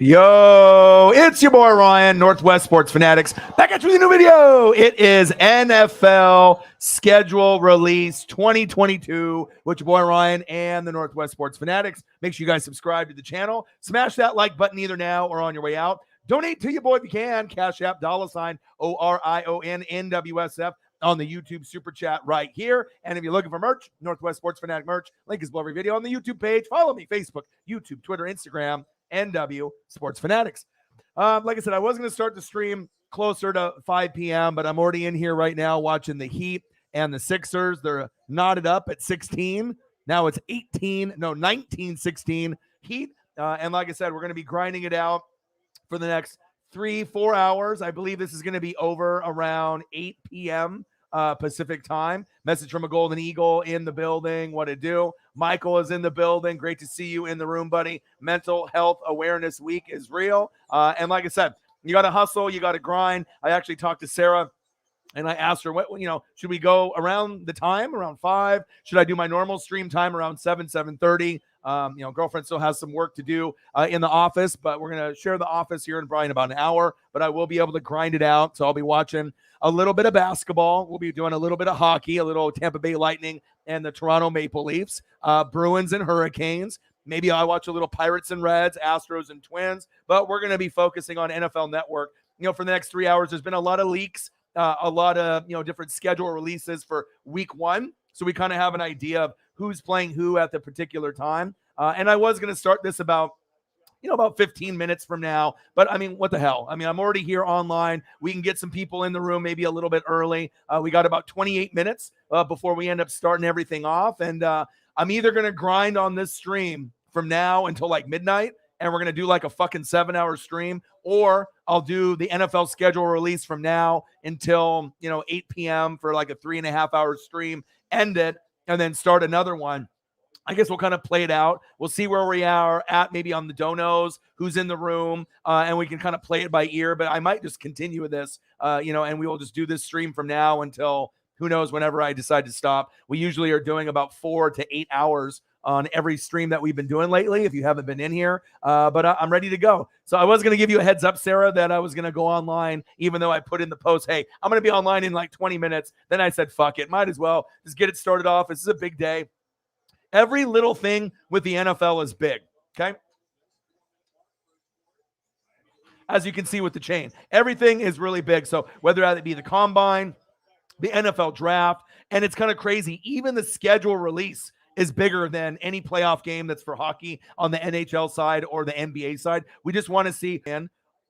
Yo, it's your boy Ryan, Northwest Sports Fanatics, back at you with a new video. It is NFL schedule release 2022 with your boy Ryan and the Northwest Sports Fanatics. Make sure you guys subscribe to the channel. Smash that like button either now or on your way out. Donate to your boy if you can. Cash App, $ ORION NWSF on the YouTube Super Chat right here. And if you're looking for merch, Northwest Sports Fanatic merch, link is below every video on the YouTube page. Follow me, Facebook, YouTube, Twitter, Instagram, NW Sports Fanatics. Like I said, I was going to start the stream closer to 5 p.m., but I'm already in here right now watching the Heat and the Sixers. They're knotted up at 16. Now it's 19-16 Heat. And like I said, we're going to be grinding it out for the next 3-4 hours. I believe this is going to be over around 8 p.m. Pacific time. Message from a Golden Eagle in the building. What to do? Michael is in the building. Great to see you in the room, buddy. Mental Health Awareness Week is real. And like I said, you got to hustle. You got to grind. I actually talked to Sarah and I asked her, should we go around the time, around 5? Should I do my normal stream time around 7:30? Girlfriend still has some work to do in the office, but we're going to share the office here in probably in about an hour, but I will be able to grind it out. So I'll be watching a little bit of basketball. We'll be doing a little bit of hockey, a little Tampa Bay Lightning and the Toronto Maple Leafs, Bruins and Hurricanes. Maybe I'll watch a little Pirates and Reds, Astros and Twins, but we're going to be focusing on NFL Network. For the next 3 hours, there's been a lot of leaks, a lot of, different schedule releases for week 1. So we kind of have an idea of who's playing who at the particular time. And I was going to start this about 15 minutes from now. But, what the hell? I'm already here online. We can get some people in the room maybe a little bit early. We got about 28 minutes before we end up starting everything off. And I'm either going to grind on this stream from now until like midnight, and we're going to do like a fucking 7-hour stream, or I'll do the NFL schedule release from now until, 8 p.m. for like a 3.5-hour stream, end it, and then start another one. I guess we'll kind of play it out. We'll see where we are at, maybe on the donos, who's in the room, and we can kind of play it by ear. But I might just continue with this, and we will just do this stream from now until who knows whenever I decide to stop. We usually are doing about 4 to 8 hours on every stream that we've been doing lately, if you haven't been in here. But I'm ready to go. So I was going to give you a heads up, Sarah, that I was going to go online, even though I put in the post, hey, I'm going to be online in like 20 minutes. Then I said, fuck it. Might as well just get it started off. This is a big day. Every little thing with the NFL is big, okay? As you can see with the chain, everything is really big. So whether it be the combine, the NFL draft, and it's kind of crazy. Even the schedule release is bigger than any playoff game that's for hockey on the NHL side or the NBA side. We just want to see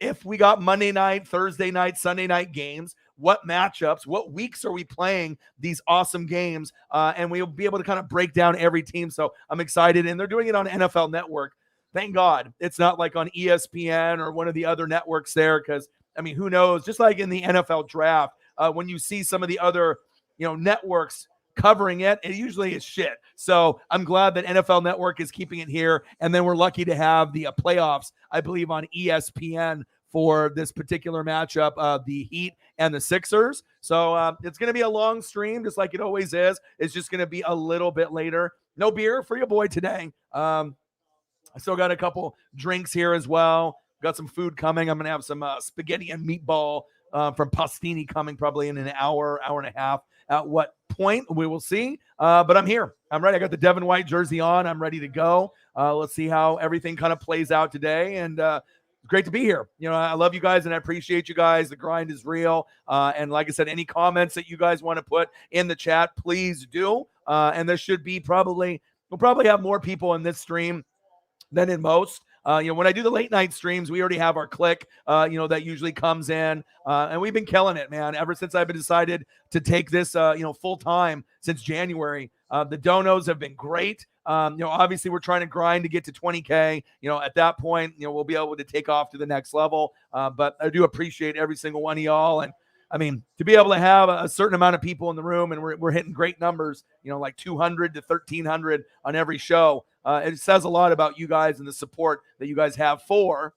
if we got Monday night, Thursday night, Sunday night games, what matchups, what weeks are we playing these awesome games, and we'll be able to kind of break down every team. So I'm excited, and they're doing it on NFL Network. Thank God it's not like on ESPN or one of the other networks there, because, who knows? Just like in the NFL draft, when you see some of the other, networks covering it, it usually is shit. So I'm glad that NFL Network is keeping it here, and then we're lucky to have the playoffs, I believe, on ESPN for this particular matchup of the Heat and the Sixers. So it's going to be a long stream, just like it always is. It's just going to be a little bit later. No beer for your boy today. I still got a couple drinks here as well. Got some food coming. I'm going to have some spaghetti and meatball from Pastini coming probably in an hour, hour and a half. At what point, we will see. But I'm here. I'm ready. I got the Devin White jersey on. I'm ready to go. Let's see how everything kind of plays out today. And great to be here. I love you guys and I appreciate you guys. The grind is real. And like I said, any comments that you guys want to put in the chat, please do. And there should be we'll probably have more people in this stream than in most. When I do the late night streams, we already have our click, that usually comes in. And we've been killing it, man, ever since I've been decided to take this, full time since January. The donos have been great. Obviously we're trying to grind to get to 20K. At that point, we'll be able to take off to the next level. But I do appreciate every single one of y'all. And to be able to have a certain amount of people in the room, and we're hitting great numbers, like 200 to 1,300 on every show. It says a lot about you guys and the support that you guys have for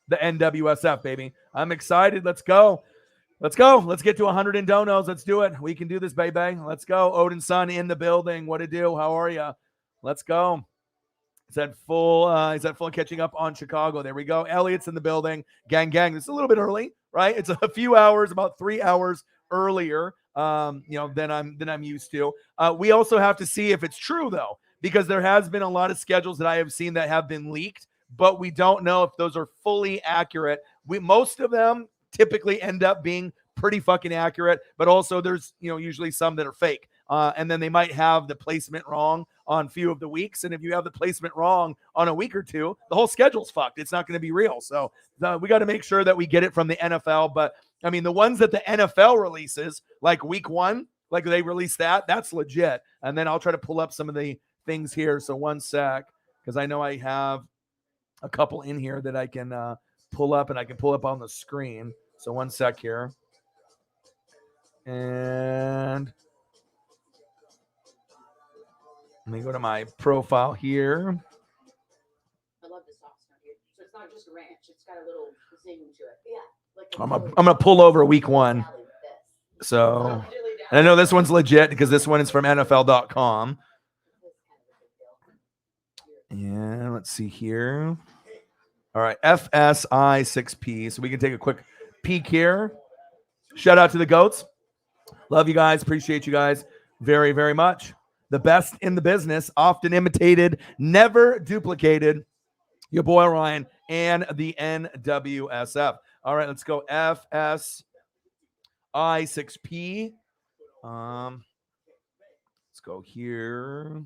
the NWSF, baby. I'm excited. Let's go. Let's go. Let's get to 100 in donos. Let's do it. We can do this, baby. Let's go. Odin's son in the building. What to do? How are you? Let's go. Is that full catching up on Chicago? There we go. Elliot's in the building. Gang, gang. It's a little bit early, right? It's a few hours, about 3 hours earlier, than I'm used to. We also have to see if it's true though, because there has been a lot of schedules that I have seen that have been leaked, but we don't know if those are fully accurate. Most of them typically end up being pretty fucking accurate, but also there's usually some that are fake. And then they might have the placement wrong on a few of the weeks. And if you have the placement wrong on a week or two, the whole schedule's fucked. It's not going to be real. So we got to make sure that we get it from the NFL. But I mean, the ones that the NFL releases, like week 1, like they release that's legit. And then I'll try to pull up some of the things here. So one sec, because I know I have a couple in here that I can pull up, and I can pull up on the screen. So one sec here. And let me go to my profile here. I love the sauce down here. So it's not just ranch; it's got a little zing to it. Yeah. Like I'm gonna pull over week 1. So, and I know this one's legit because this one is from NFL.com. And let's see here. All right, FSI 6P. So we can take a quick peek here. Shout out to the GOATs. Love you guys. Appreciate you guys very, very much. The best in the business, often imitated, never duplicated. Your boy Ryan and the NWSF. All right, let's go FSI 6P. Let's go here.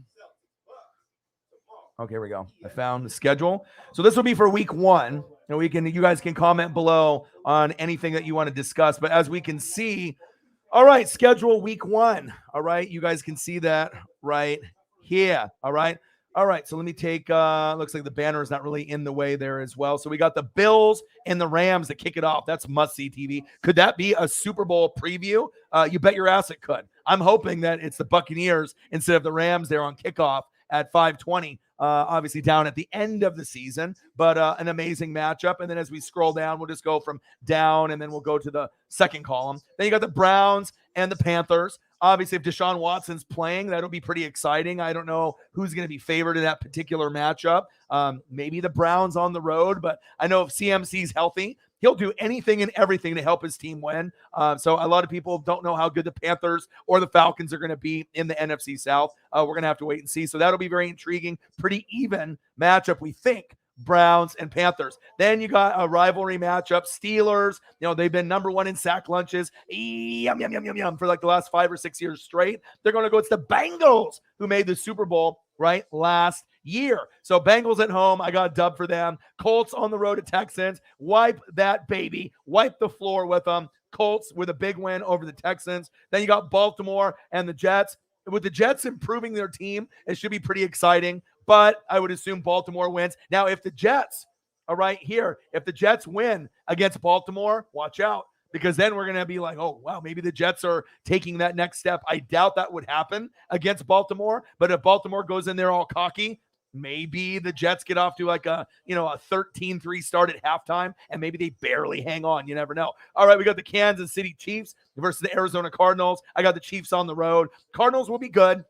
Okay, here we go. I found the schedule. So this will be for week 1. And you guys can comment below on anything that you want to discuss. But as we can see, all right, schedule week 1. All right, you guys can see that right here. All right. All right, so let me take, looks like the banner is not really in the way there as well. So we got the Bills and the Rams that kick it off. That's must-see TV. Could that be a Super Bowl preview? You bet your ass it could. I'm hoping that it's the Buccaneers instead of the Rams there on kickoff at 5:20. Obviously down at the end of the season, but an amazing matchup. And then as we scroll down, we'll just go from down, and then we'll go to the second column. Then you got the Browns and the Panthers. Obviously, if Deshaun Watson's playing, that'll be pretty exciting. I don't know who's going to be favored in that particular matchup. Maybe the Browns on the road, but I know if CMC's healthy, he'll do anything and everything to help his team win. So a lot of people don't know how good the Panthers or the Falcons are going to be in the NFC South. We're going to have to wait and see. So that'll be very intriguing. Pretty even matchup, we think. Browns and Panthers. Then you got a rivalry matchup. Steelers, they've been number 1 in sack lunches. Yum, yum, yum, yum, yum, for like the last 5 or 6 years straight. They're going to go. It's the Bengals who made the Super Bowl, right, last year. So Bengals at home, I got a dub for them. Colts on the road to Texans. Wipe that baby. Wipe the floor with them. Colts with a big win over the Texans. Then you got Baltimore and the Jets. With the Jets improving their team, it should be pretty exciting. But I would assume Baltimore wins. Now, if the Jets, all right, here, if the Jets win against Baltimore, watch out. Because then we're going to be like, oh, wow, maybe the Jets are taking that next step. I doubt that would happen against Baltimore. But if Baltimore goes in there all cocky, maybe the Jets get off to like a 13-3 start at halftime, and maybe they barely hang on. You never know. All right, we got the Kansas City Chiefs versus the Arizona Cardinals. I got the Chiefs on the road. Cardinals will be good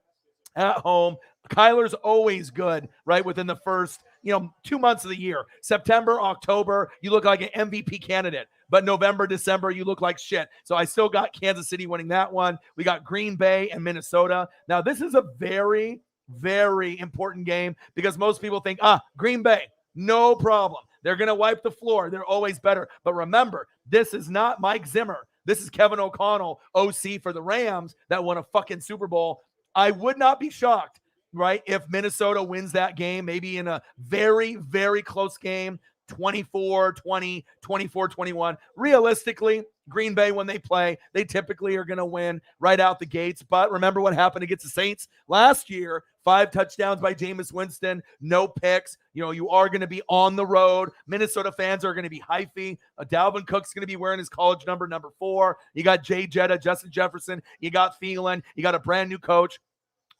at home. Kyler's always good, right, within the first, 2 months of the year. September, October, you look like an MVP candidate. But November, December, you look like shit. So I still got Kansas City winning that one. We got Green Bay and Minnesota. Now, this is a very, very important game because most people think, Green Bay, no problem. They're going to wipe the floor. They're always better. But remember, this is not Mike Zimmer. This is Kevin O'Connell, OC for the Rams, that won a fucking Super Bowl. I would not be shocked, right, if Minnesota wins that game, maybe in a very, very close game, 24-20, 24-21. Realistically, Green Bay, when they play, they typically are going to win right out the gates. But remember what happened against the Saints last year. 5 touchdowns by Jameis Winston, no picks. You are going to be on the road. Minnesota fans are going to be hyphy. Dalvin Cook's going to be wearing his college number 4. You got Jay Jetta, Justin Jefferson. You got Thielen. You got a brand new coach.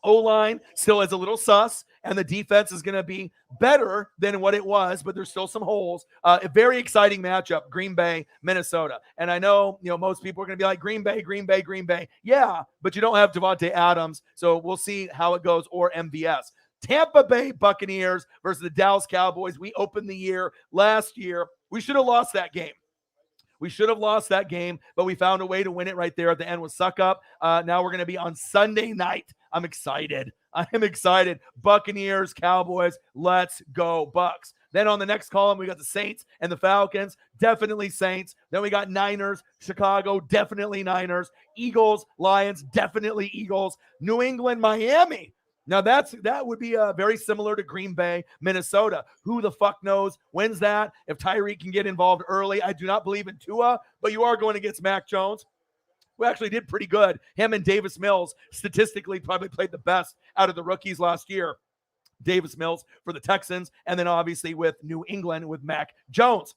O-line still is a little sus, and the defense is going to be better than what it was, but there's still some holes. A very exciting matchup, Green Bay, Minnesota. And I know, most people are going to be like, Green Bay, Green Bay, Green Bay. Yeah, but you don't have Devontae Adams, so we'll see how it goes, or MVS. Tampa Bay Buccaneers versus the Dallas Cowboys. We opened the year last year. We should have lost that game. We should have lost that game, but we found a way to win it right there at the end with Suck Up. Now we're going to be on Sunday night. I'm excited. I am excited. Buccaneers, Cowboys, let's go Bucks. Then on the next column, we got the Saints and the Falcons. Definitely Saints. Then we got Niners, Chicago, definitely Niners. Eagles, Lions, definitely Eagles. New England, Miami. Now that would be very similar to Green Bay, Minnesota. Who the fuck knows? When's that? If Tyreek can get involved early, I do not believe in Tua, but you are going against Mac Jones, who actually did pretty good. Him and Davis Mills statistically probably played the best out of the rookies last year. Davis Mills for the Texans, and then obviously with New England with Mac Jones.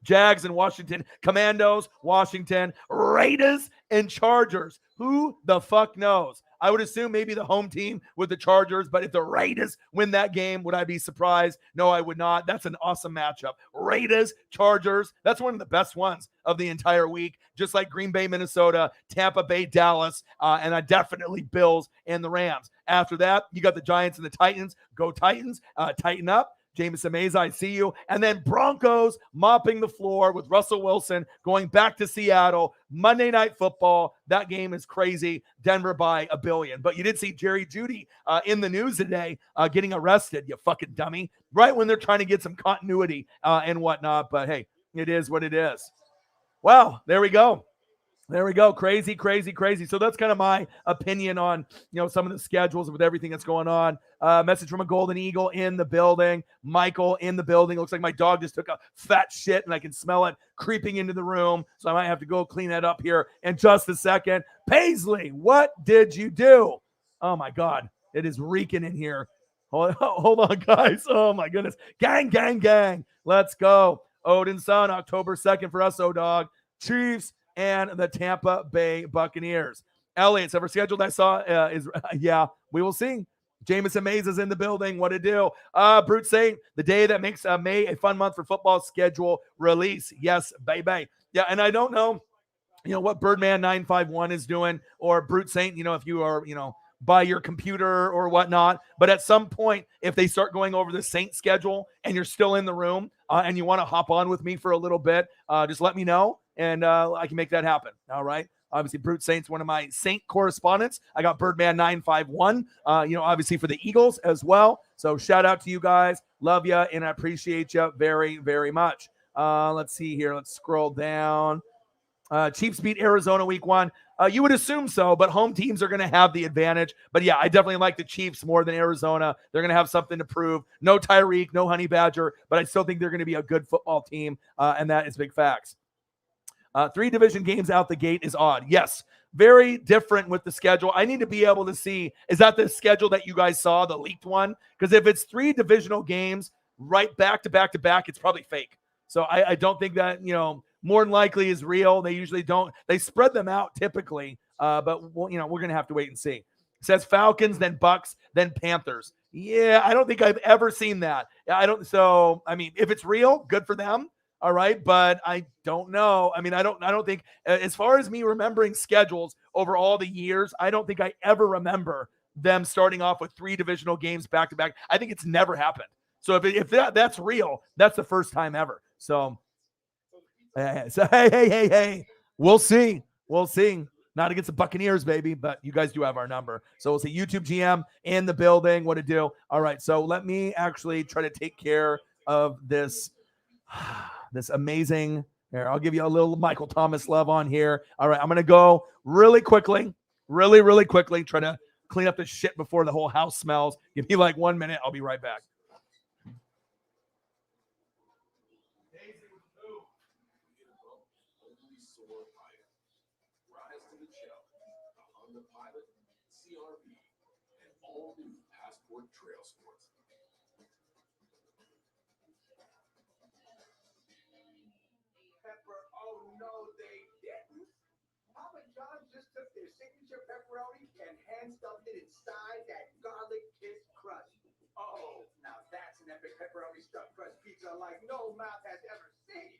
Jags and Washington, Commandos, Washington, Raiders and Chargers. Who the fuck knows? I would assume maybe the home team with the Chargers, but if the Raiders win that game, would I be surprised? No, I would not. That's an awesome matchup. Raiders, Chargers, that's one of the best ones of the entire week, just like Green Bay, Minnesota, Tampa Bay, Dallas, and definitely Bills and the Rams. After that, you got the Giants and the Titans. Go Titans, tighten up. Jameson Mays, I see you. And then Broncos mopping the floor with Russell Wilson going back to Seattle. Monday Night Football. That game is crazy. Denver by 1 billion. But you did see Jerry Jeudy in the news today getting arrested, you fucking dummy, right when they're trying to get some continuity and whatnot. But hey, it is what it is. Wow, there we go. There we go. Crazy, crazy, crazy. So that's kind of my opinion on, some of the schedules with everything that's going on. Message from a Golden Eagle in the building. Michael in the building. Looks like my dog just took a fat shit and I can smell it creeping into the room. So I might have to go clean that up here in just a second. Paisley, what did you do? Oh my God. It is reeking in here. Hold on, guys. Oh my goodness. Gang, gang, gang. Let's go. Odin's son, October 2nd for us, O-Dog. Chiefs and the Tampa Bay Buccaneers. Elliot's ever scheduled I saw is yeah, we will see. Jameson Mays is in the building. What to do? Brute Saint, the day that makes May a fun month for football schedule release. Yes, baby. Yeah, and I don't know, what Birdman 951 is doing or Brute Saint, if you are, by your computer or whatnot. But at some point, if they start going over the Saint schedule and you're still in the room and you want to hop on with me for a little bit, just let me know. And I can make that happen. All right. Obviously, Brute Saint's one of my Saint correspondents. I got Birdman 951, obviously for the Eagles as well. So shout out to you guys. Love you, and I appreciate you very, very much. Let's see here. Let's scroll down. Chiefs beat Arizona week 1. You would assume so, but home teams are going to have the advantage. But yeah, I definitely like the Chiefs more than Arizona. They're going to have something to prove. No Tyreek, no Honey Badger, but I still think they're going to be a good football team, and that is big facts. 3 division games out the gate is odd. Yes, very different with the schedule. I need to be able to see, is that the schedule that you guys saw, the leaked one? Because if it's 3 divisional games right back to back to back, it's probably fake. So I don't think that, more than likely is real. They usually don't. They spread them out typically, but we're going to have to wait and see. It says Falcons, then Bucks, then Panthers. Yeah, I don't think I've ever seen that. So, if it's real, good for them. All right, but I don't know. I don't think, as far as me remembering schedules over all the years, I don't think I ever remember them starting off with 3 divisional games back to back. I think it's never happened. So if that's real, that's the first time ever. So hey, we'll see. Not against the Buccaneers, baby, but you guys do have our number. So we'll see YouTube GM in the building. What to do? All right, so let me actually try to take care of this. This amazing, here, I'll give you a little Michael Thomas love on here. All right, I'm going to go really quickly, really quickly, try to clean up this shit before the whole house smells. Give me like 1 minute. I'll be right back. Just took their signature pepperoni and hand stuffed it inside that garlic kiss crust. Oh, now that's an epic pepperoni stuffed crust pizza like no mouth has ever seen.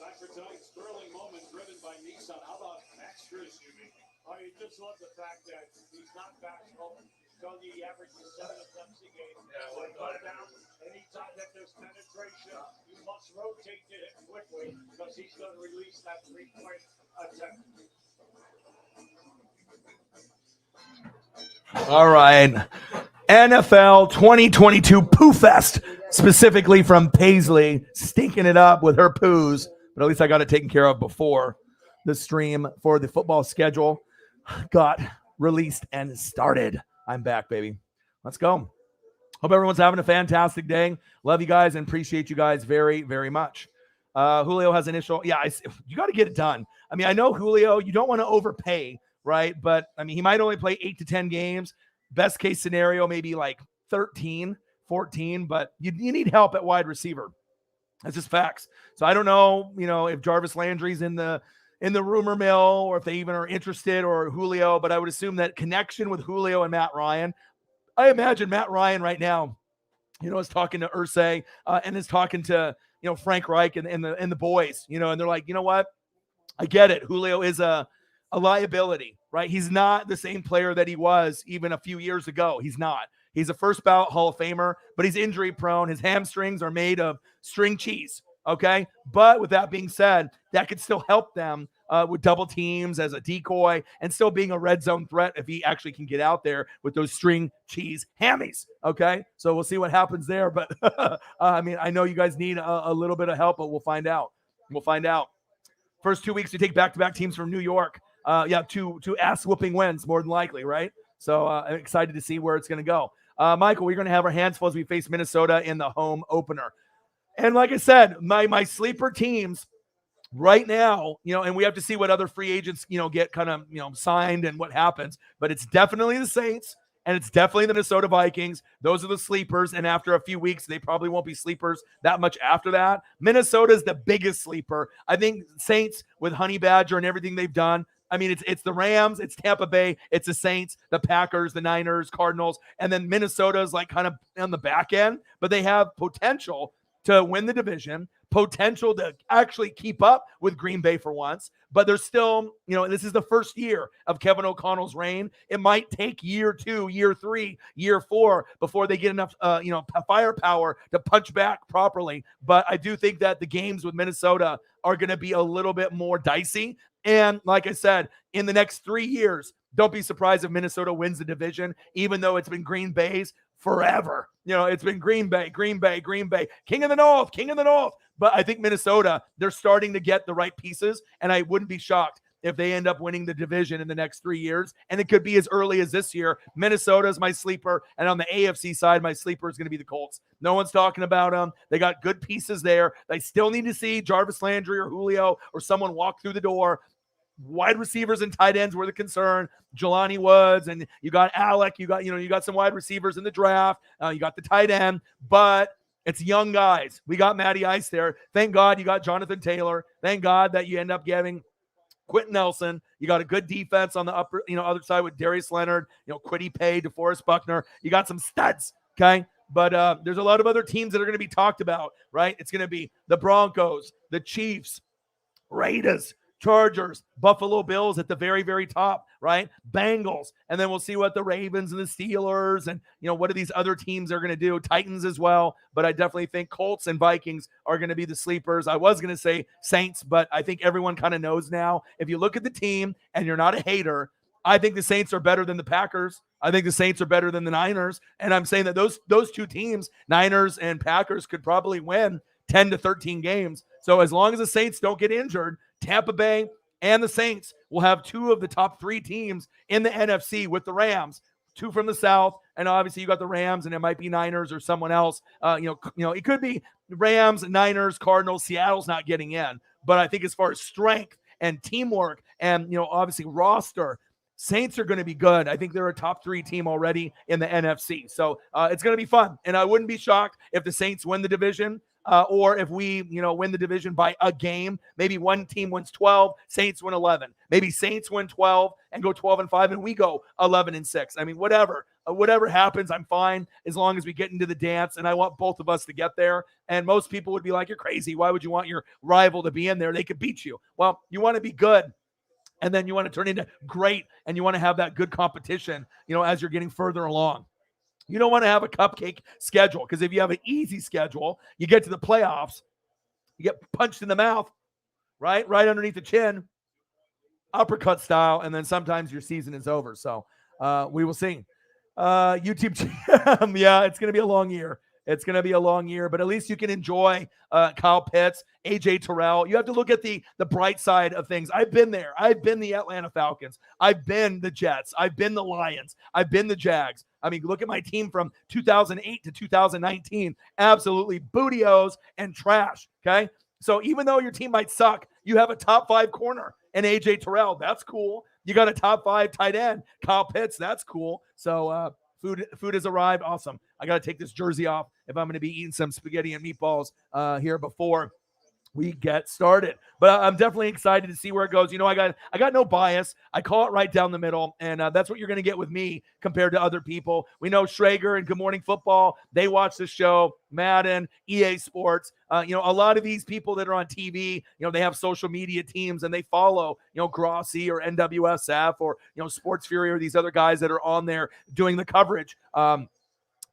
Time for tonight's thrilling moment driven by Nissan. How about Max Scherzer? I just love the fact that he's not bashful. told you he averages 7 attempts a game. So cut down. Anytime that there's penetration, you must rotate it quickly because he's going to release that 3-point attempt. All right. NFL 2022 Poo Fest, specifically from Paisley, stinking it up with her poos. But at least I got it taken care of before the stream for the football schedule got released and started. I'm back, baby. Let's go. Hope everyone's having a fantastic day. Love you guys and appreciate you guys very, very much. Julio has initial. Yeah, you got to get it done. I mean, I know Julio, you don't want to overpay, right? But, I mean, he might only play 8 to 10 games. Best case scenario, maybe like 13, 14. But you need help at wide receiver. That's just facts. So I don't know, if Jarvis Landry's in the rumor mill or if they even are interested or Julio. But I would assume that connection with Julio and Matt Ryan. I imagine Matt Ryan right now, is talking to Irsay and is talking to, Frank Reich and the boys, and they're like, you know what? I get it. Julio is a liability, right? He's not the same player that he was even a few years ago. He's not. He's a first ballot Hall of Famer, but he's injury prone. His hamstrings are made of string cheese. Okay. But with that being said, that could still help them with double teams as a decoy and still being a red zone threat if he actually can get out there with those string cheese hammies. Okay. So we'll see what happens there. But I mean, I know you guys need a little bit of help, but we'll find out. First 2 weeks, we take back-to-back teams from New York. Two ass-whooping wins, more than likely, right? So I'm excited to see where it's going to go. Michael, we're going to have our hands full as we face Minnesota in the home opener. And like I said, my sleeper teams right now, and we have to see what other free agents, get kind of, signed and what happens. But it's definitely the Saints, and it's definitely the Minnesota Vikings. Those are the sleepers, and after a few weeks, they probably won't be sleepers that much after that. Minnesota's the biggest sleeper. I think Saints with Honey Badger and everything they've done, I mean, it's the Rams, it's Tampa Bay, it's the Saints, the Packers, the Niners, Cardinals, and then Minnesota's like kind of on the back end, but they have potential to win the division, potential to actually keep up with Green Bay for once, but there's still, this is the first year of Kevin O'Connell's reign. It might take year 2, year 3, year 4 before they get enough, firepower to punch back properly. But I do think that the games with Minnesota are going to be a little bit more dicey. And like I said, in the next 3 years, don't be surprised if Minnesota wins the division, even though it's been Green Bay's forever. It's been Green Bay, King of the North. But I think Minnesota, they're starting to get the right pieces, and I wouldn't be shocked if they end up winning the division in the next 3 years. And it could be as early as this year. Minnesota is my sleeper, and on the AFC side, my sleeper is going to be the Colts. No one's talking about them. They got good pieces there. They still need to see Jarvis Landry or Julio or someone walk through the door. Wide receivers and tight ends were the concern. Jelani Woods, and you got Alec. You got some wide receivers in the draft. You got the tight end, but it's young guys. We got Matty Ice there. Thank God you got Jonathan Taylor. Thank God that you end up getting Quentin Nelson. You got a good defense on the other side with Darius Leonard, Kwity Paye, DeForest Buckner. You got some studs, okay? But there's a lot of other teams that are going to be talked about, right? It's going to be the Broncos, the Chiefs, Raiders, Chargers, Buffalo Bills at the very, very top, right? Bengals. And then we'll see what the Ravens and the Steelers and, what are these other teams are going to do. Titans as well. But I definitely think Colts and Vikings are going to be the sleepers. I was going to say Saints, but I think everyone kind of knows now. If you look at the team and you're not a hater, I think the Saints are better than the Packers. I think the Saints are better than the Niners. And I'm saying that those two teams, Niners and Packers, could probably win 10 to 13 games. So as long as the Saints don't get injured, Tampa Bay and the Saints will have 2 of the top 3 teams in the NFC with the Rams, 2 from the South. And obviously you got the Rams, and it might be Niners or someone else. It could be Rams, Niners, Cardinals. Seattle's not getting in. But I think as far as strength and teamwork and, obviously roster, Saints are going to be good. I think they're a top 3 team already in the NFC. So it's going to be fun. And I wouldn't be shocked if the Saints win the division. Or if we, win the division by a game. Maybe one team wins 12, Saints win 11. Maybe Saints win 12 and go 12-5, and we go 11-6. I mean, whatever happens, I'm fine as long as we get into the dance. And I want both of us to get there. And most people would be like, "You're crazy. Why would you want your rival to be in there? They could beat you." Well, you want to be good and then you want to turn into great, and you want to have that good competition, as you're getting further along. You don't want to have a cupcake schedule, because if you have an easy schedule, you get to the playoffs, you get punched in the mouth, right underneath the chin, uppercut style, and then sometimes your season is over. So we will see. YouTube, yeah, it's going to be a long year. It's going to be a long year, but at least you can enjoy Kyle Pitts, AJ Terrell. You have to look at the bright side of things. I've been there. I've been the Atlanta Falcons. I've been the Jets. I've been the Lions. I've been the Jags. I mean, look at my team from 2008 to 2019. Absolutely bootios and trash, okay? So even though your team might suck, you have a top 5 corner and AJ Terrell. That's cool. You got a top 5 tight end, Kyle Pitts. That's cool. So food has arrived. Awesome. I got to take this jersey off if I'm going to be eating some spaghetti and meatballs here before we get started. But I'm definitely excited to see where it goes. I got no bias. I call it right down the middle, and that's what you're going to get with me compared to other people. We know Schrager and Good Morning Football, they watch the show, Madden, EA Sports. A lot of these people that are on TV, they have social media teams, and they follow, Grossi or NWSF or, Sports Fury or these other guys that are on there doing the coverage.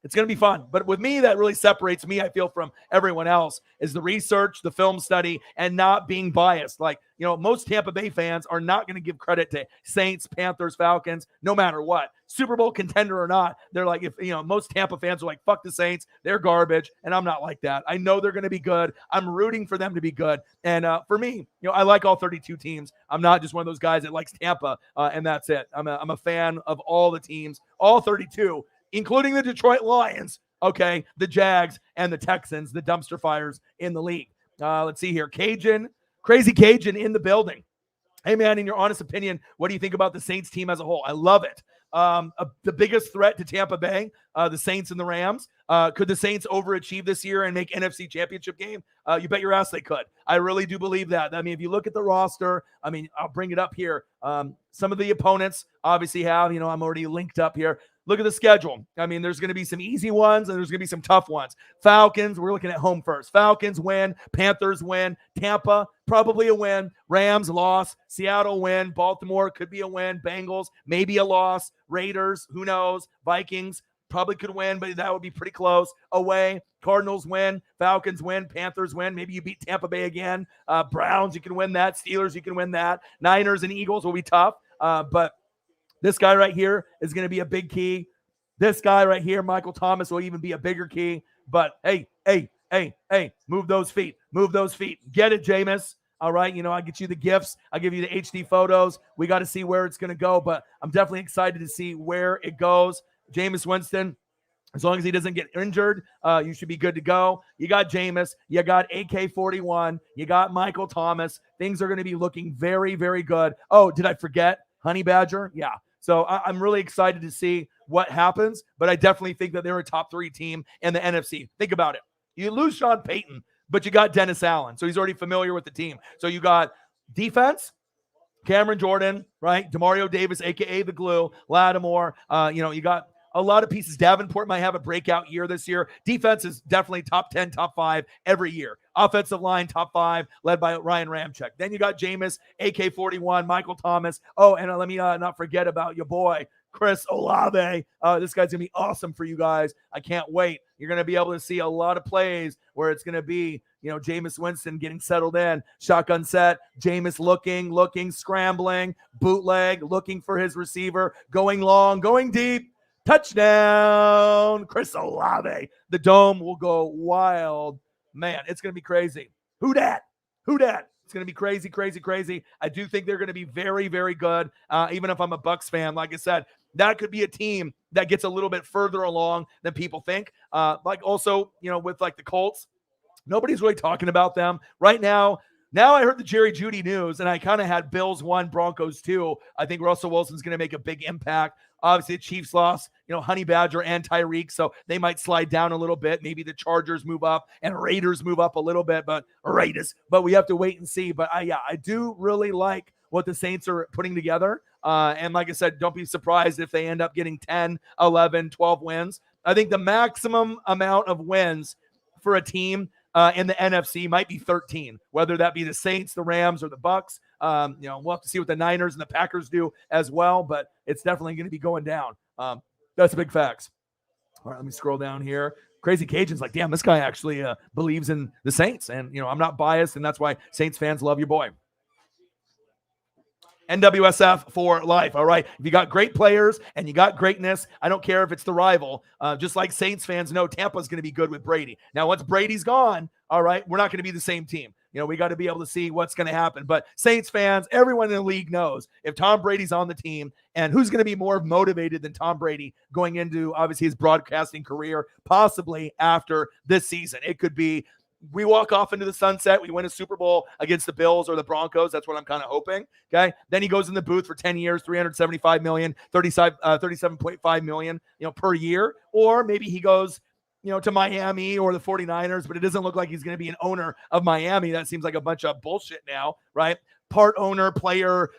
It's going to be fun. But with me, that really separates me, I feel, from everyone else, is the research, the film study, and not being biased. Like, most Tampa Bay fans are not going to give credit to Saints, Panthers, Falcons, no matter what. Super Bowl contender or not, they're like, most Tampa fans are like, fuck the Saints, they're garbage, and I'm not like that. I know they're going to be good. I'm rooting for them to be good. And for me, I like all 32 teams. I'm not just one of those guys that likes Tampa, and that's it. I'm a fan of all the teams, all 32, including the Detroit Lions, okay, the Jags, and the Texans, the dumpster fires in the league. Let's see here. Crazy Cajun in the building. Hey, man, in your honest opinion, what do you think about the Saints team as a whole? I love it. The biggest threat to Tampa Bay, the Saints and the Rams. Could the Saints overachieve this year and make NFC Championship game? You bet your ass they could. I really do believe that. I mean, if you look at the roster, I'll bring it up here. Some of the opponents obviously have, I'm already linked up here. Look at the schedule. There's going to be some easy ones and there's going to be some tough ones. Falcons, we're looking at home first. Falcons win. Panthers win. Tampa, probably a win. Rams, loss. Seattle win. Baltimore could be a win. Bengals, maybe a loss. Raiders, who knows? Vikings, probably could win, but that would be pretty close. Away, Cardinals win. Falcons win. Panthers win. Maybe you beat Tampa Bay again. Browns, you can win that. Steelers, you can win that. Niners and Eagles will be tough, but this guy right here is going to be a big key. This guy right here, Michael Thomas, will even be a bigger key. But hey, move those feet. Move those feet. Get it, Jameis. All right, I get you the gifts. I give you the HD photos. We got to see where it's going to go, but I'm definitely excited to see where it goes. Jameis Winston, as long as he doesn't get injured, you should be good to go. You got Jameis. You got AK-41. You got Michael Thomas. Things are going to be looking very, very good. Oh, did I forget Honey Badger? Yeah. So I'm really excited to see what happens, but I definitely think that they're a top 3 team in the NFC. Think about it. You lose Sean Payton, but you got Dennis Allen, so he's already familiar with the team. So you got defense, Cameron Jordan, right? Demario Davis, a.k.a. the glue, Lattimore. You got a lot of pieces. Davenport might have a breakout year this year. Defense is definitely top 10, top 5 every year. Offensive line, top 5, led by Ryan Ramczyk. Then you got Jameis, AK-41, Michael Thomas. Oh, and let me not forget about your boy, Chris Olave. This guy's going to be awesome for you guys. I can't wait. You're going to be able to see a lot of plays where it's going to be, Jameis Winston getting settled in, shotgun set, Jameis looking, scrambling, bootleg, looking for his receiver, going long, going deep. Touchdown, Chris Olave. The dome will go wild. Man, it's going to be crazy. Who dat? It's going to be crazy. I do think they're going to be very, very good. Even if I'm a Bucs fan, like I said, that could be a team that gets a little bit further along than people think. Like also, with like the Colts, nobody's really talking about them right now. Now I heard the Jerry Jeudy news, and I kind of had Bills 1, Broncos 2. I think Russell Wilson's going to make a big impact. Obviously, the Chiefs lost, Honey Badger and Tyreek, so they might slide down a little bit. Maybe the Chargers move up and Raiders move up a little bit, but we have to wait and see. But I do really like what the Saints are putting together. And like I said, don't be surprised if they end up getting 10, 11, 12 wins. I think the maximum amount of wins for a team in the NFC might be 13, whether that be the Saints, the Rams, or the Bucs. We'll have to see what the Niners and the Packers do as well, but it's definitely going to be going down. That's big facts. All right, let me scroll down here. Crazy Cajun's like, damn, this guy actually believes in the Saints. And, I'm not biased, and that's why Saints fans love your boy. NWSF for life, all right? If you got great players and you got greatness, I don't care if it's the rival. Just like Saints fans know Tampa's going to be good with Brady. Now, once Brady's gone, all right, we're not going to be the same team. We got to be able to see what's going to happen. But Saints fans, everyone in the league knows if Tom Brady's on the team, and who's going to be more motivated than Tom Brady going into, obviously, his broadcasting career, possibly after this season. It could be we walk off into the sunset, we win a Super Bowl against the Bills or the Broncos. That's what I'm kind of hoping. Okay. Then he goes in the booth for 10 years, 375 million, 37.5 million, per year. Or maybe he goes, to Miami or the 49ers, but it doesn't look like he's going to be an owner of Miami. That seems like a bunch of bullshit now, right? Part owner, player,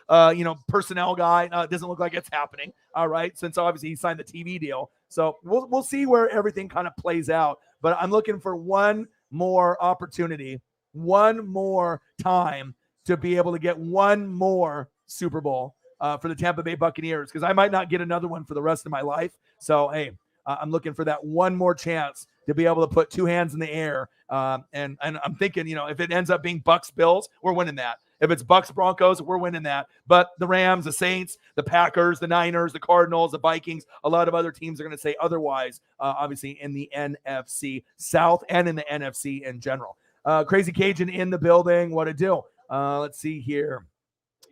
personnel guy. It doesn't look like it's happening. All right. Since obviously he signed the TV deal. So we'll see where everything kind of plays out. But I'm looking for one more opportunity, one more time to be able to get one more Super Bowl for the Tampa Bay Buccaneers, because I might not get another one for the rest of my life. So, hey, I'm looking for that one more chance to be able to put two hands in the air. And I'm thinking, if it ends up being Bucks Bills, we're winning that. If it's Bucks Broncos, we're winning that. But the Rams, the Saints, the Packers, the Niners, the Cardinals, the Vikings, a lot of other teams are going to say otherwise, obviously in the NFC South and in the NFC in general. Crazy Cajun in the building. What to do? Let's see here.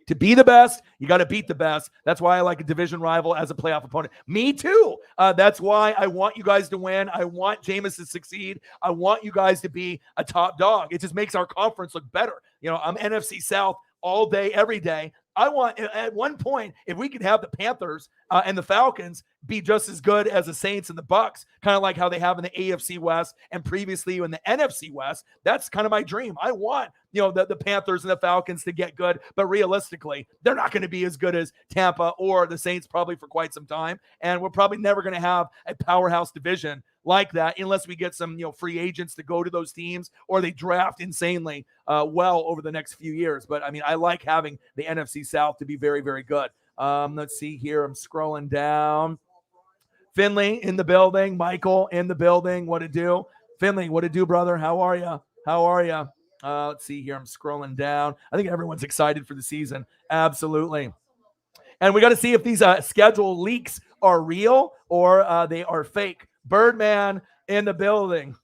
To be the best, you got to beat the best. That's why I like a division rival as a playoff opponent. Me too. That's why I want you guys to win. I want Jameis to succeed. I want you guys to be a top dog. It just makes our conference look better. I'm NFC South all day, every day. I want, at one point, if we could have the Panthers and the Falcons be just as good as the Saints and the Bucks, kind of like how they have in the AFC West and previously in the NFC West. That's kind of my dream. I want, the Panthers and the Falcons to get good, but realistically, they're not going to be as good as Tampa or the Saints probably for quite some time. And we're probably never going to have a powerhouse division like that unless we get some, free agents to go to those teams or they draft insanely well over the next few years. But I like having the NFC South to be very, very good. Let's see here. I'm scrolling down. Finley in the building. Michael in the building. What to do? Finley, what to do, brother? How are you? Let's see here. I'm scrolling down. I think everyone's excited for the season. Absolutely. And we got to see if these schedule leaks are real or they are fake. Birdman in the building.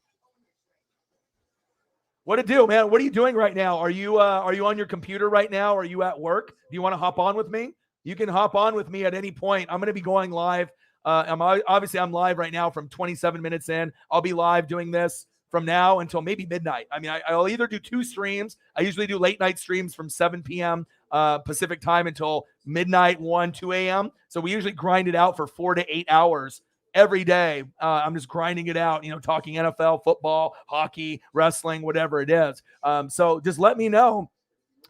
What to do, man? What are you doing right now? Are you on your computer right now? Are you at work? Do you want to hop on with me? You can hop on with me at any point. I'm going to be going live. I'm live right now from 27 minutes in. I'll be live doing this from now until maybe midnight. I'll either do 2 streams. I usually do late night streams from 7 p.m. Pacific time until midnight, 2 a.m. So we usually grind it out for 4 to 8 hours every day. I'm just grinding it out, talking NFL, football, hockey, wrestling, whatever it is. So just let me know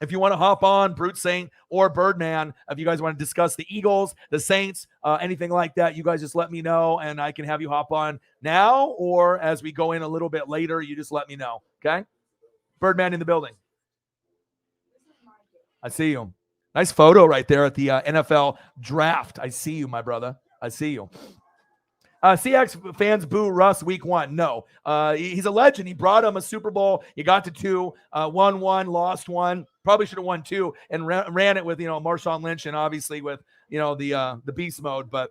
if you want to hop on, Brute Saint or Birdman, if you guys want to discuss the Eagles, the Saints, anything like that, you guys just let me know and I can have you hop on now, or as we go in a little bit later, you just let me know. Okay. Birdman in the building. I see you. Nice photo right there at the NFL draft. I see you, my brother. I see you. CX fans boo Russ week 1. No, he's a legend. He brought him a Super Bowl. He got to 2, won 1, lost 1. Probably should have won 2 and ran it with, Marshawn Lynch and obviously with, the beast mode. But,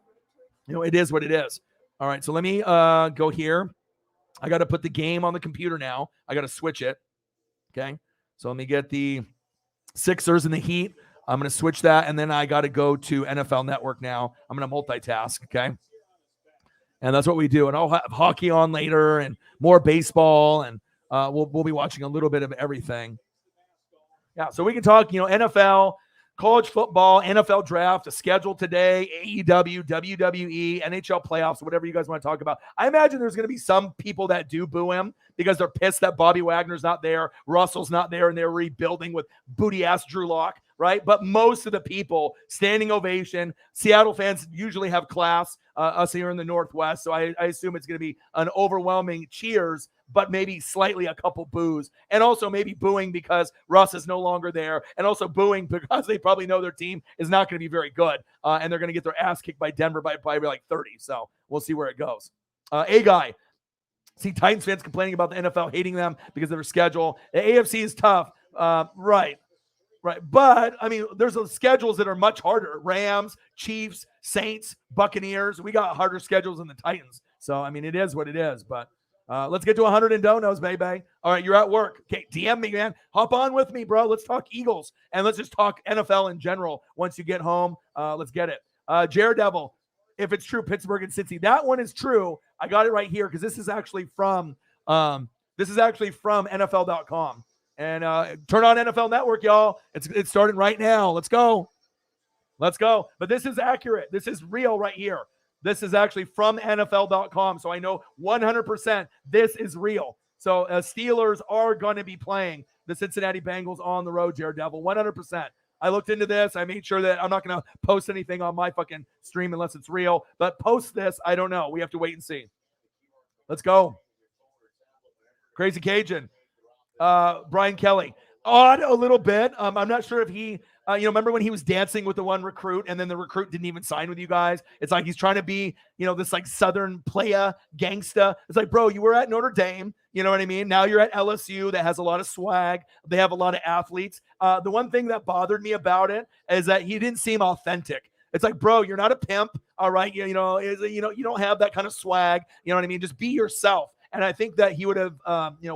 it is what it is. All right, so let me go here. I got to put the game on the computer now. I got to switch it. Okay, so let me get the Sixers and the Heat. I'm going to switch that, and then I got to go to NFL Network now. I'm going to multitask, okay? And that's what we do. And I'll have hockey on later and more baseball. And we'll be watching a little bit of everything. Yeah, so we can talk, NFL, college football, NFL draft, a schedule today, AEW, WWE, NHL playoffs, whatever you guys want to talk about. I imagine there's going to be some people that do boo him because they're pissed that Bobby Wagner's not there, Russell's not there, and they're rebuilding with booty-ass Drew Lock. right? But most of the people, standing ovation. Seattle fans usually have class, us here in the Northwest. So I assume it's going to be an overwhelming cheers, but maybe slightly a couple boos. And also maybe booing because Russ is no longer there. And also booing because they probably know their team is not going to be very good. And they're going to get their ass kicked by Denver by probably like 30. So we'll see where it goes. A guy. See Titans fans complaining about the NFL hating them because of their schedule. The AFC is tough. Right. But, I mean, there's those schedules that are much harder. Rams, Chiefs, Saints, Buccaneers. We got harder schedules than the Titans. So, I mean, it is what it is. But let's get to 100 and donos, baby. All right, you're at work. Okay, DM me, man. Hop on with me, bro. Let's talk Eagles. And let's just talk NFL in general once you get home. Let's get it. Daredevil. If it's true, Pittsburgh and Cincy. That one is true. I got it right here because this is actually from NFL.com. And turn on NFL Network, y'all. It's starting right now. Let's go. But this is accurate. This is real right here. This is actually from NFL.com. So I know 100% this is real. So Steelers are going to be playing the Cincinnati Bengals on the road, Daredevil. 100%. I looked into this. I made sure that I'm not going to post anything on my fucking stream unless it's real. But post this, I don't know. We have to wait and see. Let's go. Crazy Cajun. Brian Kelly. Odd a little bit. I'm not sure if he, remember when he was dancing with the one recruit and then the recruit didn't even sign with you guys? It's like he's trying to be, this like Southern playa gangsta. It's like, bro, you were at Notre Dame. You know what I mean? Now you're at LSU that has a lot of swag. They have a lot of athletes. The one thing that bothered me about it is that he didn't seem authentic. It's like, bro, you're not a pimp. All right. You don't have that kind of swag. You know what I mean? Just be yourself. And I think that he would have,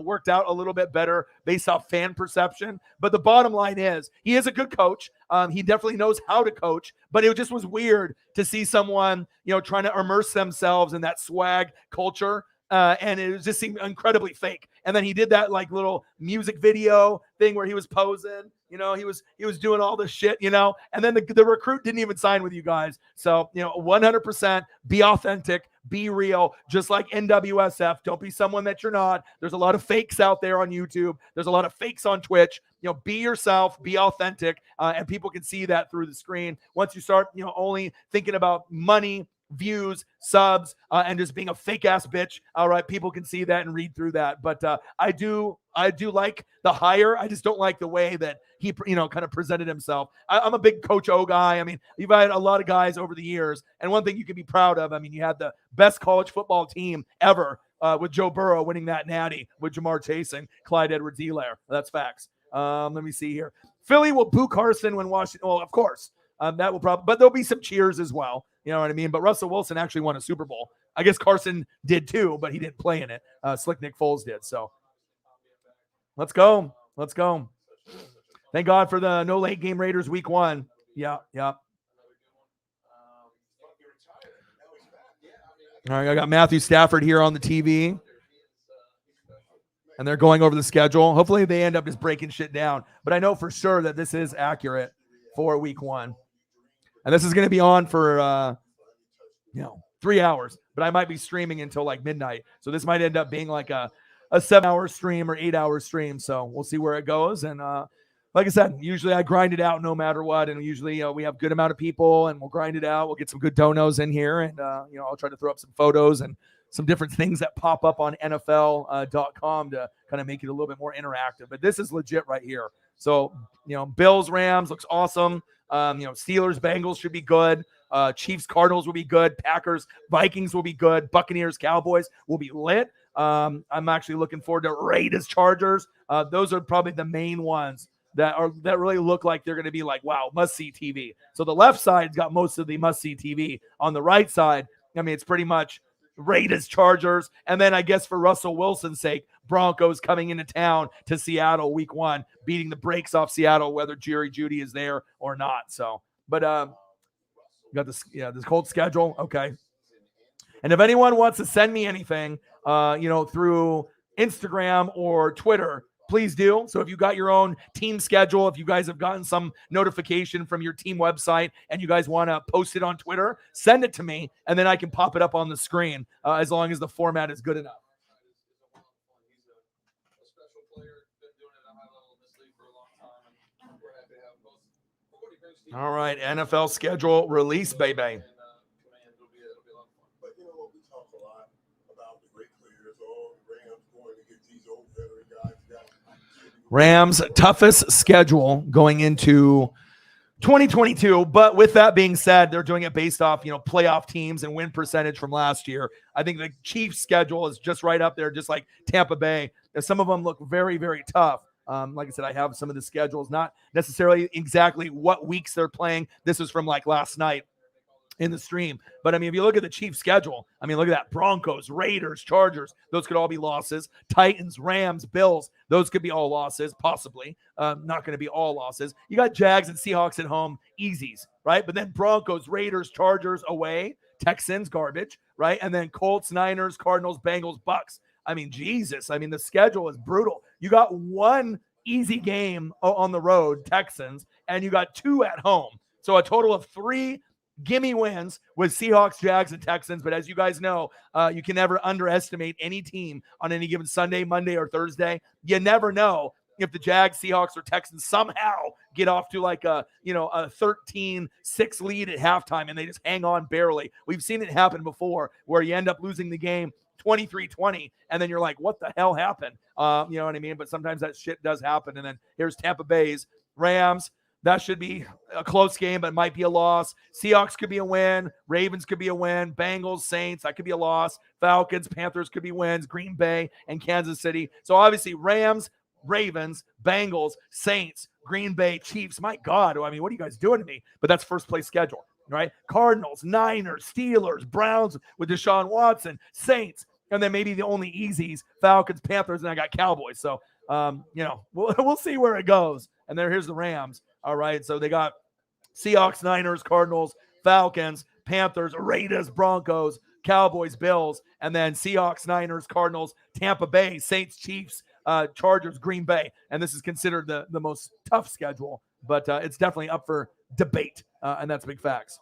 worked out a little bit better based off fan perception. But the bottom line is he is a good coach. He definitely knows how to coach. But it just was weird to see someone, trying to immerse themselves in that swag culture. And it just seemed incredibly fake. And then he did that like little music video thing where he was posing. He was doing all this shit, and then the recruit didn't even sign with you guys. So, 100% be authentic, be real, just like NWSF. Don't be someone that you're not. There's a lot of fakes out there on YouTube. There's a lot of fakes on Twitch. Be yourself, be authentic, and people can see that through the screen. Once you start, only thinking about money, views, subs, and just being a fake ass bitch. All right, people can see that and read through that. But I do like the hire. I just don't like the way that he, kind of presented himself. I'm a big Coach O guy. I mean, you've had a lot of guys over the years, and one thing you can be proud of. I mean, you had the best college football team ever with Joe Burrow winning that natty with Jamar Chase and Clyde Edwards-Helaire. That's facts. Let me see here. Philly will boo Carson when Washington. Well, of course. That will probably, but there'll be some cheers as well. You know what I mean? But Russell Wilson actually won a Super Bowl. I guess Carson did too, but he didn't play in it. Slick Nick Foles did. So let's go. Thank God for the no late game Raiders week 1. Yeah. All right, I got Matthew Stafford here on the TV. And they're going over the schedule. Hopefully they end up just breaking shit down. But I know for sure that this is accurate for week 1. And this is going to be on for, 3 hours. But I might be streaming until like midnight. So this might end up being like a 7-hour stream or 8-hour stream. So we'll see where it goes. And like I said, usually I grind it out no matter what. And usually we have a good amount of people and we'll grind it out. We'll get some good donos in here. And, I'll try to throw up some photos and some different things that pop up on NFL.com to kind of make it a little bit more interactive. But this is legit right here. So, Bills, Rams looks awesome. Steelers, Bengals should be good. Chiefs, Cardinals will be good. Packers, Vikings will be good. Buccaneers, Cowboys will be lit. I'm actually looking forward to Raiders, Chargers. Those are probably the main ones that really look like they're going to be like, wow, must-see TV. So the left side's got most of the must-see TV. On the right side, I mean, it's pretty much Raiders, Chargers, and then I guess for Russell Wilson's sake, Broncos coming into town to Seattle week 1, beating the brakes off Seattle, whether Jerry Jeudy is there or not. So, but got this cold schedule. Okay. And if anyone wants to send me anything, through Instagram or Twitter, please do. So if you got your own team schedule, if you guys have gotten some notification from your team website and you guys want to post it on Twitter, send it to me and then I can pop it up on the screen as long as the format is good enough. All right, NFL schedule release, baby. But you know what? We talk a lot about the great players. Oh, the Rams going to get these old veteran guys. Rams' toughest schedule going into 2022. But with that being said, they're doing it based off, playoff teams and win percentage from last year. I think the Chiefs' schedule is just right up there, just like Tampa Bay. Some of them look very, very tough. Like I said, I have some of the schedules, not necessarily exactly what weeks they're playing. This was from like last night in the stream. But I mean, if you look at the Chiefs schedule, I mean, look at that. Broncos, Raiders, Chargers, those could all be losses. Titans, Rams, Bills, those could be all losses, possibly. Not going to be all losses. You got Jags and Seahawks at home, easies, right? But then Broncos, Raiders, Chargers away, Texans, garbage, right? And then Colts, Niners, Cardinals, Bengals, Bucks. I mean, Jesus. I mean, the schedule is brutal. You got one easy game on the road, Texans, and you got two at home. So a total of 3 gimme wins with Seahawks, Jags, and Texans. But as you guys know, you can never underestimate any team on any given Sunday, Monday, or Thursday. You never know if the Jags, Seahawks, or Texans somehow get off to like a 13-6 lead at halftime and they just hang on barely. We've seen it happen before where you end up losing the game 23-20, and then you're like, what the hell happened? You know what I mean? But sometimes that shit does happen. And then here's Tampa Bay's Rams. That should be a close game, but it might be a loss. Seahawks could be a win. Ravens could be a win. Bengals, Saints, that could be a loss. Falcons, Panthers could be wins. Green Bay and Kansas City. So obviously Rams, Ravens, Bengals, Saints, Green Bay, Chiefs. My God, I mean, what are you guys doing to me? But that's first place schedule, right? Cardinals, Niners, Steelers, Browns with Deshaun Watson, Saints, and then maybe the only easies, Falcons, Panthers, and I got Cowboys. So, we'll see where it goes. And here's the Rams. All right, so they got Seahawks, Niners, Cardinals, Falcons, Panthers, Raiders, Broncos, Cowboys, Bills, and then Seahawks, Niners, Cardinals, Tampa Bay, Saints, Chiefs, Chargers, Green Bay. And this is considered the most tough schedule, but it's definitely up for debate, and that's big facts.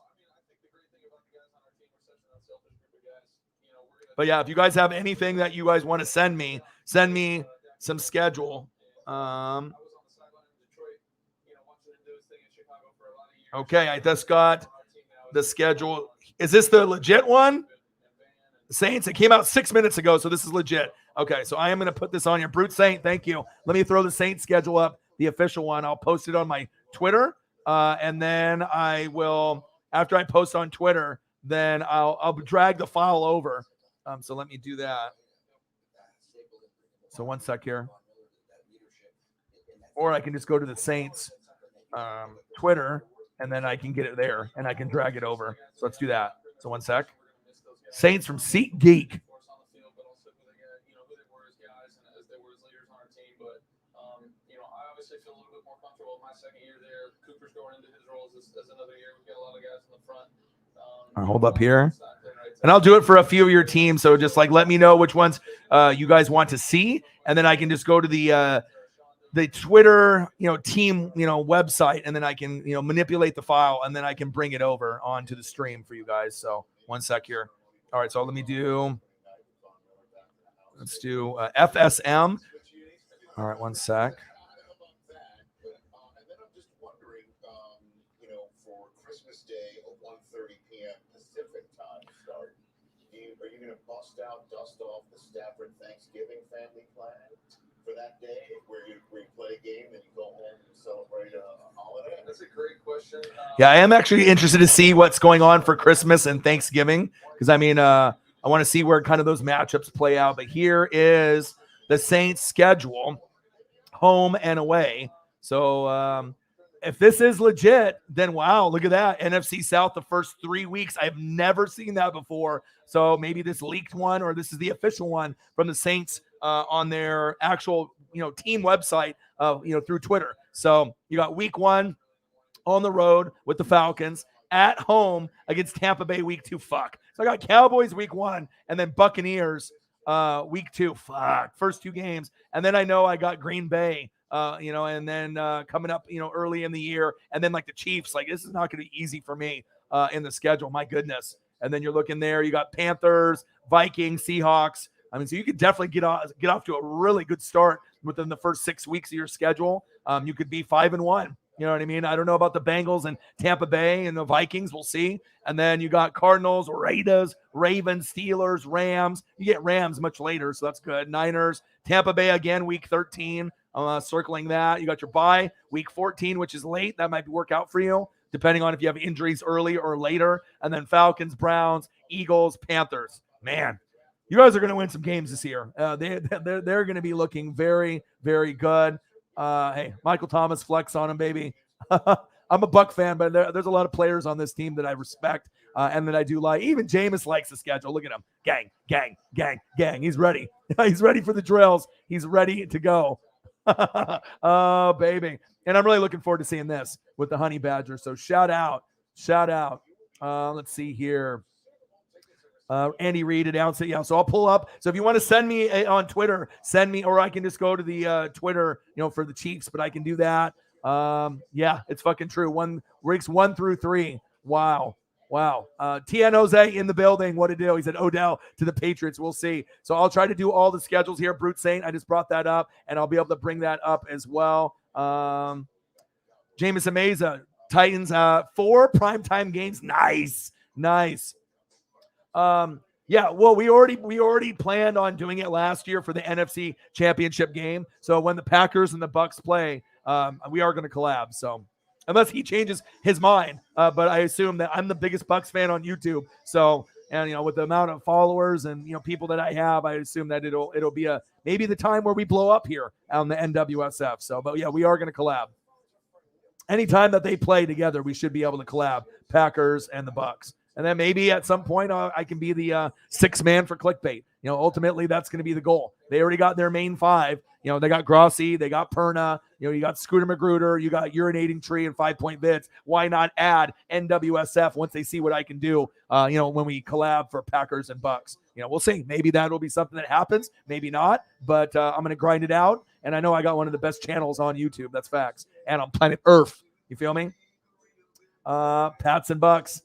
But yeah, if you guys have anything that you guys want to send me some schedule. Okay, I just got the schedule. Is this the legit one? Saints, it came out 6 minutes ago, so this is legit. Okay, so I am going to put this on your Brute Saint. Thank you. Let me throw the Saints schedule up, the official one. I'll post it on my Twitter, and then I will, after I post on Twitter, then I'll drag the file over. So let me do that. So one sec here. Or I can just go to the Saints Twitter, and then I can get it there, and I can drag it over. So let's do that. So one sec. Saints from SeatGeek. I'll hold up here. And I'll do it for a few of your teams. So just like let me know which ones you guys want to see, and then I can just go to the Twitter, team, website, and then I can, manipulate the file, and then I can bring it over onto the stream for you guys. So one sec here. All right, so let's do FSM. All right, one sec. For Christmas Day, a 1:30 p.m. Pacific time start. Are you going to bust out, dust off the Stafford Thanksgiving family plan for that day, where you play a game and you go home and celebrate a holiday? That's a great question. Yeah, I am actually interested to see what's going on for Christmas and Thanksgiving, because I want to see where kind of those matchups play out. But here is the Saints schedule, home and away. So if this is legit, then wow, look at that. NFC South the first 3 weeks. I've never seen that before. So maybe this leaked one, or this is the official one from the Saints on their actual, team website, through Twitter. So you got week 1 on the road with the Falcons, at home against Tampa Bay week 2. Fuck. So I got Cowboys week 1, and then Buccaneers week 2. Fuck. First 2 games. And then I know I got Green Bay, and then coming up, early in the year, and then like the Chiefs. Like, this is not going to be easy for me in the schedule. My goodness. And then you're looking there. You got Panthers, Vikings, Seahawks. I mean, so you could definitely get off to a really good start within the first 6 weeks of your schedule. You could be 5-1. You know what I mean? I don't know about the Bengals and Tampa Bay and the Vikings. We'll see. And then you got Cardinals, Raiders, Ravens, Steelers, Rams. You get Rams much later, so that's good. Niners, Tampa Bay again, week 13. Circling that. You got your bye, week 14, which is late. That might work out for you, depending on if you have injuries early or later. And then Falcons, Browns, Eagles, Panthers. Man, you guys are going to win some games this year. They're going to be looking very, very good. Hey, Michael Thomas, flex on him, baby. I'm a Buck fan, but there's a lot of players on this team that I respect and that I do like. Even Jameis likes the schedule. Look at him. Gang, gang, gang, gang. He's ready. He's ready for the drills. He's ready to go. Oh, baby. And I'm really looking forward to seeing this with the Honey Badger. So shout out. Let's see here. Andy Reid announced it. Yeah, so I'll pull up. So if you want to send me on Twitter, send me, or I can just go to the Twitter, for the Chiefs, but I can do that. Yeah, it's fucking true. Weeks 1 through 3. Wow. TN Jose in the building. What a deal. He said Odell to the Patriots. We'll see. So I'll try to do all the schedules here. Brute Saint, I just brought that up, and I'll be able to bring that up as well. Jameis Ameza, Titans, 4 primetime games. Nice. Yeah, well, we already planned on doing it last year for the NFC Championship game. So when the Packers and the Bucks play, we are going to collab. So unless he changes his mind, but I assume that I'm the biggest Bucks fan on YouTube. So, and with the amount of followers and people that I have, I assume that it'll be maybe the time where we blow up here on the NWSF. So, but yeah, we are going to collab. Anytime that they play together, we should be able to collab, Packers and the Bucks. And then maybe at some point I can be the 6th man for clickbait. Ultimately that's going to be the goal. They already got their main 5. They got Grossi, they got Perna, you got Scooter Magruder, you got Urinating Tree and 5-Point Vids. Why not add NWSF once they see what I can do, when we collab for Packers and Bucks? We'll see. Maybe that'll be something that happens, maybe not, but I'm going to grind it out. And I know I got one of the best channels on YouTube. That's facts. And on planet Earth. You feel me? Pats and Bucks.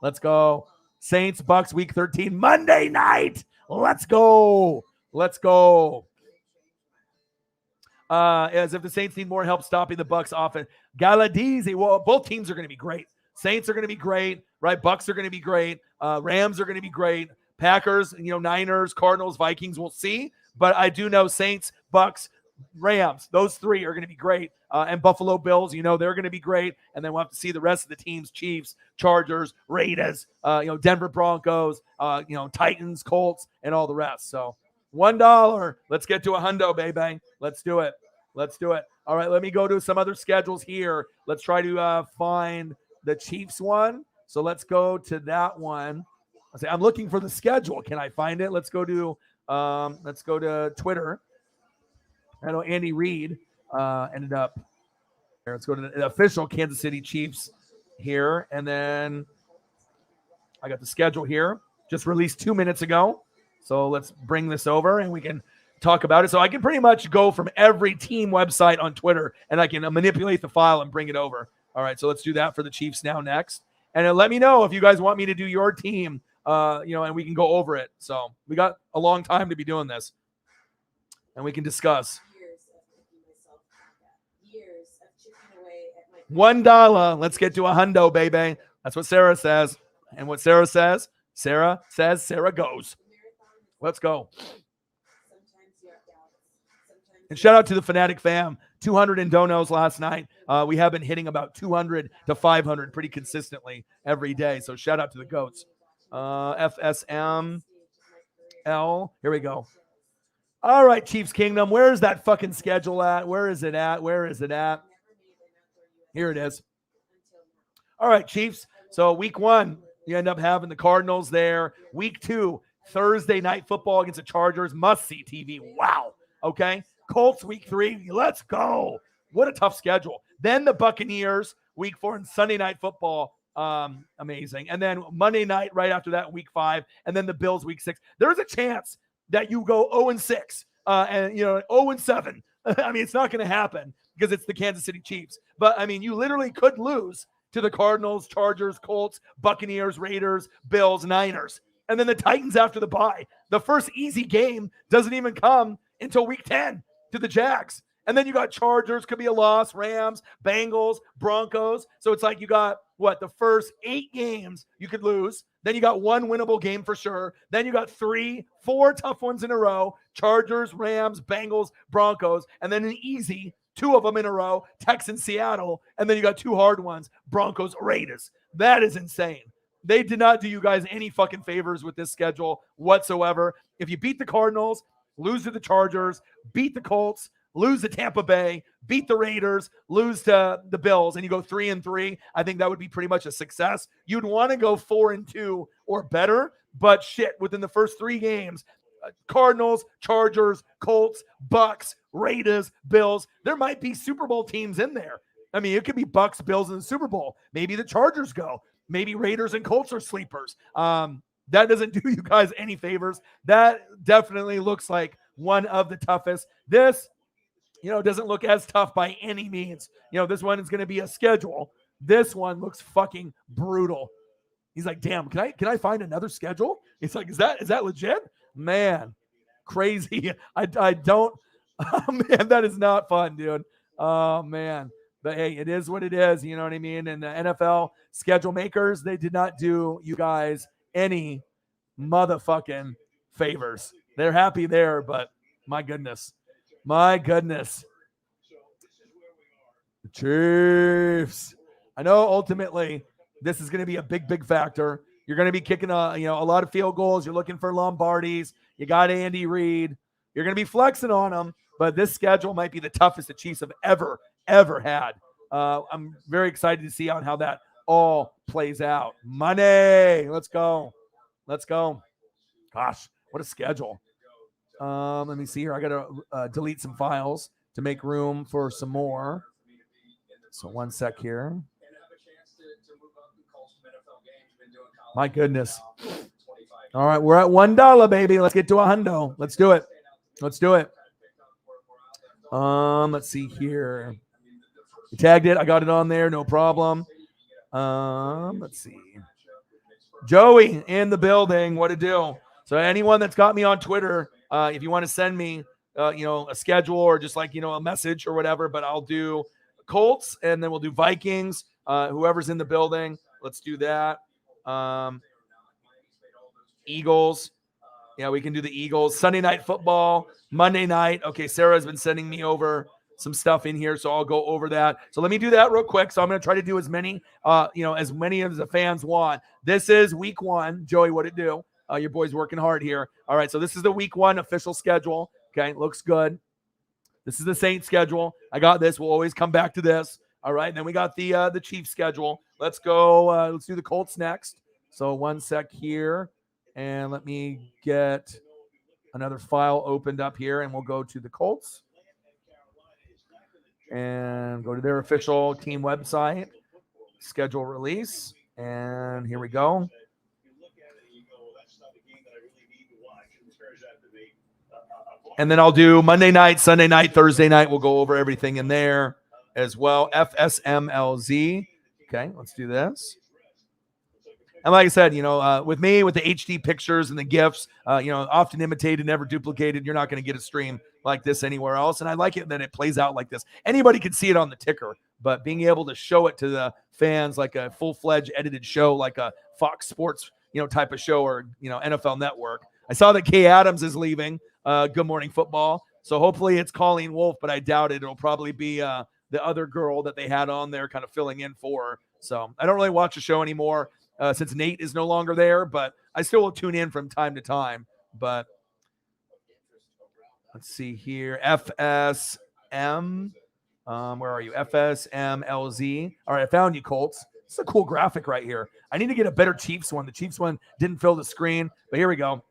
Let's go. Saints, Bucks, week 13, Monday night. Let's go. As if the Saints need more help stopping the Bucks offense. Galadese. Well, both teams are going to be great. Saints are going to be great, right? Bucks are going to be great. Rams are going to be great. Packers, Niners, Cardinals, Vikings, we'll see. But I do know Saints, Bucks, Rams, those 3 are going to be great. And Buffalo Bills, they're going to be great. And then we'll have to see the rest of the teams, Chiefs, Chargers, Raiders, Denver Broncos, Titans, Colts, and all the rest. So $1. Let's get to a hundo, baby. Let's do it. All right, let me go to some other schedules here. Let's try to find the Chiefs one. So let's go to that one. I'm looking for the schedule. Can I find it? Let's go to Twitter. I know Andy Reid ended up here. Let's go to the official Kansas City Chiefs here. And then I got the schedule here, just released 2 minutes ago. So let's bring this over and we can talk about it. So I can pretty much go from every team website on Twitter and I can manipulate the file and bring it over. All right, so let's do that for the Chiefs now next. And let me know if you guys want me to do your team, and we can go over it. So we got a long time to be doing this. And we can discuss. $1. Let's get to a hundo, baby. That's what Sarah says. And what Sarah says, Sarah goes. Let's go. And shout out to the Fanatic fam. 200 in donos last night. We have been hitting about 200 to 500 pretty consistently every day. So shout out to the goats. FSML. Here we go. All right, Chiefs Kingdom. Where is that fucking schedule at? Where is it at? Here it is. All right, Chiefs. So week 1, you end up having the Cardinals there. Week 2, Thursday night football against the Chargers. Must-see TV. Wow. Okay. Colts week 3. Let's go. What a tough schedule. Then the Buccaneers week 4 and Sunday night football. Amazing. And then Monday night right after that, week 5. And then the Bills week 6. There's a chance that you go 0-6 and 0-7. I mean, it's not going to happen because it's the Kansas City Chiefs. But I mean, you literally could lose to the Cardinals, Chargers, Colts, Buccaneers, Raiders, Bills, Niners. And then the Titans after the bye. The first easy game doesn't even come until week 10 to the Jags. And then you got Chargers, could be a loss, Rams, Bengals, Broncos. So it's like you got, the first 8 games you could lose. Then you got 1 winnable game for sure. Then you got 3, 4 tough ones in a row. Chargers, Rams, Bengals, Broncos. And then an easy 2 of them in a row, Texans, Seattle. And then you got 2 hard ones, Broncos, Raiders. That is insane. They did not do you guys any fucking favors with this schedule whatsoever. If you beat the Cardinals, lose to the Chargers, beat the Colts, lose to Tampa Bay, beat the Raiders, lose to the Bills, and you go 3-3, I think that would be pretty much a success. You'd want to go 4-2 or better, but shit, within the first 3 games, Cardinals, Chargers, Colts, Bucks, Raiders, Bills, there might be Super Bowl teams in there. I mean, it could be Bucks, Bills in the Super Bowl. Maybe the Chargers go. Maybe Raiders and Colts are sleepers. That doesn't do you guys any favors. That definitely looks like one of the toughest. This, doesn't look as tough by any means. This one is going to be a schedule. This one looks fucking brutal. He's like, damn, can I find another schedule? It's like, is that legit? Man, crazy. I don't, oh man, that is not fun, dude. Oh man. But hey, it is what it is. You know what I mean? And the NFL schedule makers, they did not do you guys any motherfucking favors. They're happy there, but my goodness. The Chiefs. I know ultimately this is going to be a big factor. You're going to be kicking a lot of field goals. You're looking for Lombardis. You got Andy Reid. You're going to be flexing on them, but this schedule might be the toughest the Chiefs have ever had. I'm very excited to see how that all plays out. Money. Let's go. Gosh, what a schedule. Let me see here. I got to delete some files to make room for some more. So one sec here. My goodness. All right, we're at $1, baby. Let's get to $100. Let's do it. Let's see here. You tagged it. I got it on there. No problem. Let's see. Joey in the building. What to do? So anyone that's got me on Twitter, if you want to send me, a schedule or just a message or whatever, but I'll do Colts and then we'll do Vikings. Whoever's in the building, let's do that. Eagles. Yeah, we can do the Eagles. Sunday night football, Monday night. Okay, Sarah's been sending me over some stuff in here, so I'll go over that. So let me do that real quick. So I'm going to try to do as many, as many as the fans want. This is week 1. Joey, what it do? Your boy's working hard here. All right, so this is the week 1 official schedule. Okay, looks good. This is the Saints schedule. I got this. We'll always come back to this. All right, and then we got the Chiefs schedule. Let's go. Let's do the Colts next. So one sec here, and let me get another file opened up here, and we'll go to the Colts and go to their official team website, schedule release, and here we go. And then I'll do Monday night, Sunday night, Thursday night. We'll go over everything in there as well. FSMLZ. Okay, let's do this. And like I said, with me, with the HD pictures and the GIFs, often imitated, never duplicated, you're not going to get a stream like this anywhere else. And I like it that it plays out like this. Anybody can see it on the ticker, but being able to show it to the fans like a full-fledged edited show, like a Fox Sports, type of show or, NFL Network. I saw that Kay Adams is leaving Good Morning Football. So hopefully it's Colleen Wolfe, but I doubt it. It'll probably be the other girl that they had on there kind of filling in for her. So I don't really watch the show anymore since Nate is no longer there, but I still will tune in from time to time. But let's see here. FSM. Where are you? FSMLZ. All right, I found you, Colts. It's a cool graphic right here. I need to get a better Chiefs one. The Chiefs one didn't fill the screen, but here we go.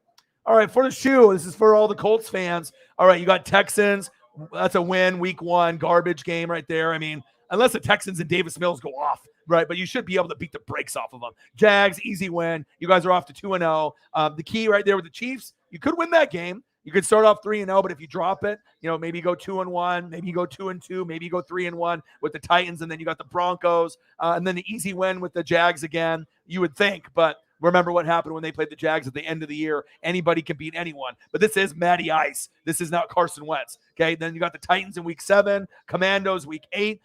All right, for the shoe, this is for all the Colts fans. All right, you got Texans. That's a win, week 1, garbage game right there. I mean, unless the Texans and Davis Mills go off, right? But you should be able to beat the brakes off of them. Jags, easy win. You guys are off to 2-0. The key right there with the Chiefs, you could win that game. You could start off 3-0, but if you drop it, maybe you go 2-1, maybe you go 2-2, maybe you go 3-1 with the Titans, and then you got the Broncos, and then the easy win with the Jags again, you would think. But remember what happened when they played the Jags at the end of the year. Anybody can beat anyone. But this is Matty Ice. This is not Carson Wentz. Okay, then you got the Titans in week 7, Commandos week 8,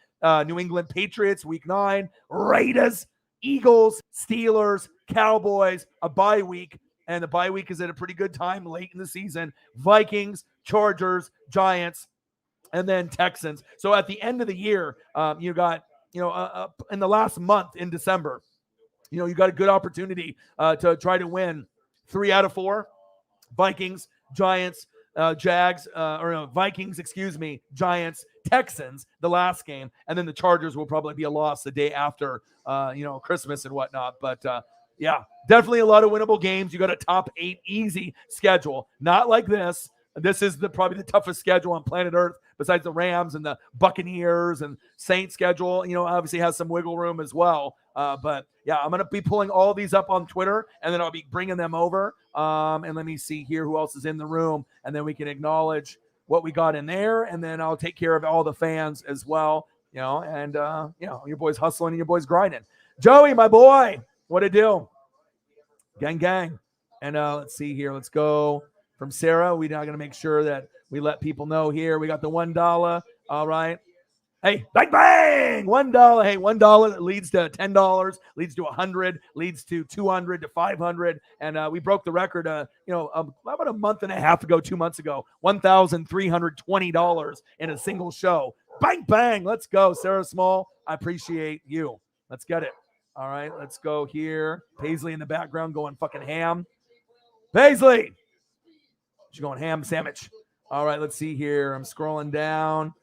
New England Patriots week 9, Raiders, Eagles, Steelers, Cowboys, a bye week. And the bye week is at a pretty good time late in the season. Vikings, Chargers, Giants, and then Texans. So at the end of the year, you got, in the last month in December, you got a good opportunity to try to win 3 out of 4. Vikings, Giants, Jags, Vikings, Giants, Texans, the last game. And then the Chargers will probably be a loss the day after, Christmas and whatnot. But yeah, definitely a lot of winnable games. You got a top 8 easy schedule. Not like this. This is probably the toughest schedule on planet Earth besides the Rams and the Buccaneers and Saints schedule. Obviously has some wiggle room as well. But yeah, I'm going to be pulling all these up on Twitter, and then I'll be bringing them over. And let me see here who else is in the room, and then we can acknowledge what we got in there, and then I'll take care of all the fans as well. And your boy's hustling and your boy's grinding. Joey, my boy, what it do? Gang, gang. And let's see here. Let's go from Sarah. We're now going to make sure that we let people know here. We got the $1. All right. Hey, bang, bang, $1. Hey, $1 leads to $10, leads to 100, leads to 200 to 500. And we broke the record, about a month and a half ago, 2 months ago, $1,320 in a single show. Bang, bang. Let's go. Sarah Small, I appreciate you. Let's get it. All right, let's go here. Paisley in the background going fucking ham. Paisley. She's going ham sandwich. All right, let's see here. I'm scrolling down.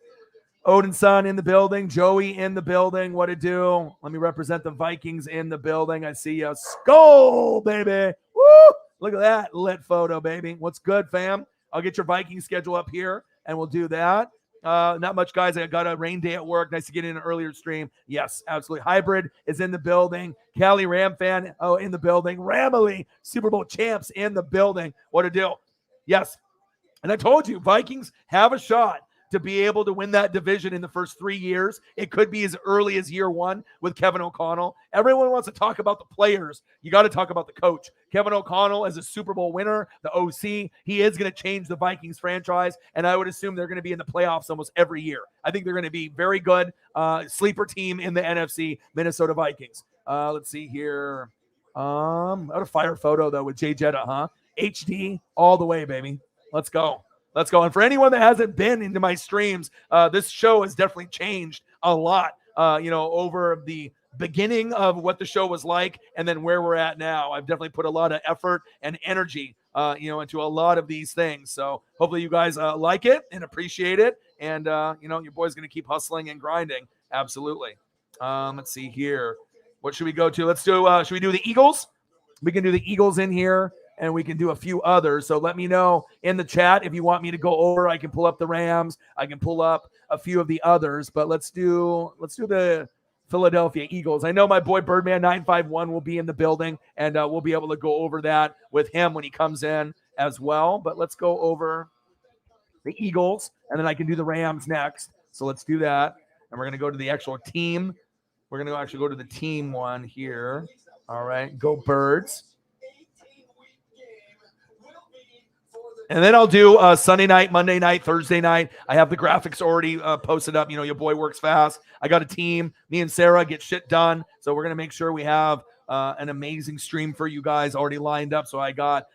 Odinson in the building. Joey in the building. What to do? Let me represent the Vikings in the building. I see a skull, baby. Woo! Look at that lit photo, baby. What's good, fam? I'll get your Viking schedule up here, and we'll do that. Not much, guys. I got a rain day at work. Nice to get in an earlier stream. Yes, absolutely. Hybrid is in the building. Cali Ram fan, in the building. Ramily, Super Bowl champs in the building. What a deal. Yes. And I told you, Vikings have a shot to be able to win that division in the first 3 years. It could be as early as year 1 with Kevin O'Connell. Everyone wants to talk about the players. You got to talk about the coach. Kevin O'Connell is a Super Bowl winner, the OC. He is going to change the Vikings franchise, and I would assume they're going to be in the playoffs almost every year. I think they're going to be very good. Sleeper team in the NFC, Minnesota Vikings. Let's see here. What a fire photo, though, with Jay Jetta, huh? HD all the way, baby. Let's go. Let's go. And for anyone that hasn't been into my streams, this show has definitely changed a lot, over the beginning of what the show was like and then where we're at now. I've definitely put a lot of effort and energy, into a lot of these things. So hopefully you guys like it and appreciate it. And, your boy's going to keep hustling and grinding. Absolutely. Let's see here. What should we go to? Let's do, should we do the Eagles? We can do the Eagles in here. And we can do a few others. So let me know in the chat if you want me to go over. I can pull up the Rams. I can pull up a few of the others. But let's do the Philadelphia Eagles. I know my boy Birdman 951 will be in the building, and we'll be able to go over that with him when he comes in as well. But let's go over the Eagles, and then I can do the Rams next. So let's do that. And we're going to go to the actual team. We're going to actually go to the team one here. All right. Go Birds. And then I'll do Sunday night, Monday night, Thursday night. I have the graphics already posted up. Your boy works fast. I got a team. Me and Sarah get shit done. So we're going to make sure we have an amazing stream for you guys already lined up. So I got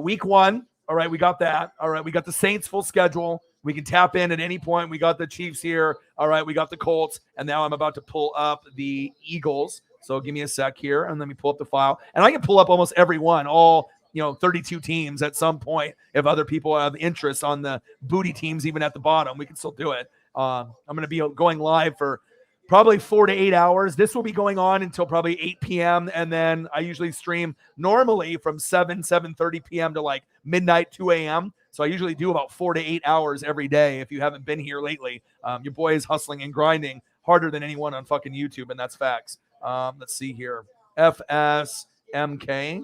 week 1. All right, we got that. All right, we got the Saints full schedule. We can tap in at any point. We got the Chiefs here. All right, we got the Colts. And now I'm about to pull up the Eagles. So give me a sec here, and let me pull up the file. And I can pull up almost every one, all 32 teams at some point. If other people have interest on the booty teams, even at the bottom, we can still do it. I'm going to be going live for probably 4 to 8 hours. This will be going on until probably 8 p.m. And then I usually stream normally from 7:30 p.m. to like midnight, 2 a.m. So I usually do about 4 to 8 hours every day. If you haven't been here lately, your boy is hustling and grinding harder than anyone on fucking YouTube. And that's facts. Let's see here. FSMK.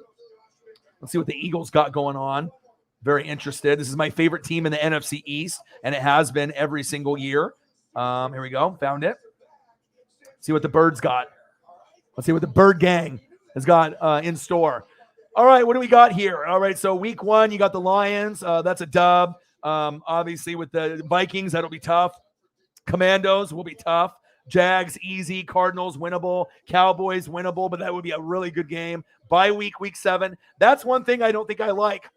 Let's see what the Eagles got going on. Very interested. This is my favorite team in the NFC East, and it has been every single year. Here we go. Found it. See what the Birds got. Let's see what the Bird Gang has got in store. All right, what do we got here? All right, so week 1, you got the Lions. That's a dub. Obviously, with the Vikings, that'll be tough. Commandos will be tough. Jags, easy. Cardinals, winnable. Cowboys, winnable, but that would be a really good game. Bye week, week 7. That's one thing I don't think I like.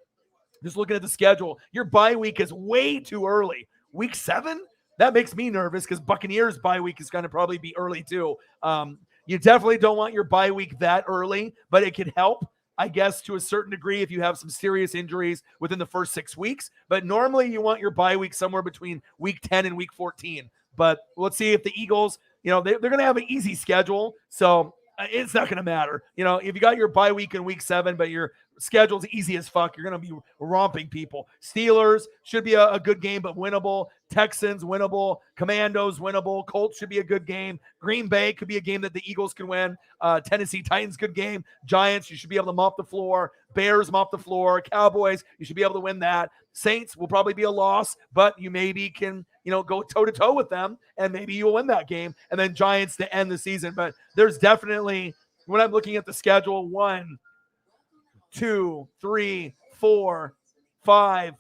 Just looking at the schedule, your bye week is way too early. Week 7? That makes me nervous because Buccaneers bye week is going to probably be early too. You definitely don't want your bye week that early, but it can help, I guess, to a certain degree if you have some serious injuries within the first 6 weeks. But normally you want your bye week somewhere between week 10 and week 14. But let's see if the Eagles, they're going to have an easy schedule. So it's not going to matter. If you got your bye week in week 7, but your schedule's easy as fuck, you're going to be romping people. Steelers should be a good game, but winnable. Texans, winnable. Commandos, winnable. Colts should be a good game. Green Bay could be a game that the Eagles can win. Tennessee Titans, good game. Giants, you should be able to mop the floor. Bears, mop the floor. Cowboys, you should be able to win that. Saints will probably be a loss, but you maybe can, go toe-to-toe with them, and maybe you'll win that game. And then Giants to end the season. But there's definitely, when I'm looking at the schedule, 1, 2, 3, 4, 5,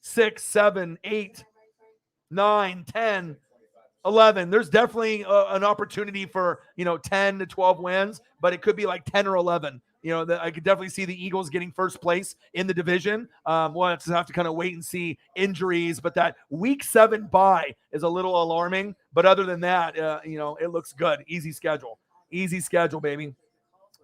6, 7, 8, 9, 10, 11. There's definitely an opportunity for 10 to 12 wins, but it could be like 10 or 11. I could definitely see the Eagles getting first place in the division. We'll just have to kind of wait and see injuries, but that week 7 bye is a little alarming. But other than that, it looks good. Easy schedule, baby.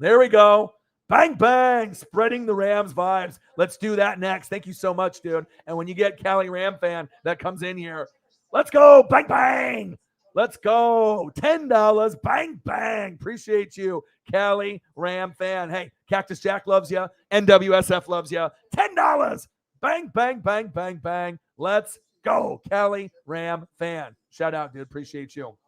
There we go. Bang, bang, spreading the Rams vibes. Let's do that next. Thank you so much, dude. And when you get Cali Ram fan that comes in here, let's go. Bang, bang. Let's go. $10. Bang, bang. Appreciate you, Cali Ram fan. Hey, Cactus Jack loves you. NWSF loves you. $10. Bang, bang, bang, bang, bang. Let's go, Cali Ram fan. Shout out, dude. Appreciate you.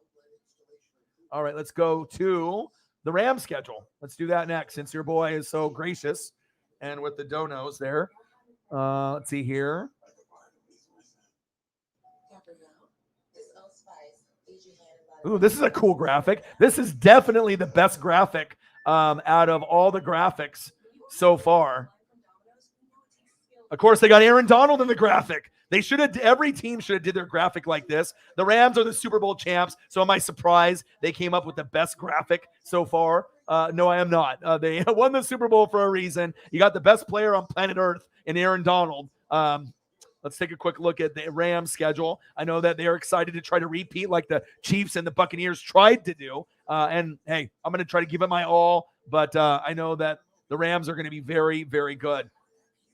All right, let's go to the Ram schedule. Let's do that next since your boy is so gracious and with the donos there. Let's see here. Ooh, this is a cool graphic. This is definitely the best graphic out of all the graphics so far. Of course, they got Aaron Donald in the graphic. Every team should have did their graphic like this. The Rams are the Super Bowl champs, so am I surprised they came up with the best graphic so far? No, I am not. They won the Super Bowl for a reason. You got the best player on planet Earth in Aaron Donald. Let's take a quick look at the Rams schedule. I know that they're excited to try to repeat like the Chiefs and the Buccaneers tried to do. And hey, I'm going to try to give it my all, but I know that the Rams are going to be very, very good.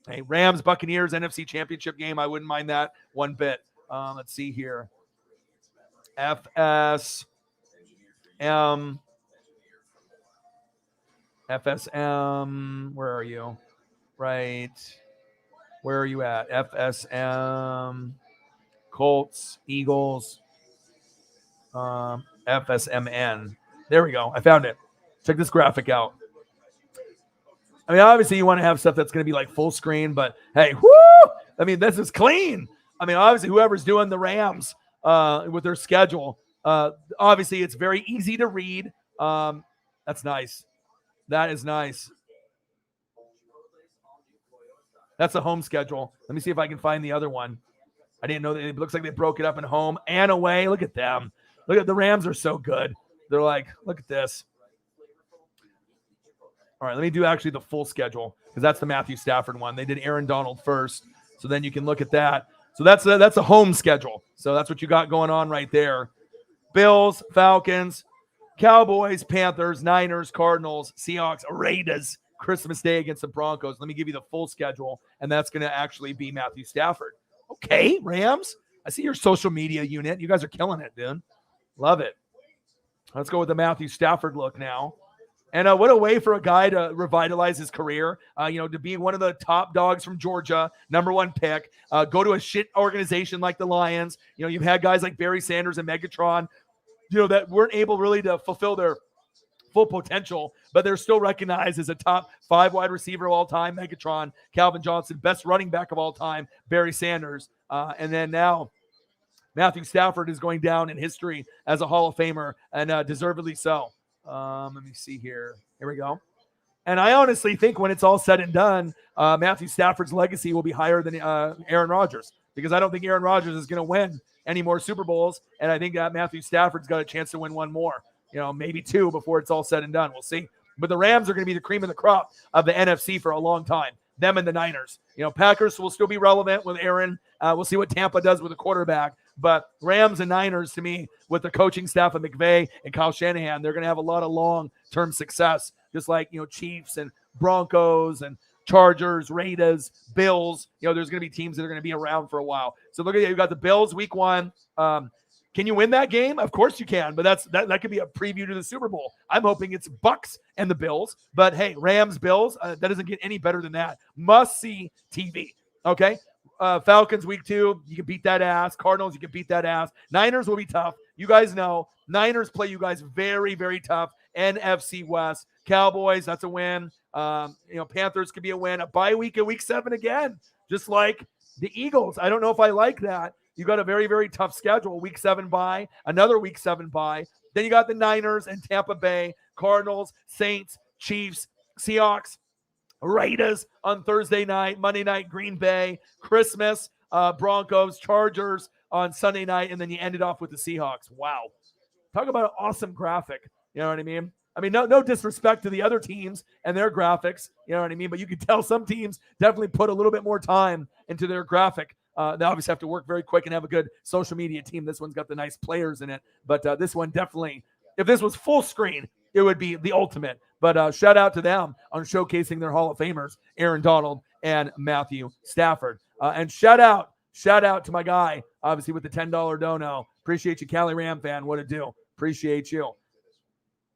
Hey, Rams, Buccaneers, NFC Championship game. I wouldn't mind that one bit. Let's see here. FSM. Where are you? Right. Where are you at? FSM. Colts, Eagles. FSMN. There we go. I found it. Check this graphic out. I mean, obviously you want to have stuff that's going to be like full screen, but hey, whoo! I mean, this is clean. I mean, obviously whoever's doing the Rams with their schedule, obviously it's very easy to read. That's nice. That is nice. That's the home schedule. Let me see if I can find the other one. I didn't know that it looks like they broke it up in home and away. Look at them. Look at the Rams are so good. They're like, look at this. All right, let me do actually the full schedule because that's the Matthew Stafford one. They did Aaron Donald first, so then you can look at that. So that's a home schedule. So that's what you got going on right there. Bills, Falcons, Cowboys, Panthers, Niners, Cardinals, Seahawks, Raiders, Christmas Day against the Broncos. Let me give you the full schedule, and that's going to actually be Matthew Stafford. Okay, Rams. I see your social media unit. You guys are killing it, dude. Love it. Let's go with the Matthew Stafford look now. And what a way for a guy to revitalize his career, to be one of the top dogs from Georgia, #1 pick, go to a shit organization like the Lions. You've had guys like Barry Sanders and Megatron, that weren't able really to fulfill their full potential, but they're still recognized as a top 5 wide receiver of all time, Megatron, Calvin Johnson, best running back of all time, Barry Sanders. And then now Matthew Stafford is going down in history as a Hall of Famer, and deservedly so. Let me see here. Here we go. And I honestly think when it's all said and done, Matthew Stafford's legacy will be higher than Aaron Rodgers, because I don't think Aaron Rodgers is going to win any more Super Bowls. And I think Matthew Stafford's got a chance to win one more, maybe two before it's all said and done. We'll see. But the Rams are going to be the cream of the crop of the NFC for a long time. Them and the Niners. Packers will still be relevant with Aaron. We'll see what Tampa does with the quarterback. But Rams and Niners, to me, with the coaching staff of McVay and Kyle Shanahan, they're going to have a lot of long-term success, just like, Chiefs and Broncos and Chargers, Raiders, Bills. There's going to be teams that are going to be around for a while. So look at you've got the Bills week 1. Can you win that game? Of course you can, but that could be a preview to the Super Bowl. I'm hoping it's Bucks and the Bills, but hey, Rams, Bills, that doesn't get any better than that. Must-see TV, okay? Falcons week 2, you can beat that ass. Cardinals, you can beat that ass. Niners will be tough. You guys know Niners play you guys very, very tough. NFC West. Cowboys, that's a win. Panthers could be a win. A bye week in week 7 again, just like the Eagles. I don't know if I like that. You got a very, very tough schedule. Week 7 bye, another week 7 bye. Then you got the Niners and Tampa Bay, Cardinals, Saints, Chiefs, Seahawks, Raiders on Thursday night, Monday night, Green Bay, Christmas, Broncos, Chargers on Sunday night, and then you end it off with the Seahawks. Wow. Talk about an awesome graphic. You know what I mean? No disrespect to the other teams and their graphics, you know what I mean? But you can tell some teams definitely put a little bit more time into their graphic. They obviously have to work very quick and have a good social media team. This one's got the nice players in it. But this one definitely, if this was full screen, it would be the ultimate. But shout out to them on showcasing their Hall of Famers, Aaron Donald and Matthew Stafford. And shout out to my guy, obviously, with the $10 dono. Appreciate you, Cali Ram fan. What a do. Appreciate you.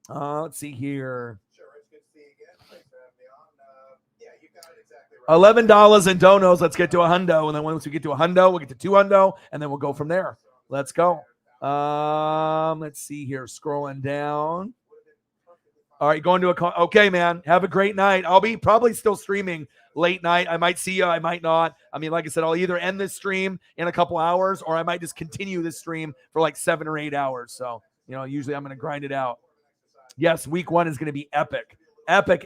Let's see here. Sure, it's good to see you again. Thanks for having me on. Yeah, you got it exactly right. $11 in donos. Let's get to a hundo. And then once we get to a hundo, we'll get to 2 hundo, and then we'll go from there. Let's go. Let's see here. Scrolling down. All right, going to okay, man. Have a great night. I'll be probably still streaming late night. I might see you. I might not. Like I said, I'll either end this stream in a couple hours, or I might just continue this stream for like 7 or 8 hours. So, usually I'm going to grind it out. Yes, week 1 is going to be epic. Epic.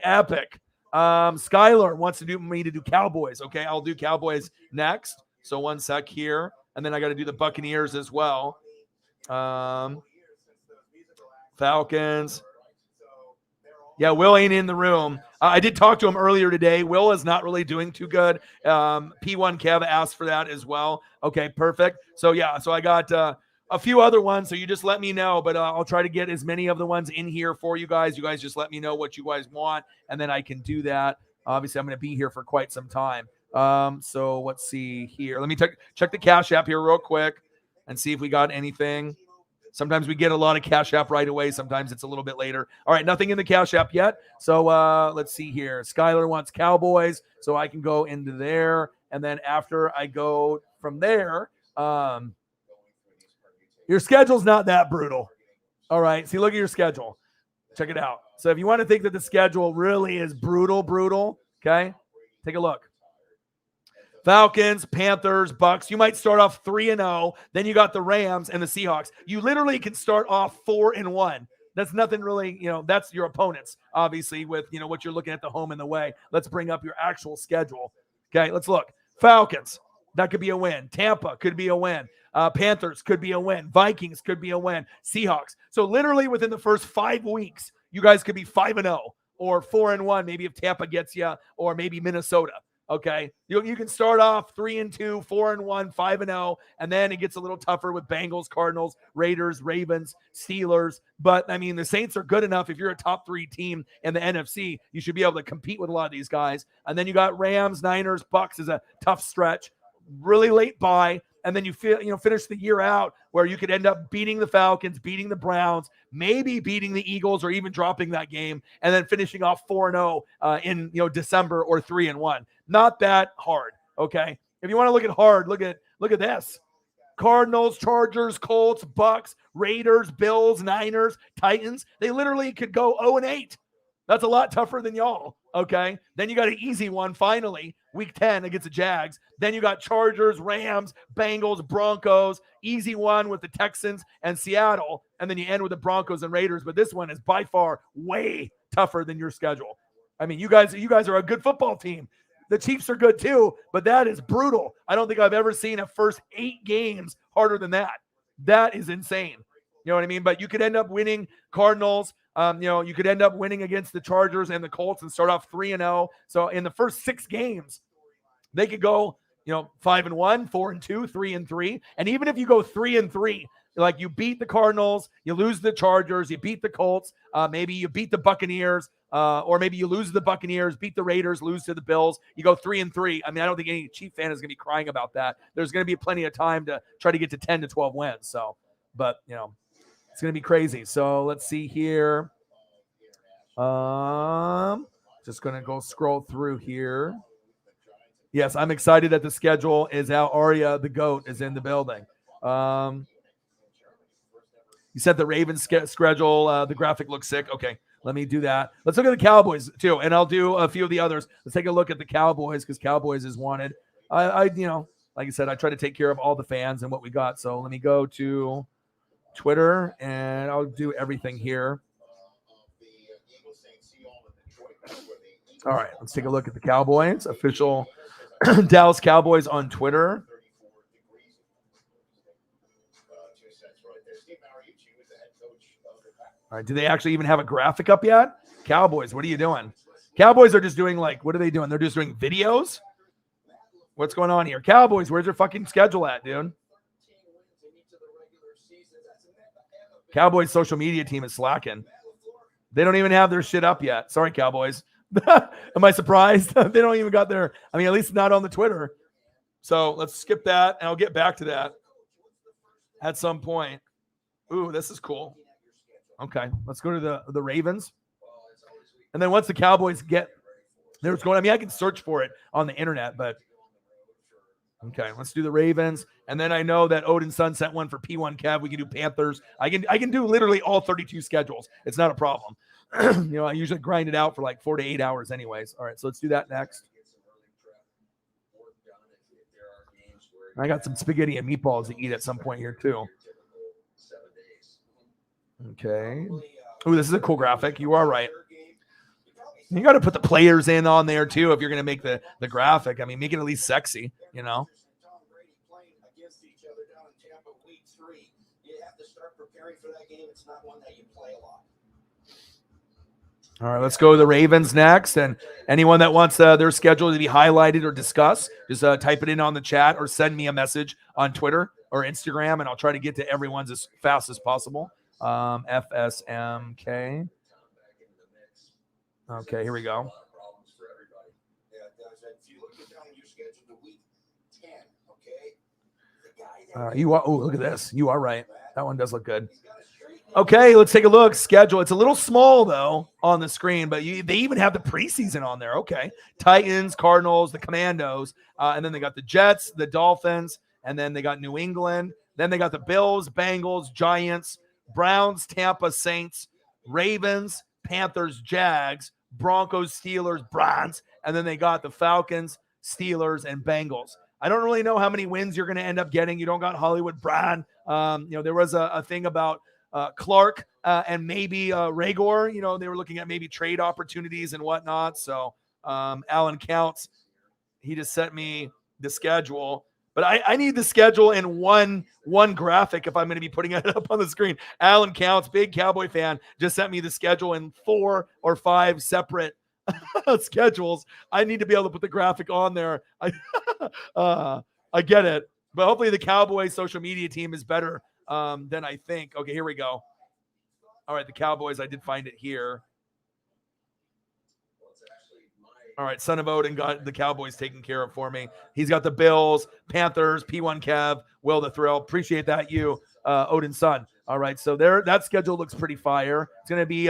Skylar wants me to do Cowboys. Okay, I'll do Cowboys next. So 1 sec here. And then I got to do the Buccaneers as well. Falcons. Yeah, Will ain't in the room. I did talk to him earlier today. Will is not really doing too good. P1 Kev asked for that as well. Okay, perfect. So, so I got a few other ones, so you just let me know. But I'll try to get as many of the ones in here for you guys. You guys just let me know what you guys want, and then I can do that. Obviously, I'm going to be here for quite some time. So let's see here. Let me check the Cash App here real quick and see if we got anything. Sometimes we get a lot of Cash App right away. Sometimes it's a little bit later. All right, nothing in the Cash App yet. So let's see here. Skylar wants Cowboys, so I can go into there. And then after I go from there, your schedule's not that brutal. All right, see, look at your schedule. Check it out. So if you want to think that the schedule really is brutal, okay, take a look. Falcons, Panthers, Bucks. You might start off 3-0. Then you got the Rams and the Seahawks. You literally can start off 4-1. That's nothing really, that's your opponents, obviously, with, what you're looking at the home and the way. Let's bring up your actual schedule. Okay, let's look. Falcons, that could be a win. Tampa could be a win. Panthers could be a win. Vikings could be a win. Seahawks. So literally within the first 5 weeks, you guys could be 5-0 or 4-1, maybe if Tampa gets you, or maybe Minnesota. Okay, you can start off 3-2, 4-1, 5-0, and then it gets a little tougher with Bengals, Cardinals, Raiders, Ravens, Steelers. But the Saints are good enough. If you're a top 3 team in the NFC, you should be able to compete with a lot of these guys. And then you got Rams, Niners, Bucks is a tough stretch, really late bye. And then you finish the year out where you could end up beating the Falcons, beating the Browns, maybe beating the Eagles, or even dropping that game, and then finishing off 4-0 in December, or 3-1. Not that hard, okay? If you want to look at hard, look at this: Cardinals, Chargers, Colts, Bucks, Raiders, Bills, Niners, Titans. They literally could go 0-8. That's a lot tougher than y'all, okay? Then you got an easy one, finally, week 10 against the Jags. Then you got Chargers, Rams, Bengals, Broncos, easy one with the Texans and Seattle. And then you end with the Broncos and Raiders. But this one is by far way tougher than your schedule. I mean, you guys are a good football team. The Chiefs are good too, but that is brutal. I don't think I've ever seen a first 8 games harder than that. That is insane. You know what I mean? But you could end up winning Cardinals. You could end up winning against the Chargers and the Colts and start off 3-0. So in the first 6 games, they could go, 5-1, 4-2, 3-3. And even if you go 3-3, like you beat the Cardinals, you lose the Chargers, you beat the Colts, maybe you beat the Buccaneers, or maybe you lose the Buccaneers, beat the Raiders, lose to the Bills, you go 3-3. I mean, I don't think any Chief fan is going to be crying about that. There's going to be plenty of time to try to get to 10 to 12 wins. So, but, it's going to be crazy. So let's see here. Just going to go scroll through here. Yes, I'm excited that the schedule is out. Aria, the GOAT, is in the building. You said the Ravens schedule. The graphic looks sick. Okay, let me do that. Let's look at the Cowboys too, and I'll do a few of the others. Let's take a look at the Cowboys because Cowboys is wanted. Like I said, I try to take care of all the fans and what we got. So let me go to Twitter, and I'll do everything here. All right, let's take a look at the Cowboys official Dallas Cowboys on Twitter. All right, do they actually even have a graphic up yet? Cowboys, what are you doing? Cowboys are just doing what are they doing? They're just doing videos? What's going on here? Cowboys, where's your fucking schedule at, dude? Cowboys social media team is slacking. They don't even have their shit up yet. Sorry, Cowboys. Am I surprised? They don't even got their, at least not on the Twitter. So let's skip that, and I'll get back to that at some point. Ooh, this is cool. Okay, let's go to the Ravens. And then once the Cowboys get there, what's going on? I can search for it on the internet, but okay, let's do the Ravens. And then I know that Odin Sun sent one for P1 Kev. We can do Panthers. I can do literally all 32 schedules. It's not a problem. I usually grind it out for 4 to 8 hours anyways. All right, so let's do that next. I got some spaghetti and meatballs to eat at some point here too. Okay. Ooh, this is a cool graphic. You are right. You got to put the players in on there too if you're going to make the graphic. Make it at least sexy, All right, let's go to the Ravens next. And anyone that wants their schedule to be highlighted or discussed, just type it in on the chat or send me a message on Twitter or Instagram, and I'll try to get to everyone's as fast as possible. FSMK. Okay, here we go. Look at this. You are right. That one does look good. Okay, let's take a look. Schedule. It's a little small, though, on the screen, but they even have the preseason on there. Okay. Titans, Cardinals, the Commandos, and then they got the Jets, the Dolphins, and then they got New England. Then they got the Bills, Bengals, Giants, Browns, Tampa, Saints, Ravens, Panthers, Jags, Broncos, Steelers, Browns, and then they got the Falcons, Steelers, and Bengals. I don't really know how many wins you're going to end up getting. You don't got Hollywood Brown. There was a thing about Clark and maybe Ragor. They were looking at maybe trade opportunities and whatnot. So Alan Counts, he just sent me the schedule. But I need the schedule in one graphic if I'm going to be putting it up on the screen. Alan Counts, big Cowboy fan, just sent me the schedule in 4 or 5 separate schedules. I need to be able to put the graphic on there. I get it. But hopefully the Cowboys social media team is better than I think. Okay, here we go. All right, the Cowboys, I did find it here. All right, Son of Odin got the Cowboys taken care of for me. He's got the Bills, Panthers, P1 Kev, Will the Thrill. Appreciate that, Odin Son. All right, so that schedule looks pretty fire. It's going to be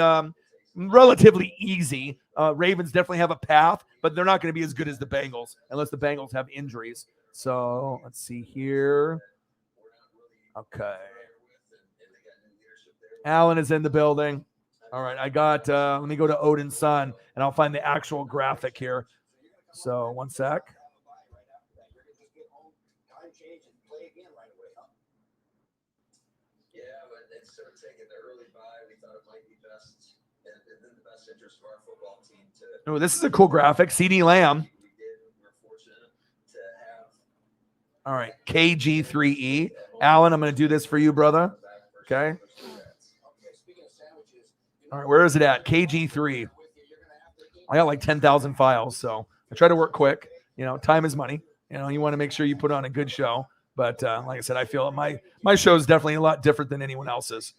relatively easy. Ravens definitely have a path, but they're not going to be as good as the Bengals unless the Bengals have injuries. So let's see here. Okay. Alan is in the building. All right, I got, let me go to Odin's Son, and I'll find the actual graphic here. So, one sec. Yeah, but instead of taking the early bye, we thought it might be best in the best interest of our football team to. Oh, this is a cool graphic. CD Lamb. We're fortunate to have. All right, KG3E. Alan, I'm going to do this for you, brother. Okay. All right, where is it at? KG3. I got like 10,000 files, so I try to work quick. You know, time is money. You know, you want to make sure you put on a good show. But like I said, I feel my show is definitely a lot different than anyone else's.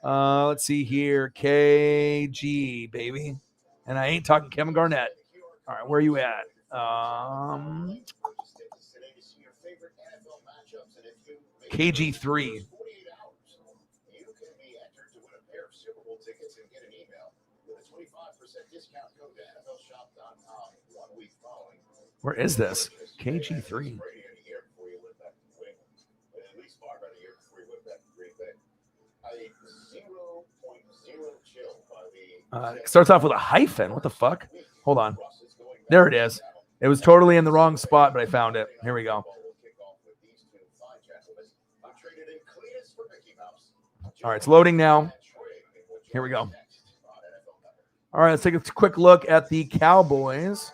Let's see here. KG, baby. And I ain't talking Kevin Garnett. All right, where are you at? KG3. Where is this? KG3. It starts off with a hyphen. What the fuck? Hold on. There it is. It was totally in the wrong spot, but I found it. Here we go. All right, it's loading now. Here we go. All right, let's take a quick look at the Cowboys.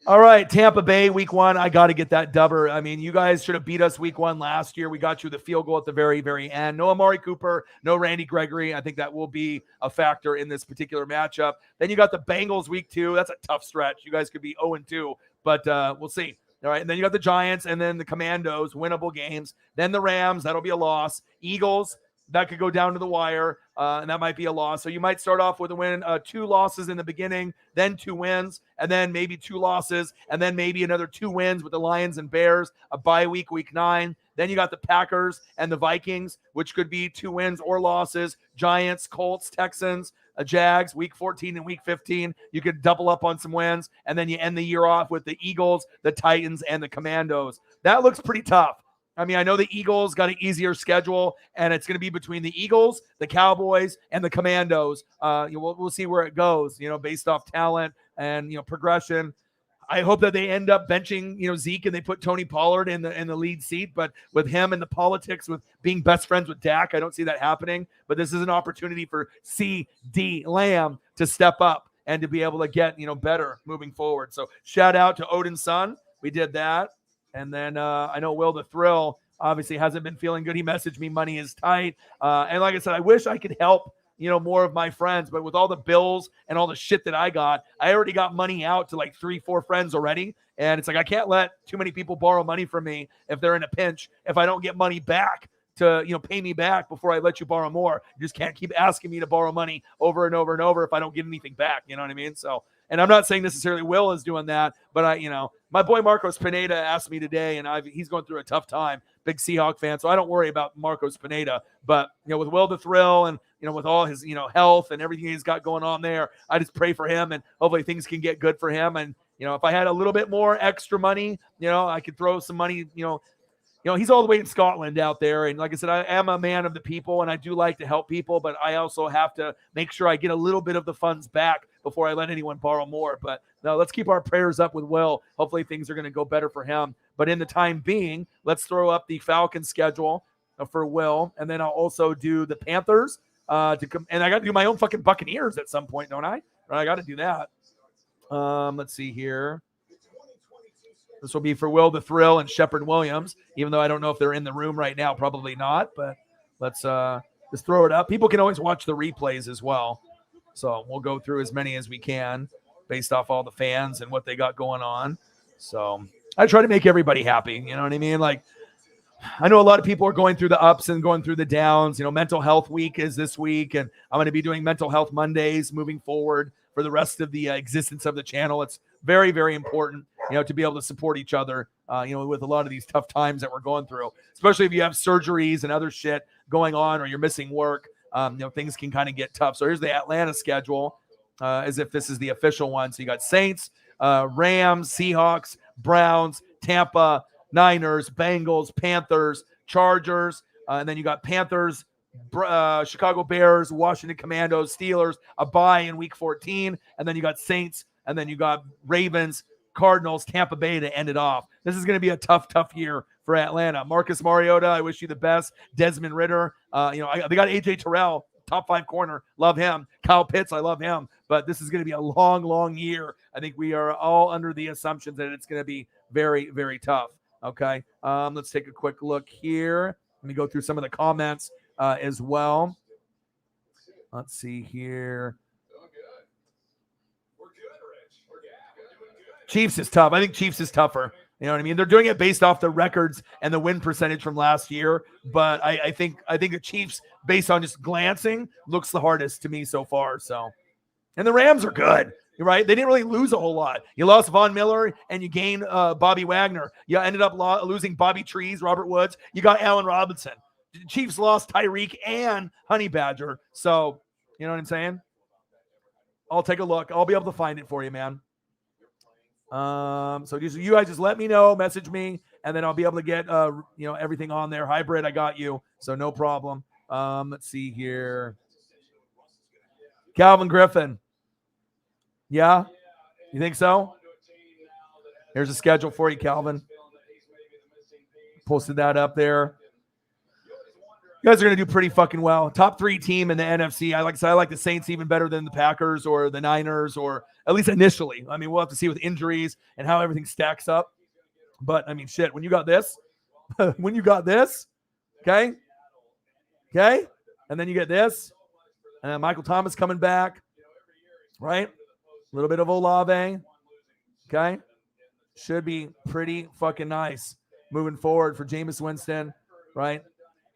All right, Tampa Bay, week 1. I got to get that dubber. I mean, you guys should have beat us week 1 last year. We got you the field goal at the very, very end. No Amari Cooper, no Randy Gregory. I think that will be a factor in this particular matchup. Then you got the Bengals week 2. That's a tough stretch. You guys could be 0-2, but we'll see. All right, and then you got the Giants and then the Commandos, winnable games. Then the Rams, that'll be a loss. Eagles, that could go down to the wire, and that might be a loss. So you might start off with a win, 2 losses in the beginning, then 2 wins, and then maybe 2 losses, and then maybe another 2 wins with the Lions and Bears, a bye week, week 9. Then you got the Packers and the Vikings, which could be 2 wins or losses. Giants, Colts, Texans, Jags, week 14 and week 15. You could double up on some wins, and then you end the year off with the Eagles, the Titans, and the Commandos. That looks pretty tough. I mean, I know the Eagles got an easier schedule, and it's going to be between the Eagles, the Cowboys, and the Commandos. We'll see where it goes, based off talent and, progression. I hope that they end up benching, Zeke and they put Tony Pollard in the lead seat. But with him and the politics with being best friends with Dak, I don't see that happening. But this is an opportunity for C.D. Lamb to step up and to be able to get, better moving forward. So shout out to Odin's son. We did that. And then I know Will the Thrill obviously hasn't been feeling good. He messaged me, money is tight. And like I said, I wish I could help, more of my friends. But with all the bills and all the shit that I already got money out to like 3-4 friends already. And it's like I can't let too many people borrow money from me if they're in a pinch. If I don't get money back to, pay me back before I let you borrow more. You just can't keep asking me to borrow money over and over and over if I don't get anything back. You know what I mean? So, and I'm not saying necessarily Will is doing that, but my boy Marcos Pineda asked me today, and he's going through a tough time. Big Seahawk fan, so I don't worry about Marcos Pineda. But with Will the Thrill and with all his health and everything he's got going on there, I just pray for him, and hopefully things can get good for him. And if I had a little bit more extra money, I could throw some money. He's all the way in Scotland out there. And like I said, I am a man of the people, and I do like to help people, but I also have to make sure I get a little bit of the funds back before I let anyone borrow more. But no, let's keep our prayers up with Will. Hopefully things are going to go better for him. But in the time being, let's throw up the Falcons schedule for Will. And then I'll also do the Panthers and I got to do my own fucking Buccaneers at some point, don't I? I got to do that. Let's see here. This will be for Will the Thrill and Shepard Williams, even though I don't know if they're in the room right now. Probably not, but let's just throw it up. People can always watch the replays as well. So we'll go through as many as we can based off all the fans and what they got going on. So I try to make everybody happy. You know what I mean? Like, I know a lot of people are going through the ups and going through the downs. Mental health week is this week, and I'm going to be doing mental health Mondays moving forward for the rest of the existence of the channel. It's very, very important, to be able to support each other, with a lot of these tough times that we're going through, especially if you have surgeries and other shit going on or you're missing work. Things can kind of get tough. So here's the Atlanta schedule, as if this is the official one. So you got Saints, Rams, Seahawks, Browns, Tampa, Niners, Bengals, Panthers, Chargers, and then you got Panthers, Chicago Bears, Washington Commandos, Steelers, a bye in week 14, and then you got Saints, and then you got Ravens, Cardinals, Tampa Bay to end it off. This is going to be a tough year for Atlanta. Marcus Mariota, I wish you the best. Desmond Ridder, they got AJ Terrell top 5 corner. Love him. Kyle Pitts, I love him. But this is going to be a long, long year. I think we are all under the assumptions that it's going to be very, very tough. Okay. Let's take a quick look here. Let me go through some of the comments as well. Let's see here. Chiefs is tough. I think Chiefs is tougher. You know what I mean? They're doing it based off the records and the win percentage from last year. But I think the Chiefs, based on just glancing, looks the hardest to me so far. So, and the Rams are good, right? They didn't really lose a whole lot. You lost Von Miller and you gained Bobby Wagner. You ended up losing Bobby Trees, Robert Woods. You got Allen Robinson. The Chiefs lost Tyreek and Honey Badger. So, you know what I'm saying? I'll take a look. I'll be able to find it for you, man. So you guys just let me know, message me, and then I'll be able to get everything on there. Hybrid, I got you, so no problem. Let's see here. Calvin Griffin. Yeah? You think so? Here's a schedule for you, Calvin. Posted that up there. You guys are going to do pretty fucking well. Top 3 team in the NFC. I like the Saints even better than the Packers or the Niners, or at least initially. I mean, we'll have to see with injuries and how everything stacks up. But, I mean, shit, when you got this, okay? And then you get this. And then Michael Thomas coming back, right? A little bit of Olave, okay? Should be pretty fucking nice moving forward for Jameis Winston, right?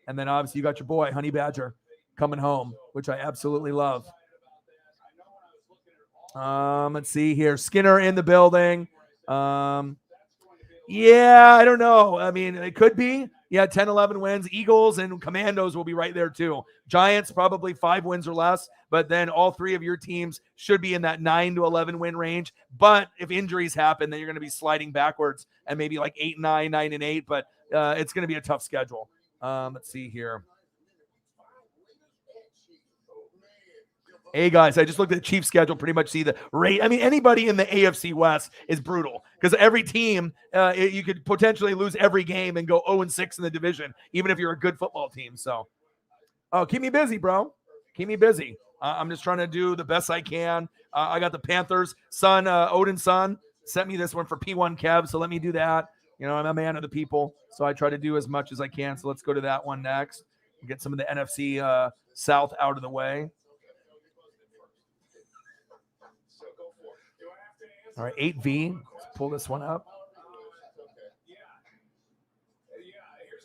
And then obviously you got your boy, Honey Badger, coming home, which I absolutely love. Let's see here. Skinner in the building. Yeah, I don't know. I mean, it could be. Yeah, 10, 11 wins. Eagles and Commandos will be right there too. Giants, probably 5 wins or less. But then all 3 of your teams should be in that 9 to 11 win range. But if injuries happen, then you're going to be sliding backwards and maybe like 8-9, 9-8. But it's going to be a tough schedule. Let's see here. Hey, guys, I just looked at the Chiefs schedule, pretty much see the rate. I mean, anybody in the AFC West is brutal because every team, you could potentially lose every game and go 0-6 in the division, even if you're a good football team. So, keep me busy, bro. Keep me busy. I'm just trying to do the best I can. I got the Panthers' son, Odin's son, sent me this one for P1 Kev, so let me do that. You know, I'm a man of the people, so I try to do as much as I can. So let's go to that one next. Get some of the NFC South out of the way. All right, 8V. Let's pull this one up. Here's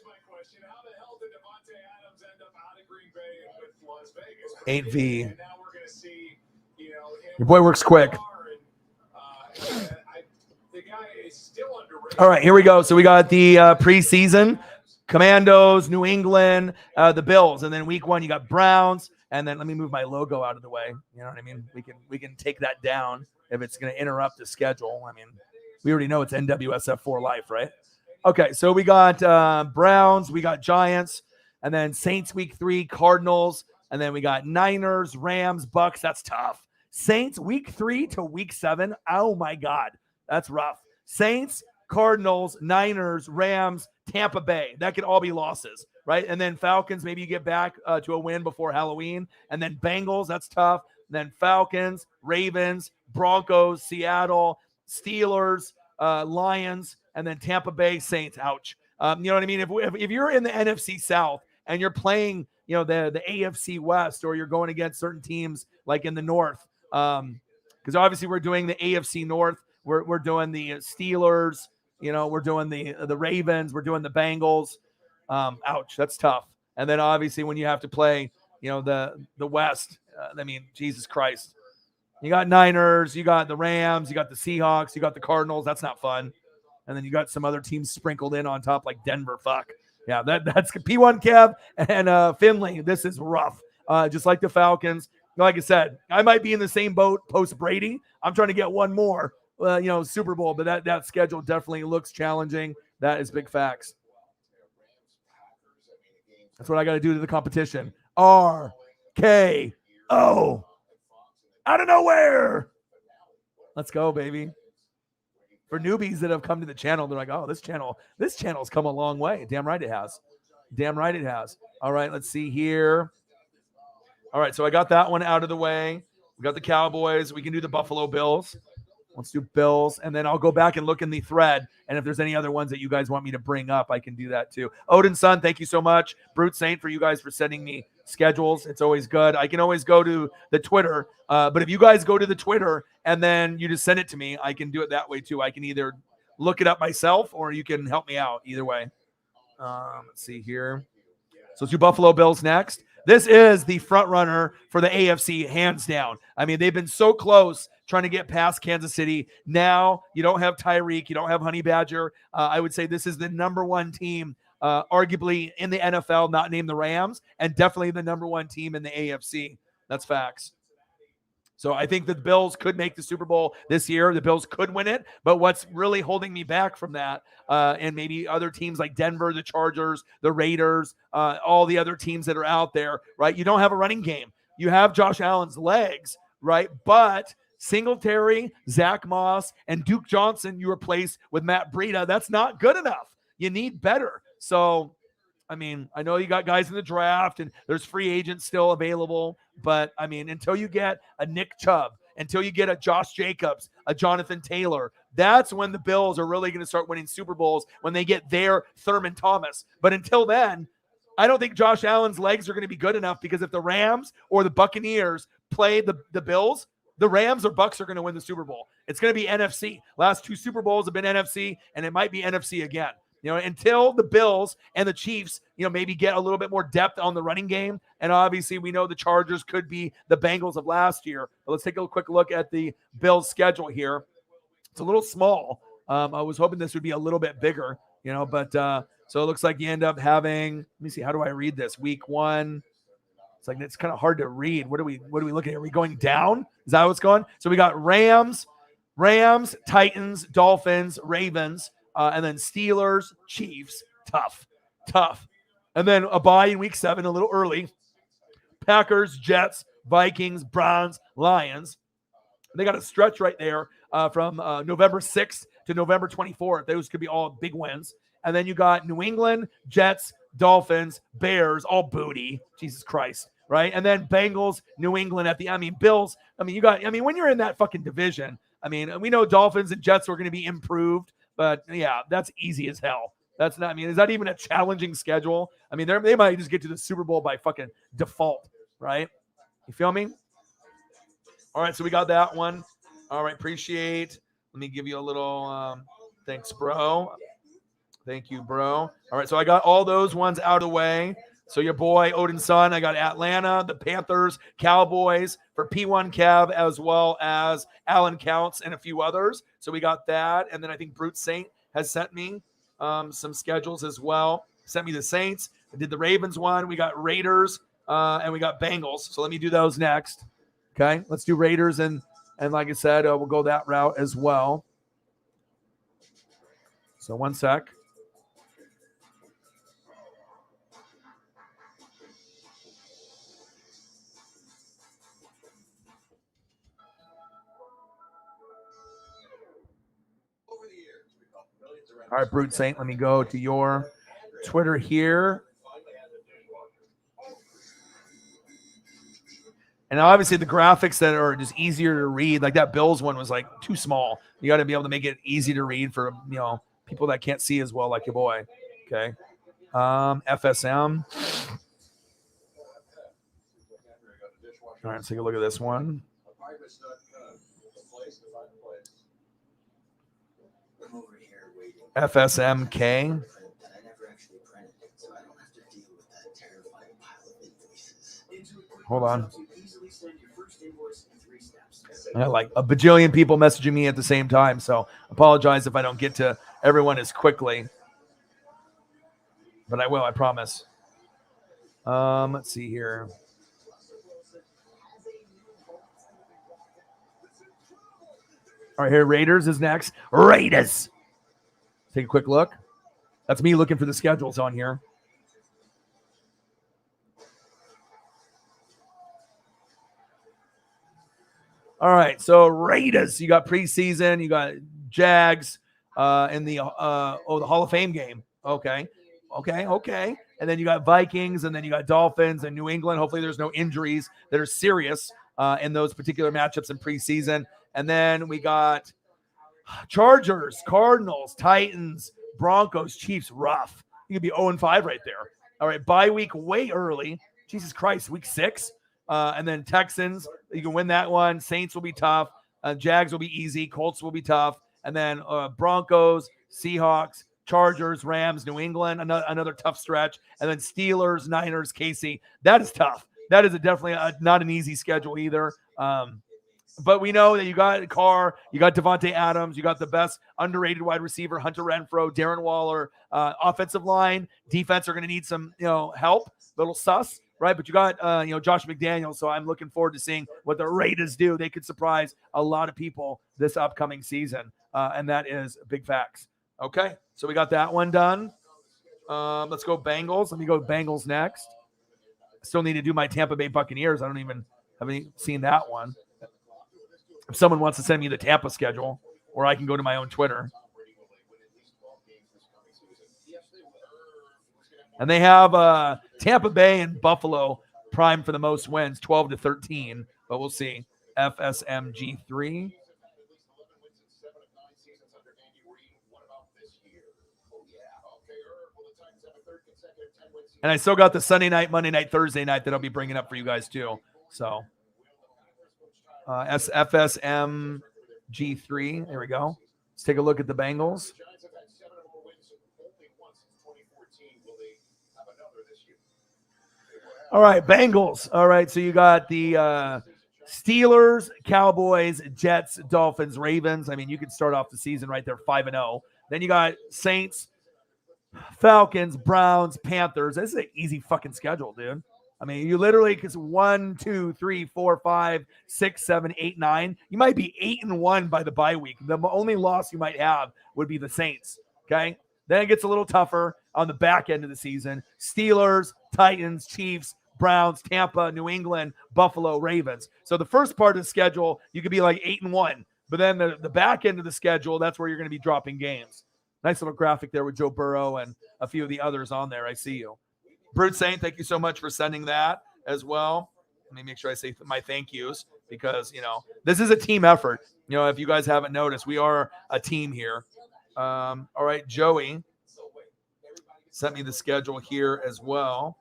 my question. How the hell did Devontae Adams end up out of Green Bay and with Las Vegas? 8V. And now we're going to see, Your boy works quick. The guy is still underrated. All right, here we go. So we got the preseason. Commandos, New England, the Bills. And then week 1, you got Browns. And then let me move my logo out of the way. You know what I mean? We can take that down if it's going to interrupt the schedule. I mean, we already know it's NWSF for life, right? Okay, so we got Browns, we got Giants, and then Saints week 3, Cardinals, and then we got Niners, Rams, Bucks. That's tough. Saints week 3 to week 7. Oh my God, that's rough. Saints, Cardinals, Niners, Rams, Tampa Bay. That could all be losses, right? And then Falcons, maybe you get back to a win before Halloween. And then Bengals, that's tough. And then Falcons, Ravens, Broncos, Seattle, Steelers, Lions, and then Tampa Bay, Saints. Ouch. You know what I mean? If you're in the NFC South and you're playing, the AFC West, or you're going against certain teams like in the North, because obviously we're doing the AFC North. We're doing the Steelers, we're doing the Ravens, we're doing the Bengals. Ouch, that's tough. And then obviously when you have to play, the West, I mean, Jesus Christ. You got Niners, you got the Rams, you got the Seahawks, you got the Cardinals. That's not fun. And then you got some other teams sprinkled in on top like Denver. Fuck. Yeah, that's P1 Kev and Finley. This is rough. Just like the Falcons. Like I said, I might be in the same boat post Brady. I'm trying to get one more, Super Bowl, but that schedule definitely looks challenging. That is big facts. That's what I got to do to the competition. RKO. Out of nowhere. Let's go, baby. For newbies that have come to the channel, they're like, oh, this channel's come a long way. Damn right it has. All right, let's see here. All right, so I got that one out of the way. We got the Cowboys. We can do the Buffalo Bills. Let's do Bills, and then I'll go back and look in the thread, and if there's any other ones that you guys want me to bring up, I can do that too. Odin Son, thank you so much. Brute Saint, for you guys for sending me schedules. It's always good. I can always go to the Twitter, but if you guys go to the Twitter and then you just send it to me, I can do it that way too. I can either look it up myself or you can help me out either way. Let's see here. So let's do Buffalo Bills next. This is the front runner for the AFC, hands down. I mean, they've been so close trying to get past Kansas City. Now you don't have Tyreek, you don't have Honey Badger. I would say this is the number one team, arguably in the NFL, not named the Rams, and definitely the number one team in the AFC. That's facts. So I think the Bills could make the Super Bowl this year. The Bills could win it, but what's really holding me back from that, and maybe other teams like Denver, the Chargers, the Raiders, all the other teams that are out there, right? You don't have a running game. You have Josh Allen's legs, right? But Singletary, Zach Moss, and Duke Johnson you replace with Matt Breida. That's not good enough. You need better. So, I mean, I know you got guys in the draft and there's free agents still available, but I mean, until you get a Nick Chubb, until you get a Josh Jacobs, a Jonathan Taylor, that's when the Bills are really going to start winning Super Bowls, when they get their Thurman Thomas. But until then, I don't think Josh Allen's legs are going to be good enough, because if the Rams or the Buccaneers play the Bills, the Rams or Bucks are going to win the Super Bowl. It's going to be NFC. Last two Super Bowls have been NFC, and it might be NFC again. You know, until the Bills and the Chiefs, you know, maybe get a little bit more depth on the running game. And obviously we know the Chargers could be the Bengals of last year. But let's take a quick look at the Bills schedule here. It's a little small. I was hoping this would be a little bit bigger, you know, but so it looks like you end up having, let me see, how do I read this? Week 1. It's like, it's kind of hard to read. What are we looking at? Are we going down? Is that what's going? So we got Rams, Titans, Dolphins, Ravens, and then Steelers, Chiefs, tough. And then a bye in week 7, a little early. Packers, Jets, Vikings, Browns, Lions. They got a stretch right there from November 6th to November 24th. Those could be all big wins. And then you got New England, Jets, Dolphins, Bears, all booty. Jesus Christ, right? And then Bengals, New England Bills. when you're in that fucking division, we know Dolphins and Jets are going to be improved. But yeah, that's easy as hell. That's not, is that even a challenging schedule? They might just get to the Super Bowl by fucking default, right? You feel me? All right, so we got that one. All right, appreciate. Let me give you a little, thanks, bro. Thank you, bro. All right, so I got all those ones out of the way. So your boy, Odin Son, I got Atlanta, the Panthers, Cowboys for P1 Cav, as well as Alan Counts and a few others. So we got that. And then I think Brute Saint has sent me some schedules as well. Sent me the Saints. I did the Ravens one. We got Raiders and we got Bengals. So let me do those next. Okay, let's do Raiders. And like I said, we'll go that route as well. So one sec. All right, Brute Saint, let me go to your Twitter here. And obviously the graphics that are just easier to read, like that Bills one was like too small. You got to be able to make it easy to read for, people that can't see as well, like your boy. Okay. FSM. All right, let's take a look at this one. FSMK. Hold on. I got like a bajillion people messaging me at the same time, so apologize if I don't get to everyone as quickly. But I will, I promise. Let's see here. All right, here, Raiders is next. Raiders. Take a quick look. That's me looking for the schedules on here. All right, so Raiders, you got preseason, you got Jags in the Hall of Fame game. Okay. And then you got Vikings, and then you got Dolphins and New England. Hopefully there's no injuries that are serious in those particular matchups in preseason. And then we got Chargers, Cardinals, Titans, Broncos, Chiefs. Rough. You could be 0-5 right there. All right, bye week way early. Jesus Christ, week 6. And then Texans, you can win that one. Saints will be tough. Jags will be easy. Colts will be tough. And then Broncos, Seahawks, Chargers, Rams, New England, another tough stretch. And then Steelers, Niners, KC. That is tough. That is definitely not an easy schedule either. But we know that you got Carr, you got Devontae Adams, you got the best underrated wide receiver, Hunter Renfrow, Darren Waller. Offensive line, defense are going to need some, help. Little sus, right? But you got, Josh McDaniels. So I'm looking forward to seeing what the Raiders do. They could surprise a lot of people this upcoming season, and that is big facts. Okay, so we got that one done. Let's go Bengals. Let me go Bengals next. Still need to do my Tampa Bay Buccaneers. I don't even haven't seen that one. If someone wants to send me the Tampa schedule, or I can go to my own Twitter. And they have Tampa Bay and Buffalo primed for the most wins, 12-13. But we'll see. FSMG3. And I still got the Sunday night, Monday night, Thursday night that I'll be bringing up for you guys too. So FSMG3. There we go. Let's take a look at the Bengals. All right, Bengals. All right, so you got the Steelers, Cowboys, Jets, Dolphins, Ravens. I mean, you could start off the season right there, 5-0. Then you got Saints, Falcons, Browns, Panthers. This is an easy fucking schedule, dude. I mean, you literally, because 1, 2, 3, 4, 5, 6, 7, 8, 9. You might be 8-1 by the bye week. The only loss you might have would be the Saints. Okay. Then it gets a little tougher on the back end of the season. Steelers, Titans, Chiefs, Browns, Tampa, New England, Buffalo, Ravens. So the first part of the schedule, you could be like 8-1. But then the back end of the schedule, that's where you're going to be dropping games. Nice little graphic there with Joe Burrow and a few of the others on there. I see you. Brood Saint, thank you so much for sending that as well. Let me make sure I say my thank yous because, this is a team effort. If you guys haven't noticed, we are a team here. All right, Joey sent me the schedule here as well.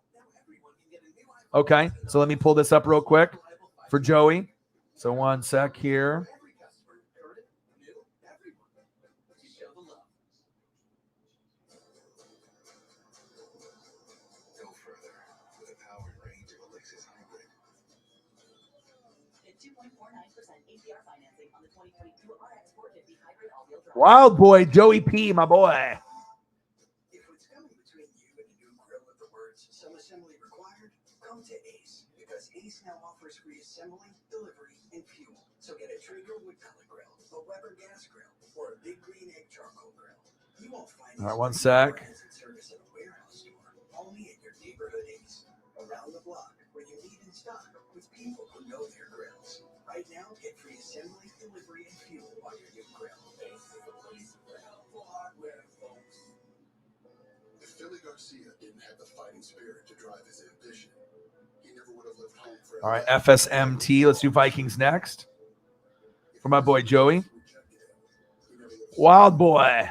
Okay, so let me pull this up real quick for Joey. So one sec here. Wild boy, Joey P, my boy. If it's coming between you and a new grill with the words "some assembly required," come to Ace, because Ace now offers free assembly, delivery, and fuel. So get a Traeger wood pellet grill, a Weber gas grill, or a Big Green Egg charcoal grill. You won't find all right, one sec. Service at a warehouse store, only at your neighborhood Ace, around the block, where you need in stock with people who know their grills. Right now, get free assembly, delivery, and fuel on your new grill. If Philly Garcia didn't have the fighting spirit to drive his ambition, he never would have left home for. All right, FSMT. Let's do Vikings next. For my boy Joey. Wild boy.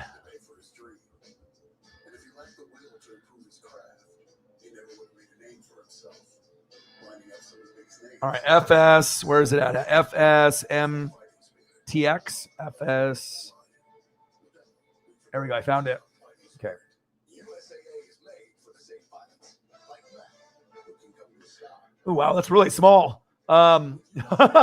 All right, FS. Where is it at? FSMTX. FS. There we go. I found it. Okay. Oh, wow. That's really small. I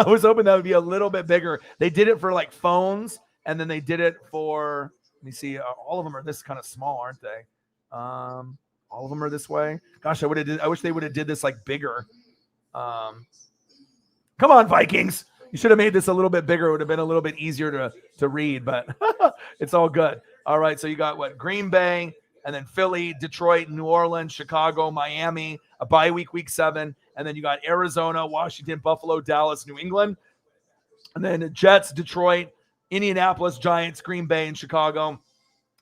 was hoping that would be a little bit bigger. They did it for like phones, and then they did it for, let me see. All of them are this kind of small, aren't they? All of them are this way. Gosh, I wish they would have did this like bigger. Come on, Vikings. You should have made this a little bit bigger. It would have been a little bit easier to read, but it's all good. All right, so you got what? Green Bay, and then Philly, Detroit, New Orleans, Chicago, Miami, a bye week, week 7, and then you got Arizona, Washington, Buffalo, Dallas, New England, and then Jets, Detroit, Indianapolis, Giants, Green Bay, and Chicago.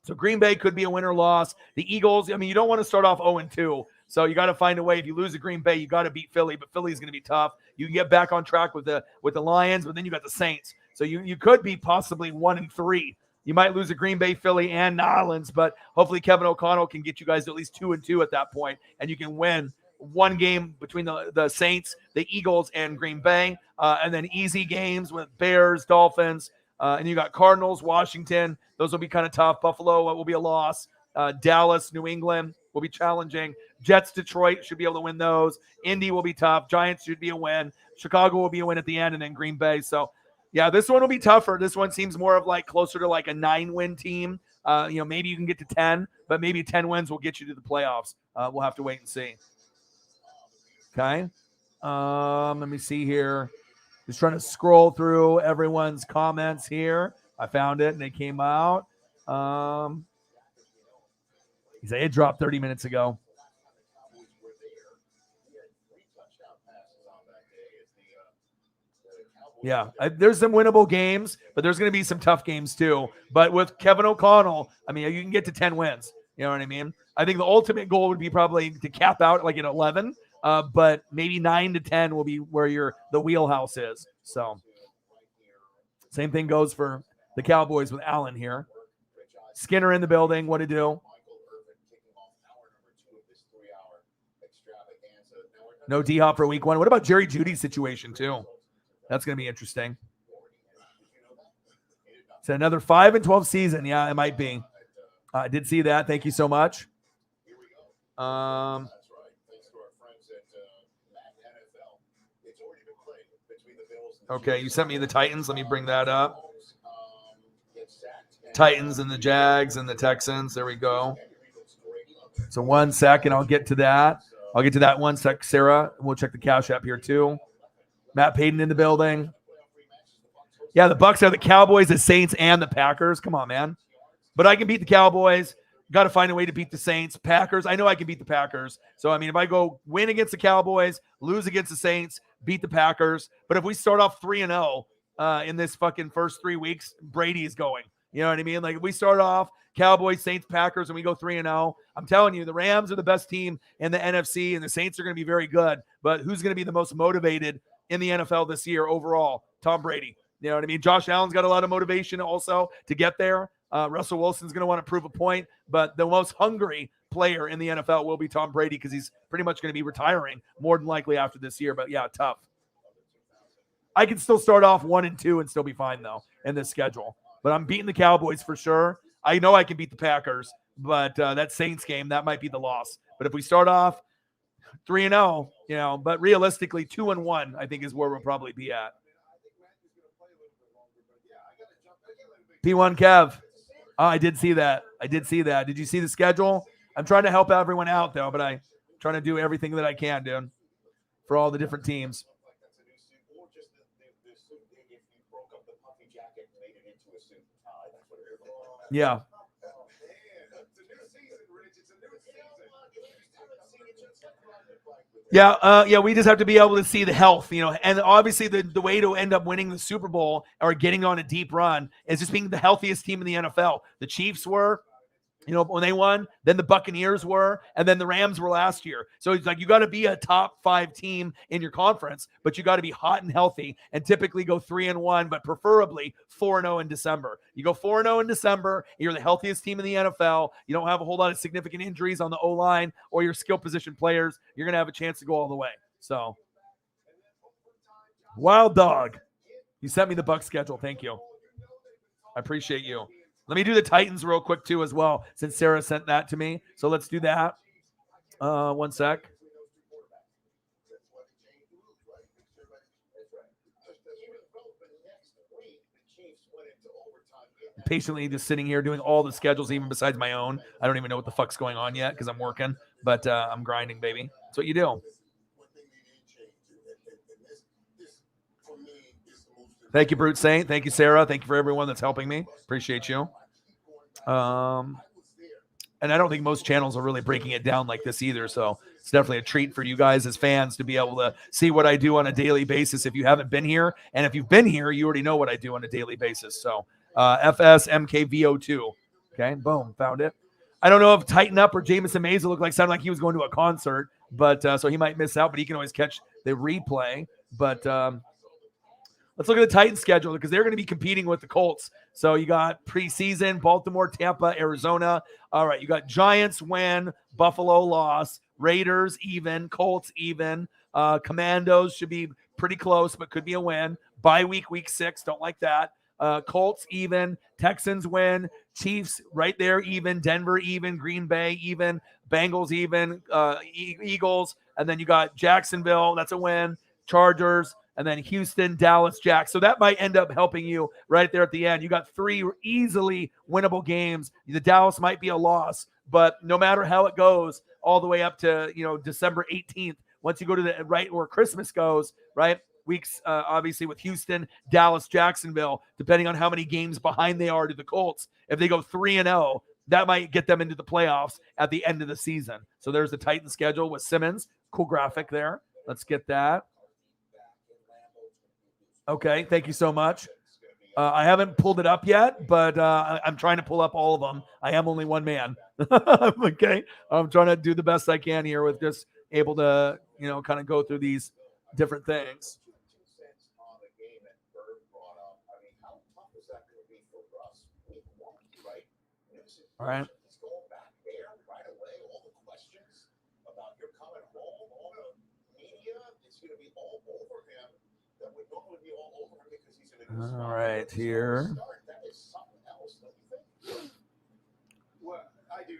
So Green Bay could be a win or loss. The Eagles, I mean, you don't want to start off 0-2. So you got to find a way. If you lose to Green Bay, you got to beat Philly, but Philly's going to be tough. You can get back on track with the Lions, but then you got the Saints. So you could be possibly 1-3. You might lose to Green Bay, Philly, and New Orleans, but hopefully Kevin O'Connell can get you guys to at least 2-2 at that point, and you can win one game between the Saints, the Eagles, and Green Bay, and then easy games with Bears, Dolphins, and you got Cardinals, Washington. Those will be kind of tough. Buffalo will be a loss. Dallas, New England will be challenging. Jets, Detroit should be able to win those. Indy will be tough. Giants should be a win. Chicago will be a win at the end, and then Green Bay. So, yeah, this one will be tougher. This one seems more of like closer to like a 9-win team. Maybe you can get to 10, but maybe 10 wins will get you to the playoffs. We'll have to wait and see. Okay. Let me see here. Just trying to scroll through everyone's comments here. I found it and they came out. It dropped 30 minutes ago. Yeah, there's some winnable games, but there's going to be some tough games too. But with Kevin O'Connell, I mean, you can get to 10 wins. You know what I mean? I think the ultimate goal would be probably to cap out like at 11, but maybe 9 to 10 will be where the wheelhouse is. So same thing goes for the Cowboys with Allen here. Skinner in the building. What to do? No D-Hop for week 1. What about Jerry Jeudy's situation too? That's going to be interesting. It's another 5-12 season. Yeah, it might be. I did see that. Thank you so much. Okay, you sent me the Titans. Let me bring that up. Titans and the Jags and the Texans. There we go. So 1 second. I'll get to that. I'll get to that 1 sec, Sarah. We'll check the cash app here too. Matt Payton in the building. Yeah, the Bucs are the Cowboys, the Saints, and the Packers. Come on, man. But I can beat the Cowboys. Got to find a way to beat the Saints. Packers, I know I can beat the Packers. So, I mean, if I go win against the Cowboys, lose against the Saints, beat the Packers. But if we start off 3-0 in this fucking first 3 weeks, Brady is going. You know what I mean? Like if we start off Cowboys, Saints, Packers, and we go 3-0, I'm telling you, the Rams are the best team in the NFC, and the Saints are going to be very good. But who's going to be the most motivated in the NFL this year overall? Tom Brady. You know what I mean? Josh Allen's got a lot of motivation also to get there. Russell Wilson's going to want to prove a point, but the most hungry player in the NFL will be Tom Brady because he's pretty much going to be retiring more than likely after this year. But yeah, tough. I can still start off 1-2 and still be fine though in this schedule. But I'm beating the Cowboys for sure. I know I can beat the Packers, but that Saints game, that might be the loss. But if we start off 3-0, but realistically 2-1, I think is where we'll probably be at. P1 Kev. Oh, I did see that. Did you see the schedule? I'm trying to help everyone out though, but I'm trying to do everything that I can, dude, for all the different teams. Yeah. Yeah, we just have to be able to see the health, and obviously the way to end up winning the Super Bowl or getting on a deep run is just being the healthiest team in the NFL. The Chiefs were, when they won, then the Buccaneers were, and then the Rams were last year. So it's like you got to be a top 5 team in your conference, but you got to be hot and healthy and typically go 3-1, but preferably 4-0 in December. You go 4-0 in December, you're the healthiest team in the NFL. You don't have a whole lot of significant injuries on the O-line or your skill position players. You're going to have a chance to go all the way. So, Wild Dog, you sent me the Bucs schedule. Thank you. I appreciate you. Let me do the Titans real quick, too, as well, since Sarah sent that to me. So let's do that. 1 sec. I'm patiently just sitting here doing all the schedules, even besides my own. I don't even know what the fuck's going on yet because I'm working, but I'm grinding, baby. That's what you do. Thank you, Brute Saint. Thank you, Sarah. Thank you for everyone that's helping me. Appreciate you. And I don't think most channels are really breaking it down like this either. So it's definitely a treat for you guys as fans to be able to see what I do on a daily basis if you haven't been here. And if you've been here, you already know what I do on a daily basis. So FSMKVO2. Okay, boom, found it. I don't know if Tighten Up or Jamison Mason sounded like he was going to a concert, but so he might miss out, but he can always catch the replay. But let's look at the Titans schedule because they're going to be competing with the Colts. So you got preseason, Baltimore, Tampa, Arizona. All right, you got Giants win, Buffalo loss, Raiders even, Colts even. Commandos should be pretty close, but could be a win. Bye week 6, don't like that. Colts even, Texans win, Chiefs right there even, Denver even, Green Bay even, Bengals even, Eagles, and then you got Jacksonville, that's a win, Chargers, and then Houston, Dallas, Jacks. So that might end up helping you right there at the end. You got 3 easily winnable games. The Dallas might be a loss, but no matter how it goes, all the way up to December 18th, once you go to the right where Christmas goes, right? Weeks, obviously, with Houston, Dallas, Jacksonville, depending on how many games behind they are to the Colts. If they go 3-0, that might get them into the playoffs at the end of the season. So there's the Titan schedule with Simmons. Cool graphic there. Let's get that. Okay, thank you so much. I haven't pulled it up yet, but I'm trying to pull up all of them. I am only one man. Okay, I'm trying to do the best I can here with just able to, kind of go through these different things. All right. All right, here.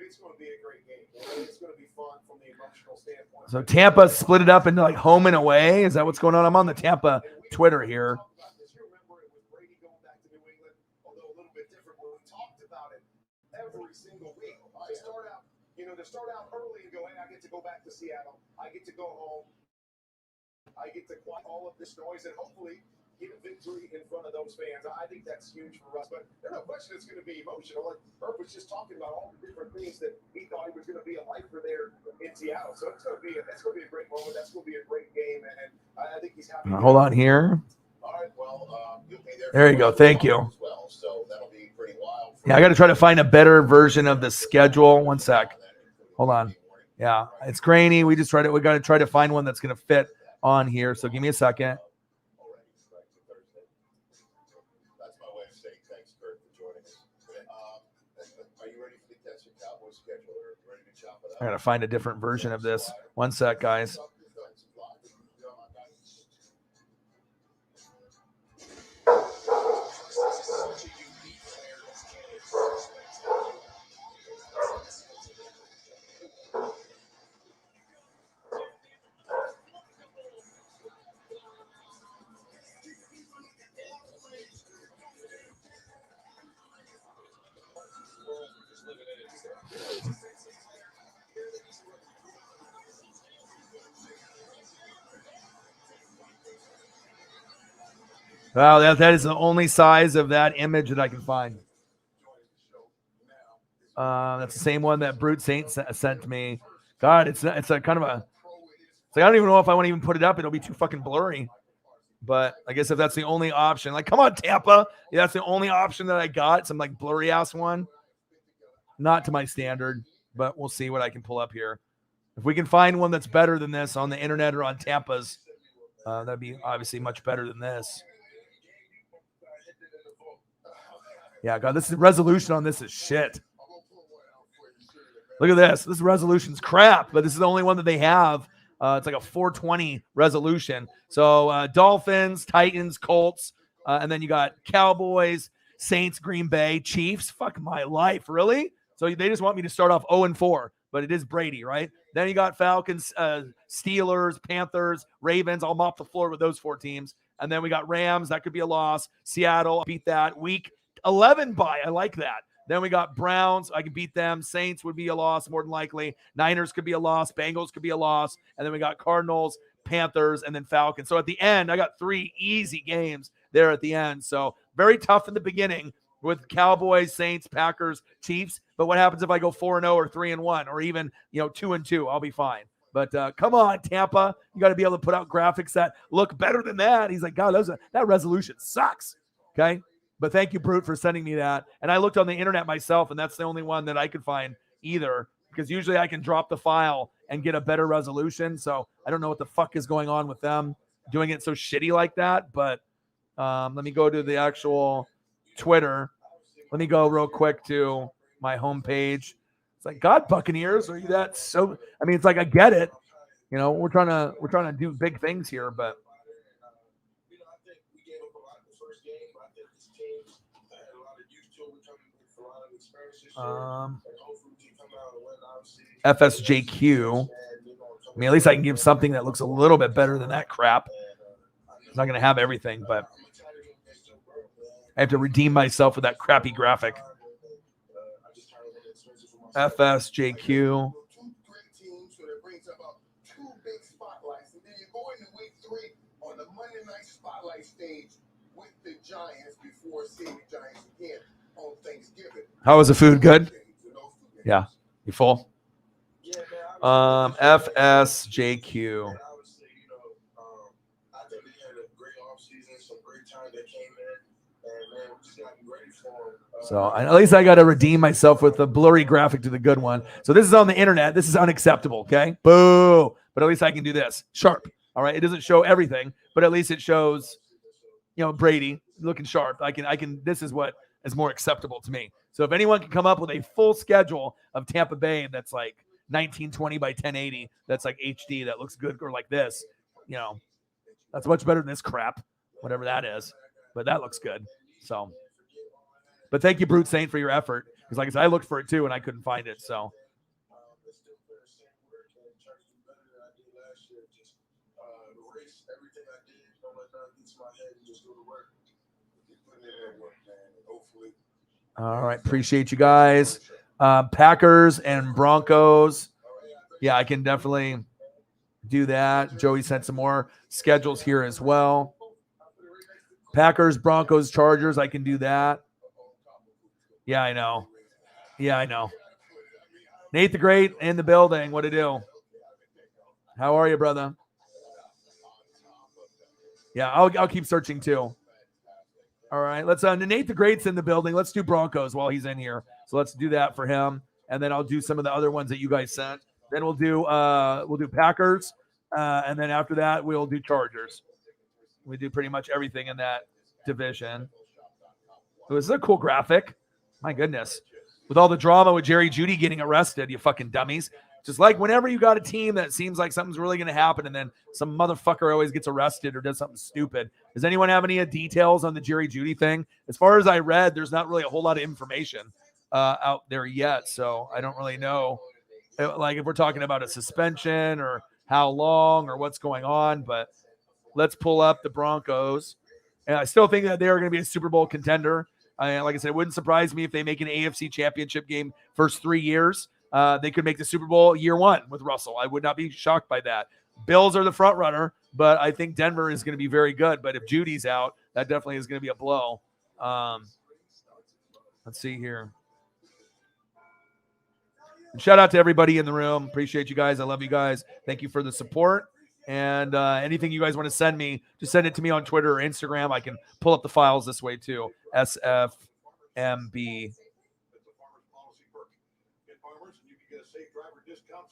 It's going to be a great game. It's going to be fun from the emotional standpoint. So Tampa split it up into home and away. Is that what's going on? I'm on the Tampa Twitter here. Every single week. They start out early and go, hey, I get to go back to Seattle. I get to go home. I get to quiet all of this noise and hopefully get a victory in front of those fans. I think that's huge for us. But there's no question it's going to be emotional. Like Herb was just talking about all the different things that he thought he was going to be a lifer there in Seattle. So it's going to be a great moment. That's going to be a great game. And I think he's happy. Hold on here. All right, well, you'll be there you go. Thank you. Well, so that'll be pretty wild. Yeah, I got to try to find a better version of the schedule. One sec. Hold on. Yeah, it's grainy. We got to try to find one that's going to fit on here. So give me a second. That's my way of saying thanks, Kurt, for joining us. Are you ready for the catchup Cowboys schedule? Are you ready to chop it up? I got to find a different version of this. One sec, guys. Wow, that is the only size of that image that I can find. That's the same one that Brute Saint sent me. God, it's a kind of a. It's like I don't even know if I want to even put it up. It'll be too fucking blurry. But I guess if that's the only option, come on, Tampa. Yeah, that's the only option that I got. Some blurry ass one. Not to my standard, but we'll see what I can pull up here. If we can find one that's better than this on the internet or on Tampa's, that'd be obviously much better than this. Yeah, God, this resolution on this is shit. Look at this. This resolution's crap, but this is the only one that they have. It's like a 420 resolution. So Dolphins, Titans, Colts, and then you got Cowboys, Saints, Green Bay, Chiefs. Fuck my life, really? So they just want me to start off 0-4, but it is Brady, right? Then you got Falcons, Steelers, Panthers, Ravens. I'll mop the floor with those 4 teams. And then we got Rams. That could be a loss. Seattle, beat that. Week 11 bye. I like that. Then we got Browns. I can beat them. Saints would be a loss more than likely. Niners could be a loss. Bengals could be a loss. And then we got Cardinals, Panthers, and then Falcons. So at the end, I got 3 easy games there at the end. So very tough in the beginning with Cowboys, Saints, Packers, Chiefs. But what happens if I go 4-0 or 3-1 or even 2-2? I'll be fine. But come on, Tampa. You got to be able to put out graphics that look better than that. He's like, God, that resolution sucks. Okay. But thank you, Brute, for sending me that. And I looked on the internet myself, and that's the only one that I could find either, because usually I can drop the file and get a better resolution. So I don't know what the fuck is going on with them doing it so shitty like that. But let me go to the actual Twitter. Let me go real quick to my homepage. It's like, God, Buccaneers, are you that so? I mean, it's like, I get it. You know, we're trying to do big things here, but FSJQ. I mean, at least I can give something that looks a little bit better than that crap. I'm not going to have everything, but I have to redeem myself with that crappy graphic. FSJQ. How was the food? Good? Yeah. You full? FSJQ. So at least I got to redeem myself with the blurry graphic to the good one. So this is on the internet. This is unacceptable. Okay. Boo. But at least I can do this. Sharp. All right. It doesn't show everything, but at least it shows, you know, Brady looking sharp. I can, this is what is more acceptable to me. So if anyone can come up with a full schedule of Tampa Bay that's like 1920 by 1080, that's like HD, that looks good, or like this, you know, that's much better than this crap, whatever that is. But that looks good. So, but thank you, Brute Saint, for your effort. Because like I said, I looked for it too and I couldn't find it. So. All right. Appreciate you guys. Packers and Broncos. Yeah, I can definitely do that. Joey sent some more schedules here as well. Packers, Broncos, Chargers. I can do that. Yeah, I know. Yeah, I know. Nate the Great in the building. What to do? How are you, brother? Yeah, I'll keep searching too. All right, let's Nate the Great's in the building. Let's do Broncos while he's in here. So let's do that for him, and then I'll do some of the other ones that you guys sent. Then we'll do Packers, and then after that we'll do Chargers. We do pretty much everything in that division. Oh, this is a cool graphic. My goodness, with all the drama with Jerry Jeudy getting arrested, you fucking dummies. Just like whenever you got a team that seems like something's really going to happen and then some motherfucker always gets arrested or does something stupid. Does anyone have any details on the Jerry Jeudy thing? As far as I read, there's not really a whole lot of information out there yet. So I don't really know, like, if we're talking about a suspension or how long or what's going on. But let's pull up the Broncos. And I still think that they are going to be a Super Bowl contender. Like I said, it wouldn't surprise me if they make an AFC championship game first 3 years. They could make the Super Bowl year one with Russell. I would not be shocked by that. Bills are the front runner, but I think Denver is going to be very good. But if Judy's out, that definitely is going to be a blow. Let's see here. And shout out to everybody in the room. Appreciate you guys. I love you guys. Thank you for the support. And anything you guys want to send me, just send it to me on Twitter or Instagram. I can pull up the files this way too. SFMB.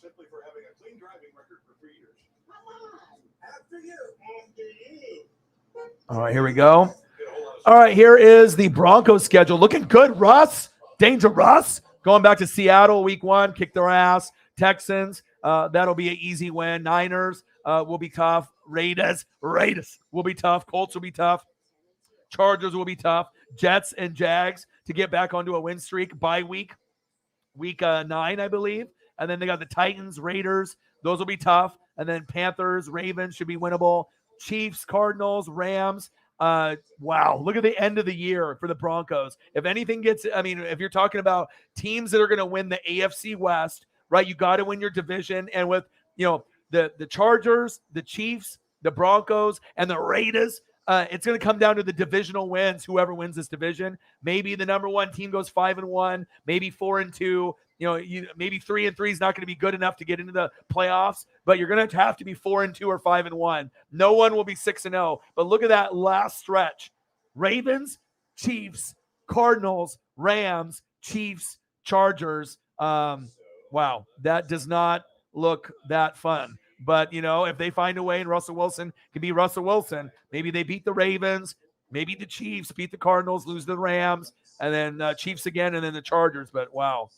Simply for having a clean driving record for 3 years. After you. All right, here we go. All right, here is the Broncos schedule. Looking good, Russ. Danger Russ. Going back to Seattle week 1, kick their ass. Texans, that'll be an easy win. Niners will be tough. Raiders will be tough. Colts will be tough. Chargers will be tough. Jets and Jags to get back onto a win streak by week 9, I believe. And then they got the Titans, Raiders. Those will be tough. And then Panthers, Ravens should be winnable. Chiefs, Cardinals, Rams. Wow. Look at the end of the year for the Broncos. If anything gets, I mean, if you're talking about teams that are going to win the AFC West, right, you got to win your division. And with, you know, the Chargers, the Chiefs, the Broncos, and the Raiders, it's going to come down to the divisional wins. Whoever wins this division, maybe the number 1 team goes 5-1, maybe 4-2. You know, maybe 3-3 is not going to be good enough to get into the playoffs, but you're going to have to be 4-2 or 5-1. No one will be 6-0. But look at that last stretch: Ravens, Chiefs, Cardinals, Rams, Chiefs, Chargers. Wow, that does not look that fun. But, if they find a way and Russell Wilson can be Russell Wilson, maybe they beat the Ravens, maybe the Chiefs beat the Cardinals, lose the Rams, and then Chiefs again, and then the Chargers. But, wow,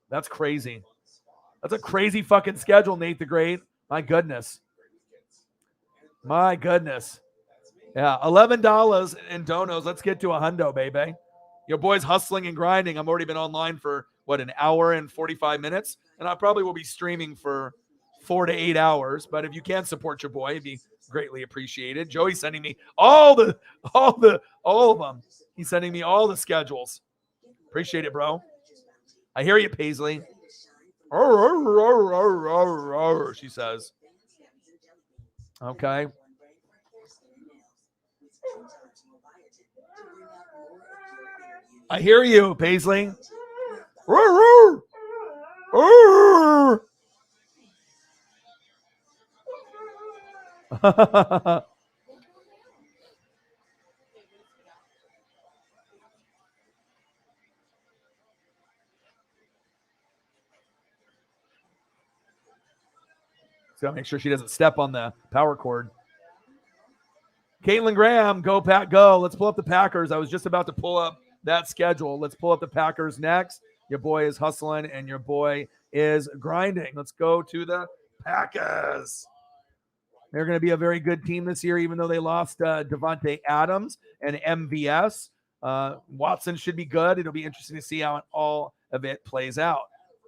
that's crazy. That's a crazy fucking schedule, Nate the Great. My goodness. My goodness. Yeah, $11 in donos. Let's get to a hundo, baby. Your boy's hustling and grinding. I've already been online for, an hour and 45 minutes, and I probably will be streaming for 4 to 8 hours. But if you can support your boy, it'd be greatly appreciated. Joey's sending me all of them. He's sending me all the schedules. Appreciate it, bro. I hear you, Paisley. She says. Okay. I hear you, Paisley. So make sure she doesn't step on the power cord. Caitlin Graham, go Pack, go. Let's pull up the Packers. I was just about to pull up that schedule. Let's pull up the Packers next. Your boy is hustling and your boy is grinding. Let's go to the Packers. They're going to be a very good team this year, even though they lost Devontae Adams and MVS. Watson should be good. It'll be interesting to see how all of it plays out.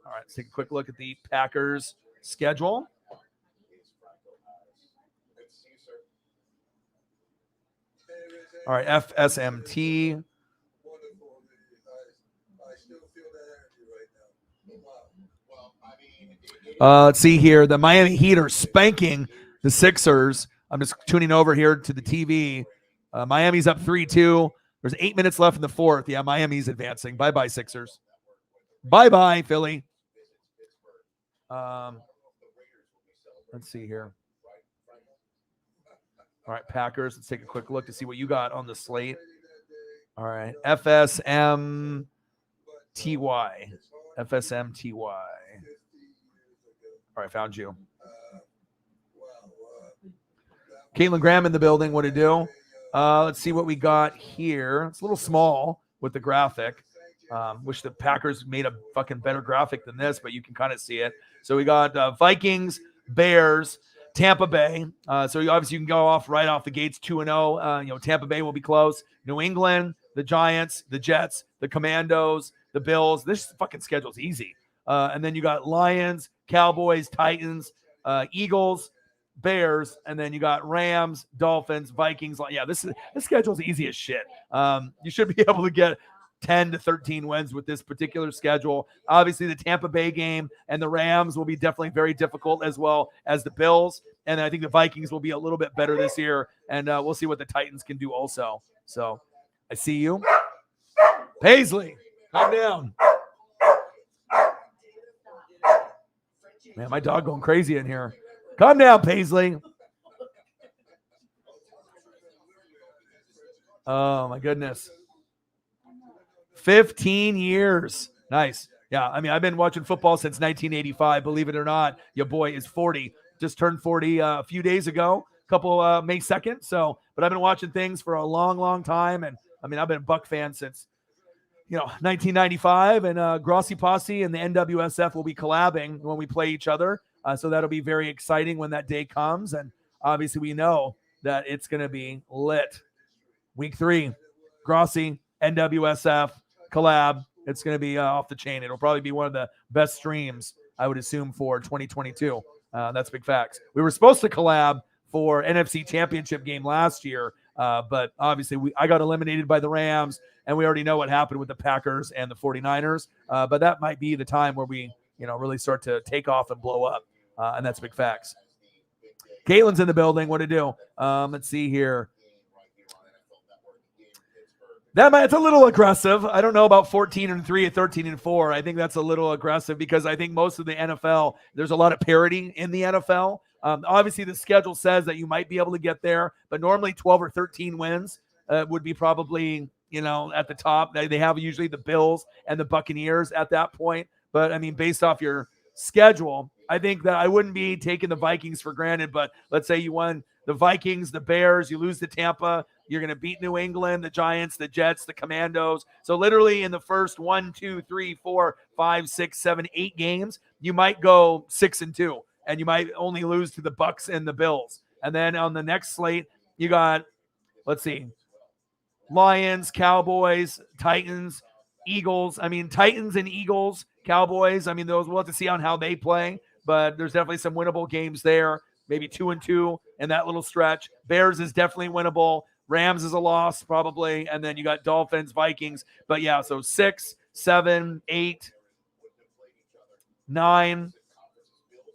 All right, let's take a quick look at the Packers schedule. All right, FSMT. Let's see here. The Miami Heat are spanking the Sixers. I'm just tuning over here to the TV. Miami's up 3-2. There's 8 minutes left in the fourth. Yeah, Miami's advancing. Bye-bye, Sixers. Bye-bye, Philly. Let's see here. All right, Packers. Let's take a quick look to see what you got on the slate. All right, FSMTY. FSMTY. All right, found you. Caitlin Graham in the building. What to do? Let's see what we got here. It's a little small with the graphic. Wish the Packers made a fucking better graphic than this, but you can kind of see it. So we got Vikings, Bears, Tampa Bay. So obviously you can go right off the gates 2-0. Tampa Bay will be close. New England, the Giants, the Jets, the Commandos, the Bills. This fucking schedule's easy. And then you got Lions, Cowboys, Titans, Eagles, Bears, and then you got Rams, Dolphins, Vikings. Yeah, this schedule's easy as shit. You should be able to get 10 to 13 wins with this particular schedule. Obviously, the Tampa Bay game and the Rams will be definitely very difficult, as well as the Bills. And I think the Vikings will be a little bit better this year, and we'll see what the Titans can do also. So I see you. Paisley, calm down. Man, my dog going crazy in here. Calm down, Paisley. Oh, my goodness. 15 years. Nice. Yeah, I mean, I've been watching football since 1985. Believe it or not, your boy is 40. Just turned 40 a few days ago, May 2nd. But I've been watching things for a long, long time. And, I mean, I've been a Buck fan since, 1995. And Grossi Posse and the NWSF will be collabing when we play each other. So that'll be very exciting when that day comes. And obviously we know that it's going to be lit. Week 3, Grossi, NWSF, collab. It's going to be off the chain. It'll probably be one of the best streams, I would assume, for 2022. That's big facts. We were supposed to collab for NFC Championship game last year, but obviously I got eliminated by the Rams, and we already know what happened with the Packers and the 49ers. But that might be the time where we, really start to take off and blow up. And that's big facts. Caitlin's in the building. What to do? Let's see here. It's a little aggressive. I don't know about 14-3 or 13-4. I think that's a little aggressive because I think most of the NFL, there's a lot of parity in the NFL. Obviously, the schedule says that you might be able to get there, but normally 12 or 13 wins would be probably at the top. They have usually the Bills and the Buccaneers at that point. But I mean, based off your schedule, I think that I wouldn't be taking the Vikings for granted. But let's say you won the Vikings, the Bears, you lose to Tampa, you're going to beat New England, the Giants, the Jets, the Commandos. So literally in the first 1, 2, 3, 4, 5, 6, 7, 8 games, you might go 6-2, and you might only lose to the Bucs and the Bills. And then on the next slate, you got, let's see, Lions, Cowboys, Titans, Eagles. I mean, Titans and Eagles, Cowboys. I mean, those we'll have to see on how they play, but there's definitely some winnable games there. Maybe 2-2 in that little stretch. Bears is definitely winnable. Rams is a loss probably, and then you got Dolphins, Vikings. But yeah, so 6, 7, 8, 9,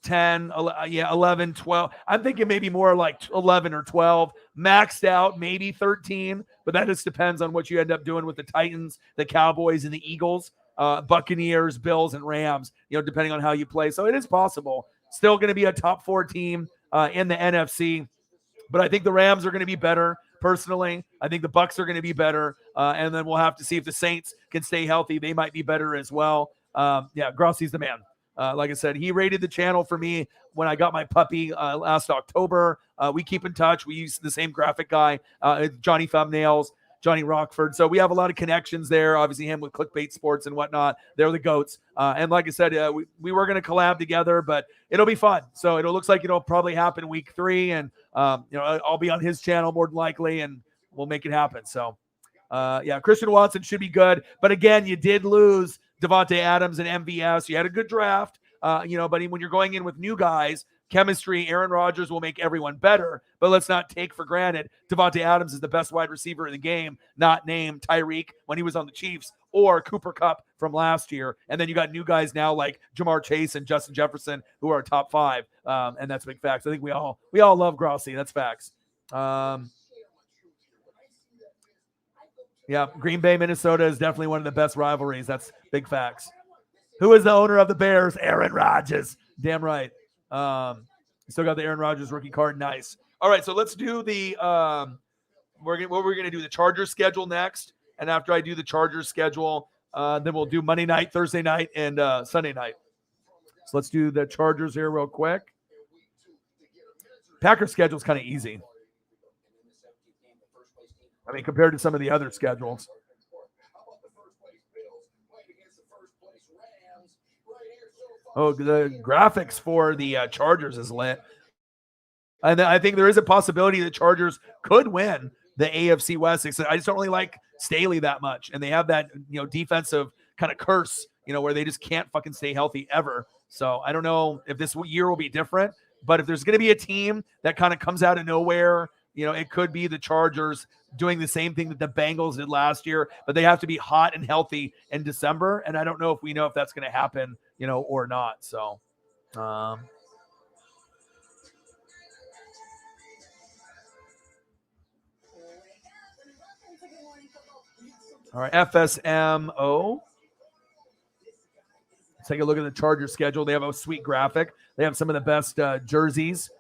10, 11, 12. I'm thinking maybe more like 11 or 12. Maxed out, maybe 13, but that just depends on what you end up doing with the Titans, the Cowboys, and the Eagles, Buccaneers, Bills, and Rams, depending on how you play. So it is possible. Still going to be a top 4 team in the NFC, but I think the Rams are going to be better. Personally, I think the Bucs are going to be better, and then we'll have to see if the Saints can stay healthy. They might be better as well. Grossi's the man. Like I said, he rated the channel for me when I got my puppy last October. We keep in touch. We use the same graphic guy, Johnny Thumbnails, Johnny Rockford. So we have a lot of connections there. Obviously, him with Clickbait Sports and whatnot. They're the GOATs. And like I said, we were going to collab together, but it'll be fun. So it looks like it'll probably happen week 3. And, I'll be on his channel more than likely, and we'll make it happen. So, Christian Watson should be good. But again, you did lose Devontae Adams and MVS. You had a good draft, but when you're going in with new guys, chemistry, Aaron Rodgers will make everyone better. But let's not take for granted Devontae Adams is the best wide receiver in the game, not named Tyreek when he was on the Chiefs, or Cooper Kupp from last year. And then you got new guys now like Jamar Chase and Justin Jefferson, who are top 5. And that's big facts. I think we all love Grossi. That's facts. Green Bay, Minnesota is definitely one of the best rivalries. That's big facts. Who is the owner of the Bears? Aaron Rodgers. Damn right. Still got the Aaron Rodgers rookie card. Nice. All right, so let's do the we're going to do the Chargers schedule next. And after I do the Chargers schedule, then we'll do Monday night, Thursday night, and Sunday night. So let's do the Chargers here real quick. Packers schedule is kind of easy. I mean, compared to some of the other schedules. Oh, the graphics for the Chargers is lit. And I think there is a possibility the Chargers could win the AFC West. I just don't really like Staley that much. And they have that, defensive kind of curse, where they just can't fucking stay healthy ever. So I don't know if this year will be different. But if there's going to be a team that kind of comes out of nowhere, it could be the Chargers doing the same thing that the Bengals did last year, but they have to be hot and healthy in December. And I don't know if we know if that's going to happen, or not. So, all right, FSMO. Let's take a look at the Chargers schedule. They have a sweet graphic. They have some of the best jerseys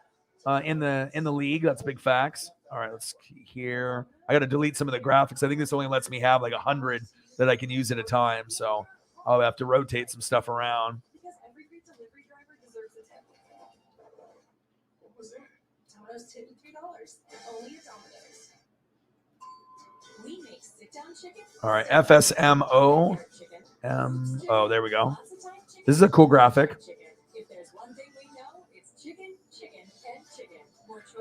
in the league. That's big facts. All right, let's see here. I got to delete some of the graphics. I think this only lets me have like 100 that I can use at a time. So I'll have to rotate some stuff around. Because every great delivery driver deserves a tip. What was that? Domino's tip $3. Only at Domino's. We make sit-down chicken. All right, FSMO. Oh, there we go. This is a cool graphic. If there's one thing we know, it's chicken, chicken, and chicken.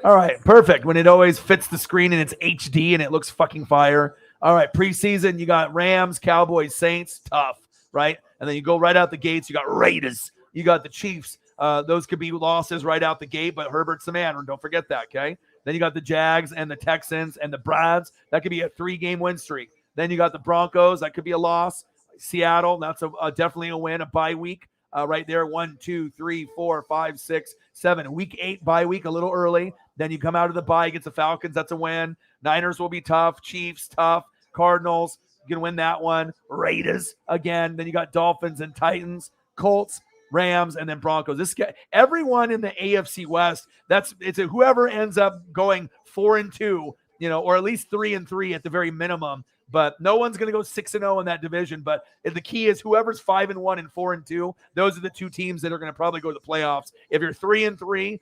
All right, perfect. When it always fits the screen and it's HD and it looks fucking fire. All right, preseason, you got Rams, Cowboys, Saints, tough, right? And then you go right out the gates, you got Raiders, you got the Chiefs. Those could be losses right out the gate, but Herbert's the man. Don't forget that, okay? Then you got the Jags and the Texans and the Brads. That could be a 3-game win streak. Then you got the Broncos. That could be a loss. Seattle, that's definitely a win, a bye week. Right there, 1, 2, 3, 4, 5, 6, 7. Week 8 bye week, a little early. Then you come out of the bye against the Falcons. That's a win. Niners will be tough. Chiefs, tough. Cardinals, you can win that one. Raiders, again. Then you got Dolphins and Titans. Colts, Rams, and then Broncos. Everyone in the AFC West, it's whoever ends up going 4-2 or at least 3-3 at the very minimum. But no one's going to go 6-0 in that division. But the key is whoever's 5-1 and 4-2, those are the two teams that are going to probably go to the playoffs. If you're 3-3,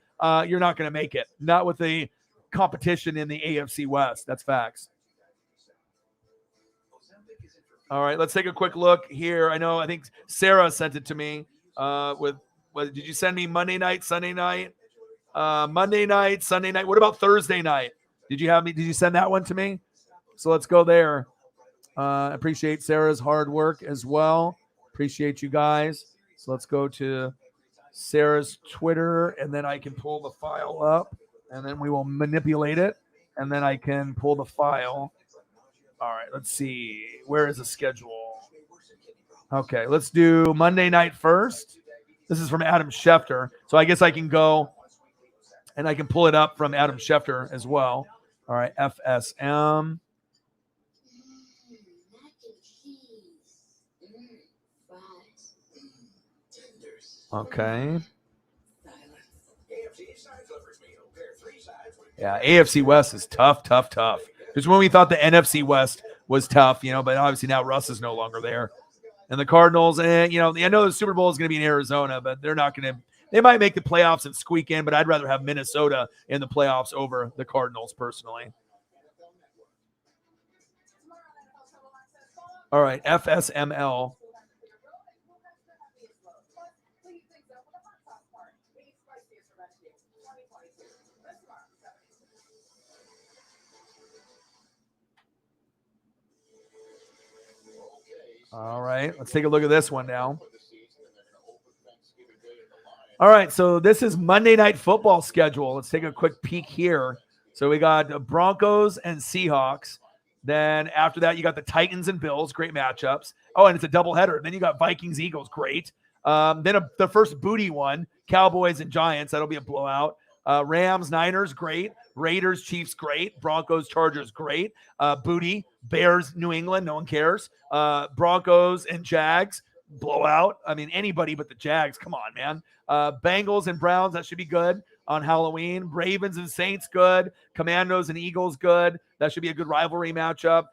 you're not going to make it. Not with the competition in the AFC West. That's facts. All right, let's take a quick look here. I think Sarah sent it to me. Did you send me Monday night, Sunday night? Monday night, Sunday night. What about Thursday night? Did you send that one to me? So let's go there. Appreciate Sarah's hard work as well. Appreciate you guys. So let's go to Sarah's Twitter, and then I can pull the file up, and then we will manipulate it, and then I can pull the file. All right, let's see. Where is the schedule? Okay, let's do Monday night first. This is from Adam Schefter. So I guess I can go and I can pull it up from Adam Schefter as well. All right, FSM. Okay. Yeah, AFC West is tough. Because when we thought the NFC West was tough, but obviously now Russ is no longer there. And the Cardinals, I know the Super Bowl is going to be in Arizona, but they're not going to. They might make the playoffs and squeak in, but I'd rather have Minnesota in the playoffs over the Cardinals personally. All right, FSML. All right, let's take a look at this one now. All right, so this is Monday Night Football schedule. Let's take a quick peek here. So we got Broncos and Seahawks. Then after that, you got the Titans and Bills, great matchups. Oh, and it's a doubleheader. Then you got Vikings, Eagles, great. Then the first booty one, Cowboys and Giants, that'll be a blowout. Rams, Niners, great. Raiders, Chiefs, great. Broncos, Chargers, great. Booty, Bears, New England, no one cares. Broncos and Jags, blowout. I mean, anybody but the Jags. Come on, man. Bengals and Browns, that should be good on Halloween. Ravens and Saints, good. Commandos and Eagles, good. That should be a good rivalry matchup.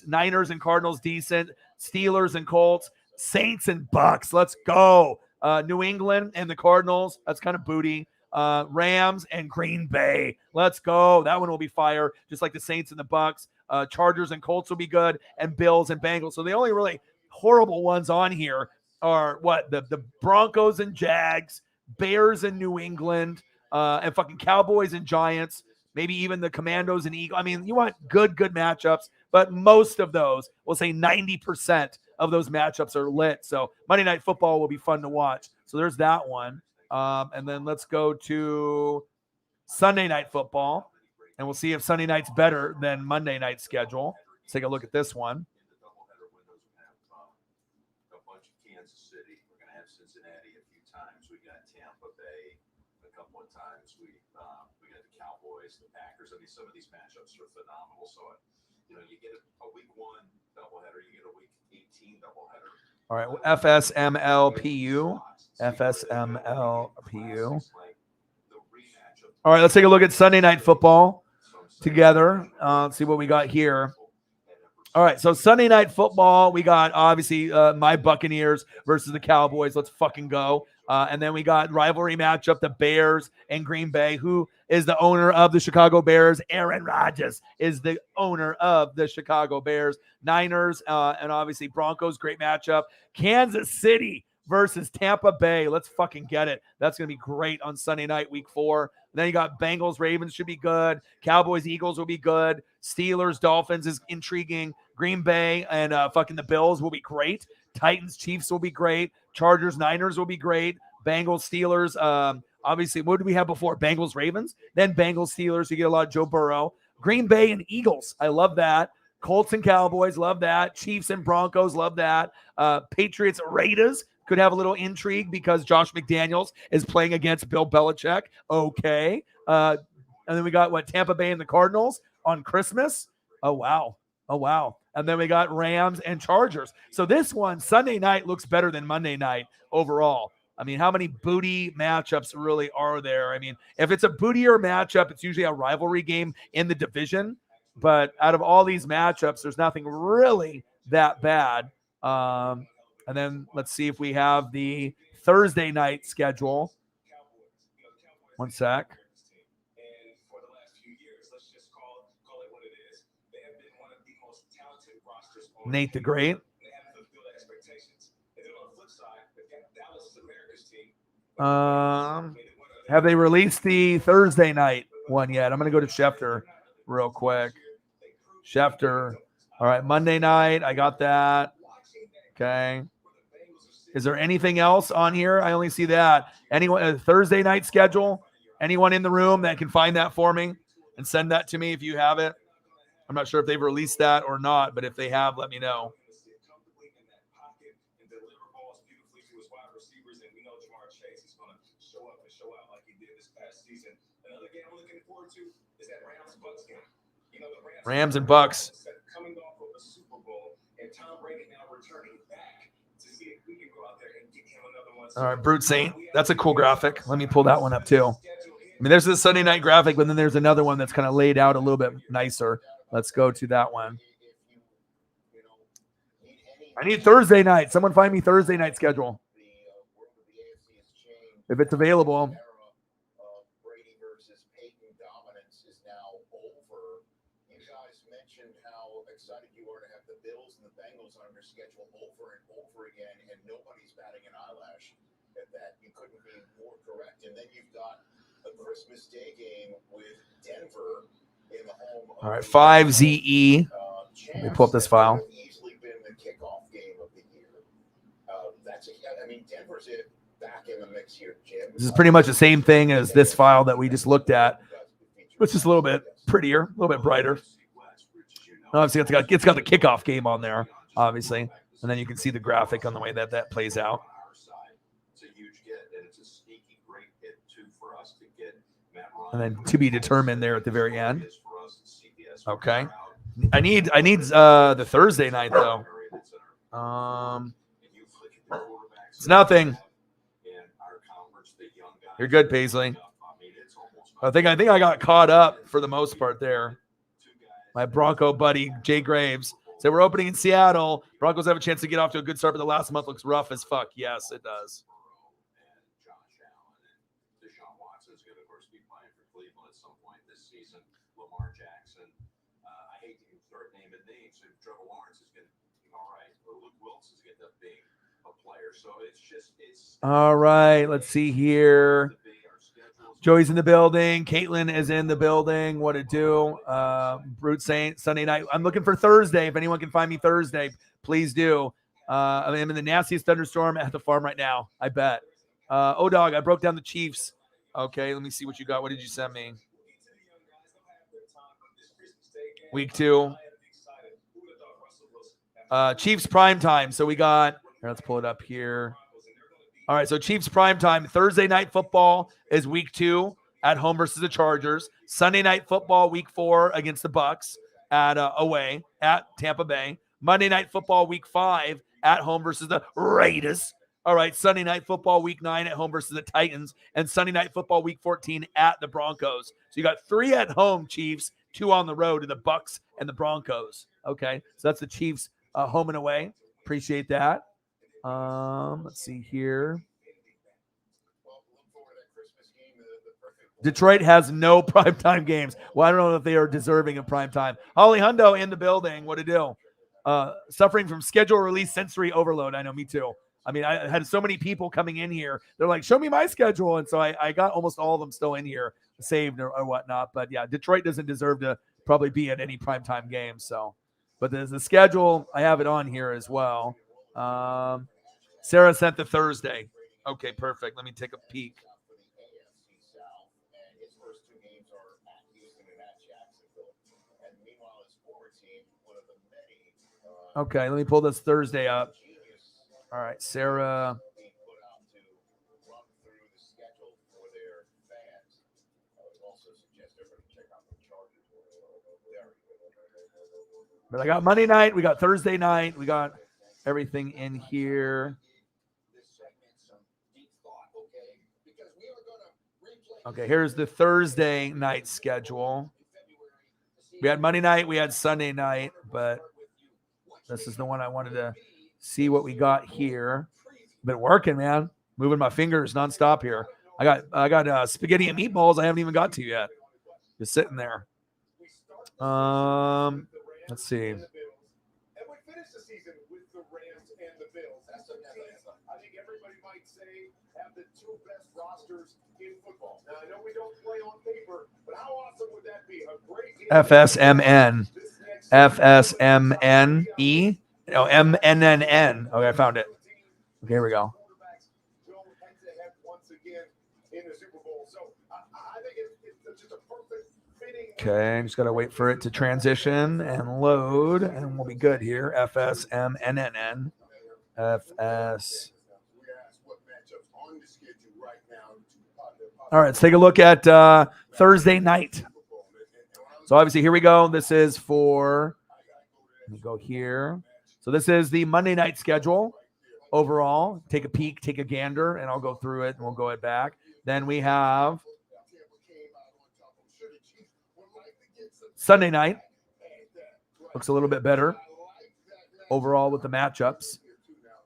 Niners and Cardinals, decent. Steelers and Colts. Saints and Bucks, let's go. New England and the Cardinals, that's kind of booty. Rams and Green Bay, let's go. That one will be fire, just like the Saints and the Bucks. Chargers and Colts will be good, and Bills and Bengals. So the only really horrible ones on here are the Broncos and Jags, Bears and New England, and fucking Cowboys and Giants, maybe even the Commandos and Eagles. I mean, you want good matchups, but most of those, we'll say 90% of those matchups are lit. So Monday Night Football will be fun to watch. So there's that one. And then let's go to Sunday Night Football, and we'll see if Sunday night's better than Monday night schedule. Let's take a look at this one. Cincinnati a few times. We got Tampa Bay a couple of times. We got the Cowboys, the Packers. I mean, some of these matchups are phenomenal. So, you get a week 1 doubleheader, you get a week 18 doubleheader. All right, FSMLPU. FSMLPU. All right, let's take a look at Sunday Night Football together. Let's see what we got here. All right, so Sunday Night Football, we got obviously my Buccaneers versus the Cowboys. Let's fucking go. And then we got rivalry matchup, the Bears and Green Bay. Who is the owner of the Chicago Bears? Aaron Rodgers is the owner of the Chicago Bears. Niners and obviously Broncos, great matchup. Kansas City versus Tampa Bay. Let's fucking get it. That's going to be great on Sunday night, week 4. Then you got Bengals, Ravens should be good. Cowboys, Eagles will be good. Steelers, Dolphins is intriguing. Green Bay and fucking the Bills will be great. Titans, Chiefs will be great. Chargers, Niners will be great. Bengals, Steelers. Obviously, what did we have before? Bengals, Ravens. Then Bengals, Steelers. You get a lot of Joe Burrow. Green Bay and Eagles. I love that. Colts and Cowboys. Love that. Chiefs and Broncos. Love that. Patriots, Raiders. Could have a little intrigue because Josh McDaniels is playing against Bill Belichick. Okay. And then we got Tampa Bay and the Cardinals on Christmas. Oh, wow. And then we got Rams and Chargers. So this one, Sunday night, looks better than Monday night overall. I mean, how many booty matchups really are there? I mean, if it's a bootier matchup, it's usually a rivalry game in the division. But out of all these matchups, there's nothing really that bad. And then let's see if we have the Thursday night schedule. One sec. And for the last few years, let's just call it what it is. They have been one of the most talented rosters on Nate the Great. They haven't fulfilled expectations. And then on the flip side, they've got Dallas, America's team. Have they released the Thursday night one yet? I'm going to go to Schefter real quick. Schefter. All right, Monday night. I got that. Okay. Is there anything else on here? I only see that. Anyone Thursday night schedule? Anyone in the room that can find that for me and send that to me if you have it? I'm not sure if they've released that or not, but if they have, let me know. Rams and Bucks. Coming off of a Super Bowl and Tom Brady now returning back to see if we can go out there and get him another one. All right, Brute Saint. That's a cool graphic. Let me pull that one up too. I mean, there's the Sunday night graphic, but then there's another one that's kind of laid out a little bit nicer. Let's go to that one. I need Thursday night. Someone find me Thursday night schedule. If it's available. Brady versus Peyton dominance is now over. You guys mentioned how excited you are to have the Bills and the Bengals on your schedule over and over again, and nobody's batting an eyelash at that. You couldn't be more correct. And then you've got a Christmas Day game with Denver in the home. All right, 5ZE. Let me pull up this file. Easily been the kickoff game of the year. Denver's back in the mix here, Jim. This is pretty much the same thing as this file that we just looked at, which is a little bit prettier, a little bit brighter. Obviously, it's got the kickoff game on there, obviously, and then you can see the graphic on the way that plays out. And then to be determined there at the very end. Okay. I need the Thursday night though. It's nothing. You're good, Paisley. I think I got caught up for the most part there. My Bronco buddy Jay Graves said we're opening in Seattle. Broncos have a chance to get off to a good start, but the last month looks rough as fuck. Yes, it does. All right, let's see here. Joey's in the building. Caitlin is in the building. What to do? Brute Saint, Sunday night. I'm looking for Thursday. If anyone can find me Thursday, please do. I'm in the nastiest thunderstorm at the farm right now, I bet. O-Dog, I broke down the Chiefs. Okay, let me see what you got. What did you send me? Week 2. Chiefs prime time. So we got, here, let's pull it up here. All right, so Chiefs prime time. Thursday night football is week 2 at home versus the Chargers. Sunday night football, week 4 against the Bucks at away at Tampa Bay. Monday night football, week 5 at home versus the Raiders. All right, Sunday night football, week 9 at home versus the Titans. And Sunday night football, week 14 at the Broncos. So you got 3 at home, Chiefs, 2 on the road to the Bucks and the Broncos. Okay, so that's the Chiefs home and away. Appreciate that. Let's see here. Detroit has no primetime games. Well, I don't know if they are deserving of primetime. Holly Hundo in the building. What to do? Suffering from schedule release sensory overload. I know, me too. I mean, I had so many people coming in here. They're like, show me my schedule. And so I got almost all of them still in here saved or whatnot. But yeah, Detroit doesn't deserve to probably be at any primetime game. So, but there's the schedule. I have it on here as well. Sarah sent the Thursday. Okay, perfect. Let me take a peek. Okay, let me pull this Thursday up. All right, Sarah. But I got Monday night. We got Thursday night. We got everything in here. Okay, here's the Thursday night schedule. We had Monday night, we had Sunday night, but this is the one I wanted to see what we got here. Been working, man. Moving my fingers nonstop here. I got spaghetti and meatballs I haven't even got to yet. Just sitting there. Let's see. And we finished the season with the Rams and the Bills. That's the teams I think everybody might say have the two best rosters in football. Now I know we don't play on paper, but how awesome would that be? A great game. FSMN. FSMNE. No, MNNN. Okay, I found it. Okay, here we go. Okay, just got to wait for it to transition and load, and we'll be good here. FSMNNN. FS. All right, let's take a look at Thursday night. So obviously, here we go. This is for, let me go here. So this is the Monday night schedule overall. Take a peek, take a gander, and I'll go through it, and we'll go it back. Then we have Sunday night. Looks a little bit better overall with the matchups.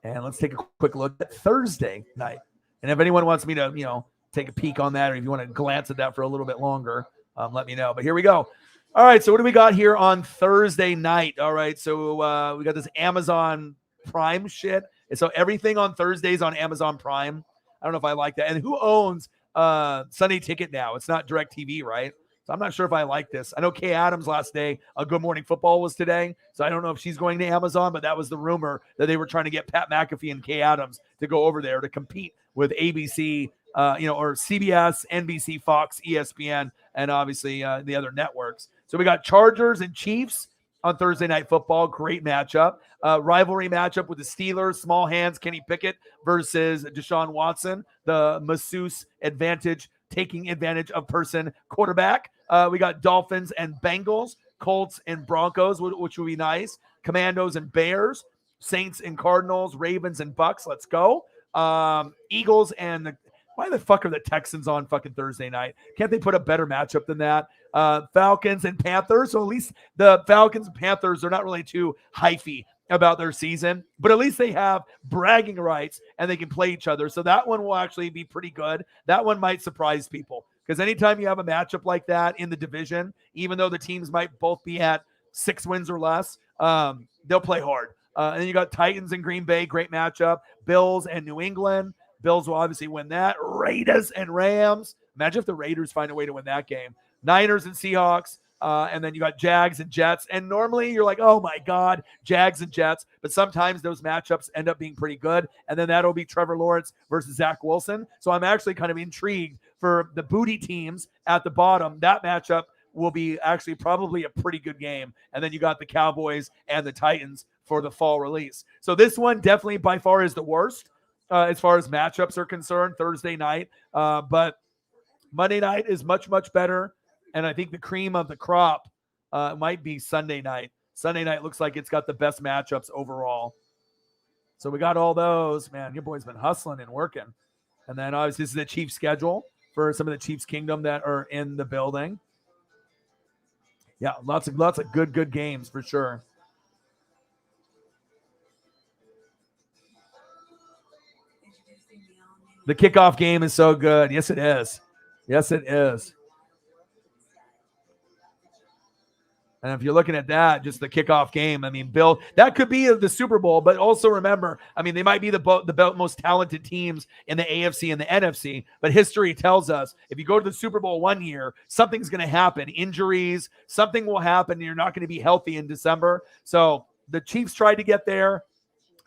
And let's take a quick look at Thursday night. And if anyone wants me to, take a peek on that, or if you want to glance at that for a little bit longer, let me know. But here we go. All right, so what do we got here on Thursday night? All right, so we got this Amazon Prime shit. And so everything on Thursdays on Amazon Prime. I don't know if I like that. And who owns Sunday Ticket now? It's not DirecTV, right? So I'm not sure if I like this. I know Kay Adams last day, Good Morning Football was today. So I don't know if she's going to Amazon, but that was the rumor that they were trying to get Pat McAfee and Kay Adams to go over there to compete with ABC, or CBS, NBC, Fox, ESPN, and obviously the other networks. So we got Chargers and Chiefs on Thursday Night Football. Great matchup. Rivalry matchup with the Steelers, small hands, Kenny Pickett versus Deshaun Watson, the masseuse advantage, taking advantage of person quarterback. We got Dolphins and Bengals, Colts and Broncos, which would be nice. Commandos and Bears, Saints and Cardinals, Ravens and Bucks. Let's go. Eagles and why the fuck are the Texans on fucking Thursday night? Can't they put a better matchup than that? Falcons and Panthers. So at least the Falcons and Panthers are not really too hyphy about their season, but at least they have bragging rights and they can play each other. So that one will actually be pretty good. That one might surprise people because anytime you have a matchup like that in the division, even though the teams might both be at 6 wins or less, they'll play hard. And then you got Titans and Green Bay, great matchup. Bills and New England. Bills will obviously win that. Raiders and Rams. Imagine if the Raiders find a way to win that game. Niners and Seahawks. And then you got Jags and Jets. And normally you're like, oh my God, Jags and Jets. But sometimes those matchups end up being pretty good. And then that'll be Trevor Lawrence versus Zach Wilson. So I'm actually kind of intrigued for the booty teams at the bottom. That matchup will be actually probably a pretty good game. And then you got the Cowboys and the Titans for the fall release. So this one definitely by far is the worst as far as matchups are concerned, Thursday night. But Monday night is much, much better. And I think the cream of the crop might be Sunday night. Sunday night looks like it's got the best matchups overall. So we got all those. Man, your boy's been hustling and working. And then obviously this is the Chiefs schedule for some of the Chiefs Kingdom that are in the building. Yeah, lots of good games for sure. The kickoff game is so good. Yes, it is. Yes, it is. And if you're looking at that, just the kickoff game, I mean, Bill, that could be the Super Bowl, but also remember, I mean, they might be the most talented teams in the AFC and the NFC, but history tells us if you go to the Super Bowl one year, something's going to happen. Injuries, something will happen. You're not going to be healthy in December. So the Chiefs tried to get there.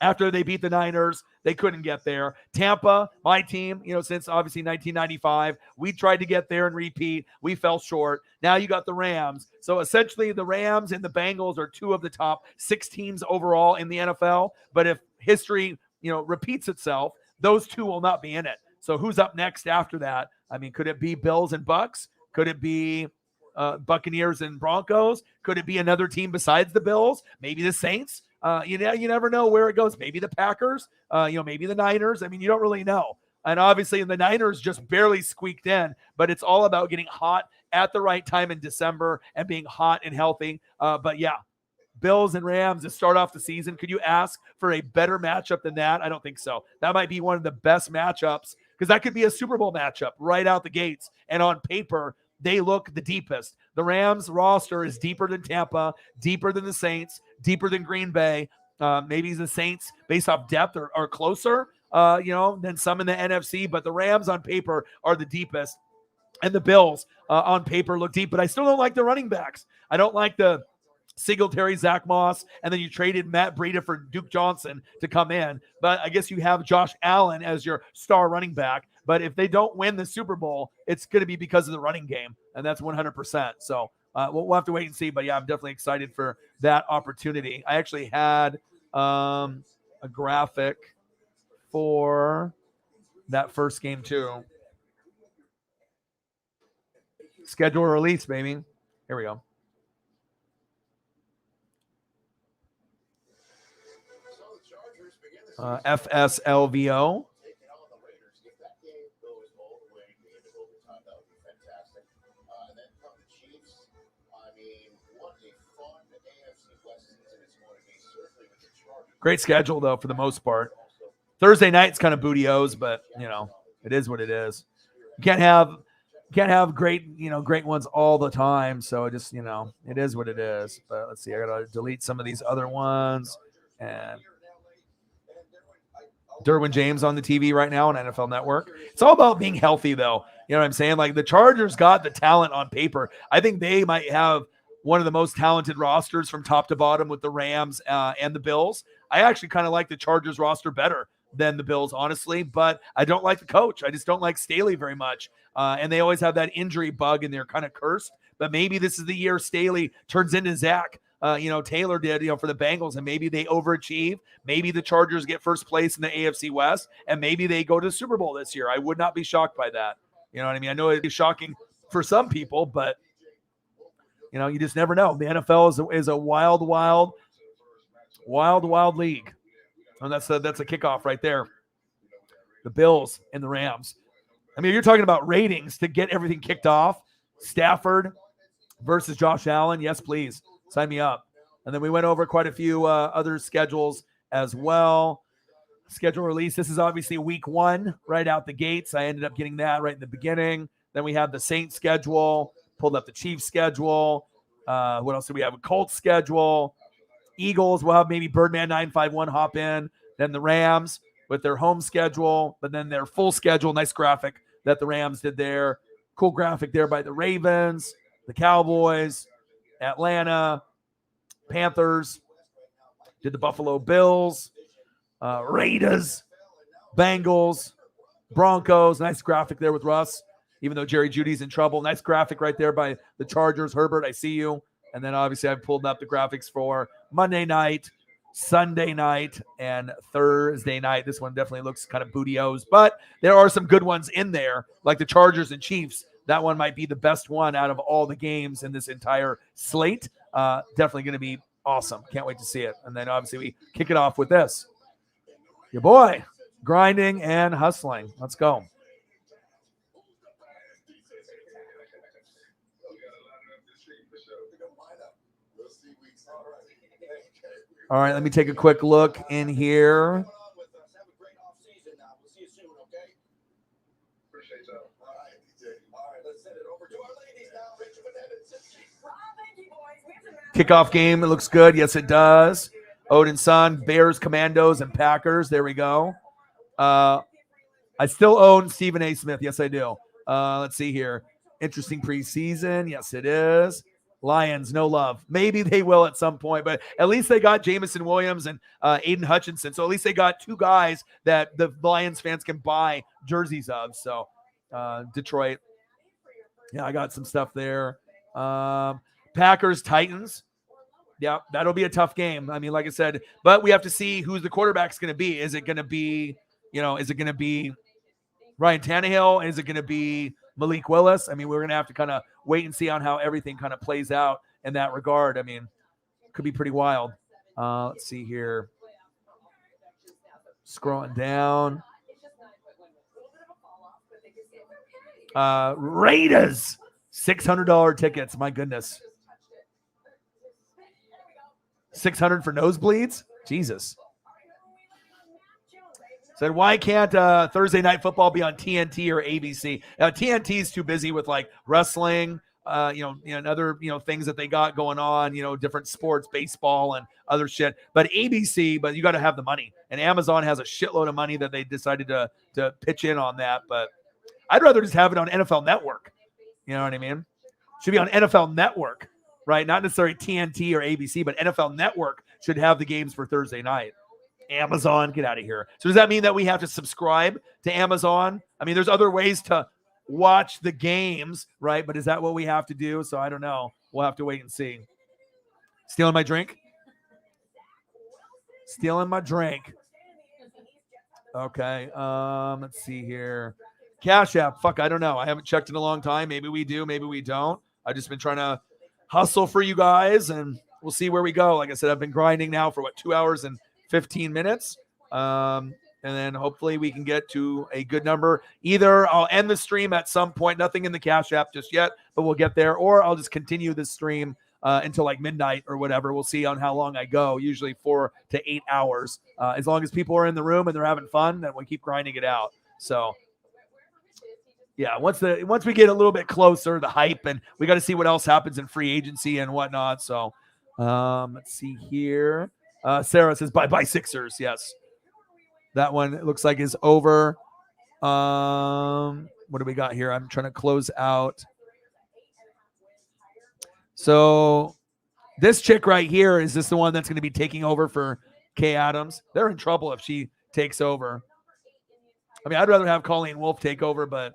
After they beat the Niners, they couldn't get there. Tampa, my team, since obviously 1995, we tried to get there and repeat. We fell short. Now you got the Rams. So essentially the Rams and the Bengals are two of the top 6 teams overall in the NFL. But if history, repeats itself, those two will not be in it. So who's up next after that? I mean, could it be Bills and Bucks? Could it be Buccaneers and Broncos? Could it be another team besides the Bills? Maybe the Saints? You never know where it goes. Maybe the Packers, maybe the Niners. I mean, you don't really know. And obviously the Niners just barely squeaked in, but it's all about getting hot at the right time in December and being hot and healthy. But yeah, Bills and Rams to start off the season. Could you ask for a better matchup than that? I don't think so. That might be one of the best matchups because that could be a Super Bowl matchup right out the gates. And on paper, they look the deepest. The Rams roster is deeper than Tampa, deeper than the Saints, deeper than Green Bay. Maybe the Saints, based off depth, are closer, than some in the NFC. But the Rams on paper are the deepest. And the Bills on paper look deep. But I still don't like the running backs. I don't like the Singletary, Zach Moss, and then you traded Matt Breida for Duke Johnson to come in. But I guess you have Josh Allen as your star running back. But if they don't win the Super Bowl, it's going to be because of the running game, and that's 100%. So we'll have to wait and see. But, yeah, I'm definitely excited for that opportunity. I actually had a graphic for that first game too. Schedule release, baby. Here we go. FSLVO. Great schedule, though, for the most part. Thursday night's kind of booty-os, but, it is what it is. You can't have great ones all the time. So it just, it is what it is. But let's see. I got to delete some of these other ones. And Derwin James on the TV right now on NFL Network. It's all about being healthy, though. You know what I'm saying? Like, the Chargers got the talent on paper. I think they might have one of the most talented rosters from top to bottom with the Rams and the Bills. I actually kind of like the Chargers roster better than the Bills, honestly, but I don't like the coach. I just don't like Staley very much. And they always have that injury bug and they're kind of cursed. But maybe this is the year Staley turns into Zach. Taylor did, for the Bengals, and maybe they overachieve. Maybe the Chargers get first place in the AFC West, and maybe they go to the Super Bowl this year. I would not be shocked by that. You know what I mean? I know it'd be shocking for some people, but you just never know. The NFL is a wild league. And that's a kickoff right there. The Bills and the Rams. I mean, you're talking about ratings to get everything kicked off. Stafford versus Josh Allen. Yes, please. Sign me up. And then we went over quite a few other schedules as well. Schedule release. This is obviously week 1 right out the gates. I ended up getting that right in the beginning. Then we have the Saints schedule. Pulled up the Chiefs schedule. What else do we have? A Colts schedule. Eagles will have maybe Birdman 951 hop in. Then the Rams with their home schedule, but then their full schedule. Nice graphic that the Rams did there. Cool graphic there by the Ravens, the Cowboys, Atlanta, Panthers, did the Buffalo Bills, Raiders, Bengals, Broncos. Nice graphic there with Russ, even though Jerry Jeudy's in trouble. Nice graphic right there by the Chargers. Herbert, I see you. And then obviously I've pulled up the graphics for Monday night, Sunday night, and Thursday night. This one definitely looks kind of booty-os, but there are some good ones in there, like the Chargers and Chiefs. That one might be the best one out of all the games in this entire slate. Definitely going to be awesome. Can't wait to see it. And then obviously we kick it off with this. Your boy, grinding and hustling. Let's go. All right, let me take a quick look in here. Kickoff game, it looks good. Yes, it does. Odin's son, Bears, Commandos, and Packers. There we go. I still own Stephen A. Smith. Yes, I do. Let's see here. Interesting preseason. Yes, it is. Lions, no love. Maybe they will at some point, but at least they got Jamison Williams and Aiden Hutchinson. So at least they got 2 guys that the Lions fans can buy jerseys of. So Detroit. Yeah, I got some stuff there. Packers, Titans. Yeah, that'll be a tough game. I mean, like I said, but we have to see who's the quarterback's going to be. Is it going to be, is it going to be Ryan Tannehill? Is it going to be Malik Willis? I mean, we're going to have to kind of wait and see on how everything kind of plays out in that regard. I mean, could be pretty wild. Let's see here. Scrolling down. Raiders $600 tickets. My goodness. 600 for nosebleeds? Jesus. Said, why can't Thursday Night Football be on TNT or ABC? TNT is too busy with like wrestling, and other things that they got going on, different sports, baseball and other shit. But ABC, but you got to have the money, and Amazon has a shitload of money that they decided to pitch in on that. But I'd rather just have it on NFL Network. You know what I mean? Should be on NFL Network, right? Not necessarily TNT or ABC, but NFL Network should have the games for Thursday night. Amazon, get out of here. So does that mean that we have to subscribe to Amazon? I mean, there's other ways to watch the games, right? But is that what we have to do? So I don't know. We'll have to wait and see. Stealing my drink? Stealing my drink. Okay. Let's see here. Cash App. Fuck, I don't know. I haven't checked in a long time. Maybe we do. Maybe we don't. I've just been trying to hustle for you guys, and we'll see where we go. Like I said, I've been grinding now for 2 hours and 15 minutes. And then hopefully we can get to a good number. Either I'll end the stream at some point, nothing in the Cash App just yet, but we'll get there, or I'll just continue this stream until like midnight or whatever. We'll see on how long I go, usually 4 to 8 hours. As long as people are in the room and they're having fun, then we keep grinding it out. So yeah, once we get a little bit closer, the hype, and we got to see what else happens in free agency and whatnot. So let's see here. Sarah says, bye-bye Sixers. Yes. That one looks like is over. What do we got here? I'm trying to close out. So this chick right here, is this the one that's going to be taking over for Kay Adams? They're in trouble if she takes over. I mean, I'd rather have Colleen Wolfe take over, but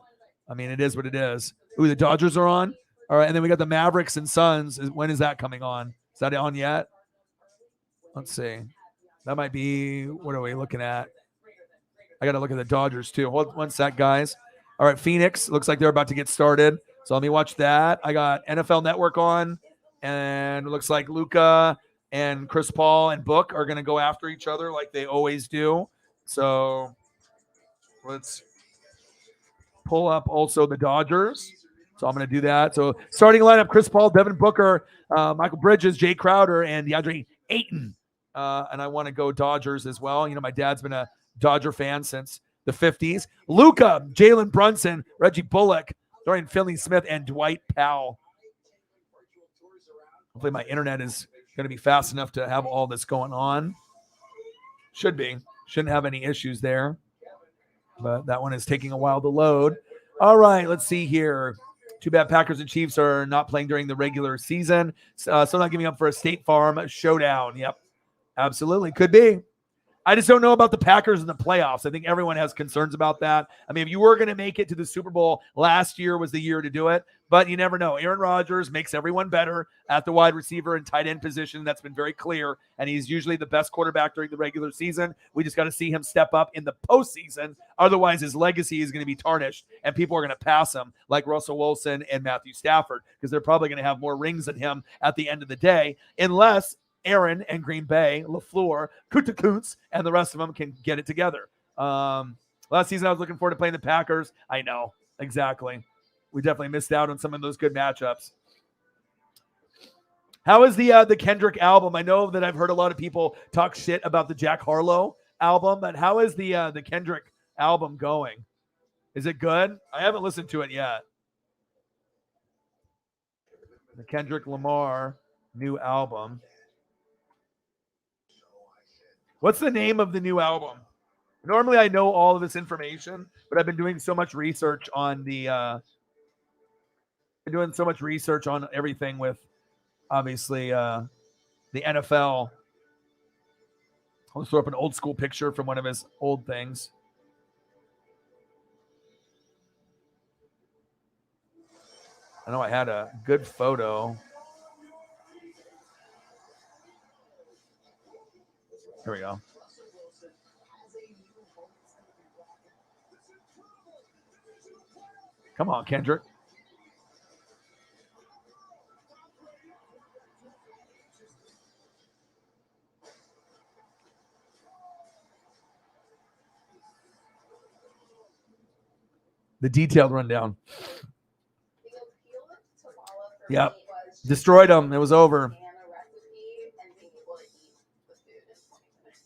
I mean, it is what it is. Ooh, the Dodgers are on. All right, and then we got the Mavericks and Suns. When is that coming on? Is that on yet? Let's see. That might be, what are we looking at? I got to look at the Dodgers too. Hold one sec, guys. All right, Phoenix. Looks like they're about to get started. So let me watch that. I got NFL Network on, and it looks like Luka and Chris Paul and Book are going to go after each other like they always do. So let's pull up also the Dodgers. So I'm going to do that. So starting lineup, Chris Paul, Devin Booker, Michael Bridges, Jay Crowder, and DeAndre Ayton. And I want to go Dodgers as well. My dad's been a Dodger fan since the 50s. Luka, Jalen Brunson, Reggie Bullock, Dorian Finney-Smith, and Dwight Powell. Hopefully my internet is going to be fast enough to have all this going on. Should be. Shouldn't have any issues there. But that one is taking a while to load. All right, let's see here. Too bad Packers and Chiefs are not playing during the regular season. So not giving up for a State Farm showdown. Yep, absolutely. Could be. I just don't know about the Packers in the playoffs. I think everyone has concerns about that. I mean, if you were going to make it to the Super Bowl, last year was the year to do it, but you never know. Aaron Rodgers makes everyone better at the wide receiver and tight end position. That's been very clear, and he's usually the best quarterback during the regular season. We just got to see him step up in the postseason. Otherwise, his legacy is going to be tarnished, and people are going to pass him like Russell Wilson and Matthew Stafford because they're probably going to have more rings than him at the end of the day, unless Aaron and Green Bay, LaFleur, Kuntz, and the rest of them can get it together. Last season, I was looking forward to playing the Packers. I know, exactly. We definitely missed out on some of those good matchups. How is the Kendrick album? I know that I've heard a lot of people talk shit about the Jack Harlow album, but how is the Kendrick album going? Is it good? I haven't listened to it yet. The Kendrick Lamar new album. What's the name of the new album? Normally I know all of this information, but I've been doing so much research on everything with obviously the NFL. I'll throw up an old school picture from one of his old things. I know I had a good photo. Here we go. Come on, Kendrick. The detailed rundown. Yep. It was just Destroyed them. It was over. banana recipe and being able to eat the food in 20 minutes.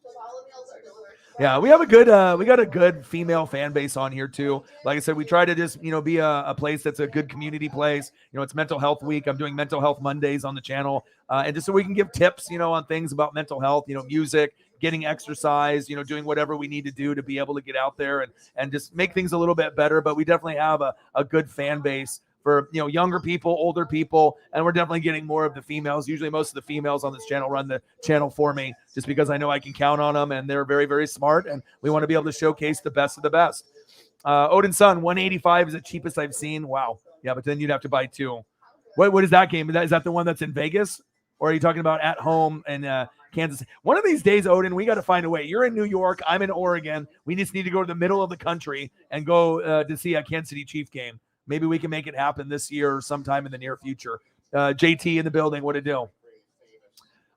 So all the meals are delivered. Yeah, we got a good female fan base on here too. Like I said, we try to just, be a place that's a good community place. It's Mental Health Week. I'm doing Mental Health Mondays on the channel. And just so we can give tips, on things about mental health, music, getting exercise, doing whatever we need to do to be able to get out there and just make things a little bit better. But we definitely have a good fan base for, younger people, older people, and we're definitely getting more of the females. Usually most of the females on this channel run the channel for me just because I know I can count on them, and they're very, very smart, and we want to be able to showcase the best of the best. Odin's Son, 185 is the cheapest I've seen. Wow. Yeah, but then you'd have to buy two. What is that game? Is that the one that's in Vegas? Or are you talking about at home in Kansas? One of these days, Odin, we got to find a way. You're in New York. I'm in Oregon. We just need to go to the middle of the country and go to see a Kansas City Chief game. Maybe we can make it happen this year or sometime in the near future. JT in the building. What to do?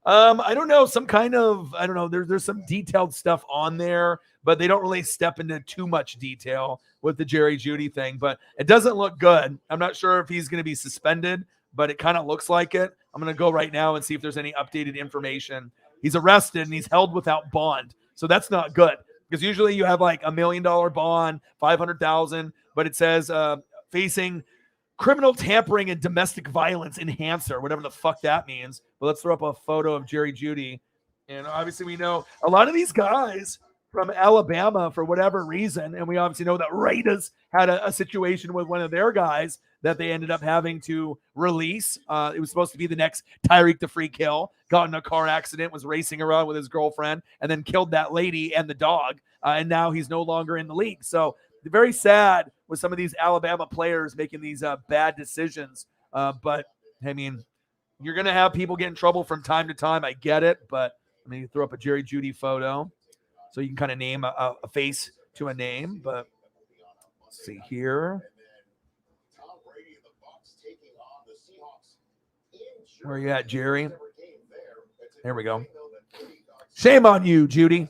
I don't know. Some kind of, I don't know. There's some detailed stuff on there, but they don't really step into too much detail with the Jerry Jeudy thing. But it doesn't look good. I'm not sure if he's going to be suspended, but it kind of looks like it. I'm going to go right now and see if there's any updated information. He's arrested and he's held without bond. So that's not good, because usually you have like $1 million bond, 500,000, but it says facing criminal tampering and domestic violence enhancer, whatever the fuck that means. But let's throw up a photo of Jerry Jeudy. And obviously we know a lot of these guys from Alabama, for whatever reason, and we obviously know that Raiders had a situation with one of their guys that they ended up having to release. It was supposed to be the next Tyreek the Freak Hill. Got in a car accident, was racing around with his girlfriend, and then killed that lady and the dog. And now he's no longer in the league. So very sad with some of these Alabama players making these bad decisions. But, I mean, you're going to have people get in trouble from time to time. I get it. But, I mean, you throw up a Jerry Jeudy photo so you can kind of name a face to a name. But let's see here. Where are you at, Jerry? There we go. Shame on you, Jeudy.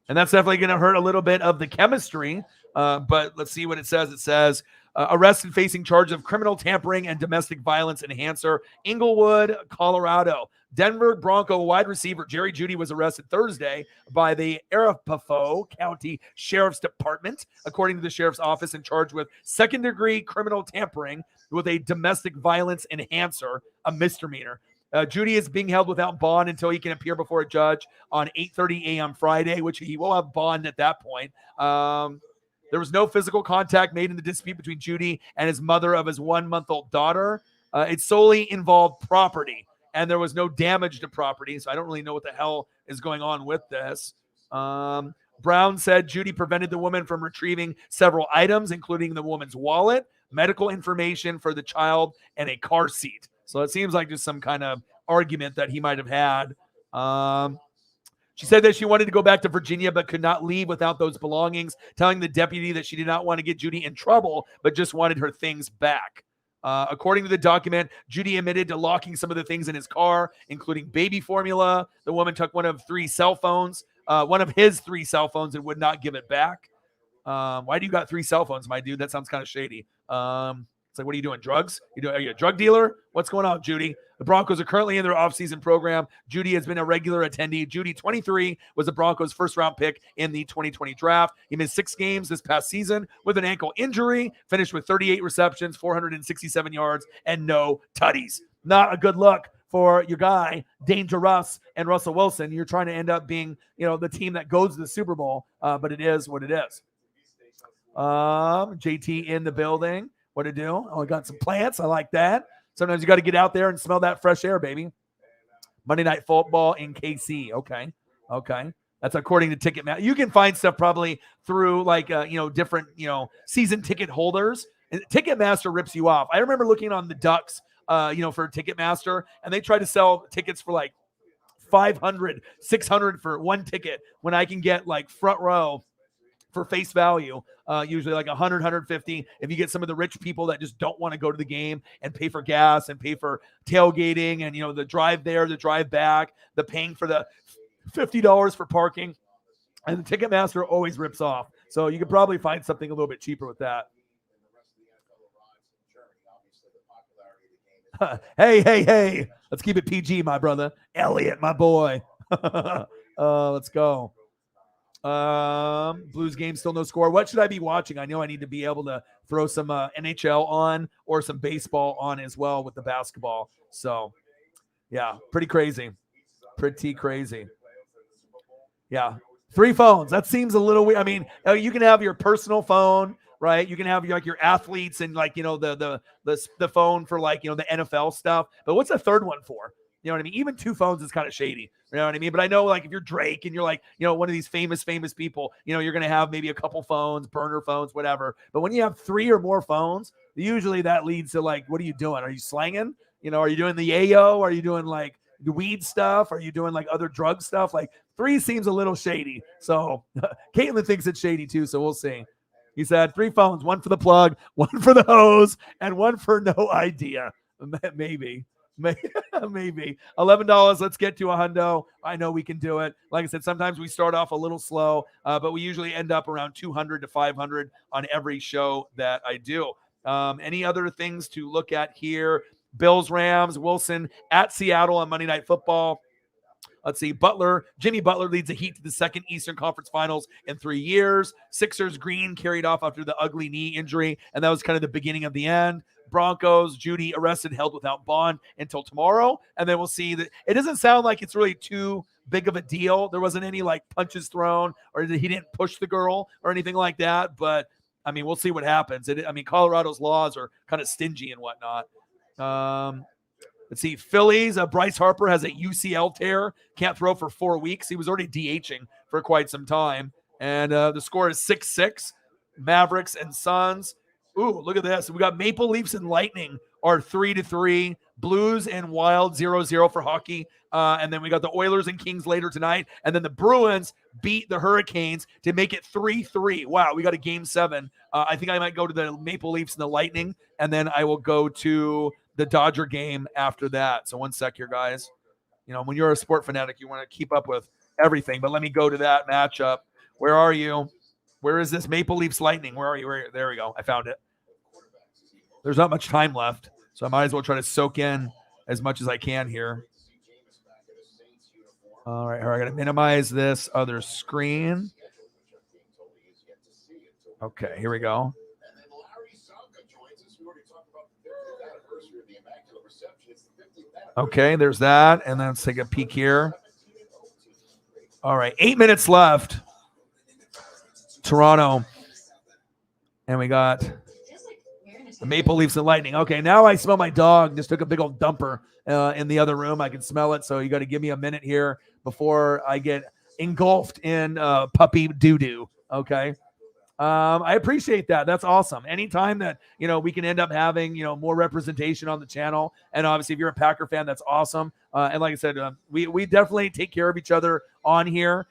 And that's definitely going to hurt a little bit of the chemistry. But let's see what it says. It says, arrested facing charge of criminal tampering and domestic violence enhancer, Inglewood, Colorado. Denver Bronco wide receiver Jerry Jeudy was arrested Thursday by the Arapahoe County Sheriff's Department, according to the sheriff's office, and charged with second-degree criminal tampering with a domestic violence enhancer, a misdemeanor. Jeudy is being held without bond until he can appear before a judge on 8:30 a.m. Friday, which he will have bond at that point. There was no physical contact made in the dispute between Jeudy and his mother of his 1-month-old daughter. It solely involved property, and there was no damage to property, so I don't really know what the hell is going on with this. Brown said Jeudy prevented the woman from retrieving several items, including the woman's wallet, medical information for the child, and a car seat. So it seems like just some kind of argument that he might have had. She said that she wanted to go back to Virginia but could not leave without those belongings, telling the deputy that she did not want to get Jeudy in trouble but just wanted her things back. According to the document, Jeudy admitted to locking some of the things in his car, including baby formula. The woman took one of his 3 cell phones, and would not give it back. Why do you got 3 cell phones, my dude? That sounds kind of shady. It's like, what are you doing? Drugs? Are you a drug dealer? What's going on, Jeudy? The Broncos are currently in their offseason program. Jeudy has been a regular attendee. Jeudy, 23, was the Broncos' first-round pick in the 2020 draft. He missed 6 games this past season with an ankle injury, finished with 38 receptions, 467 yards, and no tutties. Not a good look for your guy, Dangerous, and Russell Wilson. You're trying to end up being, the team that goes to the Super Bowl, but it is what it is. JT in the building. What to do? Oh, I got some plants. I like that. Sometimes you got to get out there and smell that fresh air, baby. Monday Night Football in KC. Okay. That's according to Ticketmaster. You can find stuff probably through different, season ticket holders. And Ticketmaster rips you off. I remember looking on the Ducks, for Ticketmaster, and they try to sell tickets for like $500, $600 for one ticket when I can get like front row for face value, usually like 100, 150. If you get some of the rich people that just don't want to go to the game and pay for gas and pay for tailgating and, the drive there, the drive back, the paying for the $50 for parking. And the Ticketmaster always rips off. So you could probably find something a little bit cheaper with that. Hey. Let's keep it PG, my brother. Elliot, my boy. Let's go. Blues game, still no score. What should I be watching? I know I need to be able to throw some NHL on or some baseball on as well with the basketball. So, yeah, pretty crazy. Pretty crazy. Yeah. 3 phones. That seems a little weird. I mean, you can have your personal phone, right? You can have your athletes and the phone for the NFL stuff. But what's the third one for? You know what I mean? Even 2 phones is kind of shady. You know what I mean? But I know if you're Drake and you're one of these famous people, you're going to have maybe a couple phones, burner phones, whatever. But when you have 3 or more phones, usually that leads to what are you doing? Are you slanging? Are you doing the yayo? Are you doing the weed stuff? Are you doing other drug stuff? 3 seems a little shady. So Caitlin thinks it's shady too. So we'll see. He said 3 phones, 1 for the plug, 1 for the hose, and 1 for no idea. Maybe. $11. Let's get to $100. I know we can do it. Like I said, sometimes we start off a little slow, but we usually end up around 200 to 500 on every show that I do. Any other things to look at here? Bills, Rams, Wilson at Seattle on Monday Night Football. Let's see. Jimmy Butler leads the Heat to the second Eastern Conference Finals in 3 years. Sixers, Green carried off after the ugly knee injury, and that was kind of the beginning of the end. Broncos, Judy arrested, held without bond until tomorrow, and then we'll see that it doesn't sound like it's really too big of a deal. There wasn't any punches thrown, or he didn't push the girl or anything like that, but I mean, we'll see what happens. Colorado's laws are kind of stingy and whatnot. Let's see. Phillies, Bryce Harper has a UCL tear. Can't throw for 4 weeks. He was already DHing for quite some time. And the score is 6-6. Mavericks and Suns. Ooh, look at this. We got Maple Leafs and Lightning are 3-3. Blues and Wild 0-0 for hockey. And then we got the Oilers and Kings later tonight. And then the Bruins beat the Hurricanes to make it 3-3. Wow, we got a game 7. I think I might go to the Maple Leafs and the Lightning. And then I will go to the Dodger game after that. So 1 sec here, guys. When you're a sport fanatic, you want to keep up with everything. But let me go to that matchup. Where are you? Where is this Maple Leafs Lightning? Where are you? There we go. I found it. There's not much time left, so I might as well try to soak in as much as I can here. All right, I got to minimize this other screen. Okay, here we go. Okay, there's that. And then let's take a peek here. All right, 8 minutes left. Toronto. And we got the Maple Leafs and Lightning. Okay, now I smell my dog. Just took a big old dumper in the other room. I can smell it. So you got to give me a minute here before I get engulfed in puppy doo-doo. Okay. I appreciate that. That's awesome. Anytime that, we can end up having, more representation on the channel. And obviously if you're a Packer fan, that's awesome. And like I said, we definitely take care of each other on here.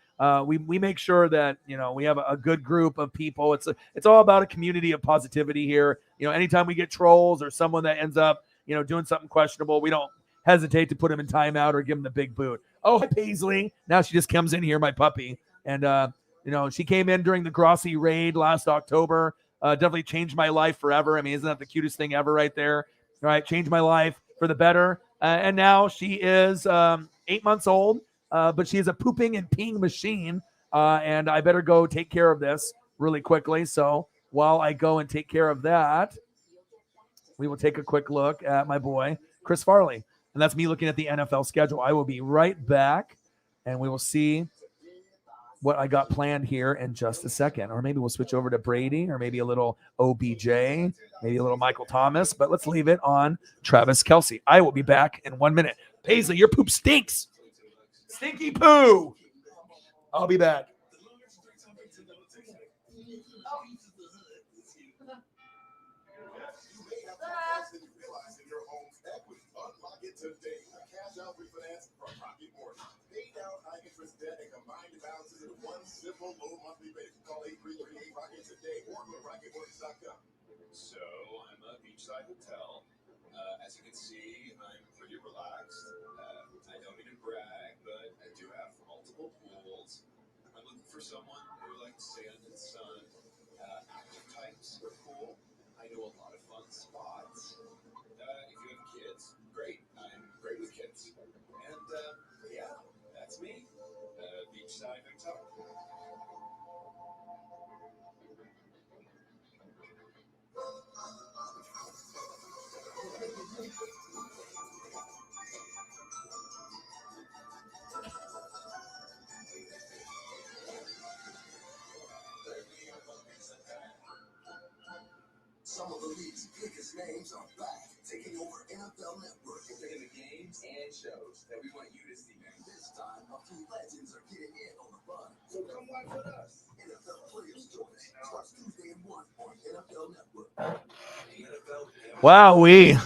We make sure that, we have a good group of people. It's all about a community of positivity here. Anytime we get trolls or someone that ends up, doing something questionable, we don't hesitate to put him in timeout or give him the big boot. Oh, hi, Paisley. Now she just comes in here, my puppy. And, she came in during the Grossi raid last October. Definitely changed my life forever. I mean, isn't that the cutest thing ever right there? All right, changed my life for the better. And now she is 8 months old, but she is a pooping and peeing machine. And I better go take care of this really quickly. So while I go and take care of that, we will take a quick look at my boy, Chris Farley. And that's me looking at the NFL schedule. I will be right back, and we will see what I got planned here in just a second. Or maybe we'll switch over to Brady, or maybe a little OBJ, maybe a little Michael Thomas, but let's leave it on Travis Kelce. I will be back in 1 minute. Paisley, your poop stinks. Stinky poo. I'll be back. Today, a cash out refinance from Rocket Mortgage. Pay down high interest debt and combine the balances in one simple low monthly payment. Call 8338 Rocket today or go to rocketmortgage.com. So I'm a beachside hotel. As you can see, I'm pretty relaxed. I don't mean to brag, but I do have multiple pools. I'm looking for someone who likes sand and sun. Active types are cool. I know a lot of fun spots. If you have kids, games are back, taking over NFL Network. Picking the games and shows that we want you to see, man. This time, a few legends are getting in on the fun. So come watch with us. NFL Players Choice starts Tuesday at 1 on NFL Network. Wow, I'm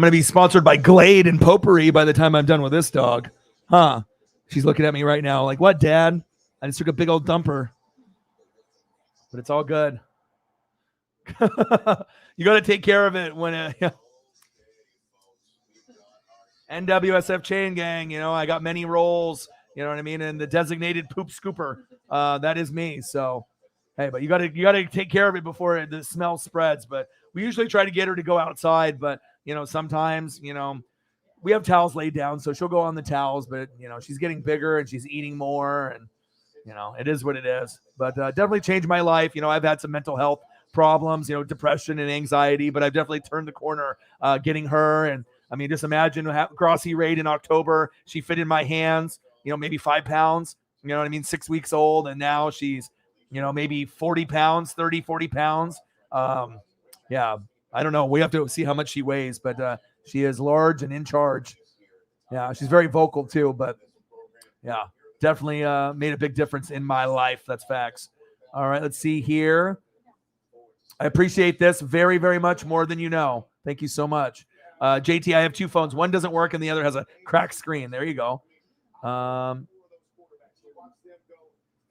going to be sponsored by Glade and Potpourri by the time I'm done with this dog. Huh. She's looking at me right now like, what, Dad? I just took a big old dumper. But it's all good. You got to take care of it when NWSF Chain Gang, you know, I got many roles, you know what I mean? And the designated poop scooper, that is me. So, hey, but you got to take care of it before the smell spreads. But we usually try to get her to go outside, but you know, sometimes, you know, we have towels laid down, so she'll go on the towels, but you know, she's getting bigger and she's eating more, and you know, it is what it is. But definitely changed my life. You know, I've had some mental health problems, you know, depression and anxiety, but I've definitely turned the corner getting her. And I mean, just imagine Grossi Raid in October. She fit in my hands, you know, maybe 5 pounds, you know what I mean? 6 weeks old. And now she's, you know, maybe 40 pounds, 30, 40 pounds. Yeah, I don't know. We have to see how much she weighs, but she is large and in charge. Yeah, she's very vocal too, but yeah, definitely made a big difference in my life. That's facts. All right, let's see here. I appreciate this very, very much, more than you know. Thank you so much. JT, I have 2 phones. One doesn't work and the other has a cracked screen. There you go.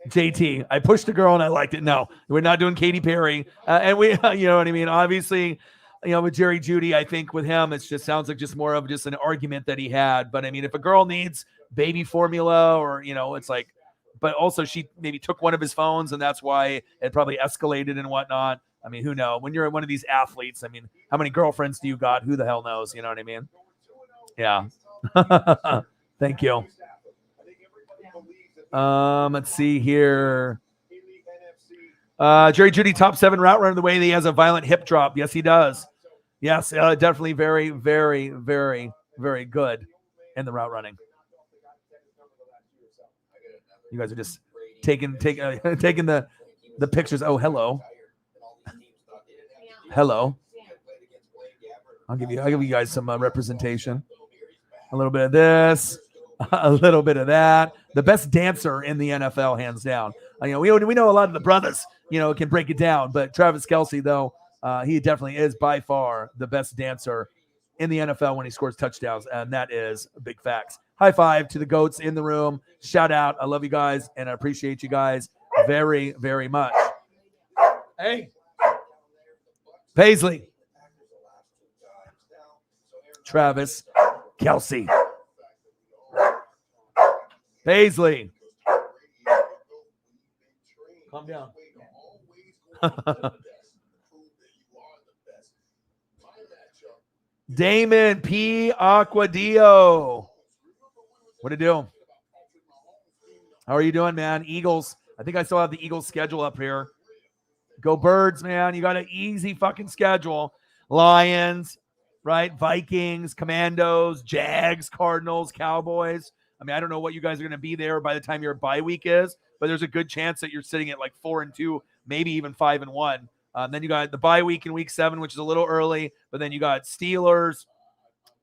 JT, I pushed a girl and I liked it. No, we're not doing Katy Perry. And we, you know what I mean? Obviously, you know, with Jerry Judy, I think with him, it just sounds like just more of just an argument that he had. But I mean, if a girl needs baby formula or, you know, it's like, but also she maybe took one of his phones and that's why it probably escalated and whatnot. I mean, who knows? When you're one of these athletes, I mean, how many girlfriends do you got? Who the hell knows? You know what I mean? Yeah. Thank you. Let's see here. Jerry Judy, top 7 route runner the way that he has a violent hip drop. Yes, he does. Yes, definitely very, very, very, very good in the route running. You guys are just taking the pictures. Oh, hello. Hello. I'll give you guys some representation. A little bit of this, a little bit of that. The best dancer in the NFL, hands down. You know, we know a lot of the brothers, you know, can break it down, but Travis Kelce, though, he definitely is by far the best dancer in the NFL when he scores touchdowns, and that is big facts. High five to the GOATs in the room. Shout out. I love you guys, and I appreciate you guys very, very much. Hey. Paisley. Travis Kelce. Paisley. Calm down. Damon P. Aquadio. What it do? How are you doing, man? Eagles. I think I still have the Eagles schedule up here. Go Birds, man. You got an easy fucking schedule. Lions, right? Vikings, Commandos, Jags, Cardinals, Cowboys. I mean, I don't know what you guys are going to be there by the time your bye week is, but there's a good chance that you're sitting at like 4-2, maybe even 5-1. Then you got the bye week in week 7, which is a little early, but then you got Steelers,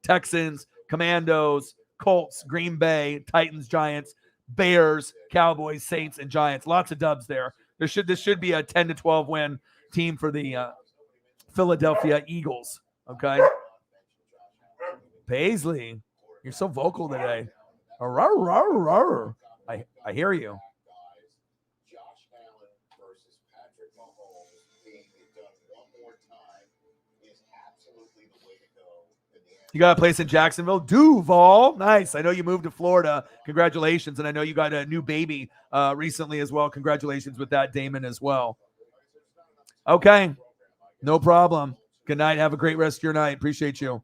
Texans, Commandos, Colts, Green Bay, Titans, Giants, Bears, Cowboys, Saints, and Giants. Lots of dubs there. This should be a 10-12 win team for the Philadelphia Eagles. Okay. Paisley, you're so vocal today. I hear you. You got a place in Jacksonville? Duval. Nice. I know you moved to Florida. Congratulations. And I know you got a new baby recently as well. Congratulations with that, Damon, as well. Okay. No problem. Good night. Have a great rest of your night. Appreciate you.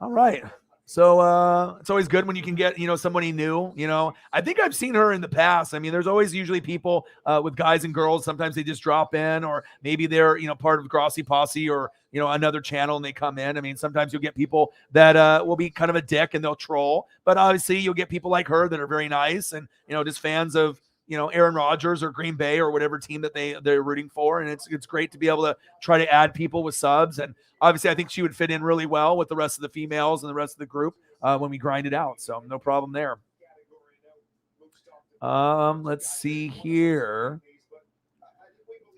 All right. So it's always good when you can get, you know, somebody new, you know. I think I've seen her in the past. I mean, there's always usually people with guys and girls. Sometimes they just drop in, or maybe they're, you know, part of Grossi Posse or, you know, another channel and they come in. I mean, sometimes you'll get people that will be kind of a dick and they'll troll. But obviously you'll get people like her that are very nice and, you know, just fans of, Aaron Rodgers or Green Bay or whatever team that they're rooting for. And it's great to be able to try to add people with subs. And obviously I think she would fit in really well with the rest of the females and the rest of the group when we grind it out. So no problem there. Let's see here.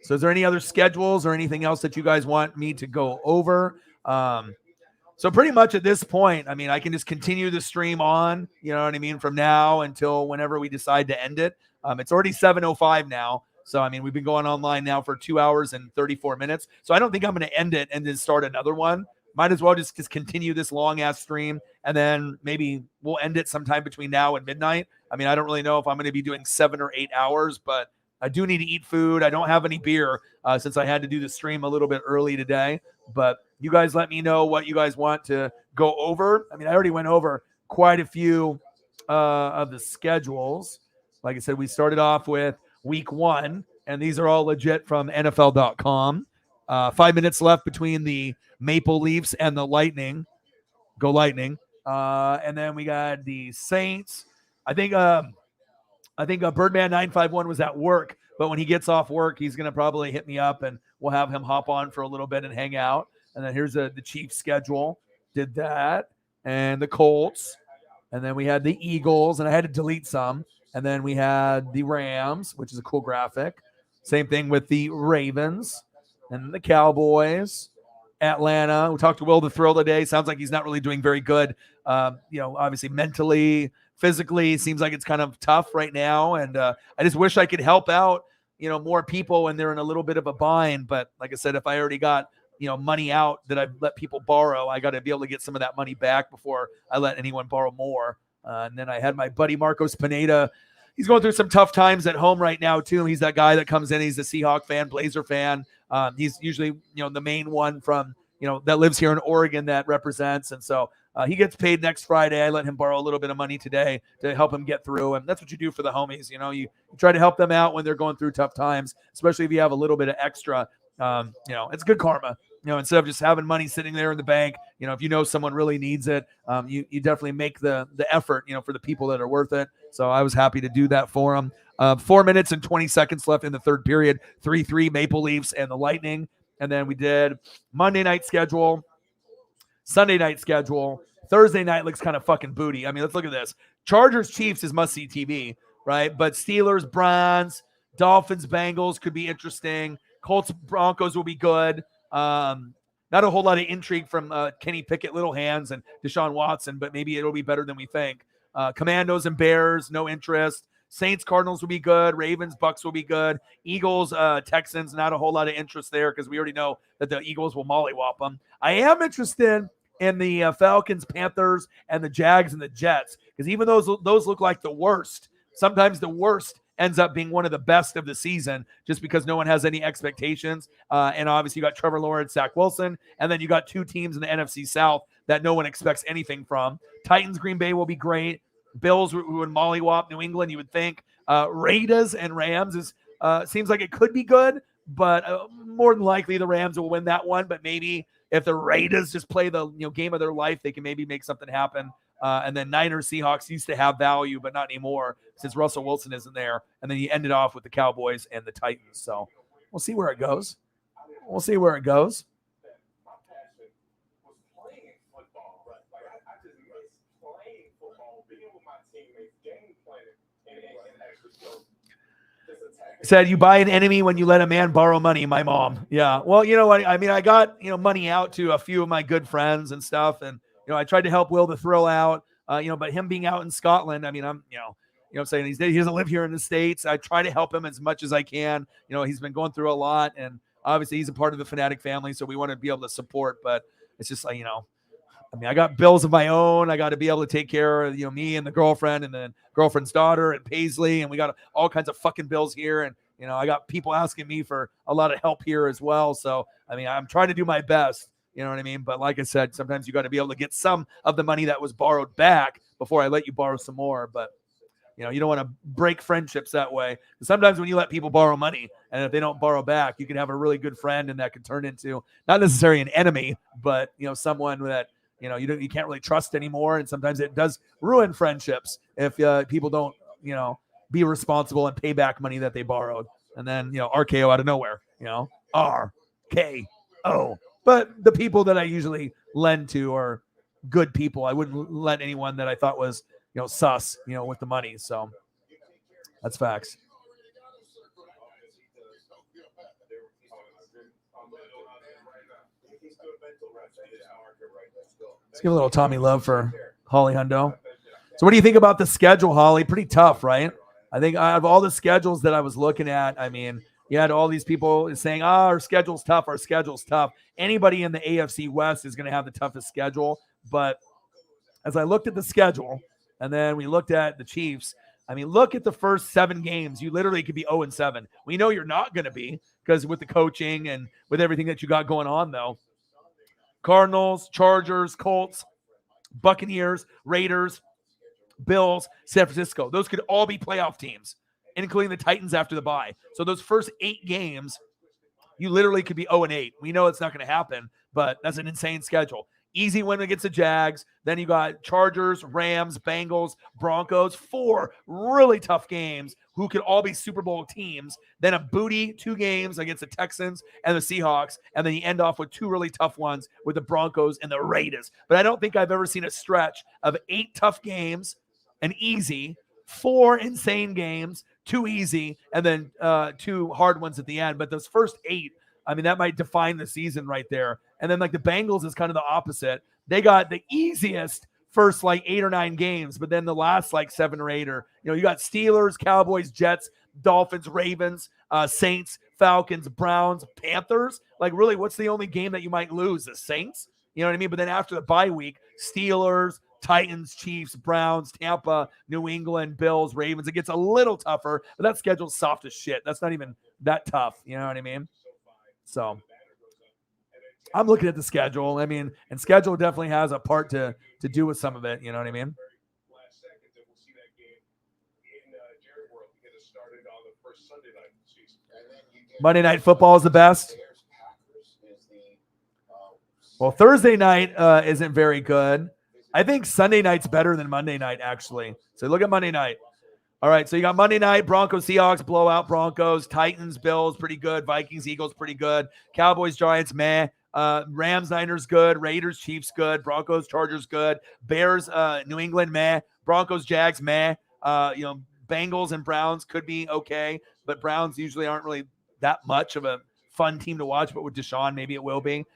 So is there any other schedules or anything else that you guys want me to go over? So pretty much at this point, I mean, I can just continue the stream on, you know what I mean, from now until whenever we decide to end it. It's already 7:05 now. So, I mean, we've been going online now for 2 hours and 34 minutes. So I don't think I'm going to end it and then start another one. Might as well just continue this long-ass stream, and then maybe we'll end it sometime between now and midnight. I mean, I don't really know if I'm going to be doing 7 or 8 hours, but I do need to eat food. I don't have any beer since I had to do the stream a little bit early today. But you guys let me know what you guys want to go over. I mean, I already went over quite a few of the schedules. Like I said, we started off with week 1, and these are all legit from NFL.com. 5 minutes left between the Maple Leafs and the Lightning. Go Lightning. And then we got the Saints. I think Birdman 951 was at work, but when he gets off work, he's going to probably hit me up and we'll have him hop on for a little bit and hang out. And then here's the Chiefs schedule. Did that. And the Colts. And then we had the Eagles, and I had to delete some. And then we had the Rams, which is a cool graphic. Same thing with the Ravens and the Cowboys. Atlanta. We talked to Will the Thrill today. Sounds like he's not really doing very good. Obviously mentally, physically, seems like it's kind of tough right now. And I just wish I could help out, more people when they're in a little bit of a bind. But like I said, if I already got, money out that I've let people borrow, I got to be able to get some of that money back before I let anyone borrow more. And then I had my buddy Marcos Pineda. He's going through some tough times at home right now too. He's that guy that comes in. He's a Seahawk fan, Blazer fan. He's usually, the main one from, that lives here in Oregon that represents. And so he gets paid next Friday. I let him borrow a little bit of money today to help him get through. And that's what you do for the homies. You try to help them out when they're going through tough times, especially if you have a little bit of extra. It's good karma. Instead of just having money sitting there in the bank, if someone really needs it, you definitely make the effort, for the people that are worth it. So I was happy to do that for them. 4 minutes and 20 seconds left in the third period. 3-3 Maple Leafs and the Lightning. And then we did Monday night schedule, Sunday night schedule. Thursday night looks kind of fucking booty. I mean, let's look at this. Chargers Chiefs is must-see TV, right? But Steelers Browns, Dolphins Bengals could be interesting. Colts Broncos will be good. Not a whole lot of intrigue from Kenny Pickett, Little Hands, and Deshaun Watson, but maybe it'll be better than we think. Commandos and Bears, no interest. Saints Cardinals will be good. Ravens Bucks will be good. Eagles Texans, not a whole lot of interest there because we already know that the Eagles will mollywop them. I am interested in the Falcons, Panthers, and the Jags and the Jets because even those look like the worst. Sometimes the worst ends up being one of the best of the season just because no one has any expectations. And obviously you got Trevor Lawrence, Zach Wilson, and then you got 2 teams in the NFC South that no one expects anything from. Titans, Green Bay will be great. Bills who would mollywop New England, you would think. Raiders and Rams seems like it could be good, but more than likely the Rams will win that one. But maybe if the Raiders just play the game of their life, they can maybe make something happen. And then Niners, Seahawks used to have value, but not anymore since Russell Wilson isn't there. And then you ended off with the Cowboys and the Titans. So we'll see where it goes. Said you buy an enemy when you let a man borrow money, my mom. Yeah. Well, you know what? I mean, I got, money out to a few of my good friends and stuff. And, I tried to help Will the Thrill out, but him being out in Scotland, I mean, I'm saying he doesn't live here in the States. I try to help him as much as I can. He's been going through a lot and obviously he's a part of the Fanatic family. So we want to be able to support, but it's just like, I got bills of my own. I got to be able to take care of, me and the girlfriend and then girlfriend's daughter and Paisley. And we got all kinds of fucking bills here. And, I got people asking me for a lot of help here as well. So, I mean, I'm trying to do my best. You know what I mean? But like I said, sometimes you got to be able to get some of the money that was borrowed back before I let you borrow some more. But, you don't want to break friendships that way. Sometimes when you let people borrow money and if they don't borrow back, you can have a really good friend and that can turn into not necessarily an enemy, but, someone that, you can't really trust anymore. And sometimes it does ruin friendships if people don't, be responsible and pay back money that they borrowed. And then, RKO out of nowhere, RKO. But the people that I usually lend to are good people. I wouldn't lend anyone that I thought was, sus, with the money. So that's facts. Let's give a little Tommy love for Holly Hundo. So what do you think about the schedule, Holly? Pretty tough, right? I think out of all the schedules that I was looking at, I mean, you had all these people saying, our schedule's tough, our schedule's tough. Anybody in the AFC West is going to have the toughest schedule. But as I looked at the schedule, and then we looked at the Chiefs, I mean, look at the first 7 games. You literally could be 0-7. We know you're not going to be because with the coaching and with everything that you got going on, though. Cardinals, Chargers, Colts, Buccaneers, Raiders, Bills, San Francisco. Those could all be playoff teams, including the Titans after the bye. So those first 8 games, you literally could be 0-8. We know it's not going to happen, but that's an insane schedule. Easy win against the Jags. Then you got Chargers, Rams, Bengals, Broncos. 4 really tough games who could all be Super Bowl teams. Then a booty 2 games against the Texans and the Seahawks. And then you end off with 2 really tough ones with the Broncos and the Raiders. But I don't think I've ever seen a stretch of 8 tough games, an easy, 4 insane games, 2 easy, and then 2 hard ones at the end. But those first 8, I mean, that might define the season right there. And then like the Bengals is kind of the opposite. They got the easiest first 8 or 9 games, but then the last 7 or 8 are, you got Steelers, Cowboys, Jets, Dolphins, Ravens, Saints, Falcons, Browns, Panthers. Really, what's the only game that you might lose? The Saints? You know what I mean? But then after the bye week, Steelers, Titans, Chiefs, Browns, Tampa, New England, Bills, Ravens. It gets a little tougher, but that schedule's soft as shit. That's not even that tough. You know what I mean? So I'm looking at the schedule. I mean, and schedule definitely has a part to do with some of it. You know what I mean? Monday Night Football is the best. Well, Thursday night isn't very good. I think Sunday night's better than Monday night, actually. So look at Monday night. All right, so you got Monday night, Broncos, Seahawks, blowout, Broncos, Titans, Bills, pretty good, Vikings, Eagles, pretty good, Cowboys, Giants, meh, Rams, Niners, good, Raiders, Chiefs, good, Broncos, Chargers, good, Bears, New England, meh, Broncos, Jags, meh, Bengals and Browns could be okay, but Browns usually aren't really that much of a fun team to watch, but with Deshaun, maybe it will be.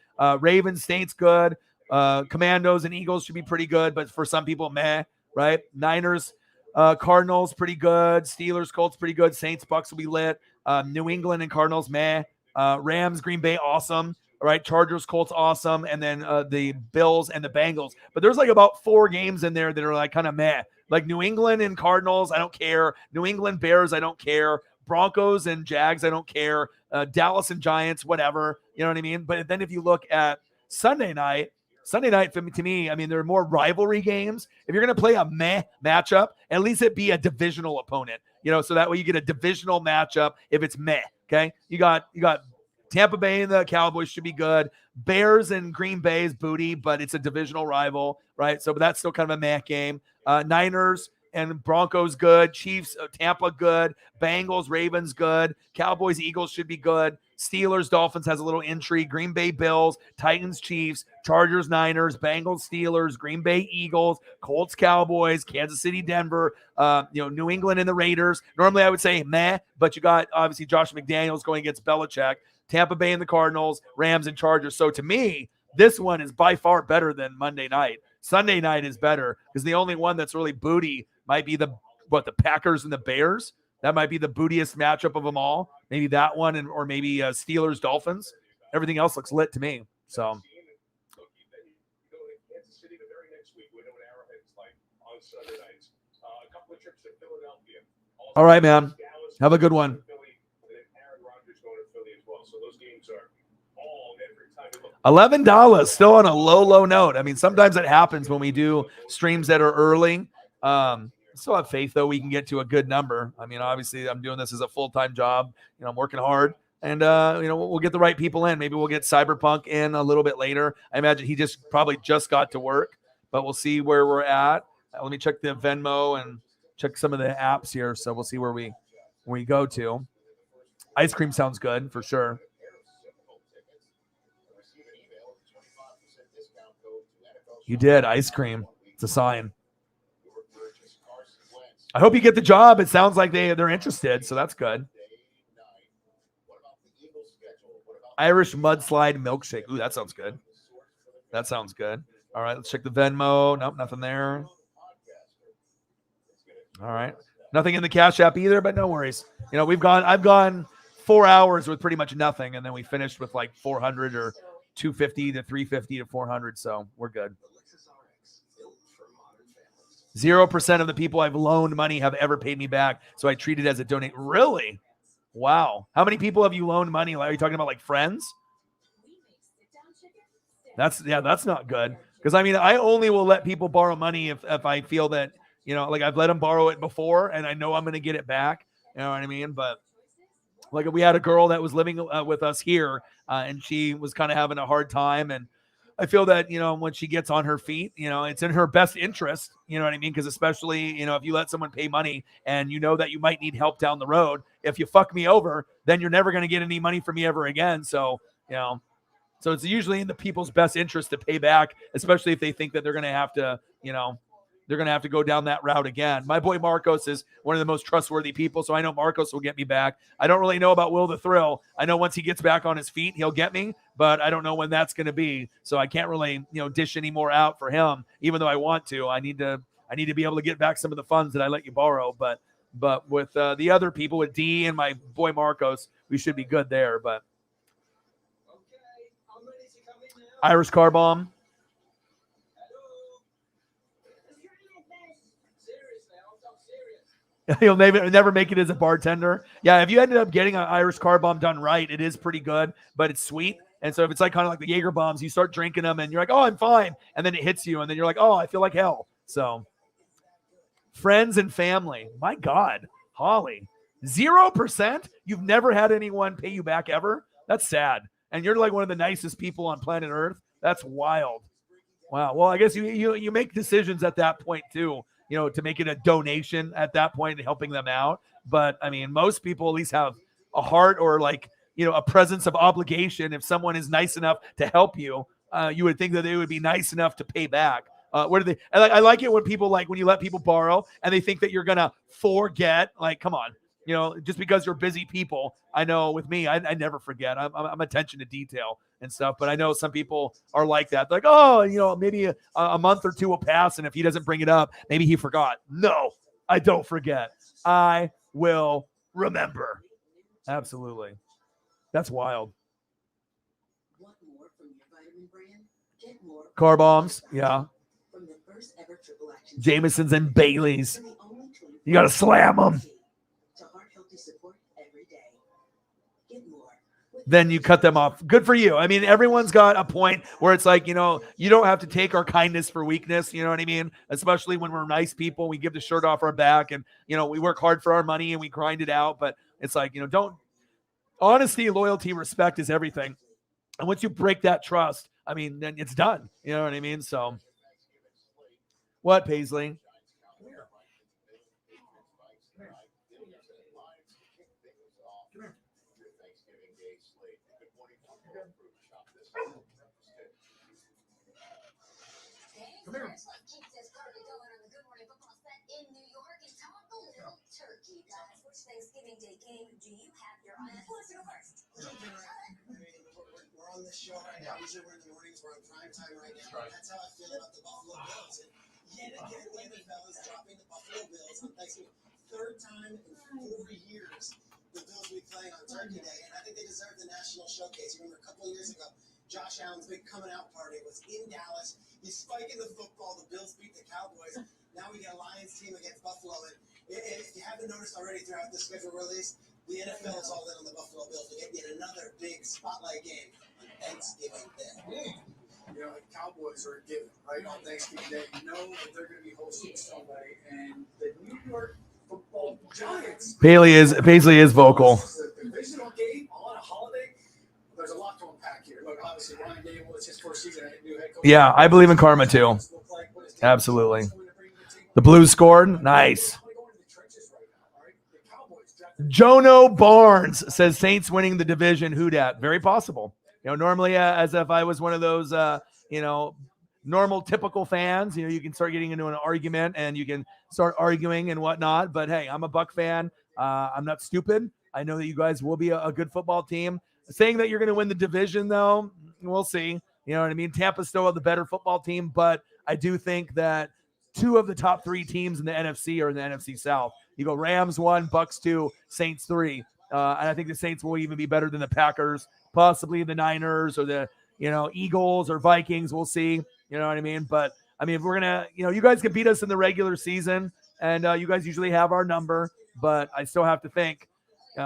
Ravens, Saints, good, Commandos and Eagles should be pretty good, but for some people, meh, right? Niners, Cardinals, pretty good. Steelers, Colts, pretty good. Saints, Bucks will be lit. New England and Cardinals, meh. Rams, Green Bay, awesome. All right, Chargers, Colts, awesome. And then the Bills and the Bengals. But there's about 4 games in there that are kind of meh. Like New England and Cardinals, I don't care. New England Bears, I don't care. Broncos and Jags, I don't care. Dallas and Giants, whatever. You know what I mean? But then if you look at Sunday night, to me, I mean, there are more rivalry games. If you're going to play a meh matchup, at least it be a divisional opponent, so that way you get a divisional matchup if it's meh, okay? You got Tampa Bay and the Cowboys should be good. Bears and Green Bay is booty, but it's a divisional rival, right? So but that's still kind of a meh game. Niners and Broncos good. Chiefs, Tampa good. Bengals, Ravens good. Cowboys, Eagles should be good. Steelers, Dolphins has a little intrigue. Green Bay, Bills, Titans, Chiefs, Chargers, Niners, Bengals, Steelers, Green Bay, Eagles, Colts, Cowboys, Kansas City, Denver, New England and the Raiders. Normally I would say meh, but you got obviously Josh McDaniels going against Belichick, Tampa Bay and the Cardinals, Rams and Chargers. So to me, this one is by far better than Monday night. Sunday night is better because the only one that's really booty might be the Packers and the Bears. That might be the bootiest matchup of them all. Maybe that one, or maybe Steelers, Dolphins. Everything else looks lit to me. So. All right, man. Have a good one. $11, still on a low note. I mean, sometimes it happens when we do streams that are early. Still have faith, though, we can get to a good number. I mean, obviously, I'm doing this as a full-time job. I'm working hard. And, we'll get the right people in. Maybe we'll get Cyberpunk in a little bit later. I imagine he probably just got to work. But we'll see where we're at. Let me check the Venmo and check some of the apps here. So we'll see where we go to. Ice cream sounds good for sure. You did ice cream. It's a sign. I hope you get the job. It sounds like they're interested, so that's good. Irish mudslide milkshake. Ooh, that sounds good. That sounds good. All right, let's check the Venmo. Nope, nothing there. All right. Nothing in the Cash App either, but no worries. You know, I've gone 4 hours with pretty much nothing, and then we finished with like 400 or 250 to 350 to 400, so we're good. 0% of the people I've loaned money have ever paid me back, so I treat it as a donate. Really? Wow. How many people have you loaned money? Are you talking about like friends? That's not good. Because I mean, I only will let people borrow money if I feel that, you know, like I've let them borrow it before and I know I'm going to get it back. You know what I mean? But like we had a girl that was living with us here and she was kind of having a hard time. And I feel that, you know, when she gets on her feet, you know, it's in her best interest. You know what I mean? Because especially, you know, if you let someone pay money and you know that you might need help down the road, if you fuck me over, then you're never going to get any money from me ever again. So, you know, so it's usually in the people's best interest to pay back, especially if they think that they're going to have to, you know, they're going to have to go down that route again. My boy Marcos is one of the most trustworthy people, so I know Marcos will get me back. I don't really know about Will the Thrill. I know once he gets back on his feet, he'll get me, but I don't know when that's going to be. So I can't really, you know, dish any more out for him, even though I want to. I need to be able to get back some of the funds that I let you borrow. But with the other people, with D and my boy Marcos, we should be good there. But Irish car bomb. He'll never make it as a bartender. Yeah, if you ended up getting an Irish car bomb done right, it is pretty good, but it's sweet. And so if it's like kind of like the Jaeger bombs, you start drinking them and you're like, oh, I'm fine. And then it hits you and then you're like, oh, I feel like hell. So friends and family. My God, Holly, 0%? You've never had anyone pay you back ever? That's sad. And you're like one of the nicest people on planet Earth. That's wild. Wow. Well, I guess you make decisions at that point too, you know, to make it a donation at that point and helping them out. But I mean, most people at least have a heart or like, you know, a presence of obligation. If someone is nice enough to help you, you would think that they would be nice enough to pay back. What do they? I like it when people like when you let people borrow and they think that you're gonna forget. Like, come on, you know, just because you're busy people. I know with me, I never forget. I'm attention to detail and stuff. But I know some people are like that. They're like, oh, you know, maybe a month or two will pass, and if he doesn't bring it up, maybe he forgot. No, I don't forget. I will remember. Absolutely. That's wild. Want more from your vitamin brand? Get more Car bombs, yeah. From the first ever triple action. Jameson's and Bailey's. You got to slam them. To heart healthy support every day. Get more. Then you cut them off. Good for you. I mean, everyone's got a point where it's like, you know, you don't have to take our kindness for weakness. You know what I mean? Especially when we're nice people, we give the shirt off our back and, you know, we work hard for our money and we grind it out. But it's like, you know, don't. Honesty, loyalty, respect is everything. And once you break that trust, I mean, then it's done. You know what I mean? So what, Paisley? Come here. Keep this party going on the Good Morning Football set in New York and talk a little turkey, guys. Which Thanksgiving Day game do you have your eye on? Who wants to go first? We're on this show right now. Usually we're in the mornings. We're on prime time right now. That's how I feel about the Buffalo Bills. And yet again, the NFL is dropping the Buffalo Bills on Thanksgiving. Third time in 4 years the Bills will be playing on Turkey Day, and I think they deserve the national showcase. You remember a couple of years ago, Josh Allen's big coming out party was in Dallas. He's spiking the football. The Bills beat the Cowboys. Now we got a Lions team against Buffalo. And if you haven't noticed already throughout the schedule release, the NFL is all in on the Buffalo Bills to get yet another big spotlight game on Thanksgiving Day. You know, the Cowboys are a given, right? On Thanksgiving Day, you know that they're going to be hosting somebody. And the New York Football Giants. Paisley is vocal. The divisional game on a holiday. There's a lot to unpack here. Look, obviously, Ryan Dable, it's his first season as new head coach. Yeah, I believe in karma too. Absolutely. The Blues scored. Nice. Jono Barnes says Saints winning the division. Who dat? Very possible. Normally, as if I was one of those, normal, typical fans, you can start getting into an argument and you can start arguing and whatnot. But hey, I'm a Buck fan. I'm not stupid. I know that you guys will be a good football team. Saying that you're going to win the division, though, we'll see. You know what I mean? Tampa's still the better football team, but I do think that 2 of the top 3 teams in the NFC are in the NFC South. You go Rams 1, Bucks 2, Saints 3. And I think the Saints will even be better than the Packers, possibly the Niners or the, Eagles or Vikings. We'll see. You know what I mean? But, if we're going to, you guys can beat us in the regular season, and you guys usually have our number, but I still have to think,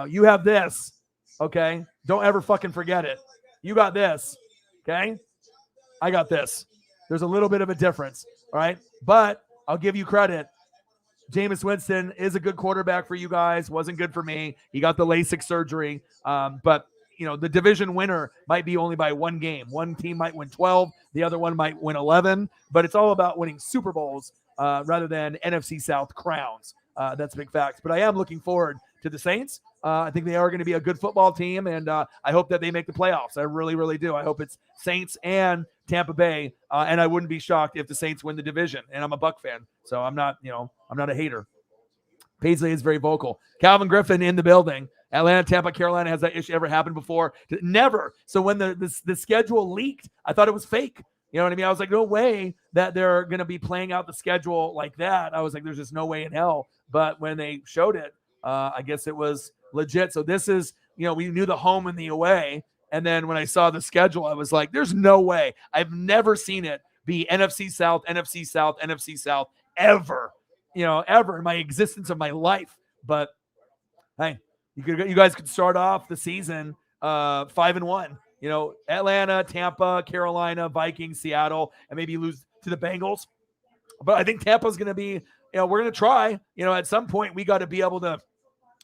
you have this, okay? Don't ever fucking forget it. You got this, okay? I got this. There's a little bit of a difference, all right? But I'll give you credit. Jameis Winston is a good quarterback for you guys. Wasn't good for me. He got the LASIK surgery. But, the division winner might be only by 1 game. One team might win 12. The other one might win 11. But it's all about winning Super Bowls rather than NFC South crowns. That's big facts. But I am looking forward to the Saints. I think they are going to be a good football team, and I hope that they make the playoffs. I really, really do. I hope it's Saints and Tampa Bay, and I wouldn't be shocked if the Saints win the division. And I'm a Buck fan, so I'm not a hater. Paisley is very vocal. Calvin Griffin in the building. Atlanta, Tampa, Carolina. Has that issue ever happened before? Never. So when the schedule leaked, I thought it was fake. You know what I mean? I was like, no way that they're going to be playing out the schedule like that. I was like, there's just no way in hell. But when they showed it, I guess it was legit. So this is, we knew the home and the away. And then when I saw the schedule, I was like, there's no way. I've never seen it be NFC South, NFC South, NFC South ever, ever in my existence of my life. But hey, you guys could start off the season 5-1. Atlanta, Tampa, Carolina, Vikings, Seattle, and maybe lose to the Bengals. But I think Tampa's going to be, we're going to try. At some point we got to be able to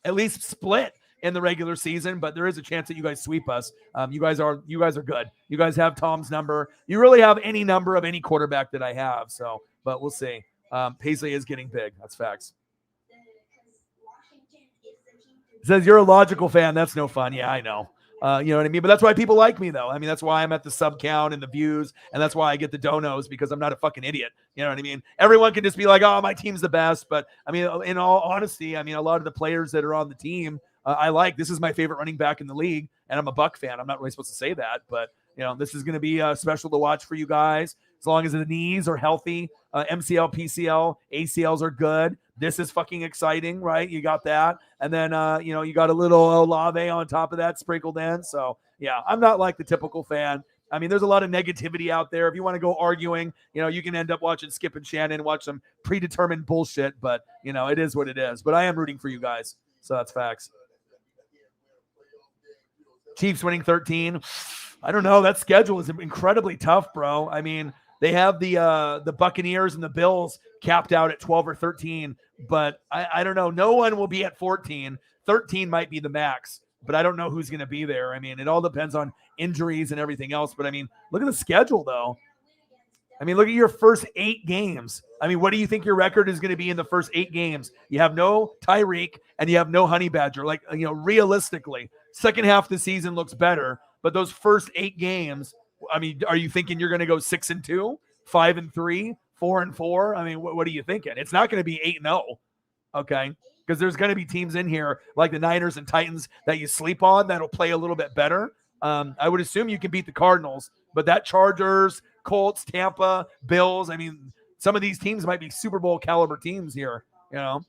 at least split in the regular season, but there is a chance that you guys sweep us. You guys are good. You guys have Tom's number. You really have any number of any quarterback that I have. So, but we'll see. Paisley is getting big. That's facts. It says you're a logical fan. That's no fun. Yeah, I know. You know what I mean? But that's why people like me, though. I mean, that's why I'm at the sub count and the views, and that's why I get the donos, because I'm not a fucking idiot. You know what I mean? Everyone can just be like, oh, my team's the best. But, I mean, in all honesty, I mean, a lot of the players that are on the team, I like. This is my favorite running back in the league, and I'm a Buck fan. I'm not really supposed to say that, but, this is going to be special to watch for you guys. As long as the knees are healthy, MCL, PCL, ACLs are good. This is fucking exciting, right? You got that. And then, you got a little Olave on top of that sprinkled in. So, yeah, I'm not like the typical fan. I mean, there's a lot of negativity out there. If you want to go arguing, you can end up watching Skip and Shannon, watch some predetermined bullshit. But, it is what it is. But I am rooting for you guys. So that's facts. Chiefs winning 13. I don't know. That schedule is incredibly tough, bro. I mean, they have the Buccaneers and the Bills capped out at 12 or 13, but I don't know. No one will be at 14. 13 might be the max, but I don't know who's going to be there. I mean, it all depends on injuries and everything else. But I mean, look at the schedule, though. I mean, look at your first 8 games. I mean, what do you think your record is going to be in the first 8 games? You have no Tyreek and you have no Honey Badger. Like, realistically, second half of the season looks better, but those first 8 games, I mean, are you thinking you're going to go 6-2, 5-3, 4-4? I mean, what are you thinking? It's not going to be 8-0, okay? Because there's going to be teams in here like the Niners and Titans that you sleep on that'll play a little bit better. I would assume you can beat the Cardinals, but that Chargers, Colts, Tampa, Bills, I mean, some of these teams might be Super Bowl caliber teams here, I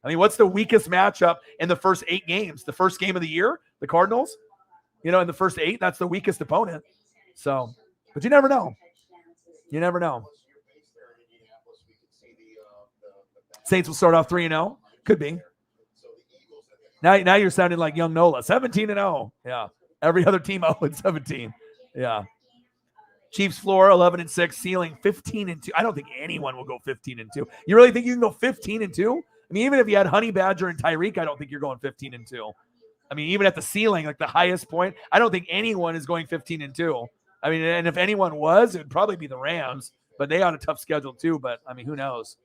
mean, what's the weakest matchup in the first 8 games? The first game of the year, the Cardinals? In the first 8, that's the weakest opponent. So, but you never know. You never know. Saints will start off 3-0. Could be. Now you're sounding like young Nola. 17-0. Yeah. Every other team 0-17. Yeah. Chiefs floor 11-6, ceiling 15-2. I don't think anyone will go 15-2. You really think you can go 15-2? I mean, even if you had Honey Badger and Tyreek, I don't think you're going 15-2. I mean, even at the ceiling, like the highest point, I don't think anyone is going 15-2. I mean, and if anyone was, it would probably be the Rams, but they had a tough schedule too. But I mean, who knows?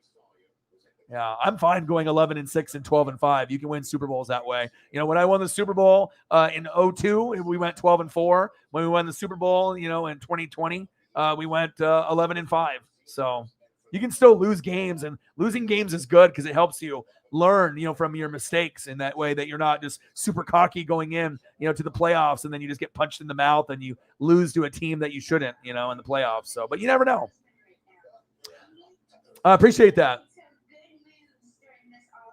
Yeah, I'm fine going 11-6 and 12-5. You can win Super Bowls that way. You know, when I won the Super Bowl in 02, we went 12-4. When we won the Super Bowl, you know, in 2020, we went 11-5. So you can still lose games, and losing games is good because it helps you learn, you know, from your mistakes in that way that you're not just super cocky going in, you know, to the playoffs and then you just get punched in the mouth and you lose to a team that you shouldn't, you know, in the playoffs. So, but you never know. I appreciate that.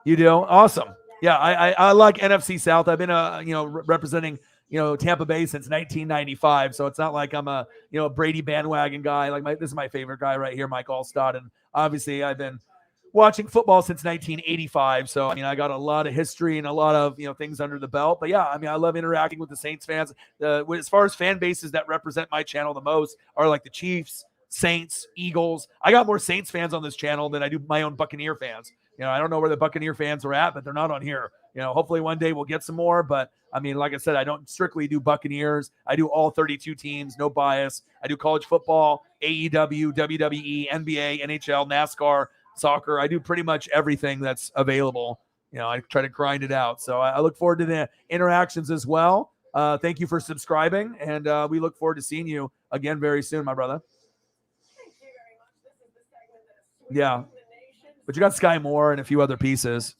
You do? Awesome. Yeah, I like NFC South. I've been representing Tampa Bay since 1995, so it's not like I'm a Brady bandwagon guy. Like this is my favorite guy right here, Mike Allstott, and obviously I've been watching football since 1985. So I mean I got a lot of history and a lot of things under the belt. But yeah, I mean I love interacting with the Saints fans. As far as fan bases that represent my channel the most are like the Chiefs, Saints, Eagles. I got more Saints fans on this channel than I do my own Buccaneer fans. I don't know where the Buccaneer fans are at, but they're not on here. Hopefully one day we'll get some more. But I mean, like I said, I don't strictly do Buccaneers. I do all 32 teams, no bias. I do college football, AEW, WWE, NBA, NHL, NASCAR, soccer. I do pretty much everything that's available. I try to grind it out. So I look forward to the interactions as well. Thank you for subscribing, and we look forward to seeing you again very soon, my brother. Yeah. But you got Sky Moore and a few other pieces.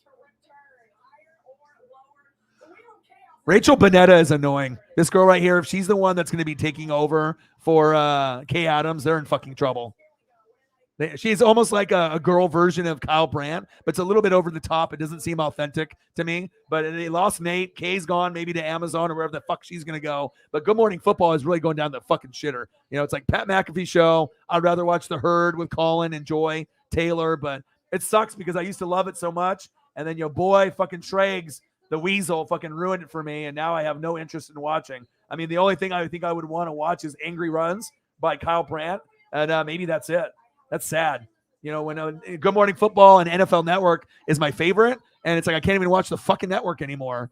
Rachel Bonetta is annoying. This girl right here, if she's the one that's going to be taking over for Kay Adams, they're in fucking trouble. She's almost like a girl version of Kyle Brandt, but it's a little bit over the top. It doesn't seem authentic to me. But they lost Nate. Kay's gone maybe to Amazon or wherever the fuck she's going to go. But Good Morning Football is really going down the fucking shitter. It's like Pat McAfee show. I'd rather watch The Herd with Colin and Joy Taylor, but it sucks because I used to love it so much. And then your boy fucking Traegs, the Weasel, fucking ruined it for me. And now I have no interest in watching. I mean, the only thing I think I would want to watch is Angry Runs by Kyle Brandt. And maybe that's it. That's sad. When Good Morning Football and NFL Network is my favorite. And it's like, I can't even watch the fucking network anymore.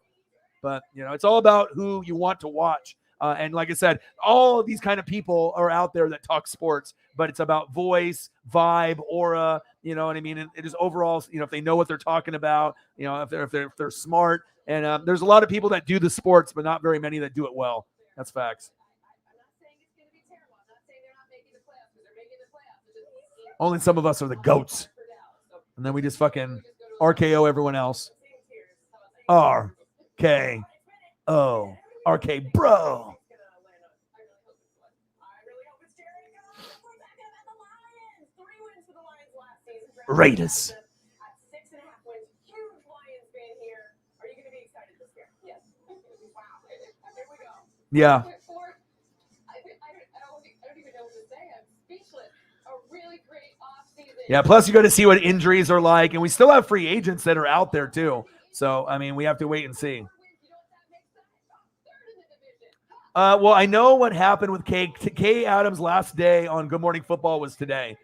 But, it's all about who you want to watch. And like I said, all of these kind of people are out there that talk sports, but it's about voice, vibe, aura, you know what I mean? And it is overall, if they know what they're talking about, if they're smart. And there's a lot of people that do the sports, but not very many that do it well. That's facts. Only some of us are the goats. And then we just fucking RKO everyone else. RKO. RK bro. Raiders. Yeah. Yeah, plus you got to see what injuries are like, and we still have free agents that are out there too. So, I mean, we have to wait and see. Well, I know what happened with Kay Adams' last day on Good Morning Football was today.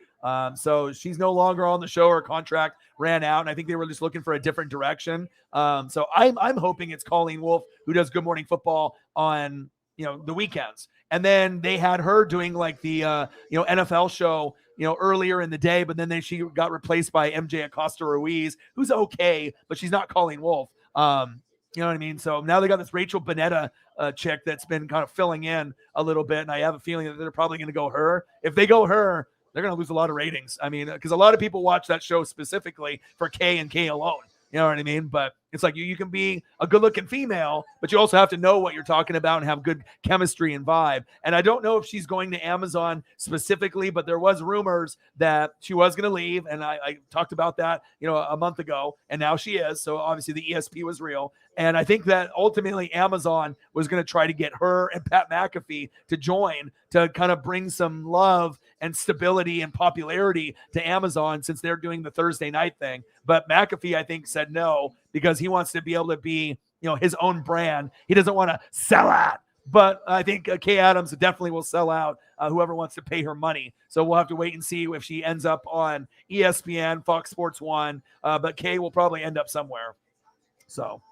So she's no longer on the show. Her contract ran out, and I think they were just looking for a different direction. So I'm hoping it's Colleen Wolfe who does Good Morning Football on the weekends, and then they had her doing like the NFL show earlier in the day, but then she got replaced by MJ Acosta Ruiz, who's okay, but she's not Colleen Wolfe. You know what I mean? So now they got this Rachel Bonetta chick that's been kind of filling in a little bit, and I have a feeling that they're probably going to go her. If they go her, they're going to lose a lot of ratings. I mean, because a lot of people watch that show specifically for Kay and Kay alone. You know what I mean? But it's like you can be a good-looking female, but you also have to know what you're talking about and have good chemistry and vibe. And I don't know if she's going to Amazon specifically, but there was rumors that she was going to leave, and I talked about that, a month ago, and now she is. So obviously the ESP was real. And I think that ultimately Amazon was going to try to get her and Pat McAfee to join to kind of bring some love and stability and popularity to Amazon since they're doing the Thursday night thing. But McAfee, I think, said no because he wants to be able to be, his own brand. He doesn't want to sell out. But I think Kay Adams definitely will sell out whoever wants to pay her money. So we'll have to wait and see if she ends up on ESPN, Fox Sports 1. But Kay will probably end up somewhere. So.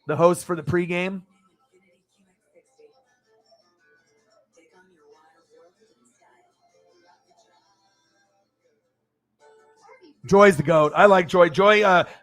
The host for the pregame. Joy's the GOAT. I like Joy.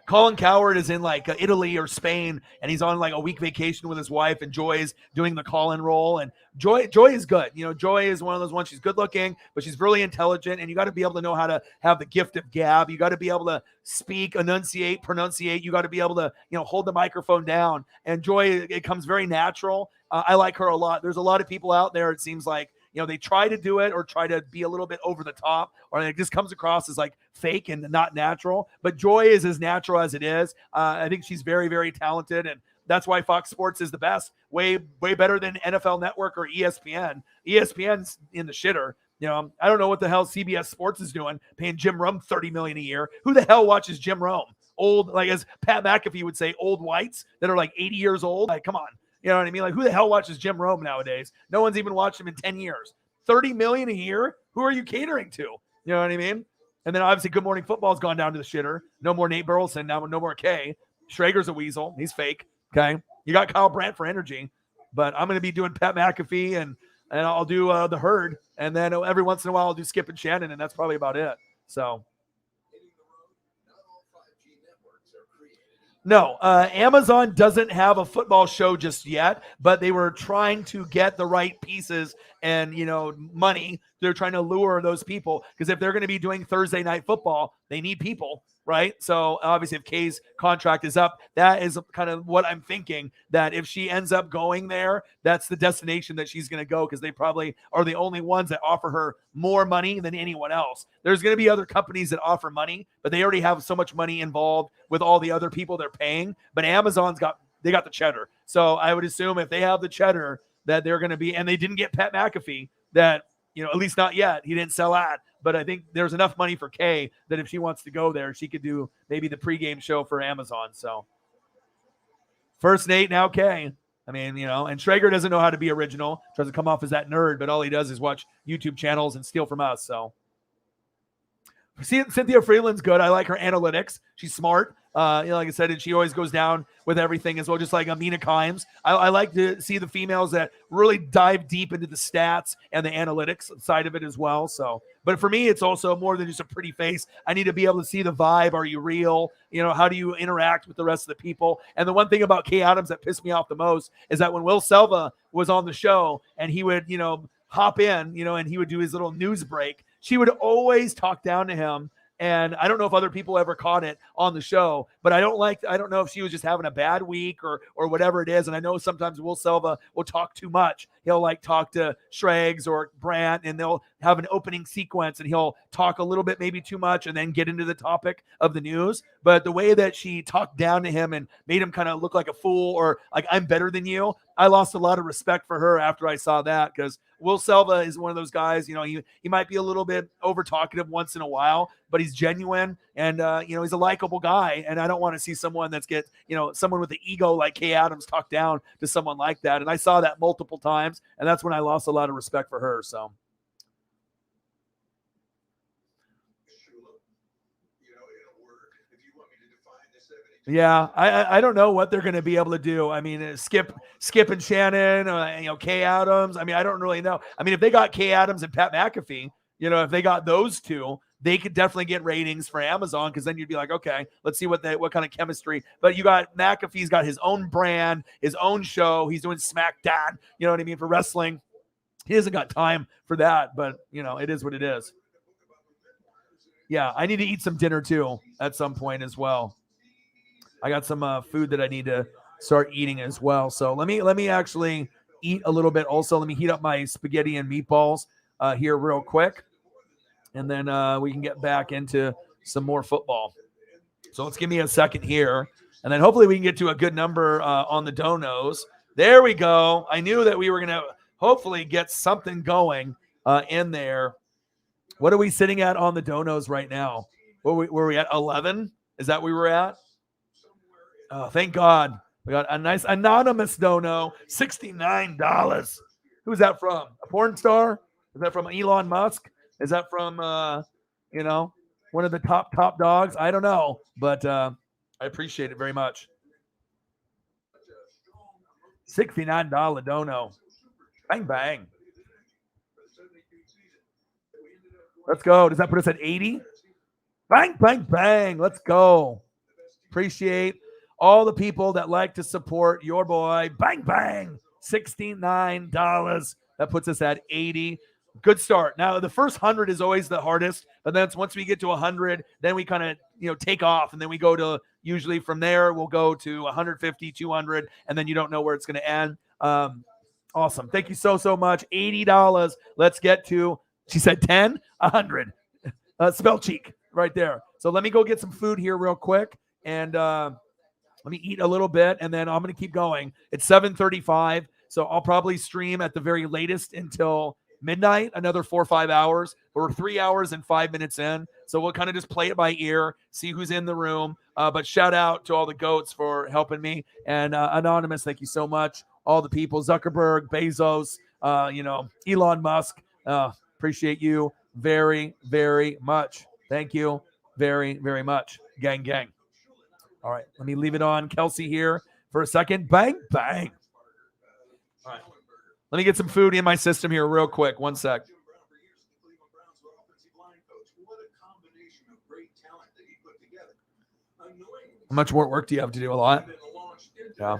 Colin Coward is in like Italy or Spain, and he's on like a week vacation with his wife, and Joy's doing the Colin role. And Joy is good. Joy is one of those ones. She's good looking, but she's really intelligent, and you got to be able to know how to have the gift of gab. You got to be able to speak, enunciate, pronunciate. You got to be able to, hold the microphone down. And Joy, it comes very natural. I like her a lot. There's a lot of people out there, it seems like, they try to do it or try to be a little bit over the top, or it just comes across as like fake and not natural. But Joy is as natural as it is. I think she's very, very talented, and that's why Fox Sports is the best. Way better than NFL Network or ESPN. ESPN's in the shitter. I don't know what the hell CBS Sports is doing, paying Jim Rome $30 million a year. Who the hell watches Jim Rome? Old, like as Pat McAfee would say, old whites that are like 80 years old. Like, come on. You know what I mean? Like, who the hell watches Jim Rome nowadays? No one's even watched him in 10 years. $30 million a year? Who are you catering to? You know what I mean? And then obviously Good Morning Football's gone down to the shitter. No more Nate Burleson. Now no more K. Schrager's a weasel. He's fake. Okay. You got Kyle Brandt for energy. But I'm going to be doing Pat McAfee and I'll do the Herd. And then every once in a while I'll do Skip and Shannon. And that's probably about it. So. No, Amazon doesn't have a football show just yet, but they were trying to get the right pieces and, money. They're trying to lure those people because if they're going to be doing Thursday night football, they need people, right? So obviously if Kay's contract is up, that is kind of what I'm thinking, that if she ends up going there, that's the destination that she's going to go because they probably are the only ones that offer her more money than anyone else. There's going to be other companies that offer money, but they already have so much money involved with all the other people they're paying. But Amazon's got the cheddar. So I would assume if they have the cheddar that they're going to be, and they didn't get Pat McAfee, that, at least not yet. He didn't sell out. But I think there's enough money for Kay that if she wants to go there, she could do maybe the pregame show for Amazon. So first Nate, now Kay. I mean, and Schrager doesn't know how to be original. Tries to come off as that nerd, but all he does is watch YouTube channels and steal from us. So Cynthia Freeland's good. I like her analytics. She's smart. Like I said, and she always goes down with everything as well, just like Amina Kimes. I like to see the females that really dive deep into the stats and the analytics side of it as well. So, but for me, it's also more than just a pretty face. I need to be able to see the vibe. Are you real? How do you interact with the rest of the people? And the one thing about Kay Adams that pissed me off the most is that when Will Selva was on the show and he would, hop in, and he would do his little news break, she would always talk down to him. And I don't know if other people ever caught it on the show, but I don't know if she was just having a bad week or whatever it is. And I know sometimes Will Selva will talk too much. He'll like talk to Schrags or Brandt and they'll have an opening sequence and he'll talk a little bit, maybe too much, and then get into the topic of the news. But the way that she talked down to him and made him kind of look like a fool or like I'm better than you, I lost a lot of respect for her after I saw that because Will Selva is one of those guys, he might be a little bit over talkative once in a while, but he's genuine and, he's a likable guy. And I don't want to see someone someone with the ego like Kay Adams talk down to someone like that. And I saw that multiple times. And that's when I lost a lot of respect for her. So. Yeah, I don't know what they're going to be able to do. I mean, Skip and Shannon, Kay Adams. I mean, I don't really know. I mean, if they got Kay Adams and Pat McAfee, if they got those two, they could definitely get ratings for Amazon because then you'd be like, okay, let's see what kind of chemistry. But you got McAfee's got his own brand, his own show. He's doing SmackDown, you know what I mean, for wrestling. He hasn't got time for that, but, it is what it is. Yeah, I need to eat some dinner too at some point as well. I got some food that I need to start eating as well. So let me actually eat a little bit. Also, let me heat up my spaghetti and meatballs here real quick. And then we can get back into some more football. So let's give me a second here. And then hopefully we can get to a good number on the donos. There we go. I knew that we were going to hopefully get something going in there. What are we sitting at on the donos right now? Were we at 11? Is that where we were at? Oh, thank God. We got a nice anonymous dono, $69. Who's that from? A porn star? Is that from Elon Musk? Is that from, one of the top dogs? I don't know, but I appreciate it very much. $69 dono. Bang, bang. Let's go. Does that put us at 80? Bang, bang, bang. Let's go. Appreciate all the people that like to support your boy. Bang, bang. $69. That puts us at 80. Good start. Now, the first 100 is always the hardest, but then once we get to 100, then we kind of, take off, and then we go to, usually from there, we'll go to 150, 200, and then you don't know where it's going to end. Awesome. Thank you so much. $80. Let's get to, she said 10, 100. Spell cheek right there. So let me go get some food here real quick, and let me eat a little bit, and then I'm going to keep going. It's 7:35, so I'll probably stream at the very latest until midnight, another 4 or 5 hours. We're 3 hours and 5 minutes in, so we'll kind of just play it by ear, see who's in the room. But shout out to all the goats for helping me, and Anonymous, thank you so much. All the people, Zuckerberg, Bezos, Elon Musk, appreciate you very, very much. Thank you very, very much. Gang, gang. All right, let me leave it on Kelsey here for a second. Bang, bang. All right. Let me get some food in my system here real quick. One sec. How much more work do you have to do? A lot? Yeah.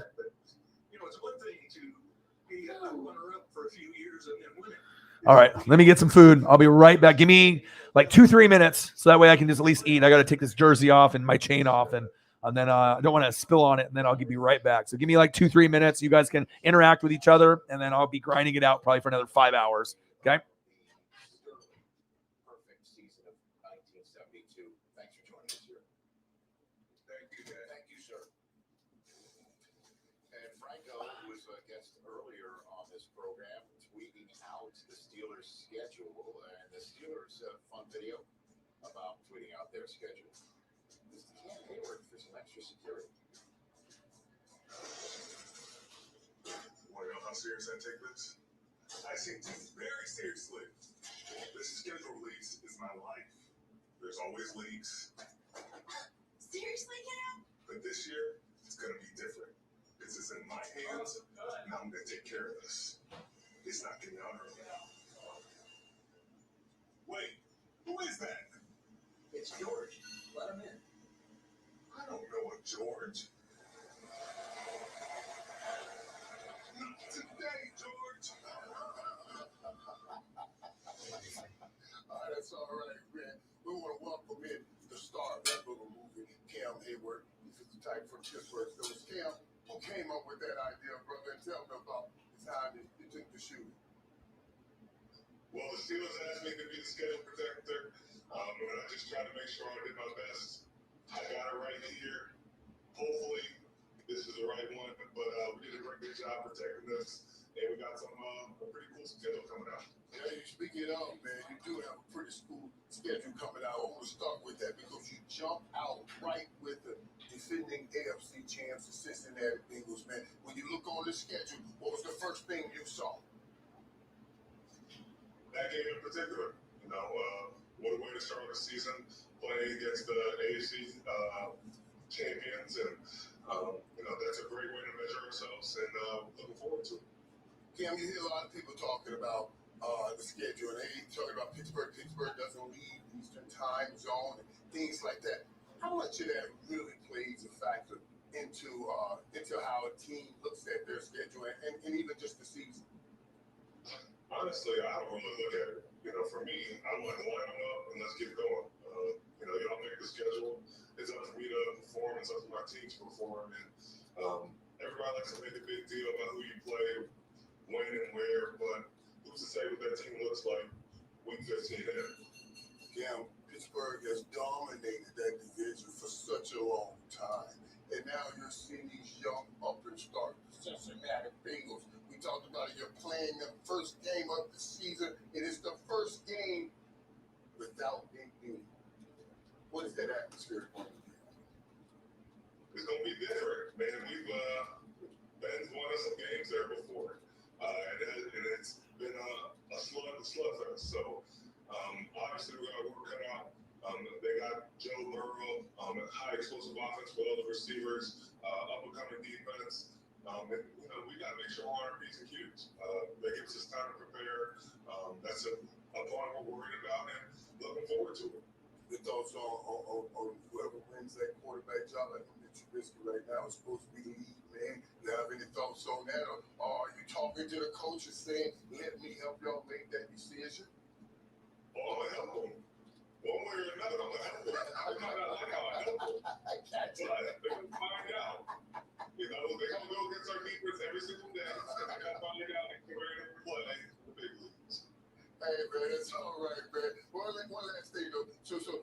All right, let me get some food. I'll be right back. Give me like 2-3 minutes so that way I can just at least eat. I got to take this jersey off and my chain off, and then I don't want to spill on it, and then I'll be right back. So give me like 2-3 minutes. You guys can interact with each other, and then I'll be grinding it out probably for another 5 hours. Okay? Perfect season of 1972. Thanks for joining us here. Thank you, sir. And Franco, who was a guest earlier on this program, tweeting out the Steelers' schedule, and the Steelers have a fun video about tweeting out their schedule. This is Cam Hayward for some extra security. Want to know how serious I take this? I take this very seriously. This schedule release is my life. There's always leaks. Seriously, Cam? But this year, it's going to be different. This is in my hands, and I'm going to take care of this. It's not getting out early. Wait, who is that? It's George. Let him in. I don't know a George. Not today, George. That's all right, man. We want to welcome in the star of that little movie, Cam Hayward. He's the type from Pittsburgh. So it's Cam who came up with that idea, brother, and tell me about the time you took the shoot. Well, the Steelers asked me to be the schedule protector, and I just tried to make sure I did my best. I got it right here. Hopefully, this is the right one, but we did a great job protecting us, and we got some a pretty cool schedule coming out. Yeah, you speak it up, man. You do have a pretty cool schedule coming out. I want to start with that because you jump out right with the defending AFC champs, the Cincinnati Bengals, man. When you look on the schedule, what was the first thing you saw? That game in particular, what a way to start the season, playing against the AFC champions, and that's a great way to measure ourselves, and looking forward to it. Cam, you hear a lot of people talking about the schedule, and they talking about Pittsburgh. Pittsburgh doesn't leave Eastern time zone and things like that. How much of that really plays a factor into how a team looks at their schedule and even just the season? Honestly, I don't really look at it. For me, I want to line them up and let's get going. Y'all make the schedule. It's up to me to perform. It's up to my team to perform. And everybody likes to make a big deal about who you play, when and where, but who's to say what that team looks like week 15 in? Yeah, Pittsburgh has dominated that division for such a long time. And now you're seeing these young up and start Cincinnati Bengals. We talked about it. You're playing the first game of the season. It is the first game without a game. What is that atmosphere going to be? It's going to be different, man. We've been won some games there before. And it's been a slugfest. So, obviously, we got work cut out. They got Joe Burrow, high explosive offense with all the receivers, up-and-coming defense. And, we got to make sure we're on our P's and Q's. That gives us time to prepare. That's a part we're worried about and looking forward to it. Your thoughts on whoever wins that quarterback job? I think that Trubisky right now is supposed to be the lead, man. You have any thoughts on that? Or are you talking to the coaches saying, let me help y'all make that decision? Oh, I'm gonna help them. One way or another, I'm gonna help them. I might not like how I help them, but they're gonna find out. You know, they're gonna go against our defense every single day. They're gonna find out if we're ready to play in the big leagues. Hey, man, it's all right, man. One last thing, though.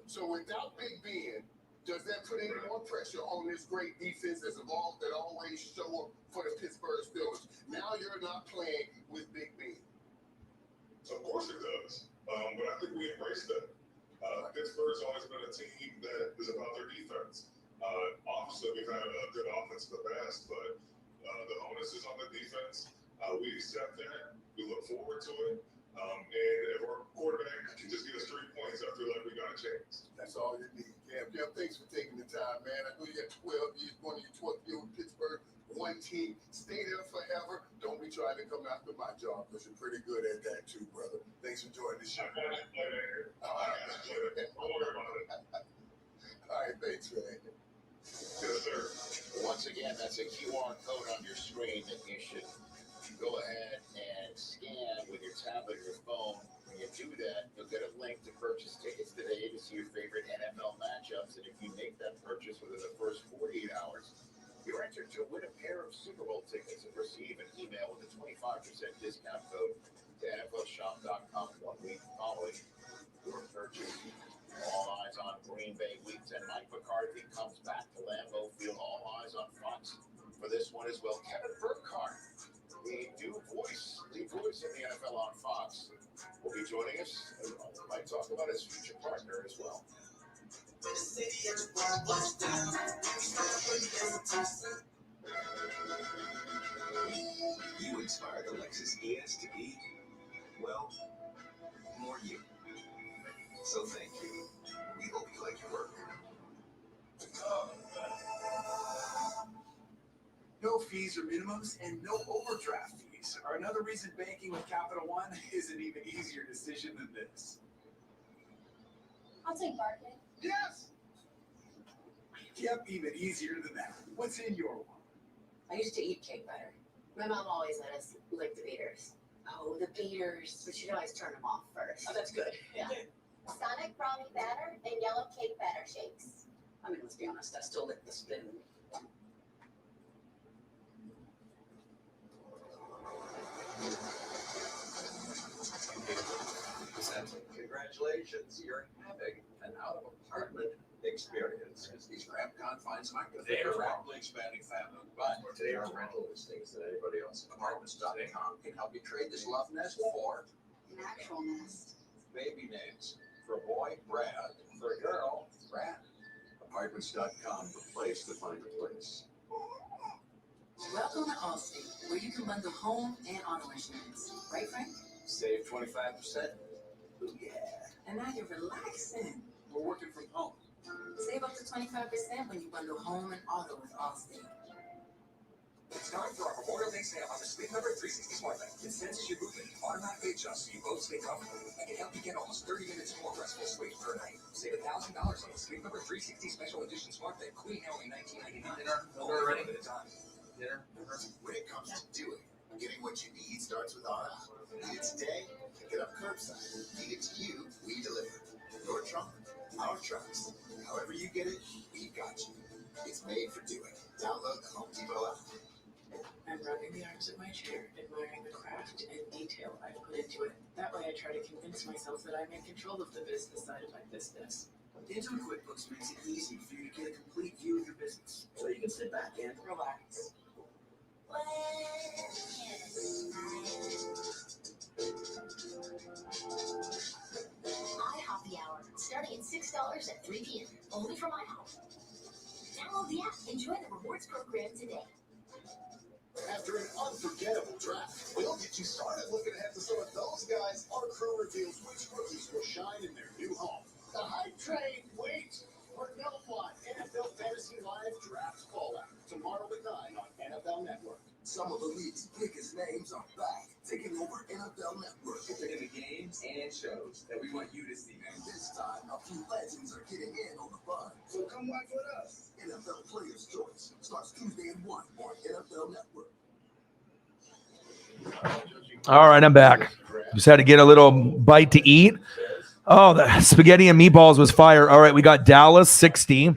So without Big Ben, does that put any more pressure on this great defense that always show up for the Pittsburgh Steelers? Now you're not playing with Big Ben. Of course it does. But I think we embrace that. Pittsburgh's always been a team that is about their defense. Obviously, we've had a good offense in the past, but the onus is on the defense. We accept that. We look forward to it. And if our quarterback can just get us 3 points, I feel like we got a chance. That's all you need, Cam. Cam, thanks for taking the time, man. I know you got 12 years, one of your 12 years with Pittsburgh, one team. Stay there forever. Don't be trying to come after my job because you're pretty good at that too, brother. Thanks for joining the show. Don't worry about it. All right, thanks, man. Yes, sir. Once again, that's a QR code on your screen that you should go ahead and scan with your tablet or your phone. When you do that, you'll get a link to purchase tickets today to see your favorite NFL matchups. And if you make that purchase within the first 48 hours, you're entered to win a pair of Super Bowl tickets and receive an email with a 25% discount code to NFLshop.com 1 week following your purchase. All eyes on Green Bay Week 10. Mike McCarthy comes back to Lambeau Field. All eyes on Fox for this one as well. Kevin Burkhardt, the new voice of the NFL on Fox, will be joining us. We might talk about his future partner as well. You inspired the Lexus ES to be, well, more you. So thank you. We hope you like your work. No fees or minimums and no overdraft fees are another reason banking with Capital One is an even easier decision than this. I'll take Barkley. Yes! Yep, even easier than that. What's in your one? I used to eat cake batter. My mom always let us lick the beaters. Oh, the beaters. But she'd always turn them off first. Oh, that's good. Yeah. Sonic brownie batter and yellow cake batter shakes. I mean, let's be honest, I still lick the spoon. Congratulations, you're having an out-of-apartment experience. These cramped confines might be They're rapidly expanding family, but today are rental listings than anybody else. Apartments.com can help you trade this love nest for An actual nest. baby names. For a boy, Brad. For a girl, Brad. Apartments.com, the place to find a place. Welcome to Allstate, where you can bundle home and auto insurance. Right, Frank? Save 25%. Ooh, yeah. And now you're relaxing. We're working from home. Save up to 25% when you bundle home and auto with Allstate. It's time for our Memorial Day sale on the Sleep Number 360 Smart Bed. It senses your movement, automatically adjusts so you both stay comfortable, and can help you get almost 30 minutes more restful sleep per night. Save $1,000 on the Sleep Number 360 Special Edition Smart Bed, Queen only $19.99. Dinner ready? At a time. Dinner. When it comes to doing, getting what you need starts with our app. Need it today? Pick it up curbside. Need it to you? We deliver. Your trunk, our trucks. However you get it, we got you. It's made for doing. Download the Home Depot app. I'm rubbing the arms of my chair, admiring the craft and detail I've put into it. That way I try to convince myself that I'm in control of the business side of my business. Intuit QuickBooks makes it easy for you to get a complete view of your business, so you can sit back and Relax. iHoppy Hour, starting at $6 at 3 p.m. Only from iHop. Download the app and join the rewards program today. After an unforgettable draft, we'll get you started looking ahead to some of those guys. Our crew reveals which rookies will shine in their new home. The hype train waits for no one. NFL Fantasy Live Draft Fallout tomorrow at 9 on NFL Network. Some of the league's biggest names are back, taking over NFL Network. In the games and shows that we want you to see, man. This time, a few legends are getting in on the fun. So come watch with us. NFL Players' Choice starts Tuesday at 1 on NFL Network. All right, I'm back. Just had to get a little bite to eat. Oh, the spaghetti and meatballs was fire. All right, we got Dallas 60,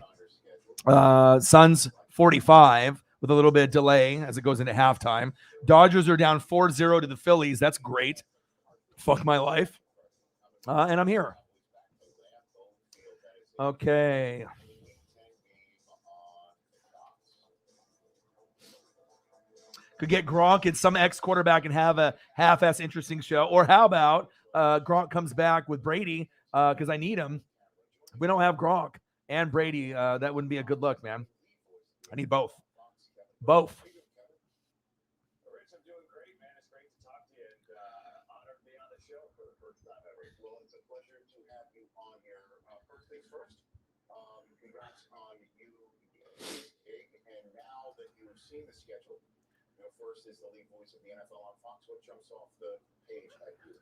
Suns 45 with a little bit of delay as it goes into halftime. Dodgers are down 4-0 to the Phillies. That's great. Fuck my life. And I'm here. Okay. Could get Gronk and some ex-quarterback and have a half-ass interesting show. Or how about Gronk comes back with Brady because I need him. We don't have Gronk and Brady. That wouldn't be a good look, man. I need both. Both. Rich, I'm doing great, man. It's great to talk to you and honored to be on the show for the first time ever. Well, it's a pleasure to have you on here. First things first, congrats on you being big. And now that you've seen the schedule, first is the lead voice of the NFL on Fox. What jumps off the page at you?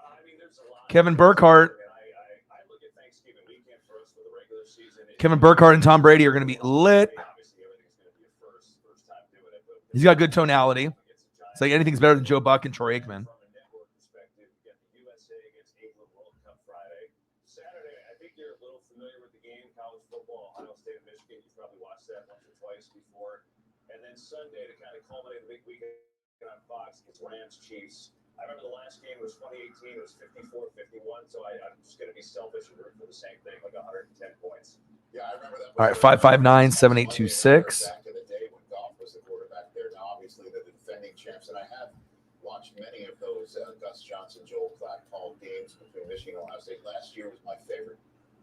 I mean, there's a lot. Kevin Burkhardt. I look at Thanksgiving weekend for us for the regular season. Kevin Burkhardt and Tom Brady are going to be lit. Obviously, everything's going to be a first time doing it. But He's got good tonality. It's like anything's better than Joe Buck and Troy Aikman. From a network perspective, you got the USA against England World Cup Friday. Saturday, I think you're a little familiar with the game, college football, Ohio State and Michigan. You've probably watched that once or twice before. And then Sunday, to kind of culminate the big weekend on Fox, it's Rams-Chiefs. I remember the last game was 2018. It was 54-51, so I'm just going to be selfish and root for the same thing, like 110 points. Yeah, I remember that. All right, 559-7826. Back in the day when Goff was the quarterback there. Now, obviously, they're the defending champs, and I have watched many of those Gus Johnson, Joel Klatt-called games between Michigan and Ohio State. Last year was my favorite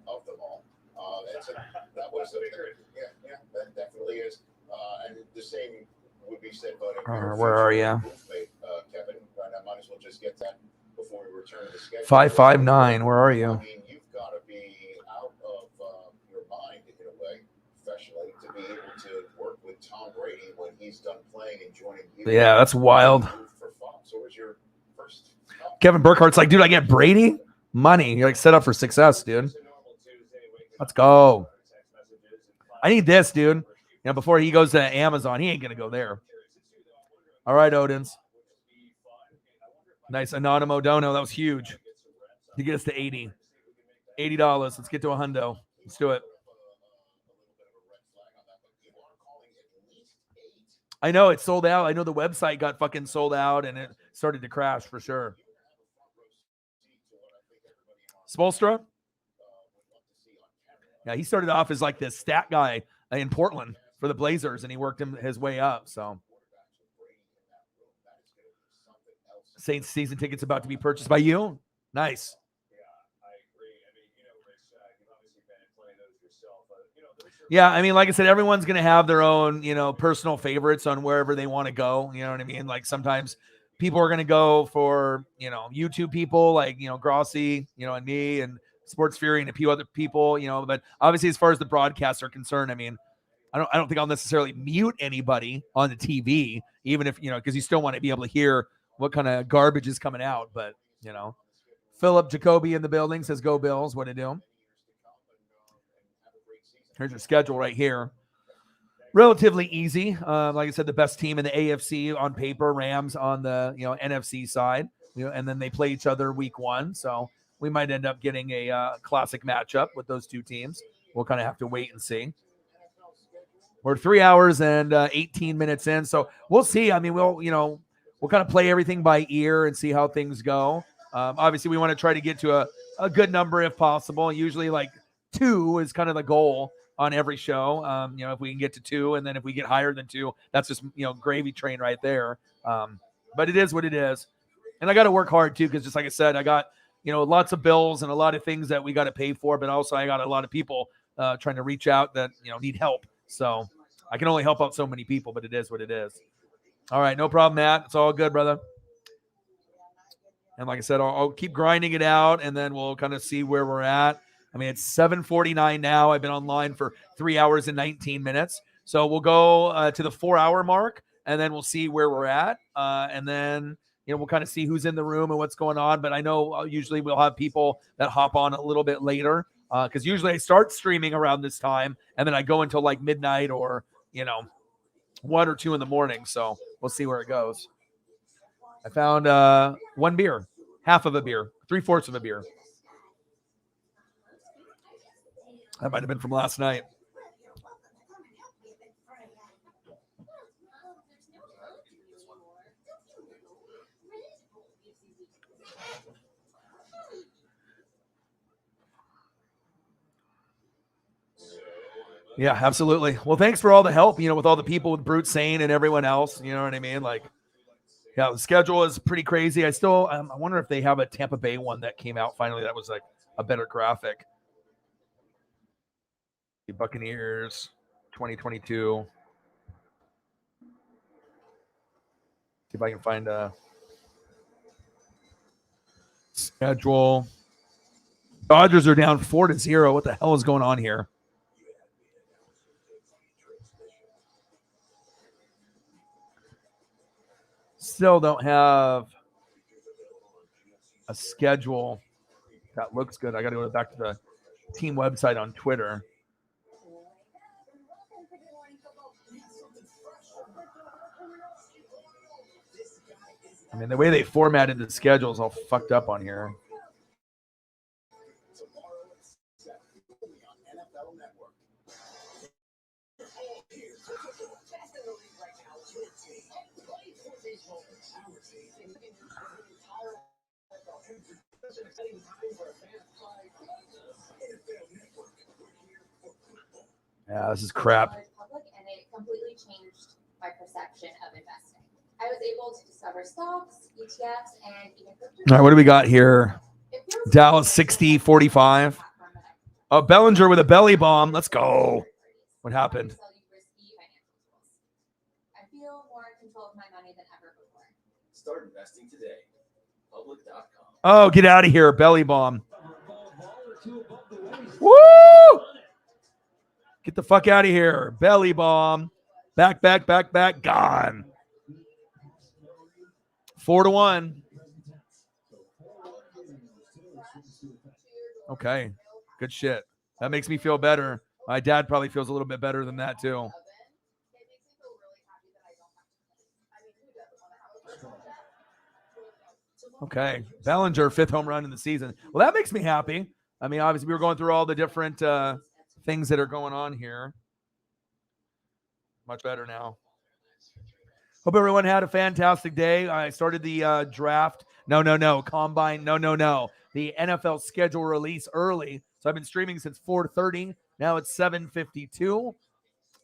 of them all. That was yeah, that definitely is. And the same would be said about where are you? Kevin. I might as well just get that before we return to the schedule. 559. Where are you? I mean, you've got to be out of your mind in a way, professionally, to be able to work with Tom Brady when he's done playing and joining you. Yeah, that's wild. For Fox. So was your first? Kevin Burkhardt's like, dude, I get Brady money. You're like set up for success, dude. Let's go. I need this, dude. You know, before he goes to Amazon, he ain't gonna go there. All right, Odins. Nice Anonimo Dono. That was huge. To get us to 80. $80. Let's get to a hundo. Let's do it. I know it's sold out. I know the website got fucking sold out and it started to crash for sure. Spoelstra? Yeah, he started off as like this stat guy in Portland for the Blazers, and he worked his way up. So, Saints season tickets about to be purchased by you. Nice. Yeah, I mean, like I said, everyone's going to have their own, personal favorites on wherever they want to go. You know what I mean? Like sometimes people are going to go for, YouTube people like, Grossi, and me and Sports Fury and a few other people, but obviously as far as the broadcasts are concerned, I mean, I don't think I'll necessarily mute anybody on the TV, even if, because you still want to be able to hear what kind of garbage is coming out. But, Philip Jacoby in the building says, go Bills. What to do? Here's your schedule right here. Relatively easy. Like I said, the best team in the AFC on paper, Rams on the, NFC side, and then they play each other week 1. So we might end up getting a classic matchup with those two teams. We'll kind of have to wait and see. We're 3 hours and 18 minutes in. So we'll see. I mean, we'll kind of play everything by ear and see how things go. Obviously we want to try to get to a good number if possible. Usually like 2 is kind of the goal on every show. If we can get to 2, and then if we get higher than 2, that's just, gravy train right there. But it is what it is. And I got to work hard too. Cause just like I said, I got, lots of bills and a lot of things that we got to pay for, but also I got a lot of people trying to reach out that, need help. So I can only help out so many people, but it is what it is. All right. No problem, Matt. It's all good, brother. And like I said, I'll keep grinding it out and then we'll kind of see where we're at. I mean, it's 7:49 now. I've been online for 3 hours and 19 minutes. So we'll go to the 4-hour mark and then we'll see where we're at. And then, we'll kind of see who's in the room and what's going on. But I know usually we'll have people that hop on a little bit later because usually I start streaming around this time and then I go until like midnight or, 1 or 2 in the morning. So we'll see where it goes. I found one beer, half of a beer, 3/4 of a beer. That might have been from last night. Yeah, absolutely. Well, thanks for all the help, with all the people with Brute Sane and everyone else. You know what I mean? Like, yeah, the schedule is pretty crazy. I still, I wonder if they have a Tampa Bay one that came out finally that was like a better graphic. The Buccaneers 2022. See if I can find a schedule. Dodgers are down 4-0. What the hell is going on here? Still don't have a schedule that looks good. I got to go back to the team website on Twitter. I mean, the way they formatted the schedule is all fucked up on here. Yeah, this is crap. And it completely changed my perception of investing. I was able to discover stocks, ETFs, and even crypto. All right, what do we got here? Dallas 60-45. Oh, Bellinger with a belly bomb. Let's go. What happened? I feel more in control of my money than ever before. Start investing today. Public.com. Oh, get out of here. Belly bomb. Woo! Get the fuck out of here. Belly bomb. Back. Gone. 4-1. Okay. Good shit. That makes me feel better. My dad probably feels a little bit better than that too. Okay. Bellinger, 5th home run in the season. Well, that makes me happy. I mean, obviously, we were going through all the different things that are going on here. Much better now. Hope everyone had a fantastic day. I started the draft. No. Combine. No. The NFL schedule release early. So I've been streaming since 4:30. Now it's 7:52.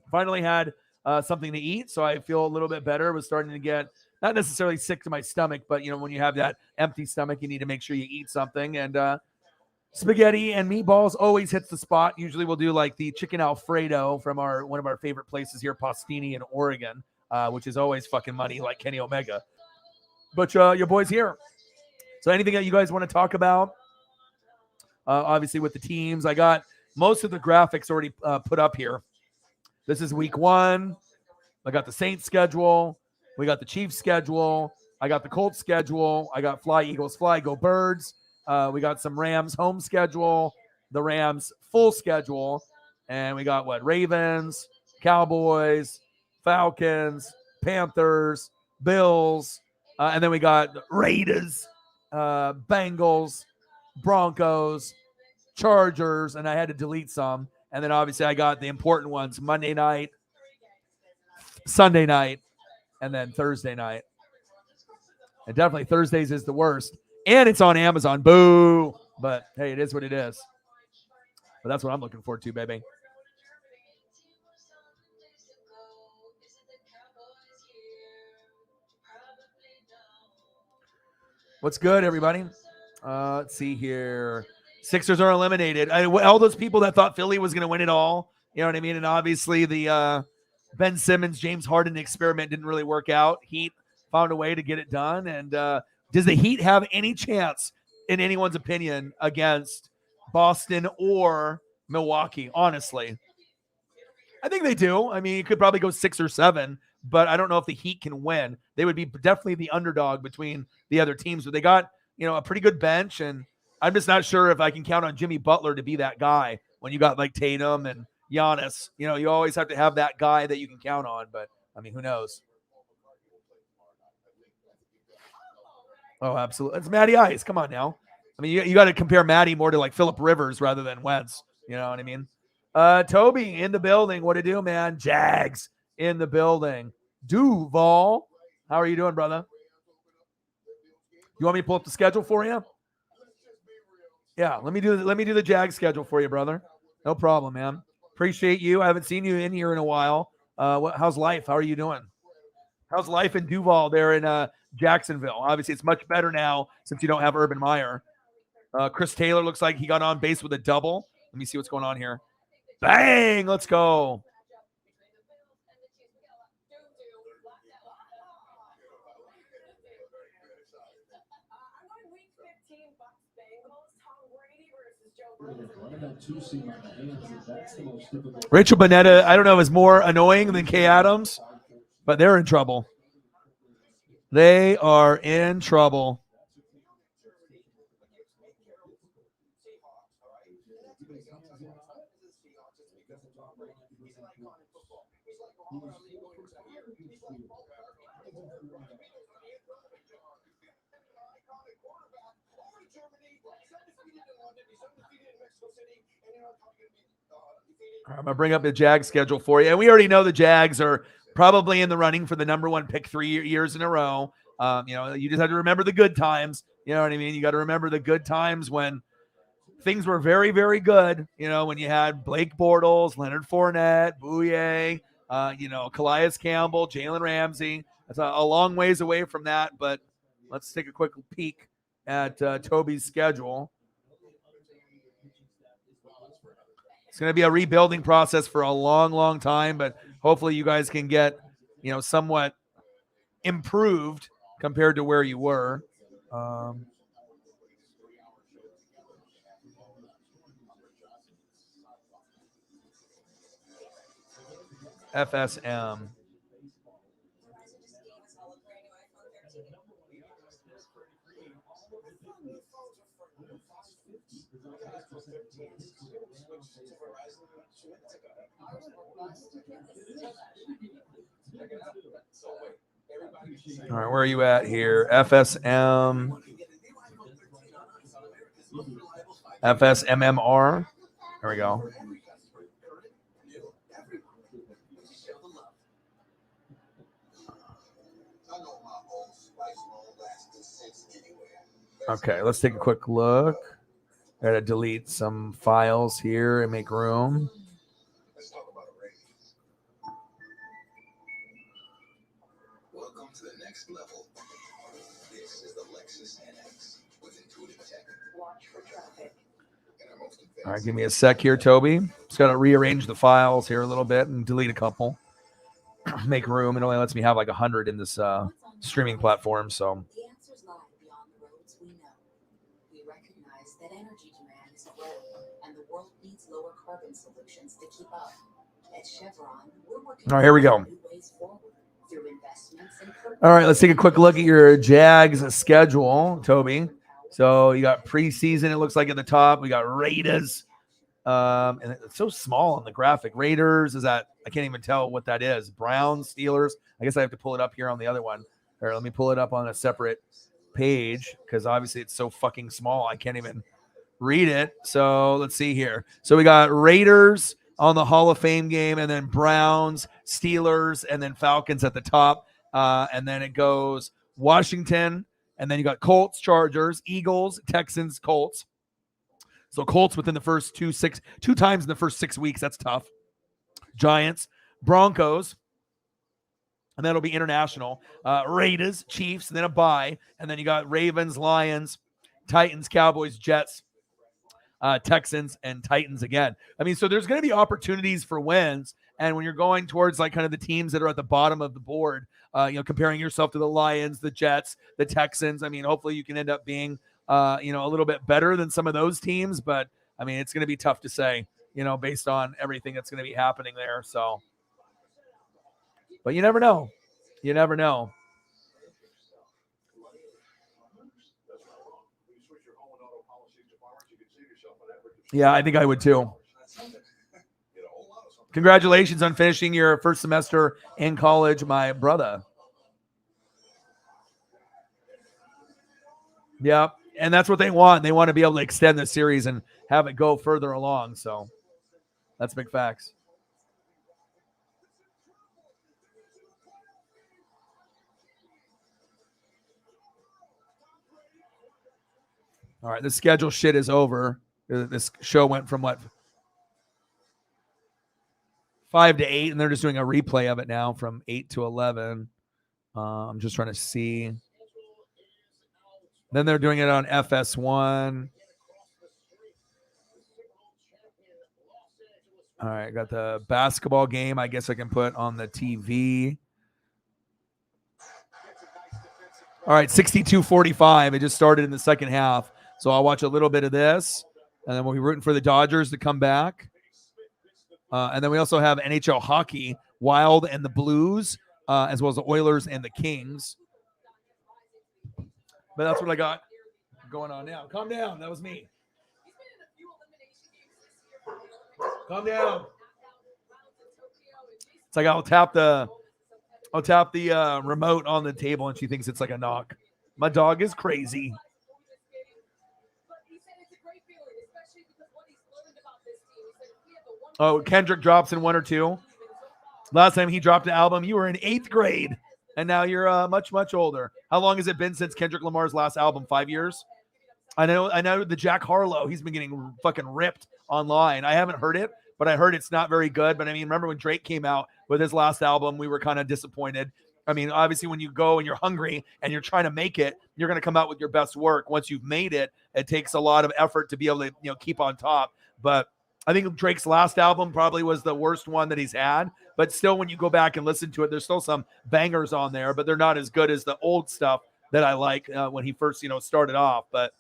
Finally had something to eat, so I feel a little bit better. Was starting to get not necessarily sick to my stomach, but when you have that empty stomach, you need to make sure you eat something. And spaghetti and meatballs always hits the spot. Usually we'll do like the chicken Alfredo from one of our favorite places here, Postini in Oregon, which is always fucking money, like Kenny Omega. But your boy's here. So anything that you guys want to talk about? Obviously with the teams, I got most of the graphics already put up here. This is week 1. I got the Saints schedule. We got the Chiefs schedule. I got the Colts schedule. I got Fly Eagles Fly, Go Birds. We got some Rams home schedule, the Rams full schedule, and we got Ravens, Cowboys, Falcons, Panthers, Bills, and then we got Raiders, Bengals, Broncos, Chargers, and I had to delete some. And then obviously I got the important ones, Monday night, Sunday night, and then Thursday night. And definitely Thursdays is the worst. And it's on Amazon. Boo. But hey, it is what it is. But that's what I'm looking forward to, baby. What's good, everybody? Let's see here. Sixers are eliminated. All those people that thought Philly was going to win it all, you know what I mean? And obviously the Ben Simmons, James Harden experiment didn't really work out. Heat found a way to get it done. And does the Heat have any chance, in anyone's opinion, against Boston or Milwaukee? Honestly, I think they do. I mean, you could probably go 6 or 7, but I don't know if the Heat can win. They would be definitely the underdog between the other teams, but they got, a pretty good bench, and I'm just not sure if I can count on Jimmy Butler to be that guy when you got like Tatum and Giannis. You always have to have that guy that you can count on, but I mean, who knows? Oh, absolutely. It's Matty Ice. Come on now. I mean, you got to compare Matty more to like Phillip Rivers rather than Wentz. You know what I mean? Toby in the building. What to do, man? Jags in the building. Duval, how are you doing, brother? You want me to pull up the schedule for you? Yeah, let me do the Jags schedule for you, brother. No problem, man. Appreciate you. I haven't seen you in here in a while. How's life? How are you doing? How's life in Duval there in Jacksonville? Obviously, it's much better now since you don't have Urban Meyer. Chris Taylor looks like he got on base with a double. Let me see what's going on here. Bang! Let's go. Rachel Bonetta, I don't know if is more annoying than Kay Adams, but they're in trouble. They are in trouble. I'm going to bring up the Jags schedule for you. And we already know the Jags are probably in the running for the number one pick 3 years in a row. You just have to remember the good times. You know what I mean? You got to remember the good times when things were very, very good. When you had Blake Bortles, Leonard Fournette, Bouye, Calais Campbell, Jalen Ramsey. That's a long ways away from that, but let's take a quick peek at Toby's schedule. It's going to be a rebuilding process for a long, long time, but hopefully you guys can get, somewhat improved compared to where you were. FSM. All right, where are you at here? FSM. FSMMR. There we go. Okay, let's take a quick look. I gotta delete some files here and make room. Welcome to the next level. This is the Lexus NX with intuitive tech. Watch for traffic. All right, give me a sec here, Toby. Just gotta rearrange the files here a little bit and delete a couple. Make room. It only lets me have like 100 in this streaming platform, so. The answers lie beyond the roads we know. We recognize that energy demand is growing, and the world needs lower carbon solutions to keep up. At Chevron, we're working All right, here we go. on new ways forward through investments and All right, let's take a quick look at your Jags schedule, Toby. So you got preseason, it looks like at the top. We got Raiders. And it's so small on the graphic. Raiders, is that, I can't even tell what that is. Browns, Steelers. I guess I have to pull it up here on the other one. Or let me pull it up on a separate page because obviously it's so fucking small. I can't even read it. So let's see here. So we got Raiders on the Hall of Fame game, and then Browns, Steelers, and then Falcons at the top. And then it goes Washington, and then you got Colts, Chargers, Eagles, Texans, Colts. So Colts within the first two times in the first 6 weeks. That's tough. Giants, Broncos, and that'll be international. Raiders, Chiefs, and then a bye. And then you got Ravens, Lions, Titans, Cowboys, Jets, Texans, and Titans again. I mean, so there's going to be opportunities for wins. And when you're going towards like kind of the teams that are at the bottom of the board, comparing yourself to the Lions, the Jets, the Texans, I mean, hopefully you can end up being a little bit better than some of those teams, but I mean, it's going to be tough to say, based on everything that's going to be happening there. So But you never know. You never know. Yeah, I think I would too. Congratulations on finishing your first semester in college, my brother. Yeah, and that's what they want. They want to be able to extend the series and have it go further along. So that's big facts. All right, the schedule shit is over. This show went from what, 5 to 8, and they're just doing a replay of it now from 8 to 11. I'm just trying to see. Then they're doing it on FS1. All right, got the basketball game. I guess I can put on the TV. All right, 62-45. It just started in the second half. So I'll watch a little bit of this, and then we'll be rooting for the Dodgers to come back. And then we also have NHL hockey, Wild and the Blues, as well as the Oilers and the Kings. But that's what I got going on now. Calm down. That was me. Calm down. It's like I'll tap the remote on the table, and she thinks it's like a knock. My dog is crazy. Oh, Kendrick drops in 1 or 2. Last time he dropped an album, you were in 8th grade, and now you're much, much older. How long has it been since Kendrick Lamar's last album? 5 years? I know the Jack Harlow, he's been getting fucking ripped online. I haven't heard it, but I heard it's not very good. But I mean, remember when Drake came out with his last album, we were kind of disappointed. I mean, obviously when you go and you're hungry and you're trying to make it, you're going to come out with your best work. Once you've made it, it takes a lot of effort to be able to, keep on top. But I think Drake's last album probably was the worst one that he's had. But still, when you go back and listen to it, there's still some bangers on there, but they're not as good as the old stuff that I like when he first, started off. But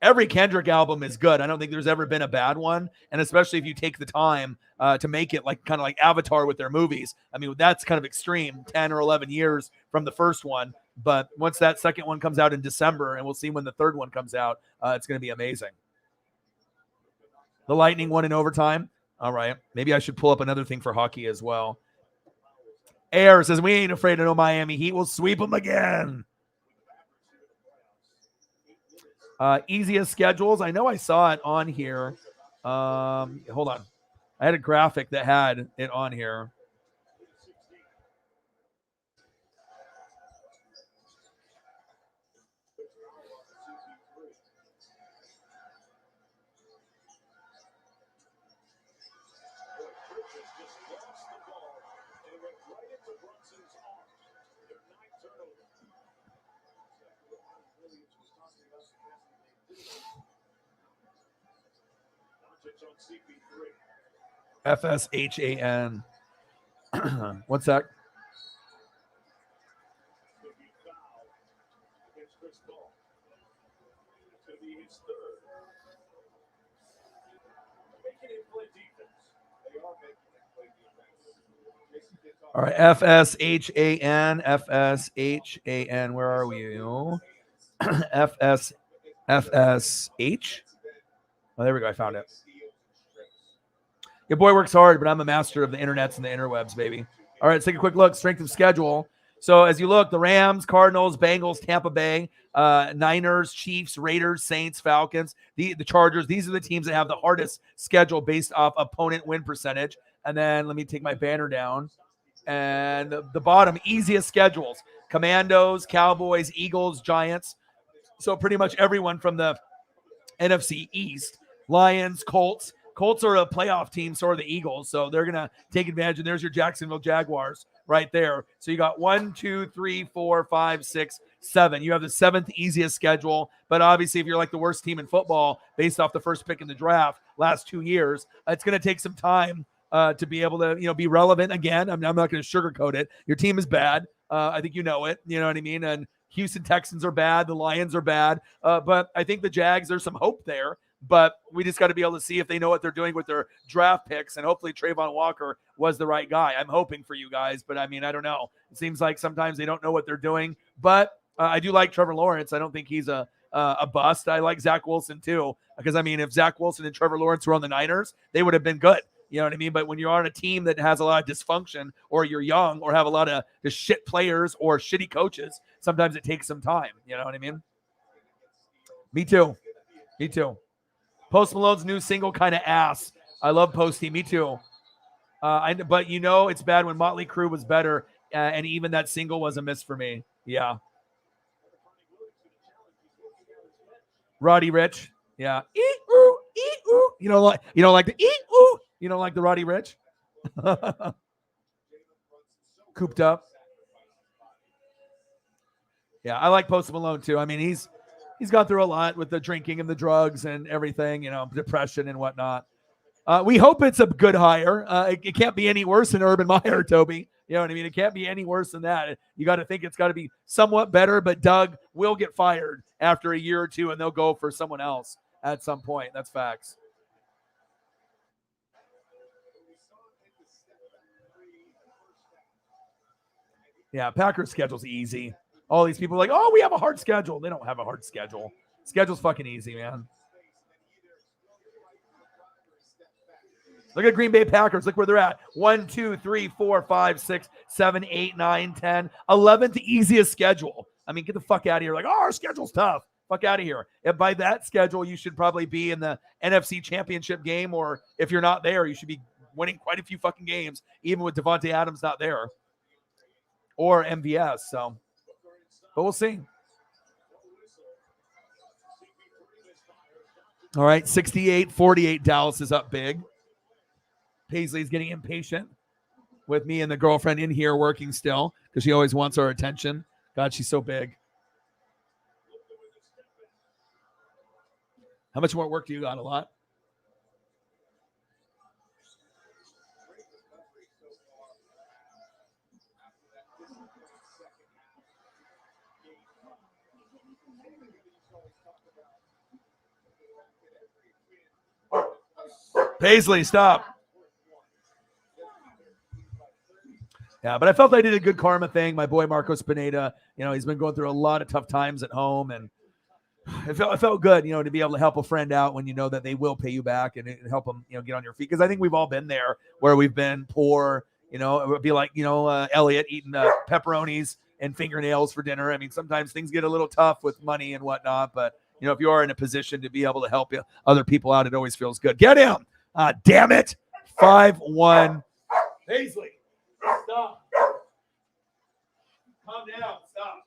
every Kendrick album is good. I don't think there's ever been a bad one. And especially if you take the time to make it kind of like Avatar with their movies. I mean, that's kind of extreme, 10 or 11 years from the first one. But once that second one comes out in December, and we'll see when the third one comes out, it's going to be amazing. The Lightning won in overtime. All right. Maybe I should pull up another thing for hockey as well. Air says, we ain't afraid of no Miami Heat. We'll sweep them again. Easiest schedules. I know I saw it on here. Hold on. I had a graphic that had it on here. FSHAN. One sec. All right, FSHAN, FSHAN. Where are we? FSH. Oh, there we go. I found it. Your boy works hard, but I'm a master of the internets and the interwebs, baby. All right, let's take a quick look. Strength of schedule. So as you look, the Rams, Cardinals, Bengals, Tampa Bay, Niners, Chiefs, Raiders, Saints, Falcons, the Chargers. These are the teams that have the hardest schedule based off opponent win percentage. And then let me take my banner down. And the bottom, easiest schedules. Commandos, Cowboys, Eagles, Giants. So pretty much everyone from the NFC East. Lions, Colts. Colts are a playoff team, so are the Eagles. So they're going to take advantage. And there's your Jacksonville Jaguars right there. So you got 1, 2, 3, 4, 5, 6, 7. You have the 7th easiest schedule. But obviously, if you're like the worst team in football based off the first pick in the draft last 2 years, it's going to take some time to be able to, be relevant again. I'm not going to sugarcoat it. Your team is bad. I think you know it. You know what I mean? And Houston Texans are bad. The Lions are bad. But I think the Jags, there's some hope there. but we just got to be able to see if they know what they're doing with their draft picks, and hopefully Trayvon Walker was the right guy. I'm hoping for you guys, but I mean, I don't know. It seems like sometimes they don't know what they're doing, but I do like Trevor Lawrence. I don't think he's a bust. I like Zach Wilson too, because I mean, if Zach Wilson and Trevor Lawrence were on the Niners, they would have been good. You know what I mean? But when you're on a team that has a lot of dysfunction, or you're young, or have a lot of just shit players or shitty coaches, sometimes it takes some time. You know what I mean? Me too. Me too. Post Malone's new single kind of ass. I love Posty. Me too. But you know it's bad when Motley Crue was better, and even that single was a miss for me. Yeah. Roddy Ricch. Yeah. Ee-oo, ee-oo. You don't like the ee-oo. You don't like the Roddy Ricch? Cooped up. Yeah, I like Post Malone too. I mean, he's gone through a lot with the drinking and the drugs and everything, depression and whatnot. We hope it's a good hire. It can't be any worse than Urban Meyer, Toby. You know what I mean? It can't be any worse than that. You got to think it's got to be somewhat better, but Doug will get fired after a year or two, and they'll go for someone else at some point. That's facts. Yeah, Packers schedule's easy. All these people are like, oh, we have a hard schedule. They don't have a hard schedule. Schedule's fucking easy, man. Look at Green Bay Packers. Look where they're at. 1, 2, 3, 4, 5, 6, 7, 8, 9, 10. 11th easiest schedule. I mean, get the fuck out of here. Like, oh, our schedule's tough. Fuck out of here. If by that schedule, you should probably be in the NFC Championship game, or if you're not there, you should be winning quite a few fucking games, even with Devontae Adams not there. Or MVS, so. But we'll see. All right, 68-48. Dallas is up big. Paisley's getting impatient with me and the girlfriend in here working still because she always wants our attention. God, she's so big. How much more work do you got? A lot? Paisley, stop. Yeah, but I felt I did a good karma thing. My boy Marcos Pineda, he's been going through a lot of tough times at home, and it felt good, to be able to help a friend out when you know that they will pay you back and help them, get on your feet. Because I think we've all been there where we've been poor. It would be like, Elliot eating pepperonis and fingernails for dinner. I mean, sometimes things get a little tough with money and whatnot, but if you are in a position to be able to help other people out, it always feels good. Get him. Damn it. 5-1. Paisley, stop. Calm down. Stop.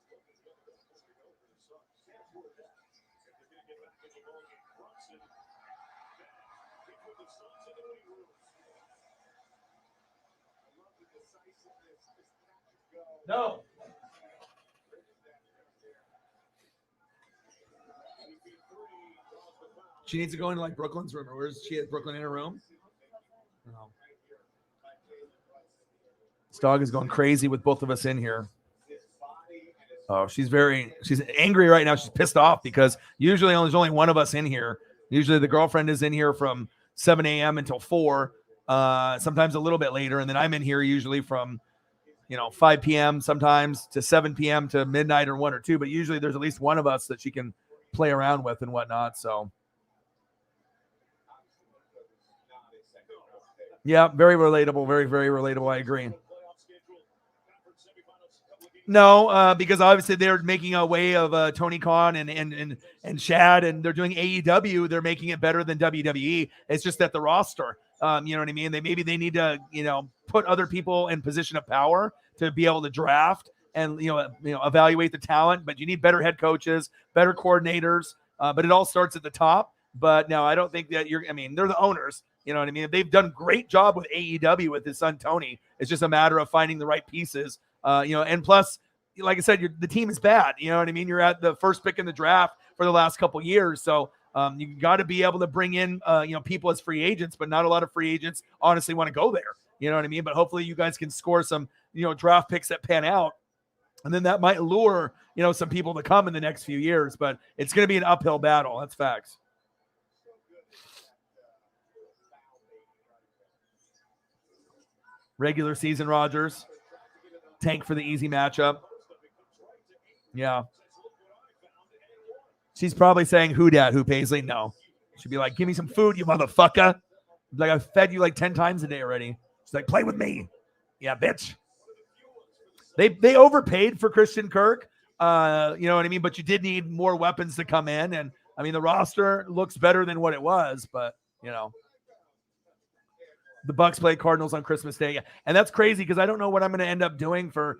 No. She needs to go into like Brooklyn's room, or where's she at? Brooklyn in her room? No. This dog is going crazy with both of us in here. Oh, she's angry right now. She's pissed off because usually there's only one of us in here. Usually the girlfriend is in here from 7 a.m. until 4, sometimes a little bit later. And then I'm in here usually from, 5 p.m. sometimes to 7 p.m. to midnight or 1 or 2. But usually there's at least one of us that she can play around with and whatnot. So, yeah, very relatable. Very, very relatable. I agree. No, because obviously they're making a way of Tony Khan and Shad, and they're doing AEW. They're making it better than WWE. It's just that the roster, you know what I mean? They need to, put other people in position of power to be able to draft and, evaluate the talent. But you need better head coaches, better coordinators. But it all starts at the top. But no, I don't think that they're the owners. You know what I mean? They've done a great job with AEW with his son, Tony. It's just a matter of finding the right pieces. And plus, like I said, the team is bad. You know what I mean? You're at the first pick in the draft for the last couple of years. So you got to be able to bring in, people as free agents, but not a lot of free agents honestly want to go there. You know what I mean? But hopefully you guys can score some, draft picks that pan out. And then that might lure, some people to come in the next few years. But it's going to be an uphill battle. That's facts. Regular season Rodgers. Tank for the easy matchup. Yeah. She's probably saying, who dat? Who Paisley? No. She'd be like, give me some food, you motherfucker. Like, I've fed you like 10 times a day already. She's like, play with me. Yeah, bitch. They overpaid for Christian Kirk. You know what I mean? But you did need more weapons to come in. And, I mean, the roster looks better than what it was. But, you know. The Bucs play Cardinals on Christmas Day. And that's crazy because I don't know what I'm going to end up doing for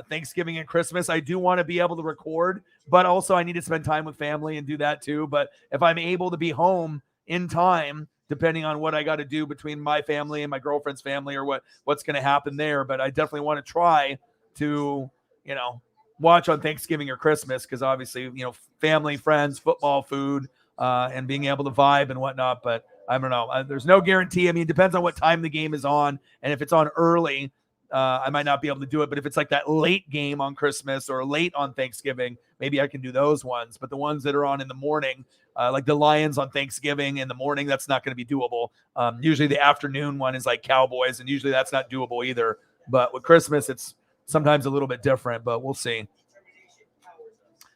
Thanksgiving and Christmas. I do want to be able to record, but also I need to spend time with family and do that too. But if I'm able to be home in time, depending on what I got to do between my family and my girlfriend's family or what's going to happen there. But I definitely want to try to, you know, watch on Thanksgiving or Christmas because obviously, you know, family, friends, football, food, and being able to vibe and whatnot. But I don't know. There's no guarantee. I mean, it depends on what time the game is on. And if it's on early, I might not be able to do it. But if it's like that late game on Christmas or late on Thanksgiving, maybe I can do those ones. But the ones that are on in the morning, like the Lions on Thanksgiving in the morning, that's not going to be doable. Usually the afternoon one is like Cowboys, and usually that's not doable either. But with Christmas, it's sometimes a little bit different, but we'll see.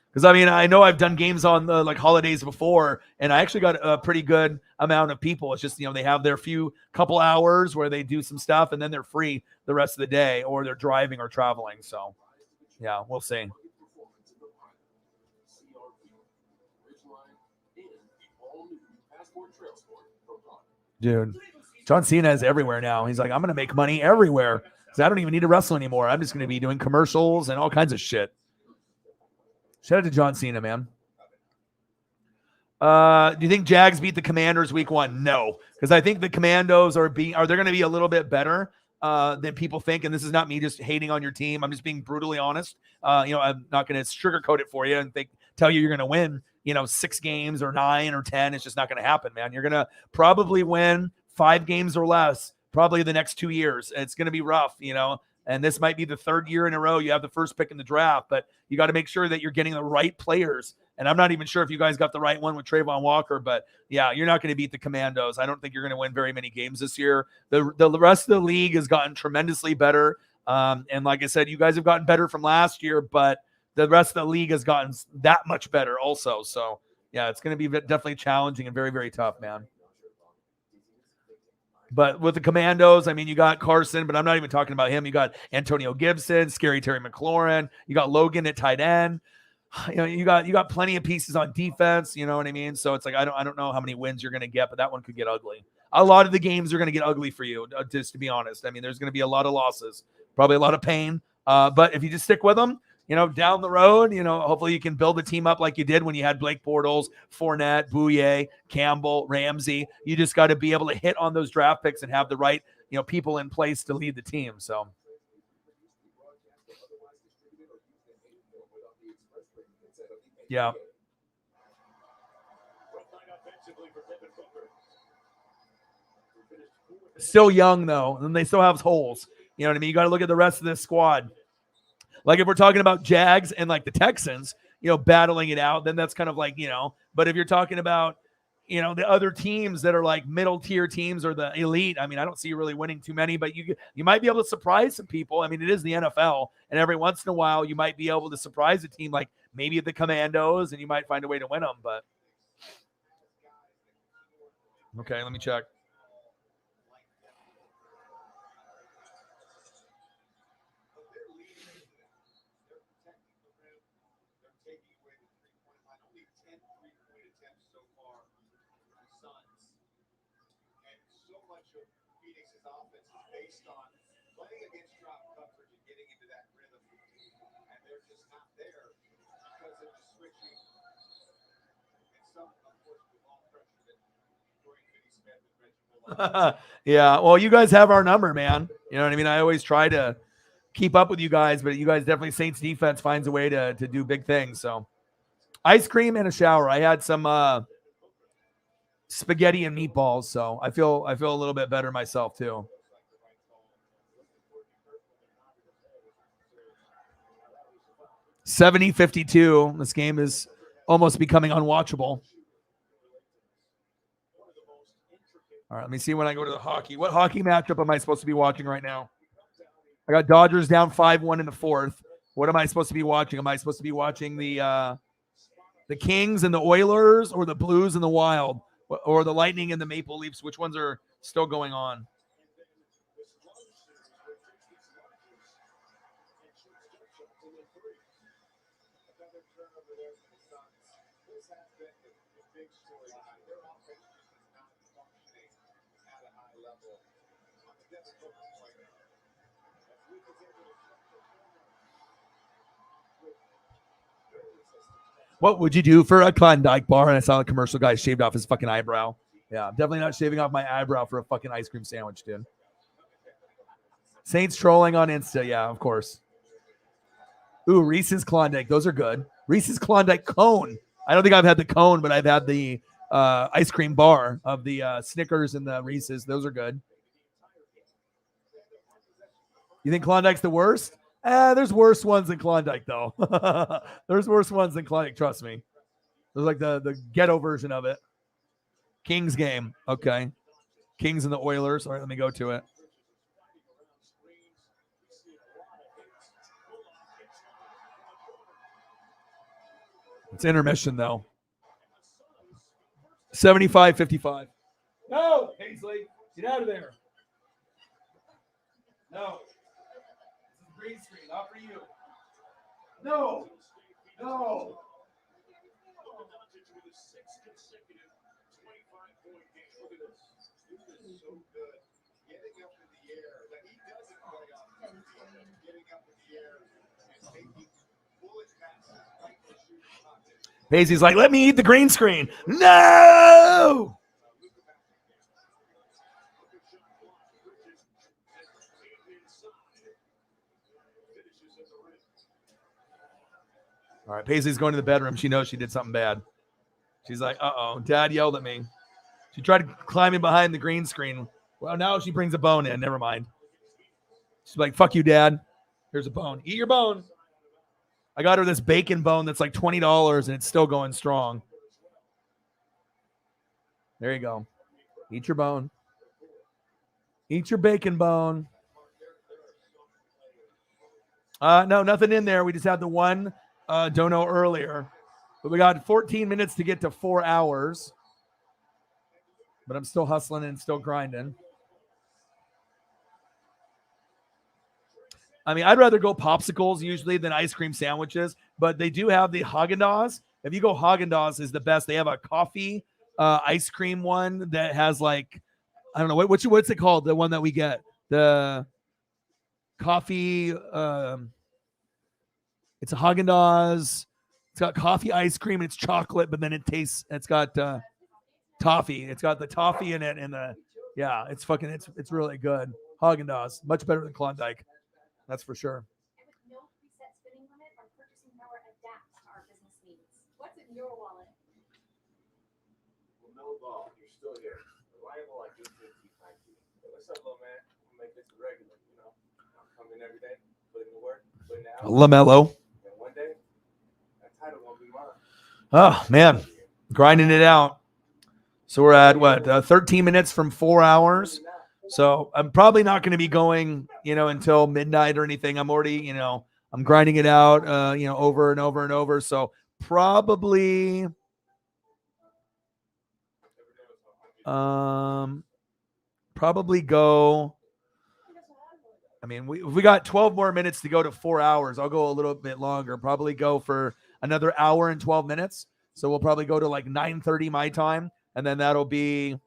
Because, I mean, I know I've done games on the like holidays before, and I actually got a pretty good amount of people. It's just, you know, they have their couple hours where they do some stuff, and then they're free the rest of the day, or they're driving or traveling. So, yeah, we'll see. Dude, John Cena is everywhere now. He's like, I'm going to make money everywhere because I don't even need to wrestle anymore. I'm just going to be doing commercials and all kinds of shit. Shout out to John Cena, man. Do you think Jags beat the Commanders week 1? No, because I think the Commandos are they going to be a little bit better than people think. And this is not me just hating on your team. I'm just being brutally honest. You know, I'm not going to sugarcoat it for you and tell you you're going to win, you know, 6 games or 9 or 10. It's just not going to happen, man. You're going to probably win 5 games or less, probably the next 2 years. It's going to be rough, you know. And this might be the 3rd year in a row you have the first pick in the draft, but you got to make sure that you're getting the right players. And I'm not even sure if you guys got the right one with Trayvon Walker, but yeah, you're not going to beat the Commandos. I don't think you're going to win very many games this year. The rest of the league has gotten tremendously better. And like I said, you guys have gotten better from last year, but the rest of the league has gotten that much better also. So yeah, it's going to be definitely challenging and very, very tough, man. But with the Commandos, I mean, you got Carson, but I'm not even talking about him. You got Antonio Gibson, Scary Terry McLaurin. You got Logan at tight end. You know, you got plenty of pieces on defense. You know what I mean? So it's like I don't know how many wins you're going to get, but that one could get ugly. A lot of the games are going to get ugly for you, just to be honest. I mean, there's going to be a lot of losses, probably a lot of pain. But if you just stick with them, you know, down the road, you know, hopefully you can build a team up like you did when you had Blake Bortles, Fournette, Bouye, Campbell, Ramsey. You just got to be able to hit on those draft picks and have the right, you know, people in place to lead the team. So, yeah. Still young, though, and they still have holes. You know what I mean? You got to look at the rest of this squad. Like if we're talking about Jags and like the Texans, you know, battling it out, then that's kind of like, you know, but if you're talking about, you know, the other teams that are like middle tier teams or the elite, I mean, I don't see you really winning too many, but you might be able to surprise some people. I mean, it is the NFL, and every once in a while you might be able to surprise a team like maybe the Commandos, and you might find a way to win them. But okay, let me check. Yeah, well, you guys have our number, man. You know what I mean? I always try to keep up with you guys, but you guys definitely, Saints defense finds a way to do big things. So ice cream and a shower. I had some spaghetti and meatballs, so I feel a little bit better myself too. $70-52. This game is almost becoming unwatchable. All right, let me see when I go to the hockey. What hockey matchup am I supposed to be watching right now? I got Dodgers down 5-1 in the fourth. What am I supposed to be watching? Am I supposed to be watching the Kings and the Oilers, or the Blues and the Wild, or the Lightning and the Maple Leafs? Which ones are still going on? What would you do for a Klondike bar? And I saw the commercial guy shaved off his fucking eyebrow. Yeah, definitely not shaving off my eyebrow for a fucking ice cream sandwich, dude. Saints trolling on Insta. Yeah, of course. Ooh, Reese's Klondike. Those are good. Reese's Klondike cone. I don't think I've had the cone, but I've had the ice cream bar of the Snickers and the Reese's. Those are good. You think Klondike's the worst? There's worse ones than Klondike, though. There's worse ones than Klondike, trust me. There's like the ghetto version of it. Kings game. Okay. Kings and the Oilers. All right, let me go to it. It's intermission, though. 75-55. No, Paisley. Get out of there. No. This is green screen, not for you. No. No. Paisley's like, let me eat the green screen. No. All right, Paisley's going to the bedroom. She knows she did something bad. She's like, uh-oh, Dad yelled at me. She tried to climb in behind the green screen. Well, now she brings a bone in. Never mind. She's like, fuck you, Dad. Here's a bone. Eat your bone. I got her this bacon bone that's like $20, and it's still going strong. There you go. Eat your bone. Eat your bacon bone. No, nothing in there. We just had the one dono earlier. But we got 14 minutes to get to 4 hours. But I'm still hustling and still grinding. I mean, I'd rather go popsicles usually than ice cream sandwiches, but they do have the Haagen-Dazs. If you go Haagen-Dazs is the best. They have a coffee ice cream one that has like, I don't know, what's it called? The one that we get, the coffee. It's a Haagen-Dazs. It's got coffee ice cream. And it's chocolate, but then it's got toffee. It's got the toffee in it, and it's really good. Haagen-Dazs, much better than Klondike. That's for sure. And with no preset spending limit, our purchasing power adapts to our business needs. What's in your wallet? LaMelo Ball, you're still here. Reliable like this. What's up, little man? We'll make this a regular, you know. I'm coming every day, putting the work, putting the hours. LaMelo. And one day, that title won't be mine. Oh, man. Grinding it out. So we're at, 13 minutes from 4 hours. So I'm probably not going to be going, until midnight or anything. I'm already, I'm grinding it out, over and over and over. So probably, go. I mean, we got 12 more minutes to go to 4 hours. I'll go a little bit longer. Probably go for another hour and 12 minutes. So we'll probably go to like 9:30 my time, and then that'll be.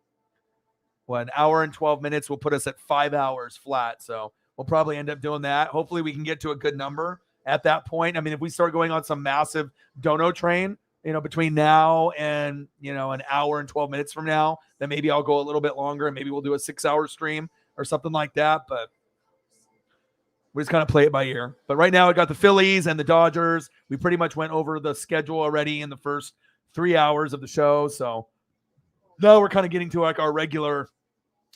An hour and 12 minutes will put us at 5 hours flat. So we'll probably end up doing that. Hopefully we can get to a good number at that point. I mean, if we start going on some massive dono train, between now and, an hour and 12 minutes from now, then maybe I'll go a little bit longer and maybe we'll do a 6-hour stream or something like that. But we just kind of play it by ear. But right now I got the Phillies and the Dodgers. We pretty much went over the schedule already in the first 3 hours of the show. So now we're kind of getting to like our regular,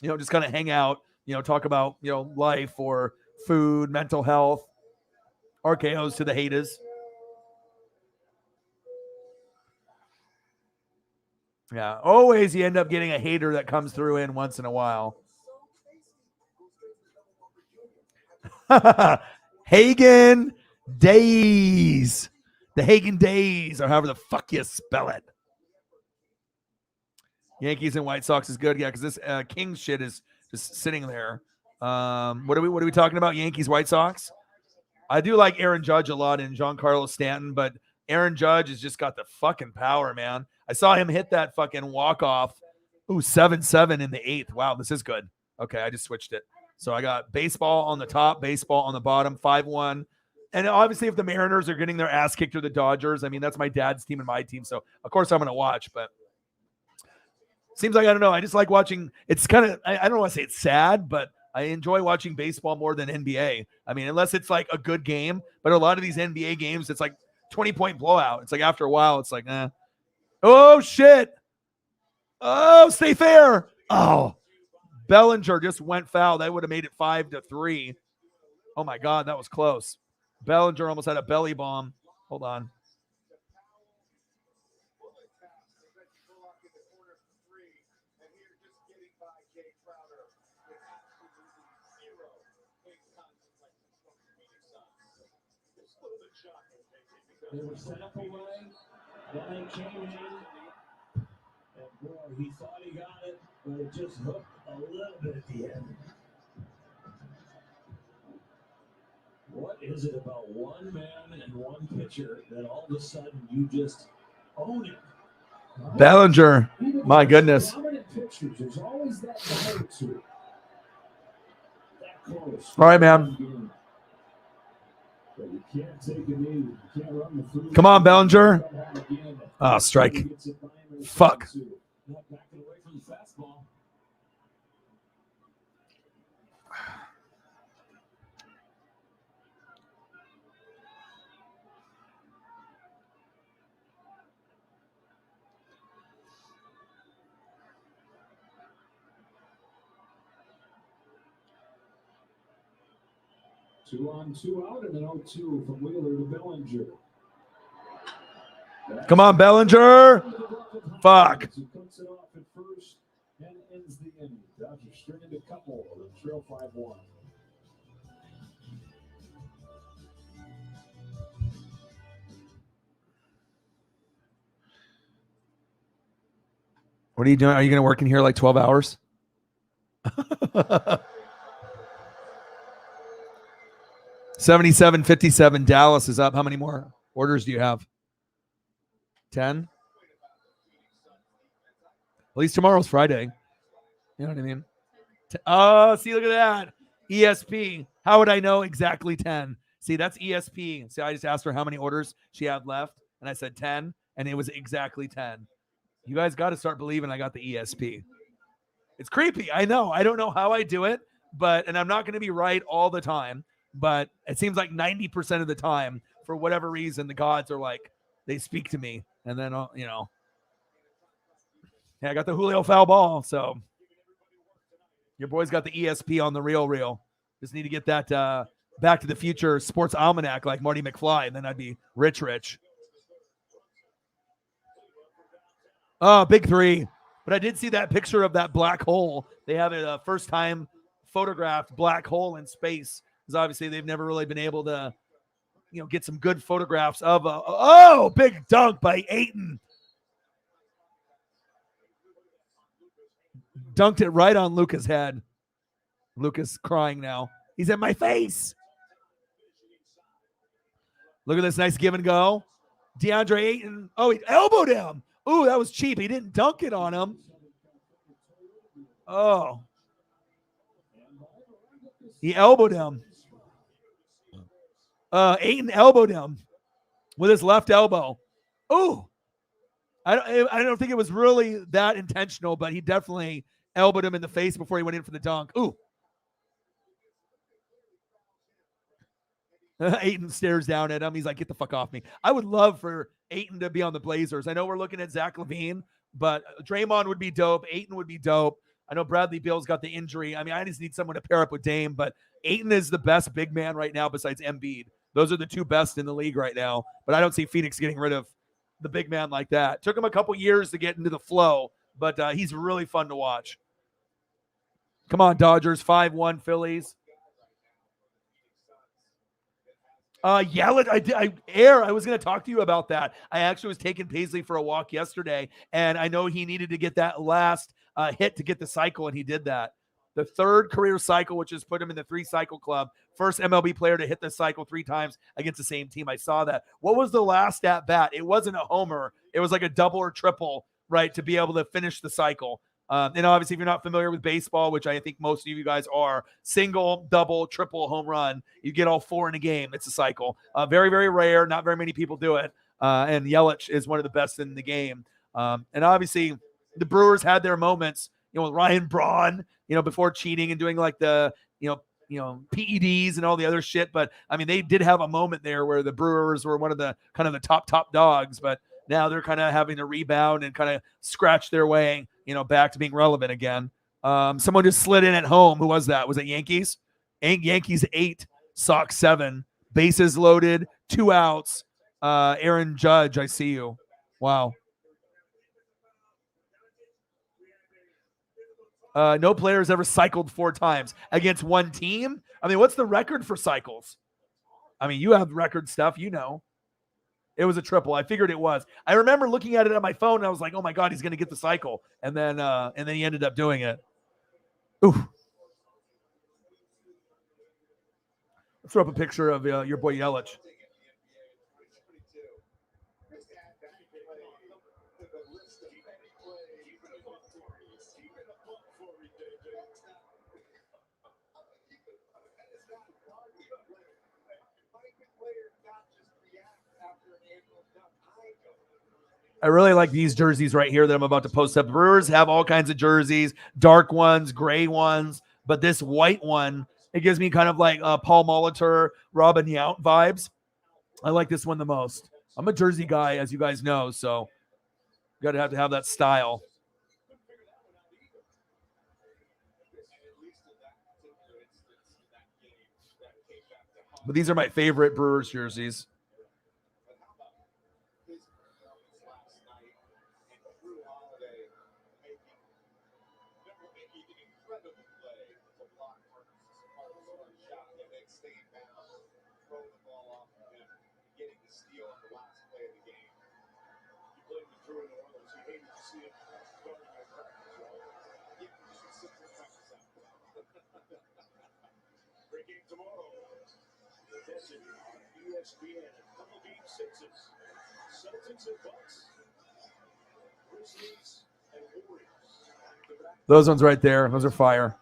just kind of hang out, talk about, life or food, mental health, RKOs to the haters. Yeah, always you end up getting a hater that comes through in once in a while. Hagen Days. The Hagen Days, or however the fuck you spell it. Yankees and White Sox is good, yeah, because this Kings shit is just sitting there. What are we talking about? Yankees, White Sox. I do like Aaron Judge a lot and Giancarlo Stanton, but Aaron Judge has just got the fucking power, man. I saw him hit that fucking walk-off. Ooh, 7-7 in the 8th. Wow, this is good. Okay, I just switched it. So I got baseball on the top, baseball on the bottom, 5-1. And obviously if the Mariners are getting their ass kicked to the Dodgers, I mean, that's my dad's team and my team. So, of course, I'm going to watch. But seems like, I don't know, I just like watching. It's kind of, I don't want to say it's sad, but I enjoy watching baseball more than NBA. I mean, unless it's like a good game. But a lot of these NBA games, it's like 20-point blowout. It's like after a while, it's like, eh. Oh, shit. Oh, stay fair. Oh, Bellinger just went foul. That would have made it 5-3. Oh, my God, that was close. Bellinger almost had a belly bomb. Hold on. They were set up away, then they came in, and boy, he thought he got it, but it just hooked a little bit at the end. What is it about one man and one pitcher that all of a sudden you just own it? Bellinger, my goodness. Pictures, there's always that guy or two. That close. All right, man. You can't take it easy. You can't run the food. Come on, Bellinger. Oh, strike. Fuck. Not backing away from the fastball. Two on, two out, and then 0-2 from Wheeler to Bellinger. Come on, Bellinger. Fuck. He cuts it off at first and ends the inning. Dodgers stringing a couple of them. Trail 5-1. What are you doing? Are you going to work in here like 12 hours? 77-57. Dallas is up. How many more orders do you have? 10? At least tomorrow's Friday. You know what I mean? Oh, see, look at that. ESP. How would I know exactly 10? See, that's ESP. See, I just asked her how many orders she had left, and I said 10, and it was exactly 10. You guys got to start believing I got the ESP. It's creepy. I know. I don't know how I do it, and I'm not going to be right all the time, but it seems like 90% of the time, for whatever reason, the gods are like, they speak to me. And then, yeah, I got the Julio foul ball. So your boy's got the ESP on the real. Just need to get that Back to the Future sports almanac like Marty McFly, and then I'd be rich. Oh, big three. But I did see that picture of that black hole. They have a first time photographed black hole in space, because obviously they've never really been able to, get some good photographs of big dunk by Ayton. Dunked it right on Luka's head. Luka's crying now. He's in my face. Look at this nice give and go. DeAndre Ayton. Oh, he elbowed him. Ooh, that was cheap. He didn't dunk it on him. Oh. He elbowed him. Ayton elbowed him with his left elbow. Ooh. I don't think it was really that intentional, but he definitely elbowed him in the face before he went in for the dunk. Ooh. Ayton stares down at him. He's like, get the fuck off me. I would love for Ayton to be on the Blazers. I know we're looking at Zach LaVine, but Draymond would be dope. Ayton would be dope. I know Bradley Beal's got the injury. I mean, I just need someone to pair up with Dame, but Ayton is the best big man right now besides Embiid. Those are the two best in the league right now, but I don't see Phoenix getting rid of the big man like that. Took him a couple years to get into the flow, but he's really fun to watch. Come on, Dodgers, 5-1 Phillies. Yelich, I was going to talk to you about that. I actually was taking Paisley for a walk yesterday, and I know he needed to get that last hit to get the cycle, and he did that. The third career cycle, which has put him in the 3-cycle club. First MLB player to hit the cycle 3 times against the same team. I saw that. What was the last at bat? It wasn't a homer. It was like a double or triple, right, to be able to finish the cycle. And obviously, if you're not familiar with baseball, which I think most of you guys are, single, double, triple, home run, you get all 4 in a game. It's a cycle. Very, very rare. Not very many people do it. And Yelich is one of the best in the game. And obviously, the Brewers had their moments, with Ryan Braun, before cheating and doing like the, PEDs and all the other shit. But I mean, they did have a moment there where the Brewers were one of the kind of the top dogs, but now they're kind of having to rebound and kind of scratch their way, back to being relevant again. Someone just slid in at home. Who was that? Was it Yankees? Yankees 8, Sox 7, bases loaded, 2 outs. Aaron Judge, I see you. Wow. No players ever cycled 4 times against one team. I mean, what's the record for cycles? I mean, you have record stuff, It was a triple. I figured it was. I remember looking at it on my phone, and I was like, oh, my God, he's going to get the cycle. And then he ended up doing it. Ooh. Let's throw up a picture of your boy Yelich. I really like these jerseys right here that I'm about to post up. Brewers have all kinds of jerseys, dark ones, gray ones, but this white one, it gives me kind of like Paul Molitor, Robin Yount vibes. I like this one the most. I'm a jersey guy, as you guys know, so got to have that style. But these are my favorite Brewers jerseys. ESPN, double game 6s, Celtics and Bucks, Grizzlies and Warriors. Those ones right there, those are fire.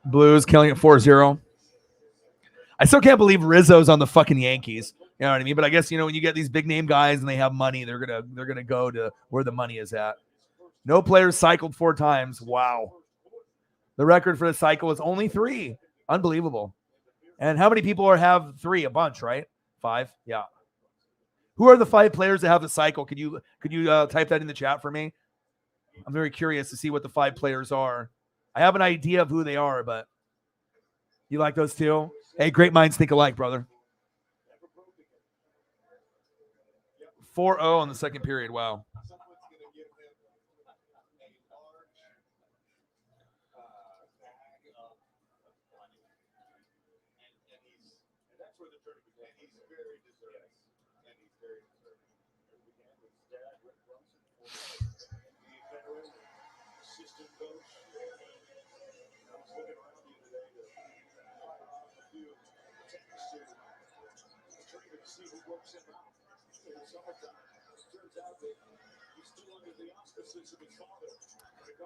Blues killing it 4-0. I still can't believe Rizzo's on the fucking Yankees. You know what I mean? But I guess, when you get these big name guys and they have money, they're gonna go to where the money is at. No players cycled 4 times. Wow. The record for the cycle is only 3. Unbelievable. And how many people have 3? A bunch, right? 5? Yeah. Who are the 5 players that have the cycle? Could you type that in the chat for me? I'm very curious to see what the 5 players are. I have an idea of who they are, but you like those too? Hey, great minds think alike, brother. 4-0 in the second period. Wow.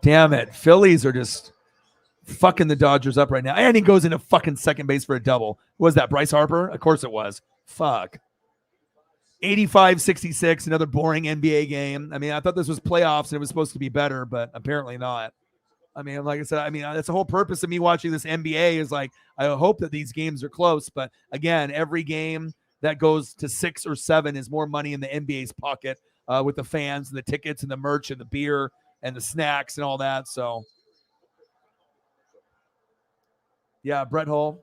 Damn it. Phillies are just fucking the Dodgers up right now. And he goes into fucking second base for a double. Who was that? Bryce Harper? Of course it was. Fuck. 85-66, another boring NBA game. I mean, I thought this was playoffs and it was supposed to be better, but apparently not. I mean, like I said, that's the whole purpose of me watching this NBA is like, I hope that these games are close. But again, every game that goes to 6 or 7 is more money in the NBA's pocket with the fans and the tickets and the merch and the beer and the snacks and all that. So, yeah, Brett Hull.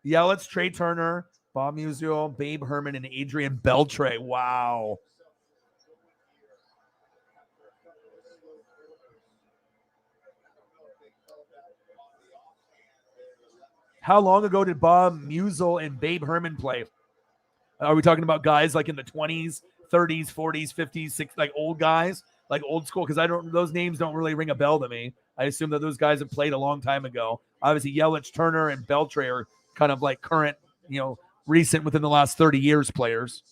Yelich, Trey Turner, Bob Musial, Babe Herman, and Adrian Beltre. Wow. How long ago did Bob Musial and Babe Herman play? Are we talking about guys like in the 20s, 30s, 40s, 50s, 60s, like old guys, like old school? Because those names don't really ring a bell to me. I assume that those guys have played a long time ago. Obviously, Yelich, Turner, and Beltre are kind of like current, recent within the last 30 years players.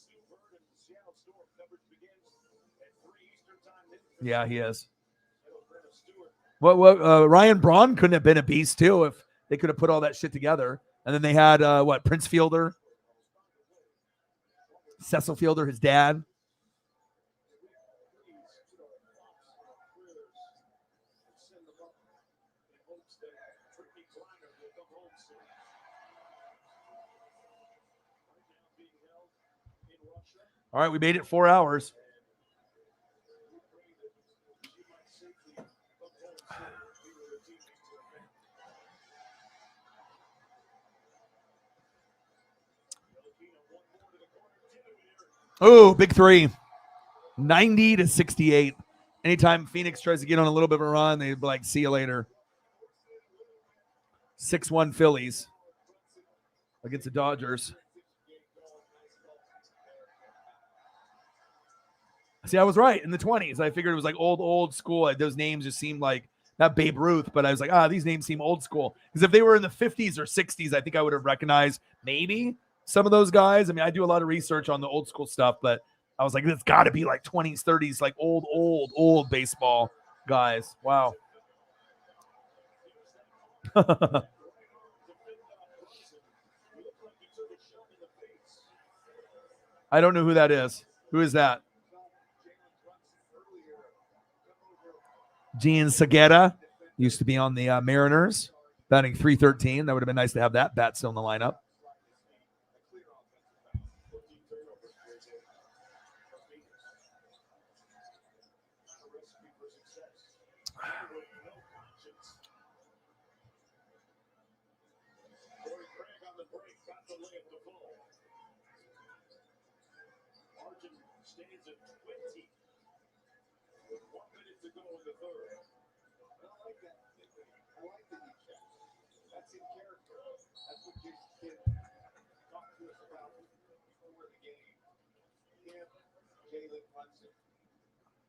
Yeah, he is. Ryan Braun couldn't have been a beast too if they could have put all that shit together. And then they had Prince Fielder, Cecil Fielder, his dad. All right, we made it 4 hours. Oh, big three. 90-68. Anytime Phoenix tries to get on a little bit of a run, they'd be like, see you later. 6-1 Phillies against the Dodgers. See, I was right in the 20s. I figured it was like old school. Those names just seemed like, not Babe Ruth, but I was like, these names seem old school. Because if they were in the 50s or 60s, I think I would have recognized maybe some of those guys. I mean, I do a lot of research on the old school stuff, but I was like, it's got to be like 20s, 30s, like old baseball guys. Wow. I don't know who that is. Who is that? Gene Segura used to be on the Mariners, batting .313. That would have been nice to have that bat still in the lineup.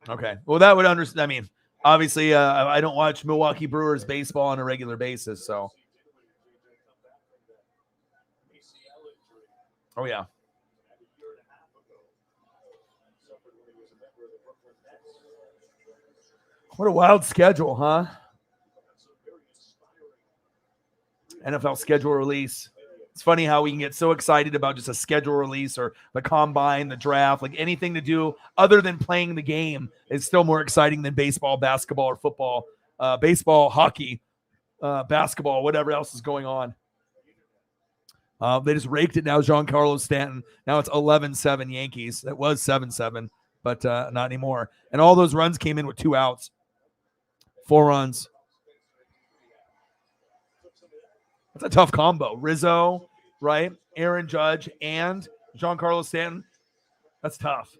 Okay. Well, that would understand. I mean, obviously, I don't watch Milwaukee Brewers baseball on a regular basis, so. Oh, yeah. What a wild schedule, huh? NFL schedule release. It's funny how we can get so excited about just a schedule release or the combine, the draft, like anything to do other than playing the game is still more exciting than baseball, basketball, or football, baseball, hockey, basketball, whatever else is going on. They just raked it now, Giancarlo Stanton. Now it's 11-7 Yankees. It was 7-7, but not anymore. And all those runs came in with 2 outs. 4 runs. That's a tough combo. Rizzo, right? Aaron Judge and Giancarlo Stanton. That's tough.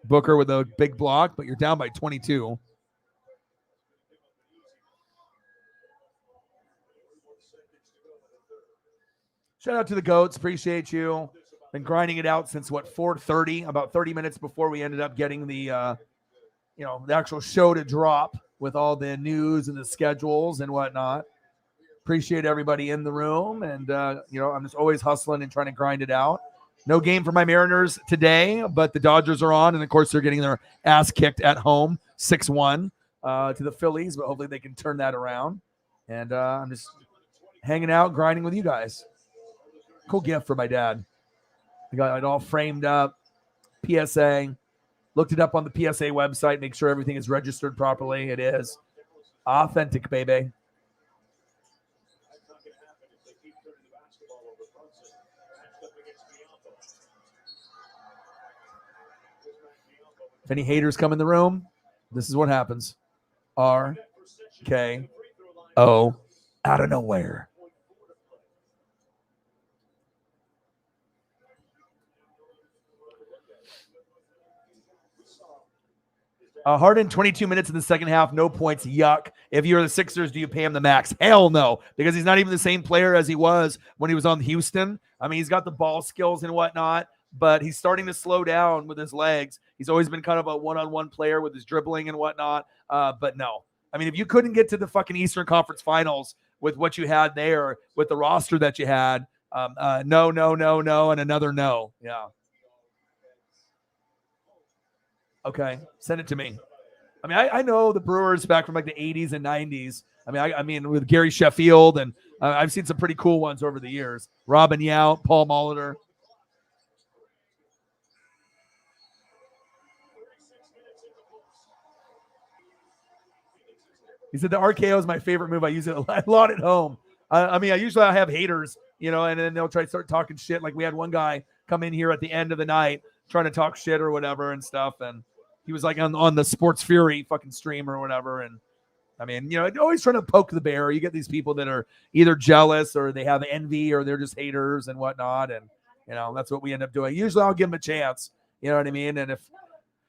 Booker with a big block, but you're down by 22. Shout out to the GOATs. Appreciate you. Been grinding it out since 4:30, about 30 minutes before we ended up getting the the actual show to drop with all the news and the schedules and whatnot. Appreciate everybody in the room, and I'm just always hustling and trying to grind it out. No game for my Mariners today, but the Dodgers are on, and of course they're getting their ass kicked at home, 6-1 to the Phillies, but hopefully they can turn that around. And I'm just hanging out, grinding with you guys. Cool gift for my dad. I got it all framed up, PSA. Looked it up on the PSA website, make sure everything is registered properly. It is. Authentic, baby. If any haters come in the room, this is what happens. RKO out of nowhere. Harden, 22 minutes in the second half, no points. Yuck. If you're the Sixers, do you pay him the max? Hell no, because he's not even the same player as he was when he was on Houston. I mean, he's got the ball skills and whatnot, but he's starting to slow down with his legs. He's always been kind of a one-on-one player with his dribbling and whatnot, but no. I mean, if you couldn't get to the fucking Eastern Conference Finals with what you had there, with the roster that you had, no, and another no. Yeah. Okay, send it to me. I mean, I know the Brewers back from like the 80s and 90s. I mean, with Gary Sheffield, and I've seen some pretty cool ones over the years. Robin Yount, Paul Molitor. He said the RKO is my favorite move. I use it a lot at home. I usually have haters, and then they'll try to start talking shit. Like we had one guy come in here at the end of the night trying to talk shit or whatever and stuff, and he was like on the Sports Fury fucking stream or whatever. And I mean, always trying to poke the bear. You get these people that are either jealous or they have envy or they're just haters and whatnot. And, that's what we end up doing. Usually I'll give them a chance. You know what I mean? And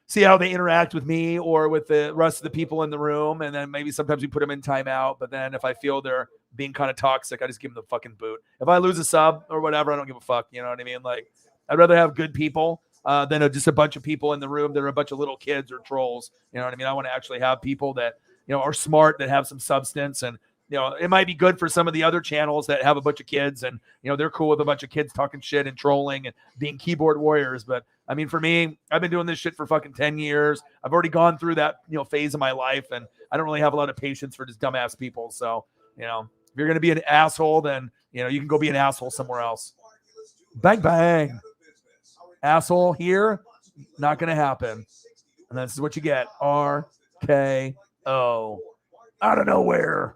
see how they interact with me or with the rest of the people in the room. And then maybe sometimes we put them in timeout. But then if I feel they're being kind of toxic, I just give them the fucking boot. If I lose a sub or whatever, I don't give a fuck. You know what I mean? Like, I'd rather have good people than just a bunch of people in the room that are a bunch of little kids or trolls. You know what I mean? I want to actually have people that, are smart, that have some substance. And, it might be good for some of the other channels that have a bunch of kids and, they're cool with a bunch of kids talking shit and trolling and being keyboard warriors. But I mean, for me, I've been doing this shit for fucking 10 years. I've already gone through that, phase of my life. And I don't really have a lot of patience for just dumbass people. So, if you're going to be an asshole, then, you can go be an asshole somewhere else. Bang, bang. Asshole here, not going to happen. And this is what you get. RKO. Out of nowhere.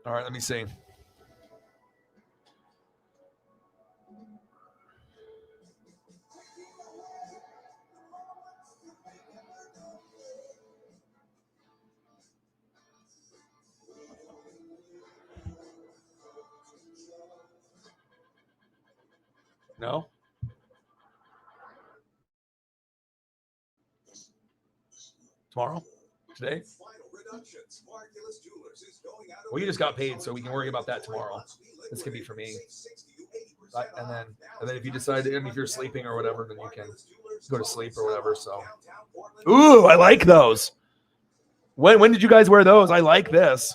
All right, let me see. No? Tomorrow? Today? Well, you just got paid, so we can worry about that tomorrow. This could be for me. And then if you decide, if you're sleeping or whatever, then you can go to sleep or whatever. So, ooh, I like those. When did you guys wear those? I like this.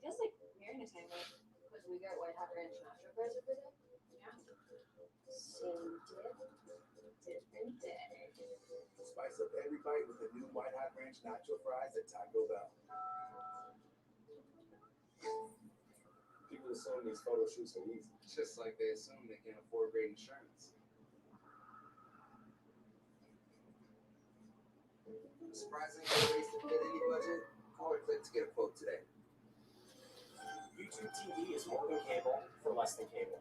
Just like Marion time, because we got White Hot Ranch nacho fries over there. Yeah. Same different day. Spice up every bite with the new White Hot Ranch nacho fries at Taco Bell. People assume these photo shoots are easy. Just like they assume they can afford great insurance. Surprising ways to fit any budget? Call or click to get a quote today. YouTube TV is more than cable for less than cable.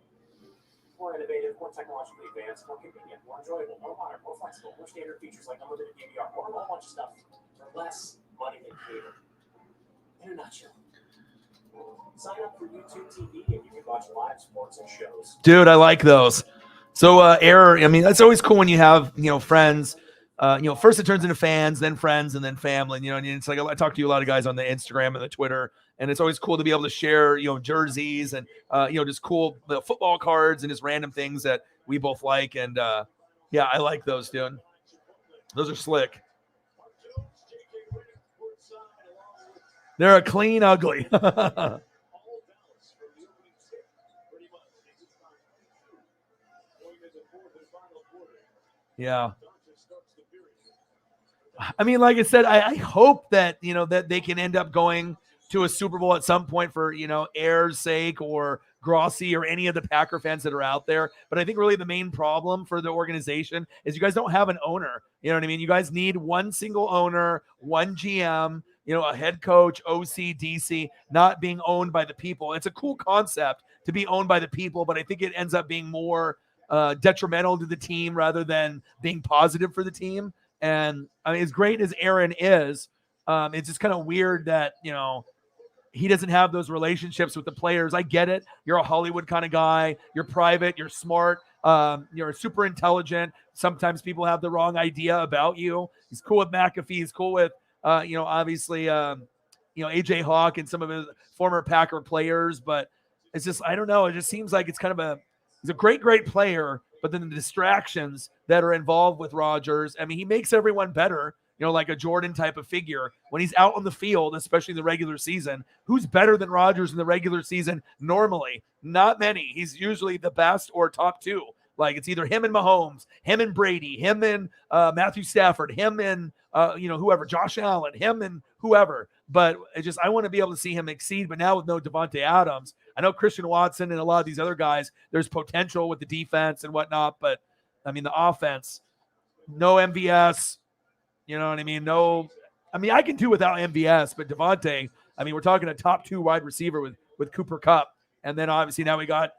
More innovative, more technologically advanced, more convenient, more enjoyable, more modern, more flexible, more standard features like unlimited DVR, more of a whole bunch of stuff for less money than cable. In a nutshell. Sign up for YouTube TV and you can watch live sports and shows. Dude, I like those. So, Error, I mean, that's always cool when you have, friends first it turns into fans, then friends, and then family. And it's like I talk to you a lot of guys on the Instagram and the Twitter, and it's always cool to be able to share, jerseys and just cool football cards and just random things that we both like. And yeah, I like those, dude. Those are slick. They're a clean ugly. Yeah. I mean, like I said, I hope that, that they can end up going to a Super Bowl at some point for, Air's sake or Grossi or any of the Packer fans that are out there. But I think really the main problem for the organization is you guys don't have an owner. You know what I mean? You guys need one single owner, one GM, a head coach, OC, DC, not being owned by the people. It's a cool concept to be owned by the people, but I think it ends up being more detrimental to the team rather than being positive for the team. And I mean, as great as Aaron is, it's just kind of weird that, he doesn't have those relationships with the players. I get it. You're a Hollywood kind of guy. You're private. You're smart. You're super intelligent. Sometimes people have the wrong idea about you. He's cool with McAfee. He's cool with, obviously, AJ Hawk and some of his former Packer players. But it's just, I don't know. It just seems like it's kind of he's a great, great player. But then the distractions that are involved with Rodgers, I mean, he makes everyone better, like a Jordan type of figure. When he's out on the field, especially in the regular season, who's better than Rodgers in the regular season normally? Not many. He's usually the best or top two. Like it's either him and Mahomes, him and Brady, him and Matthew Stafford, him and, whoever, Josh Allen, him and whoever. But I want to be able to see him exceed. But now with no Devontae Adams, I know Christian Watson and a lot of these other guys, there's potential with the defense and whatnot. But, I mean, the offense, no MVS, you know what I mean? No, I mean, I can do without MVS, but Devontae, I mean, we're talking a top 2 wide receiver with Cooper Kupp. And then obviously now we got,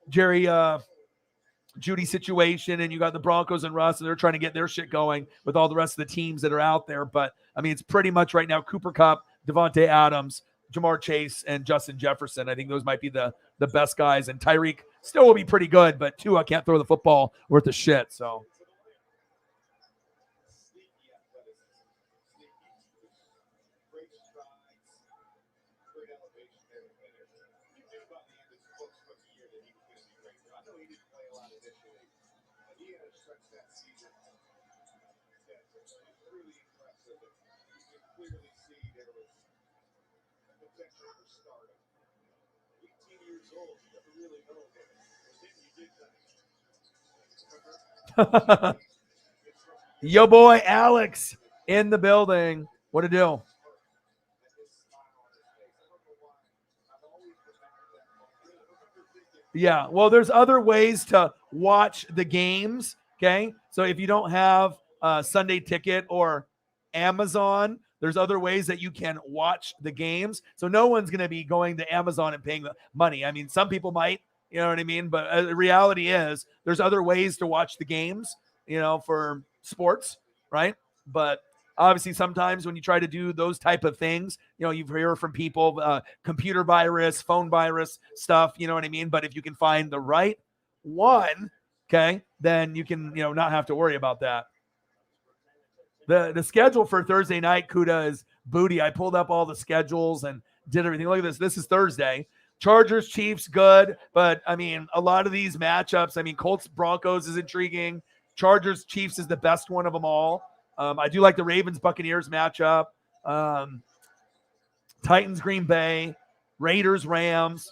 Jerry Judy situation, and you got the Broncos and Russ, and they're trying to get their shit going with all the rest of the teams that are out there. But, I mean, it's pretty much right now Cooper Kupp, Devontae Adams, Jamar Chase, and Justin Jefferson. I think those might be the best guys. And Tyreek still will be pretty good, but Tua can't throw the football worth a shit, so. Yo, boy, Alex in the building. What to do? Yeah, well, there's other ways to watch the games, okay? So if you don't have a Sunday Ticket or Amazon, there's other ways that you can watch the games. So no one's going to be going to Amazon and paying the money. I mean, some people might, you know what I mean? But the reality is there's other ways to watch the games, for sports, right? But obviously sometimes when you try to do those type of things, you hear from people, computer virus, phone virus stuff, you know what I mean? But if you can find the right one, okay, then you can, not have to worry about that. The schedule for Thursday night, Kuda, is booty. I pulled up all the schedules and did everything. Look at this. This is Thursday. Chargers, Chiefs, good. But, I mean, a lot of these matchups, I mean, Colts, Broncos is intriguing. Chargers, Chiefs is the best one of them all. I do like the Ravens, Buccaneers matchup. Titans, Green Bay. Raiders, Rams.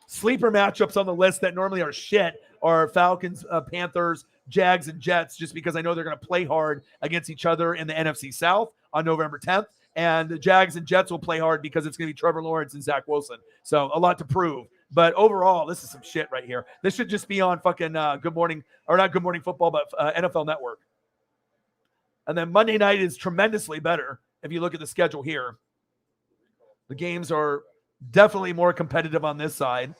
Sleeper matchups on the list that normally are shit are Falcons, Panthers, Jags, and Jets, just because I know they're going to play hard against each other in the NFC South on November 10th. And the Jags and Jets will play hard because it's going to be Trevor Lawrence and Zach Wilson. So a lot to prove. But overall, this is some shit right here. This should just be on fucking Good Morning, or not Good Morning Football, but NFL Network. And then Monday night is tremendously better if you look at the schedule here. The games are definitely more competitive on this side.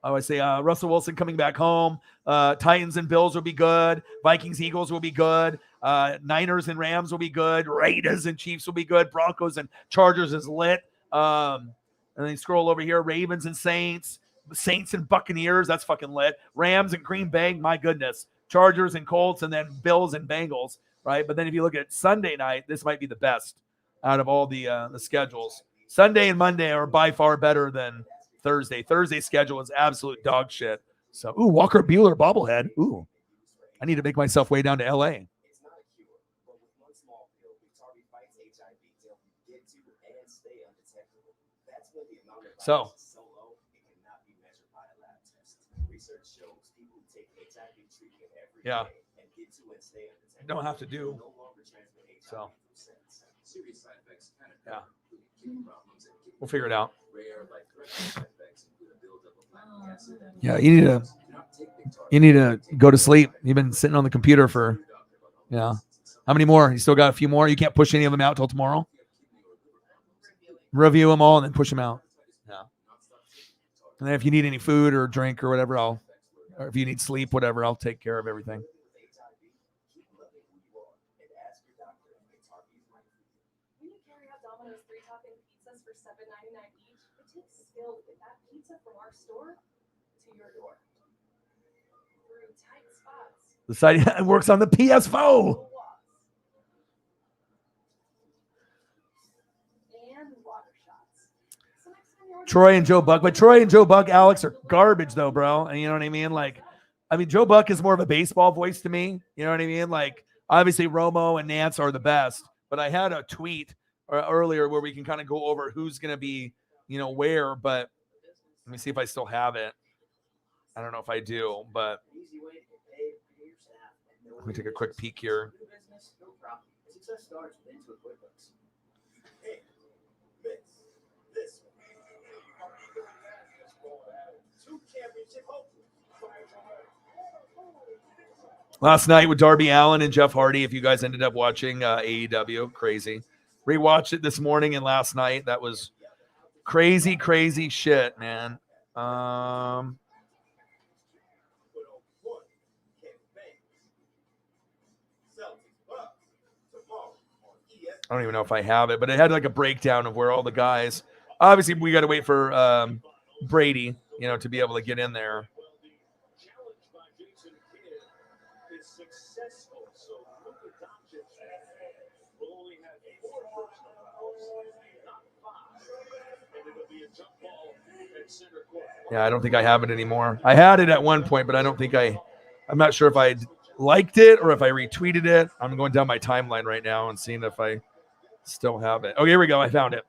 I would say Russell Wilson coming back home. Titans and Bills will be good. Vikings, Eagles will be good. Niners and Rams will be good. Raiders and Chiefs will be good. Broncos and Chargers is lit. And then you scroll over here, Ravens and Saints, Saints and Buccaneers, that's fucking lit. Rams and Green Bay, my goodness. Chargers and Colts, and then Bills and Bengals, right? But then if you look at Sunday night, this might be the best out of all the schedules. Sunday and Monday are by far better than Thursday. Thursday's schedule is absolute dog shit. So, Walker Buehler bobblehead. I need to make myself way down to LA. It's not a cure, but with one small pill, Biktarvy fights HIV to help you get to and stay undetectable. That's when the amount of So, virus is so low, it cannot be measured by a lab test. Research shows people who take HIV treatment every yeah, day and get to and stay undetectable don't have to do. no longer transmit HIV So, from sex. Serious side effects can yeah, occur, including kidney problems and kidney we'll figure it out. rare life-threatening side effects include a buildup of lactic acid. Yeah, you need to go to sleep. You've been sitting on the computer for, how many more? You still got a few more? You can't push any of them out till tomorrow? Review them all and then push them out. Yeah. And then if you need any food or drink or whatever, or if you need sleep, whatever, I'll take care of everything. When you carry out Domino's 3-topping pizzas for $7.99 each, it takes skill to get that pizza from our store to your door. Through tight spots. The site works on the PS4. And water shots. So next time you're Troy and Joe Buck. But Troy and Joe Buck, Alex, are garbage, though, bro. And you know what I mean? Like, Joe Buck is more of a baseball voice to me. You know what I mean? Like, obviously, Romo and Nance are the best. But I had a tweet earlier where we can kind of go over who's going to be, where. But let me see if I still have it. I don't know if I do, but let me take a quick peek here. Success starts with Intuit QuickBooks. Hey, this. Two championship hopes. Last night with Darby Allin and Jeff Hardy, if you guys ended up watching AEW, crazy. Rewatched it this morning and last night. That was crazy, crazy shit, man. I don't even know if I have it, but it had like a breakdown of where all the guys. Obviously, we got to wait for Brady, to be able to get in there. Yeah, I don't think I have it anymore. I had it at one point, but I don't think I'm not sure if I liked it or if I retweeted it. I'm going down my timeline right now and seeing if I still have it. Oh, here we go. I found it.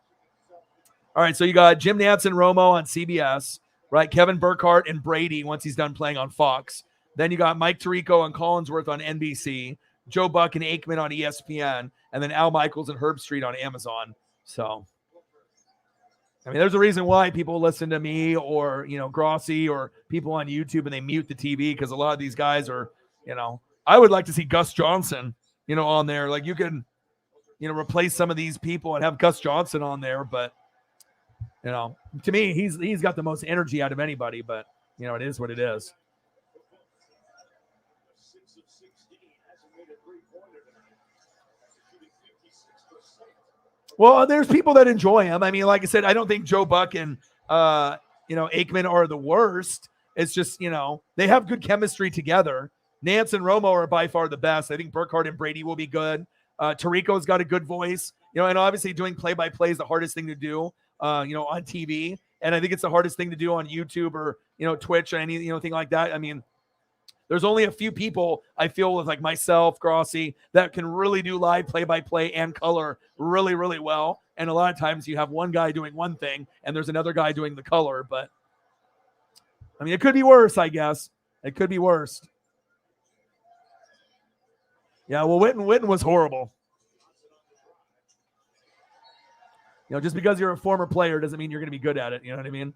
All right, so you got Jim Nance and Romo on CBS, right? Kevin Burkhardt and Brady once he's done playing on Fox. Then you got Mike Tirico and Collinsworth on NBC, Joe Buck and Aikman on ESPN, and then Al Michaels and Herb Street on Amazon. So, there's a reason why people listen to me or, Grossi or people on YouTube and they mute the TV because a lot of these guys are, I would like to see Gus Johnson, on there. Like you can, replace some of these people and have Gus Johnson on there. But, to me, he's got the most energy out of anybody. But, it is what it is. Well, there's people that enjoy him. Like I said, I don't think Joe Buck and, Aikman are the worst. It's just, they have good chemistry together. Nance and Romo are by far the best. I think Burkhardt and Brady will be good. Tirico's got a good voice, and obviously doing play-by-play is the hardest thing to do, on TV. And I think it's the hardest thing to do on YouTube or, Twitch or any, thing like that. There's only a few people I feel with like myself, Grossi, that can really do live play-by-play and color really, really well. And a lot of times you have one guy doing one thing and there's another guy doing the color. But, it could be worse, I guess. It could be worse. Yeah, well, Witten was horrible. Just because you're a former player doesn't mean you're going to be good at it. You know what I mean?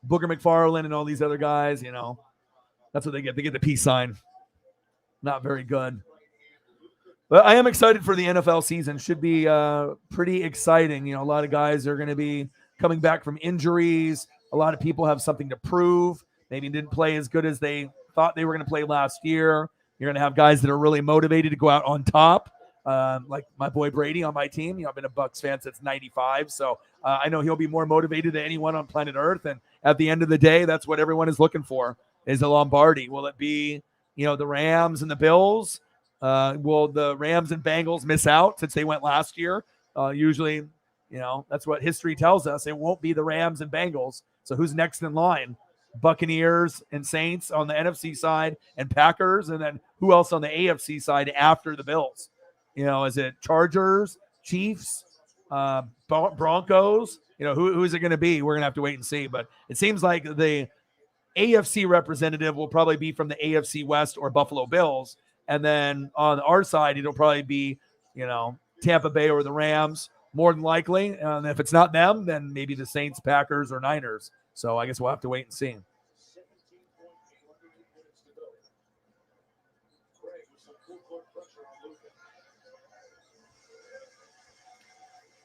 Booker McFarland and all these other guys, that's what they get. They get the peace sign. Not very good. But I am excited for the NFL season. Should be pretty exciting. A lot of guys are going to be coming back from injuries. A lot of people have something to prove. Maybe didn't play as good as they thought they were going to play last year. You're going to have guys that are really motivated to go out on top. like my boy Brady on my team. I've been a Bucs fan since '95, so I know he'll be more motivated than anyone on planet Earth. And at the end of the day, that's what everyone is looking for: is a Lombardi. Will it be the Rams and the Bills? Will the Rams and Bengals miss out since they went last year? Usually, that's what history tells us. It won't be the Rams and Bengals. So who's next in line? Buccaneers and Saints on the NFC side, and Packers, and then who else on the AFC side after the Bills? Is it Chargers, Chiefs, Broncos? Who is it going to be? We're going to have to wait and see. But it seems like the AFC representative will probably be from the AFC West or Buffalo Bills. And then on our side, it'll probably be, Tampa Bay or the Rams, more than likely. And if it's not them, then maybe the Saints, Packers, or Niners. So I guess we'll have to wait and see.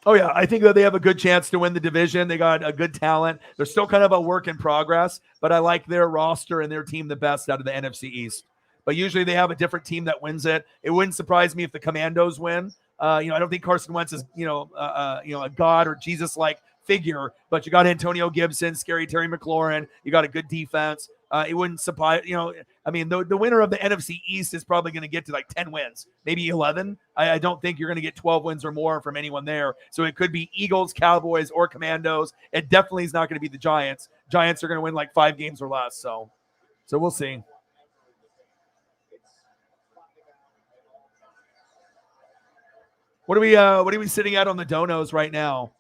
Oh, yeah. I think that they have a good chance to win the division. They got a good talent. They're still kind of a work in progress, but I like their roster and their team the best out of the NFC East. But usually they have a different team that wins it. It wouldn't surprise me if the Commandos win. I don't think Carson Wentz is, a God or Jesus-like figure, but you got Antonio Gibson, Scary Terry McLaurin. You got a good defense. It wouldn't surprise, the winner of the NFC East is probably going to get to like 10 wins, maybe 11. I don't think you're going to get 12 wins or more from anyone there. So it could be Eagles, Cowboys, or Commandos. It definitely is not going to be the Giants. Giants are going to win like 5 games or less. So we'll see. What are we sitting at on the donos right now?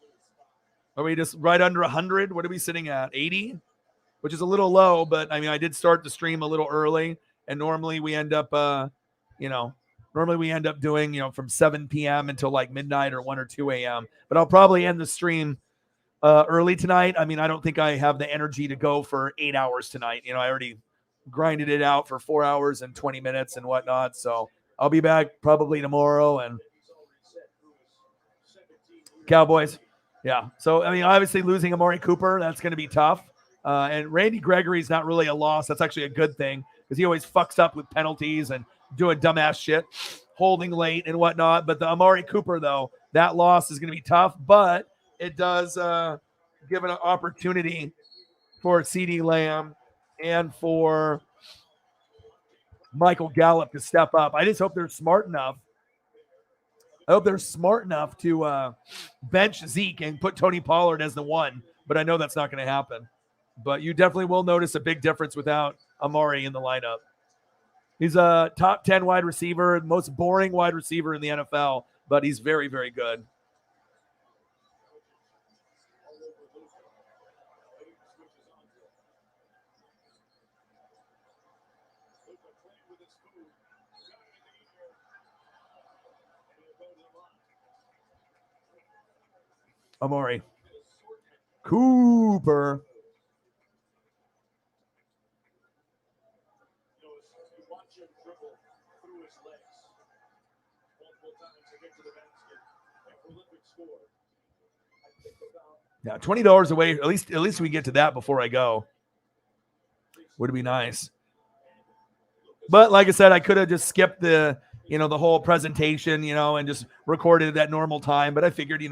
Are we just right under 100? What are we sitting at? 80? Which is a little low, but I did start the stream a little early, and normally we end up doing, from 7 p.m. until like midnight or 1 or 2 a.m. But I'll probably end the stream early tonight. I don't think I have the energy to go for 8 hours tonight. I already grinded it out for 4 hours and 20 minutes and whatnot. So I'll be back probably tomorrow. And Cowboys. Yeah. So, obviously losing Amari Cooper, that's going to be tough. And Randy Gregory's not really a loss. That's actually a good thing because he always fucks up with penalties and doing dumbass shit, holding late and whatnot. But the Amari Cooper, though, that loss is going to be tough. But it does give an opportunity for CeeDee Lamb and for Michael Gallup to step up. I just hope they're smart enough. I hope they're smart enough to bench Zeke and put Tony Pollard as the one. But I know that's not going to happen. But you definitely will notice a big difference without Amari in the lineup. He's a top 10 wide receiver, most boring wide receiver in the NFL, but he's very, very good. Amari Cooper. Yeah, $20 away. At least we get to that before I go. Would be nice. But like I said, I could have just skipped the whole presentation, and just recorded it at normal time. But I figured, it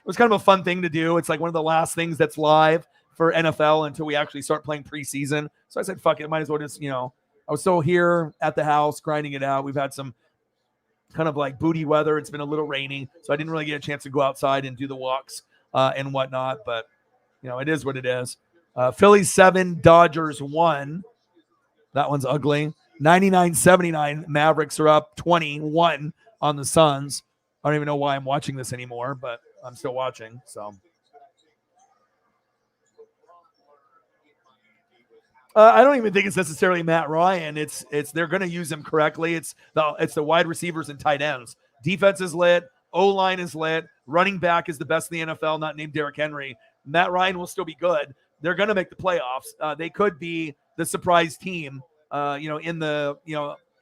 was kind of a fun thing to do. It's like one of the last things that's live for NFL until we actually start playing preseason. So I said, fuck it, might as well just, I was still here at the house grinding it out. We've had some kind of like booty weather. It's been a little rainy, so I didn't really get a chance to go outside and do the walks and whatnot. But, it is what it is. Phillies 7, Dodgers 1. That one's ugly. 99-79. Mavericks are up 21 on the Suns. I don't even know why I'm watching this anymore, but I'm still watching. So I don't even think it's necessarily Matt Ryan. It's they're going to use him correctly. It's the wide receivers and tight ends. Defense is lit. O-line is lit. Running back is the best in the NFL, not named Derrick Henry. Matt Ryan will still be good. They're going to make the playoffs. They could be the surprise team. In the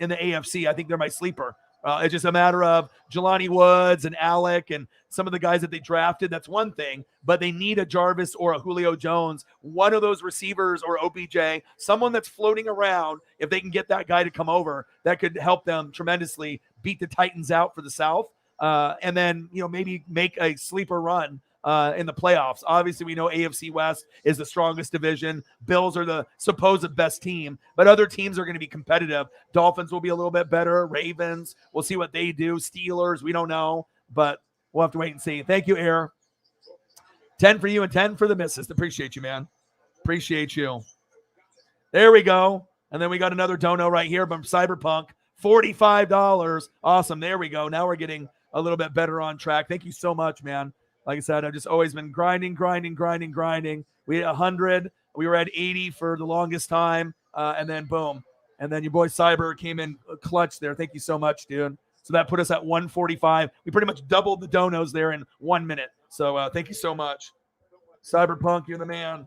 AFC, I think they're my sleeper. It's just a matter of Jelani Woods and Alec and some of the guys that they drafted. That's one thing, but they need a Jarvis or a Julio Jones, one of those receivers or OBJ, someone that's floating around. If they can get that guy to come over, that could help them tremendously beat the Titans out for the South, and then maybe make a sleeper run in the playoffs. Obviously, we know AFC West is the strongest division. Bills are the supposed best team, but other teams are going to be competitive. Dolphins will be a little bit better. Ravens, we'll see what they do. Steelers, we don't know, but we'll have to wait and see. Thank you, Air. 10 for you and 10 for the missus. Appreciate you, man. Appreciate you. There we go. And then we got another dono right here from Cyberpunk. $45. Awesome. There we go. Now we're getting a little bit better on track. Thank you so much, man. Like I said, I've just always been grinding. We had 100. We were at 80 for the longest time. And then boom. And then your boy Cyber came in clutch there. Thank you so much, dude. So that put us at 145. We pretty much doubled the donos there in 1 minute. So thank you so much. Cyberpunk, you're the man.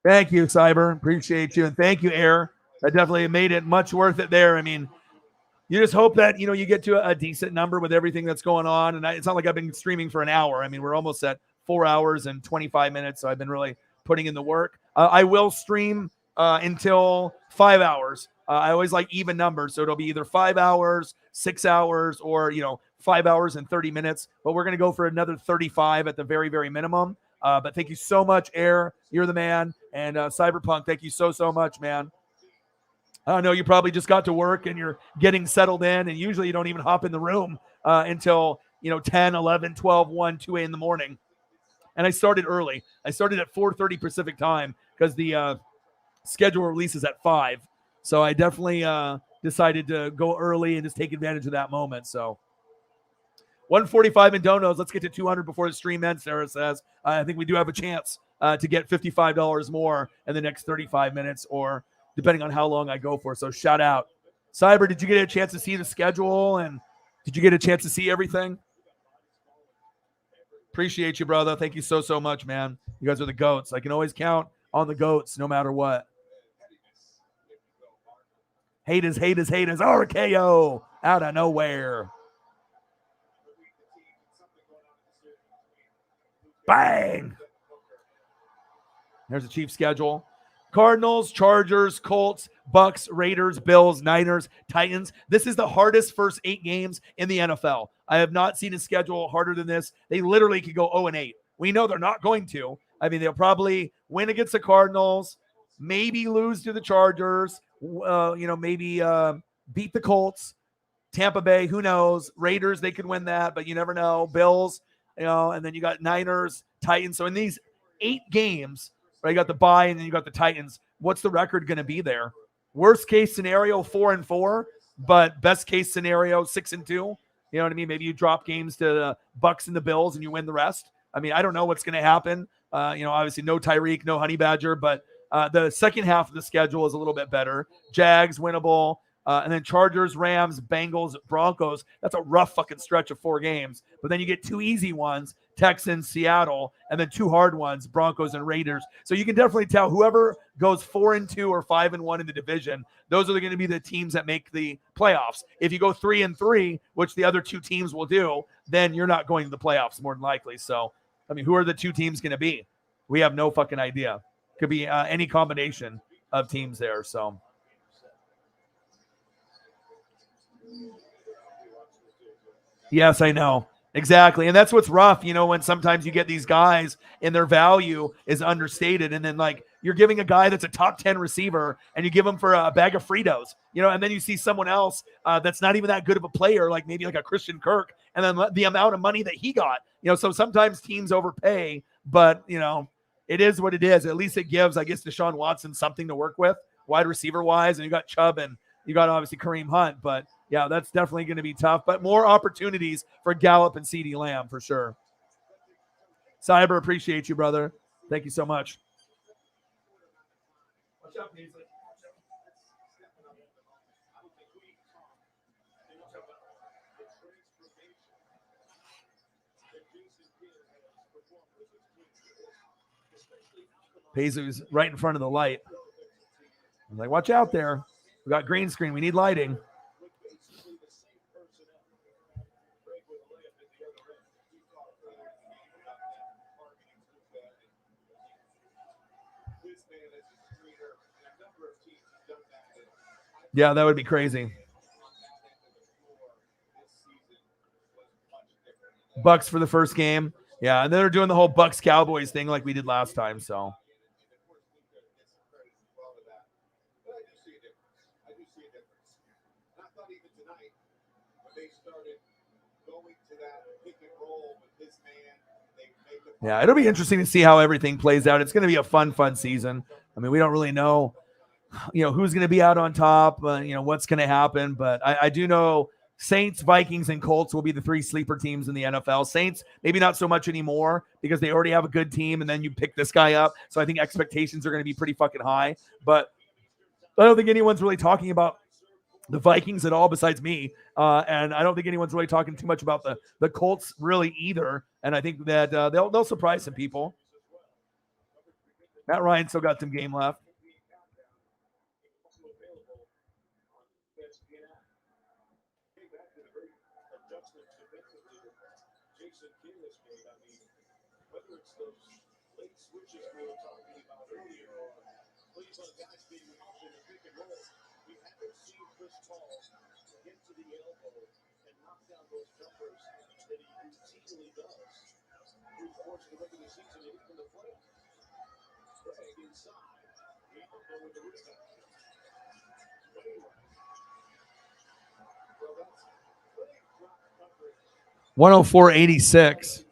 Thank you, Cyber. Appreciate you. And thank you, Air. That definitely made it much worth it there. I mean, you just hope that, you get to a decent number with everything that's going on. And it's not like I've been streaming for an hour. I mean, we're almost at 4 hours and 25 minutes. So I've been really putting in the work. I will stream until 5 hours. I always like even numbers. So it'll be either 5 hours, 6 hours, or, 5 hours and 30 minutes. But we're going to go for another 35 at the very, very minimum. But thank you so much, Air. You're the man. And Cyberpunk, thank you so, so much, man. I know you probably just got to work and you're getting settled in, and usually you don't even hop in the room until 10, 11, 12, 1, 2 in the morning. And I started early. I started at 4:30 Pacific time because the schedule releases at 5. So I definitely decided to go early and just take advantage of that moment. So 145 in donos. Let's get to 200 before the stream ends, Sarah says. I think we do have a chance to get $55 more in the next 35 minutes, or depending on how long I go for. So shout out. Cyber, did you get a chance to see the schedule? And did you get a chance to see everything? Appreciate you, brother. Thank you so, so much, man. You guys are the GOATs. I can always count on the GOATs no matter what. Haters. RKO out of nowhere. Bang. There's the Chiefs schedule. Cardinals, Chargers, Colts, Bucks, Raiders, Bills, Niners, Titans. This is the hardest first 8 games in the NFL. I have not seen a schedule harder than this. They literally could go 0-8. We know they're not going to. I mean, they'll probably win against the Cardinals, maybe lose to the Chargers, maybe beat the Colts, Tampa Bay, who knows? Raiders, they could win that, but you never know. Bills, and then you got Niners, Titans. So in these 8 games, right, you got the bye and then you got the Titans. What's the record going to be there? Worst case scenario, 4-4, but best case scenario, 6-2. You know what I mean? Maybe you drop games to the Bucks and the Bills and you win the rest. I mean, I don't know what's going to happen. Obviously no Tyreek, no Honey Badger, but the second half of the schedule is a little bit better. Jags, winnable. And then Chargers, Rams, Bengals, Broncos. That's a rough fucking stretch of 4 games. But then you get 2 easy ones, Texans, Seattle, and then 2 hard ones, Broncos and Raiders. So you can definitely tell whoever goes 4-2 or 5-1 in the division, those are going to be the teams that make the playoffs. If you go 3-3, which the other 2 teams will do, then you're not going to the playoffs more than likely. So, I mean, who are the 2 teams going to be? We have no fucking idea. Could be any combination of teams there. So. Yes, I know. Exactly. And that's what's rough, when sometimes you get these guys and their value is understated. And then, like, you're giving a guy that's a top 10 receiver and you give him for a bag of Fritos, and then you see someone else that's not even that good of a player, like maybe like a Christian Kirk, and then the amount of money that he got. So sometimes teams overpay, but, it is what it is. At least it gives, I guess, Deshaun Watson something to work with, wide receiver wise. And you got Chubb and you got obviously Kareem Hunt, but yeah, that's definitely going to be tough, but more opportunities for Gallup and CeeDee Lamb for sure. Cyber, appreciate you, brother. Thank you so much. What's up, Paisley? Paisley's right in front of the light. I'm like, watch out there. We got green screen. We need lighting. Yeah, that would be crazy. Bucks for the first game. Yeah, and then they're doing the whole Bucks Cowboys thing like we did last time. So yeah, it'll be interesting to see how everything plays out. It's going to be a fun season. I mean, we don't really know, who's going to be out on top, what's going to happen. But I do know Saints, Vikings, and Colts will be the 3 sleeper teams in the NFL. Saints, maybe not so much anymore because they already have a good team, and then you pick this guy up. So I think expectations are going to be pretty fucking high. But I don't think anyone's really talking about the Vikings at all besides me. And I don't think anyone's really talking too much about the Colts really either. And I think that they'll surprise some people. Matt Ryan still got some game left. $104.86.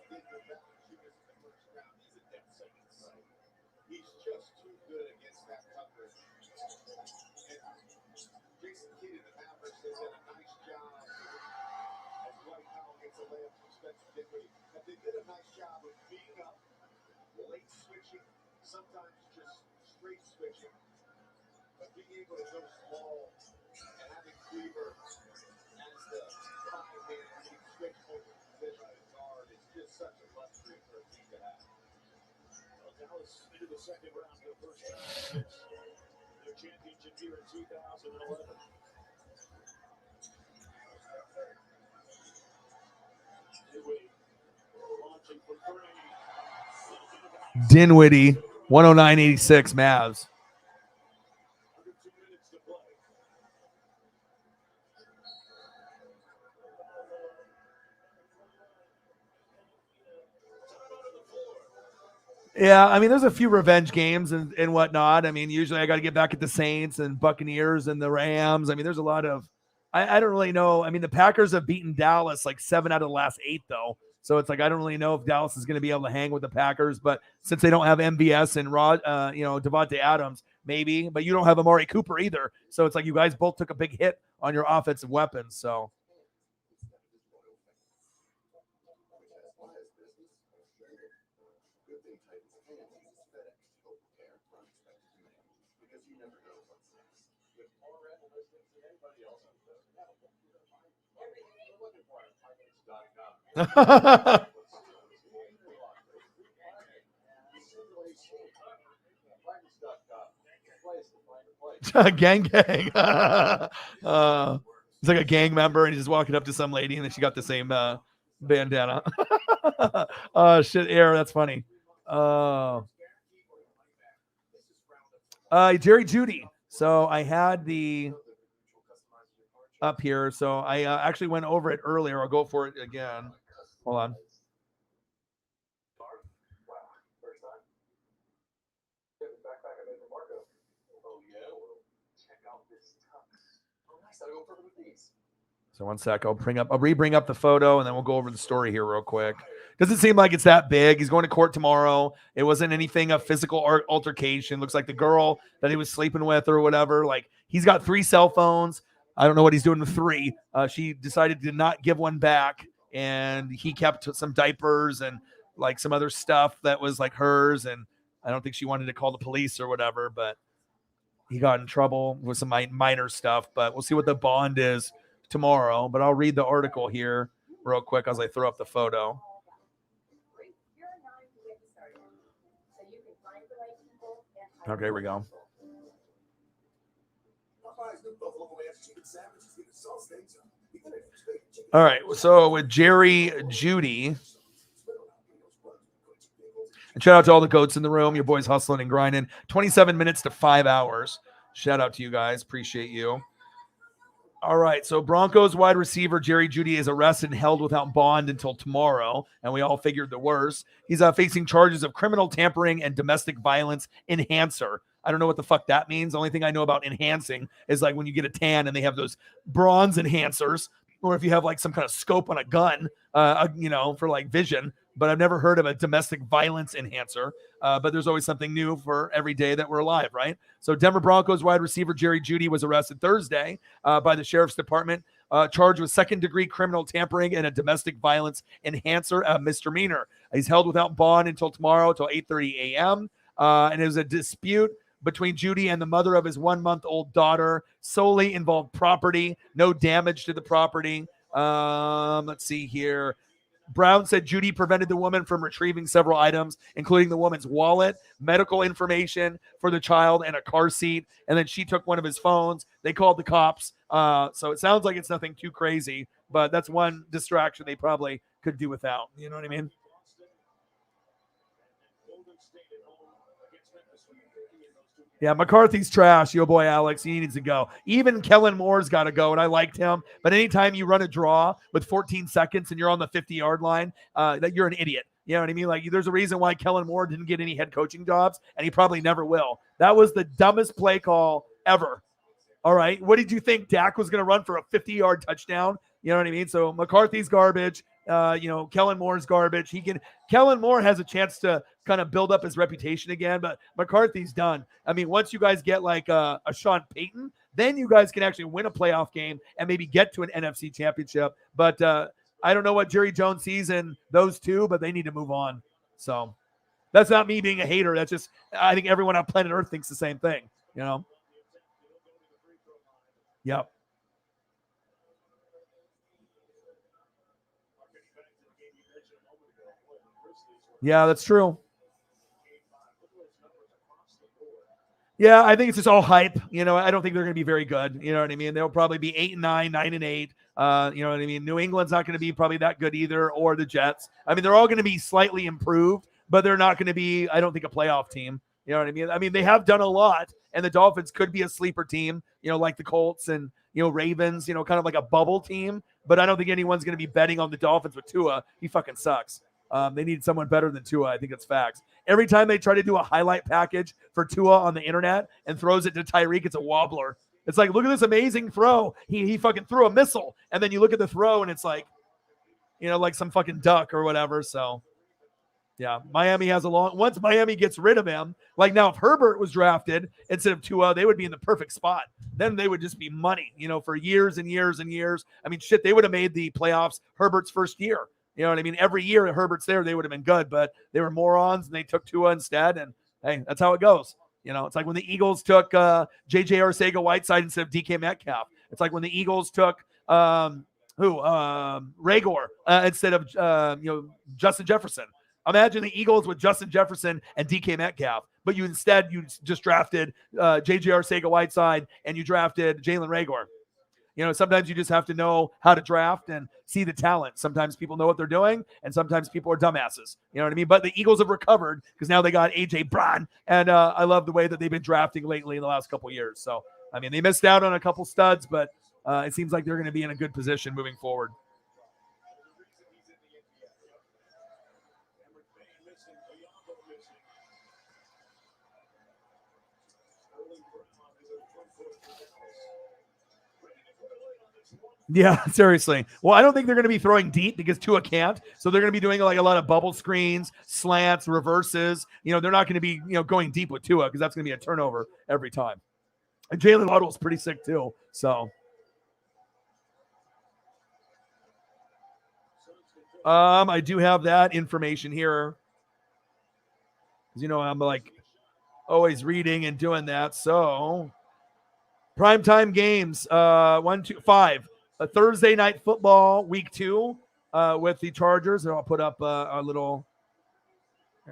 Dinwiddie, 109.86 Mavs. Yeah, I mean, there's a few revenge games and whatnot. I mean, usually I got to get back at the Saints and Buccaneers and the Rams. I mean, there's a lot of I don't really know. I mean, the Packers have beaten Dallas like 7 out of the last 8, though. So it's like I don't really know if Dallas is going to be able to hang with the Packers. But since they don't have MVS and Devontae Adams, maybe. But you don't have Amari Cooper either. So it's like you guys both took a big hit on your offensive weapons. So. Gang. He's like a gang member, and he's just walking up to some lady, and then she got the same bandana. Shit, air. That's funny. Jerry Jeudy. So I had the up here. So I actually went over it earlier. I'll go for it again. Hold on. So one sec, I'll re-bring up the photo, and then we'll go over the story here real quick. Doesn't seem like it's that big. He's going to court tomorrow. It wasn't anything of physical altercation. Looks like the girl that he was sleeping with or whatever. Like, he's got 3 cell phones. I don't know what he's doing with 3. She decided to not give one back, and he kept some diapers and like some other stuff that was like hers. And I don't think she wanted to call the police or whatever, but he got in trouble with some minor stuff. But we'll see what the bond is tomorrow. But I'll read the article here real quick as I throw up the photo. Okay, here we go. All right. So with Jerry Judy, and shout out to all the goats in the room. Your boys hustling and grinding. 27 minutes to 5 hours. Shout out to you guys. Appreciate you. All right, so Broncos wide receiver Jerry Jeudy is arrested and held without bond until tomorrow, and we all figured the worst. He's facing charges of criminal tampering and domestic violence enhancer. I don't know what the fuck that means. The only thing I know about enhancing is like when you get a tan and they have those bronze enhancers, or if you have like some kind of scope on a gun, for like vision. But I've never heard of a domestic violence enhancer. But there's always something new for every day that we're alive, right? So Denver Broncos wide receiver Jerry Jeudy was arrested Thursday by the Sheriff's Department, charged with second-degree criminal tampering and a domestic violence enhancer misdemeanor. He's held without bond until tomorrow, till 8:30 a.m. And it was a dispute between Jeudy and the mother of his 1-month-old daughter. Solely involved property, no damage to the property. Let's see here. Brown said Jeudy prevented the woman from retrieving several items, including the woman's wallet, medical information for the child, and a car seat. And then she took one of his phones. They called the cops. So it sounds like it's nothing too crazy, but that's one distraction they probably could do without. You know what I mean? Yeah, McCarthy's trash. Your boy Alex, he needs to go. Even Kellen Moore's got to go, and I liked him. But anytime you run a draw with 14 seconds and you're on the 50-yard line, that you're an idiot. You know what I mean? Like, there's a reason why Kellen Moore didn't get any head coaching jobs, and he probably never will. That was the dumbest play call ever. All right, what did you think Dak was going to run for a 50-yard touchdown? You know what I mean? So McCarthy's garbage. Kellen Moore's garbage. Kellen Moore has a chance to kind of build up his reputation again, but McCarthy's done. I mean, once you guys get like a Sean Payton, then you guys can actually win a playoff game and maybe get to an NFC championship. But I don't know what Jerry Jones sees in those two, but they need to move on. So that's not me being a hater. That's just, I think everyone on planet Earth thinks the same thing, you know? Yep. Yeah, that's true. Yeah, I think it's just all hype. I don't think they're going to be very good. You know what I mean? They'll probably be 8-9, 9-8. You know what I mean? New England's not going to be probably that good either, or the Jets. I mean, they're all going to be slightly improved, but they're not going to be, I don't think, a playoff team. You know what I mean? I mean, they have done a lot, and the Dolphins could be a sleeper team, like the Colts and, Ravens, kind of like a bubble team. But I don't think anyone's going to be betting on the Dolphins with Tua. He fucking sucks. They need someone better than Tua. I think it's facts. Every time they try to do a highlight package for Tua on the internet and throws it to Tyreek, it's a wobbler. It's like, look at this amazing throw. He fucking threw a missile. And then you look at the throw and it's like, like some fucking duck or whatever. So, yeah, Miami has once Miami gets rid of him, like now if Herbert was drafted instead of Tua, they would be in the perfect spot. Then they would just be money, for years and years and years. I mean, shit, they would have made the playoffs Herbert's first year. You know what I mean? Every year Herbert's there, they would have been good, but they were morons and they took Tua instead. And hey, that's how it goes. It's like when the Eagles took J.J. Arcega-Whiteside instead of DK Metcalf. It's like when the Eagles took Ragor instead of Justin Jefferson. Imagine the Eagles with Justin Jefferson and DK Metcalf, but you just drafted J.J. Arcega-Whiteside and you drafted Jalen Ragor. Sometimes you just have to know how to draft and see the talent. Sometimes people know what they're doing, and sometimes people are dumbasses. You know what I mean? But the Eagles have recovered because now they got A.J. Brown, and I love the way that they've been drafting lately in the last couple of years. So, I mean, they missed out on a couple studs, but it seems like they're going to be in a good position moving forward. Yeah, seriously. Well, I don't think they're going to be throwing deep because Tua can't. So they're going to be doing like a lot of bubble screens, slants, reverses. They're not going to be, going deep with Tua because that's going to be a turnover every time. And Jalen Waddle's pretty sick too. So, I do have that information here. I'm like always reading and doing that. So, primetime games, 1, 2, 5. A Thursday night football, week 2, with the Chargers. And I'll put up a little.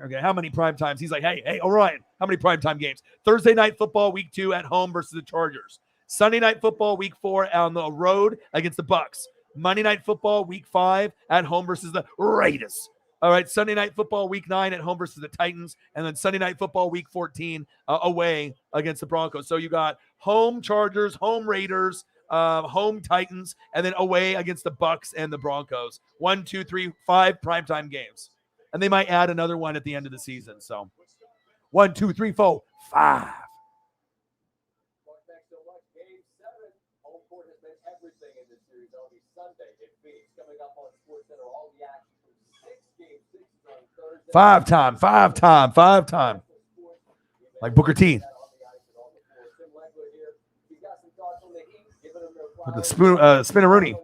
Okay, how many prime times? He's like, hey, Orion, how many primetime games? Thursday night football, week 2 at home versus the Chargers. Sunday night football, week 4 on the road against the Bucks. Monday Night Football Week 5 at home versus the Raiders. All right, Sunday Night Football Week 9 at home versus the Titans, and then Sunday Night Football Week 14 away against the Broncos. So you got home Chargers, home Raiders, home Titans, and then away against the Bucks and the Broncos. 1, 2, 3, 5 primetime games. And they might add another one at the end of the season. So 1, 2, 3, 4, 5. Thanks so much. Game 7. Home court has been everything in this series. That'll be Sunday in Phoenix. Coming up on SportsCenter, all the action from 6 Game 6 on Thursday. 5 time. Like Booker T. With the spin-a-rooney.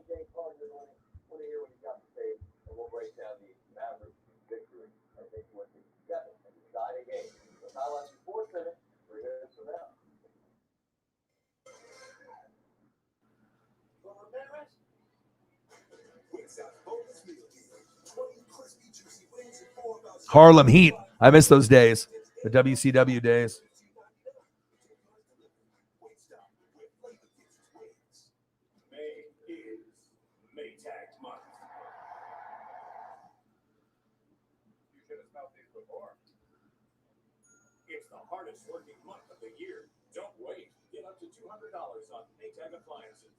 Harlem Heat. I miss those days. The WCW days. It's the hardest working month of the year. Don't wait. Get up to $200 on Maytag appliances.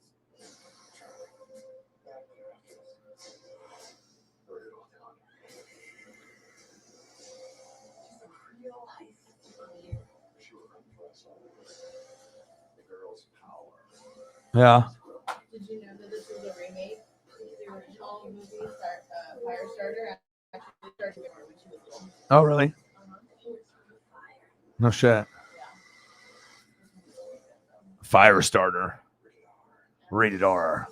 Yeah. Did you know that this was a remake? The original movie, Firestarter, actually started when she was little. Oh, really? No shit. Firestarter. Rated R.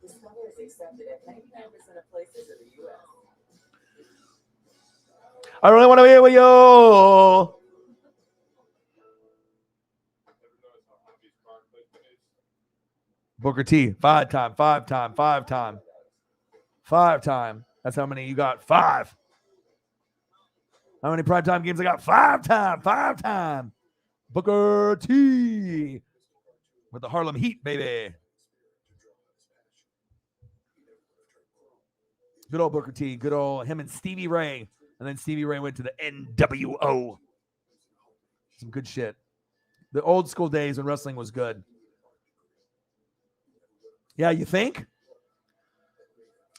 Discover is accepted at 99% of places in the U.S. I really want to be with you. Booker T. 5 time. That's how many you got. 5. How many primetime games I got? 5 time. Booker T. With the Harlem Heat, baby. Good old Booker T. Good old him and Stevie Ray. And then Stevie Ray went to the NWO. Some good shit. The old school days when wrestling was good. Yeah, you think?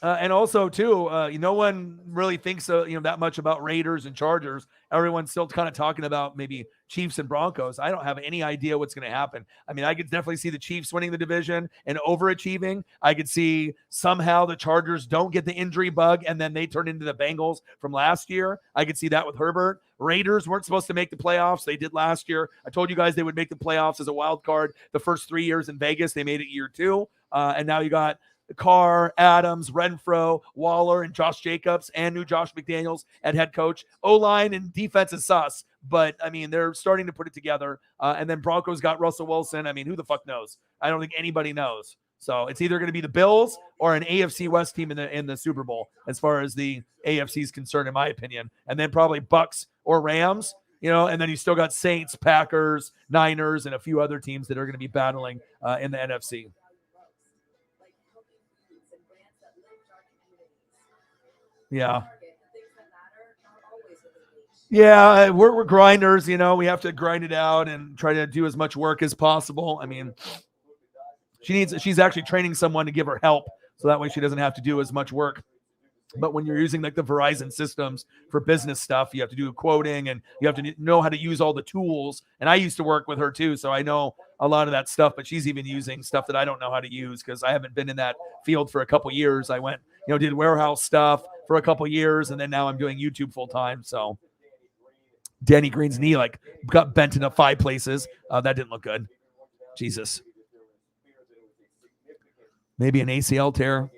And also, too, no one really thinks that much about Raiders and Chargers. Everyone's still kind of talking about maybe Chiefs and Broncos. I don't have any idea what's going to happen. I mean, I could definitely see the Chiefs winning the division and overachieving. I could see somehow the Chargers don't get the injury bug and then they turn into the Bengals from last year. I could see that with Herbert. Raiders weren't supposed to make the playoffs. They did last year. I told you guys they would make the playoffs as a wild card the first 3 years in Vegas. They made it year 2. And now you got Carr, Adams, Renfro, Waller, and Josh Jacobs, and new Josh McDaniels at head coach. O-line and defense is sus, but, I mean, they're starting to put it together. And then Broncos got Russell Wilson. I mean, who the fuck knows? I don't think anybody knows. So it's either going to be the Bills or an AFC West team in the Super Bowl, as far as the AFC is concerned, in my opinion. And then probably Bucks or Rams, and then you still got Saints, Packers, Niners, and a few other teams that are going to be battling in the NFC. Yeah. Yeah, we're grinders, we have to grind it out and try to do as much work as possible. I mean, she's actually training someone to give her help, so that way she doesn't have to do as much work. But when you're using like the Verizon systems for business stuff, you have to do quoting and you have to know how to use all the tools. And I used to work with her too, so I know a lot of that stuff, but she's even using stuff that I don't know how to use because I haven't been in that field for a couple years. I went, did warehouse stuff for a couple years, and then now I'm doing YouTube full time. So Danny Green's knee got bent into 5 places. That didn't look good. Jesus. Maybe an ACL tear.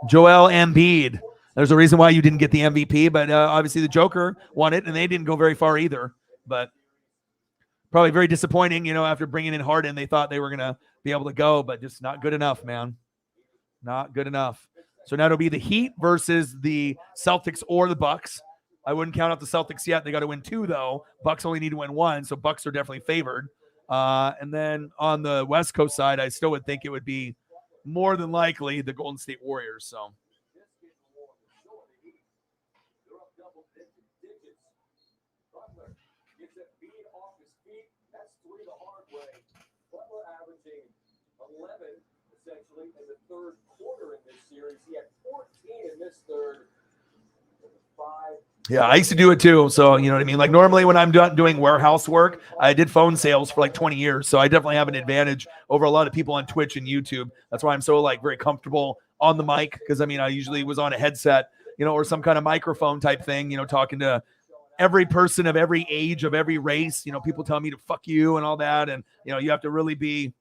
Joel Embiid. There's a reason why you didn't get the MVP, but obviously the Joker won it, and they didn't go very far either. But probably very disappointing, after bringing in Harden, they thought they were going to be able to go, but just not good enough, man. Not good enough. So now it'll be the Heat versus the Celtics or the Bucks. I wouldn't count out the Celtics yet. They got to win 2 though. Bucks only need to win 1, so Bucks are definitely favored. And then on the West Coast side, I still would think it would be more than likely the Golden State Warriors. So. Butler averaging 11 essentially in the third quarter in this series. He had 14 in this third. 5. Yeah, I used to do it too. So, you know what I mean? Like normally when I'm doing warehouse work, I did phone sales for like 20 years. So I definitely have an advantage over a lot of people on Twitch and YouTube. That's why I'm so like very comfortable on the mic. Cause I mean, I usually was on a headset, you know, or some kind of microphone type thing, you know, talking to every person of every age, of every race. You know, people tell me to fuck you and all that. And, you know, you have to really be,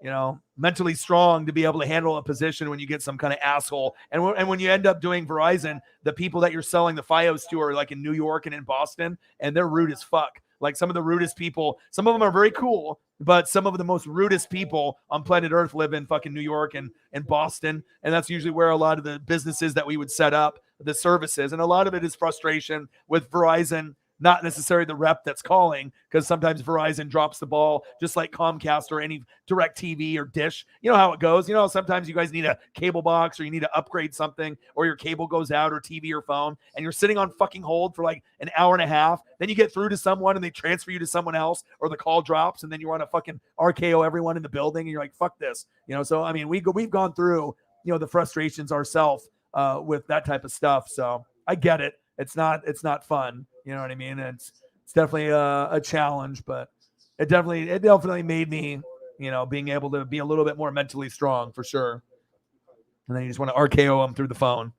you know, mentally strong to be able to handle a position when you get some kind of asshole. And when you end up doing Verizon, the people that you're selling the Fios to are like in New York and in Boston, and they're rude as fuck. Like some of the rudest people, some of them are very cool, but some of the most rudest people on planet Earth live in fucking New York and Boston. And that's usually where a lot of the businesses that we would set up, the services. And a lot of it is frustration with Verizon, not necessarily the rep that's calling, because sometimes Verizon drops the ball, just like Comcast or any direct TV or Dish. You know how it goes. You know, sometimes you guys need a cable box or you need to upgrade something, or your cable goes out, or TV or phone, and you're sitting on fucking hold for like an hour and a half. Then you get through to someone and they transfer you to someone else, or the call drops, and then you want to fucking RKO everyone in the building, and you're like, fuck this. You know, so I mean, we've gone through, you know, the frustrations ourselves with that type of stuff. So I get it. It's not fun. You know what I mean? It's definitely a challenge, but it definitely made me, you know, being able to be a little bit more mentally strong for sure. And then you just want to RKO them through the phone.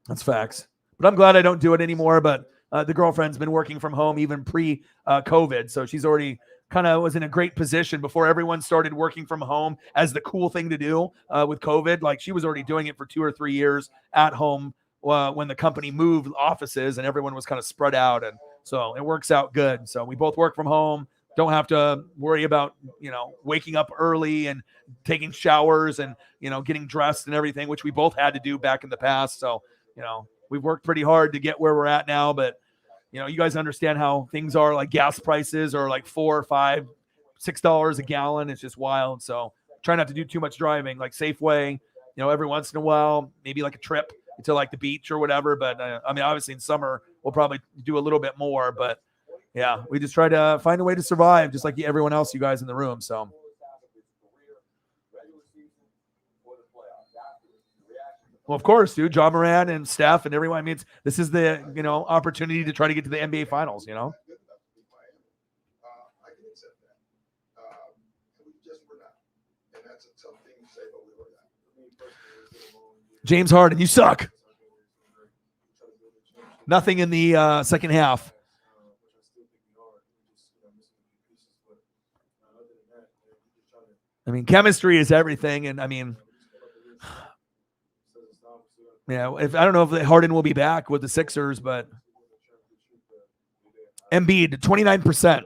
That's facts. But I'm glad I don't do it anymore. But the girlfriend's been working from home even pre-COVID. So she's already kind of was in a great position before everyone started working from home as the cool thing to do with COVID. Like she was already doing it for 2 or 3 years at home when the company moved offices and everyone was kind of spread out. And so it works out good. So we both work from home, don't have to worry about, you know, waking up early and taking showers and, you know, getting dressed and everything, which we both had to do back in the past. So, you know, we've worked pretty hard to get where we're at now, but you know, you guys understand how things are. Like gas prices are like $4, $5, $6 a gallon. It's just wild. So try not to do too much driving, like Safeway, you know, every once in a while, maybe like a trip to like the beach or whatever. But I mean, obviously in summer, we'll probably do a little bit more, but yeah, we just try to find a way to survive just like everyone else, you guys in the room. So. Well, of course, dude, John Moran and Steph and everyone. I mean, this is the, you know, opportunity to try to get to the NBA finals, you know? I can accept that. We just were not. And that's a tough thing to say, but we were not. James Harden, you suck. Nothing in the second half. I mean, chemistry is everything. And I mean, yeah, I don't know if Harden will be back with the Sixers, but Embiid, 29%.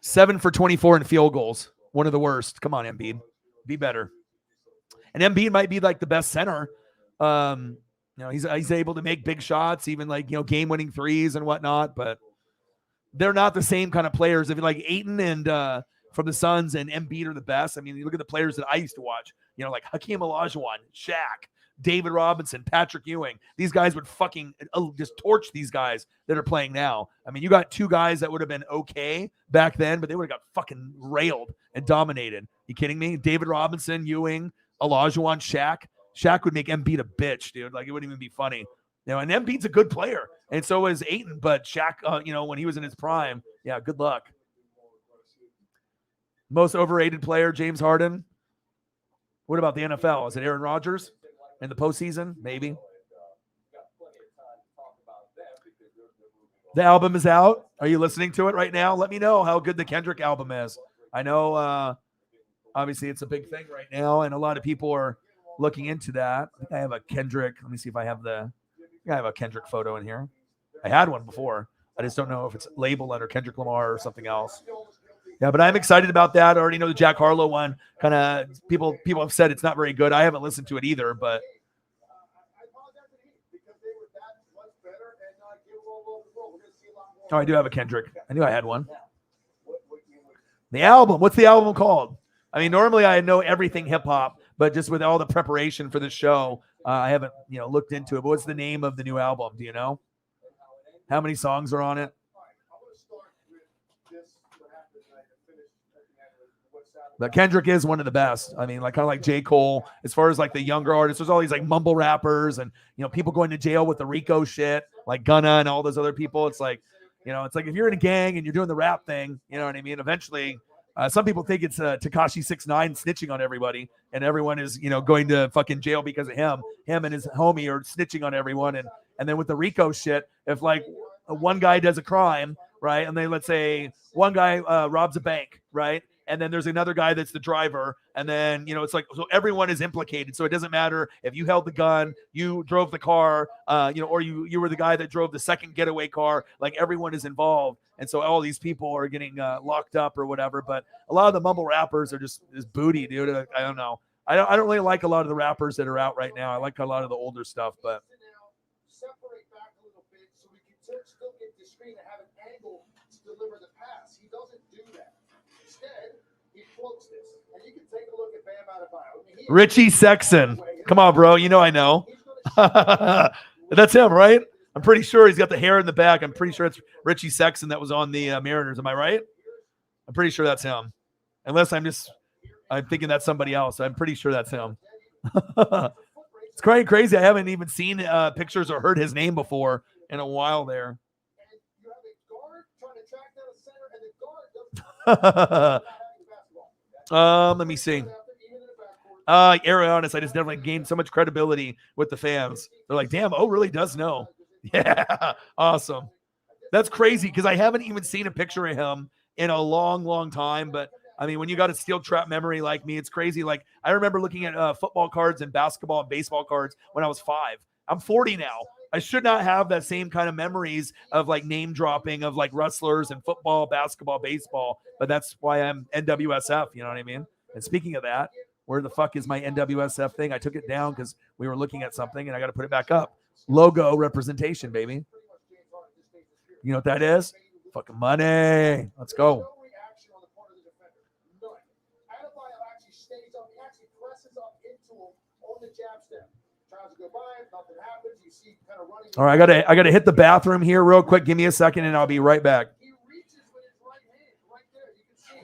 7 for 24 in field goals. One of the worst. Come on, Embiid. Be better. And Embiid might be like the best center. You know, he's able to make big shots, even like, you know, game-winning threes and whatnot, but they're not the same kind of players. If you like Ayton and from the Suns and Embiid are the best. I mean, you look at the players that I used to watch, you know, like Hakeem Olajuwon, Shaq, David Robinson, Patrick Ewing. These guys would fucking just torch these guys that are playing now. I mean, you got 2 guys that would have been okay back then, but they would have got fucking railed and dominated. You kidding me? David Robinson, Ewing, Olajuwon, Shaq. Shaq would make Embiid a bitch, dude. Like, it wouldn't even be funny. You know, and Embiid's a good player, and so is Ayton, but Shaq, you know, when he was in his prime, yeah, good luck. Most overrated player, James Harden. What about the NFL? Is it Aaron Rodgers in the postseason? Maybe. The album is out. Are you listening to it right now? Let me know how good the Kendrick album is. I know, obviously, it's a big thing right now, and a lot of people are looking into that. I think I have a Kendrick. Let me see if I have I have a Kendrick photo in here. I had one before. I just don't know if it's labeled under Kendrick Lamar or something else. Yeah, but I'm excited about that. I already know the Jack Harlow one. Kind of people have said it's not very good. I haven't listened to it either, but Oh, I do have a Kendrick. I knew I had one. The album. What's the album called? I mean, normally I know everything hip hop, but just with all the preparation for the show, I haven't, looked into it. But what's the name of the new album? Do you know? How many songs are on it? But Kendrick is one of the best. I mean, like kind of like J. Cole, as far as like the younger artists, there's all these like mumble rappers and, people going to jail with the Rico shit, like Gunna and all those other people. It's like, it's like if you're in a gang and you're doing the rap thing, you know what I mean? Eventually, some people think it's Tekashi 6ix9ine snitching on everybody and everyone is, going to fucking jail because of him. Him and his homie are snitching on everyone. And then with the Rico shit, if like one guy does a crime, right? And then let's say one guy robs a bank, right? And then there's another guy that's the driver. And then, it's like, so everyone is implicated. So it doesn't matter if you held the gun, you drove the car, or you were the guy that drove the second getaway car, like everyone is involved. And so all these people are getting locked up or whatever. But a lot of the mumble rappers are just booty, dude. I don't know. I don't really like a lot of the rappers that are out right now. I like a lot of the older stuff, but. Separate back a little bit so we can still get the screen and have an angle to deliver the pass. He doesn't do that. Instead, he floats this. And you can take a look at Bam Adebayo. Richie Sexton. Come on, bro. I know. That's him, right? I'm pretty sure he's got the hair in the back. I'm pretty sure it's Richie Sexton that was on the Mariners. Am I right? I'm pretty sure that's him. Unless I'm thinking that's somebody else. I'm pretty sure that's him. It's quite crazy. I haven't even seen pictures or heard his name before in a while there. Let me see. Arianis, I just definitely gained so much credibility with the fans. They're like, damn, really does know. Yeah, awesome. That's crazy because I haven't even seen a picture of him in a long, long time. But I mean, when you got a steel trap memory like me, it's crazy. Like I remember looking at football cards and basketball and baseball cards when I was 5. I'm 40 now. I should not have that same kind of memories of like name dropping of like wrestlers and football, basketball, baseball. But that's why I'm NWSF. You know what I mean? And speaking of that, where the fuck is my NWSF thing? I took it down because we were looking at something and I got to put it back up. Logo representation, baby. You know what that is? Fucking money. Let's go. All right, I gotta hit the bathroom here real quick. Give me a second and I'll be right back. He reaches with his right hand right there. You can see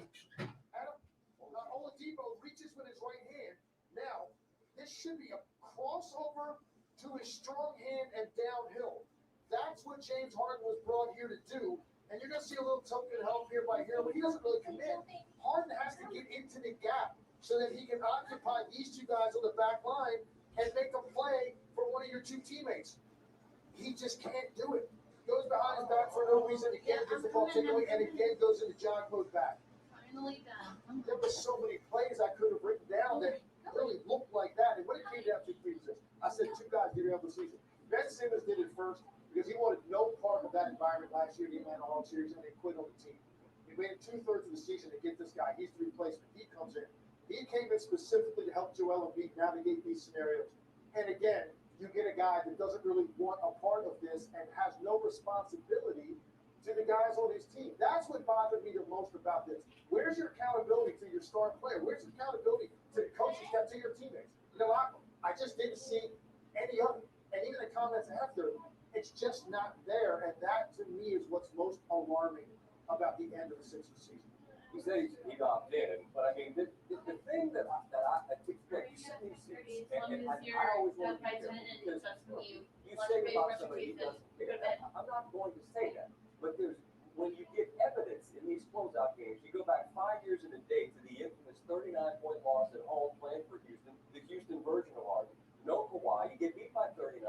Oladipo reaches with his right hand. Now, this should be a crossover to his strong hand and downhill. That's what James Harden was brought here to do. And you're going to see a little token help here by here, but he doesn't really commit. Harden has to get into the gap so that he can occupy these two guys on the back line and make a play for one of your two teammates. He just can't do it. Goes behind his back for no reason. Again, gets the ball taken away, and again goes into John Code's back. Finally done. There were so many plays I could have written down that really looked like that. And what it came down to, I said 2 guys get out of the season. Ben Simmons did it first because he wanted no part of that environment last year in the Atlanta Hawks series, and they quit on the team. He waited 2/3 of the season to get this guy. He's the replacement. He comes in. He came in specifically to help Joel Embiid navigate these scenarios. And again, you get a guy that doesn't really want a part of this and has no responsibility to the guys on his team. That's what bothered me the most about this. Where's your accountability to your star player? Where's your accountability to the coaching staff, to your teammates? I just didn't see any of it. And even the comments after, it's just not there. And that, to me, is what's most alarming about the end of the Sixers season. He said he opted in, but I mean, the thing that I think that you see these things, and I always want to be careful because you say about somebody who doesn't, I'm not going to say that, but when you get evidence in these closeout games, you go back 5 years in a day to the infamous 39-point loss at home playing for Houston, the Houston version of Harden. No Kawhi, you get beat by 39.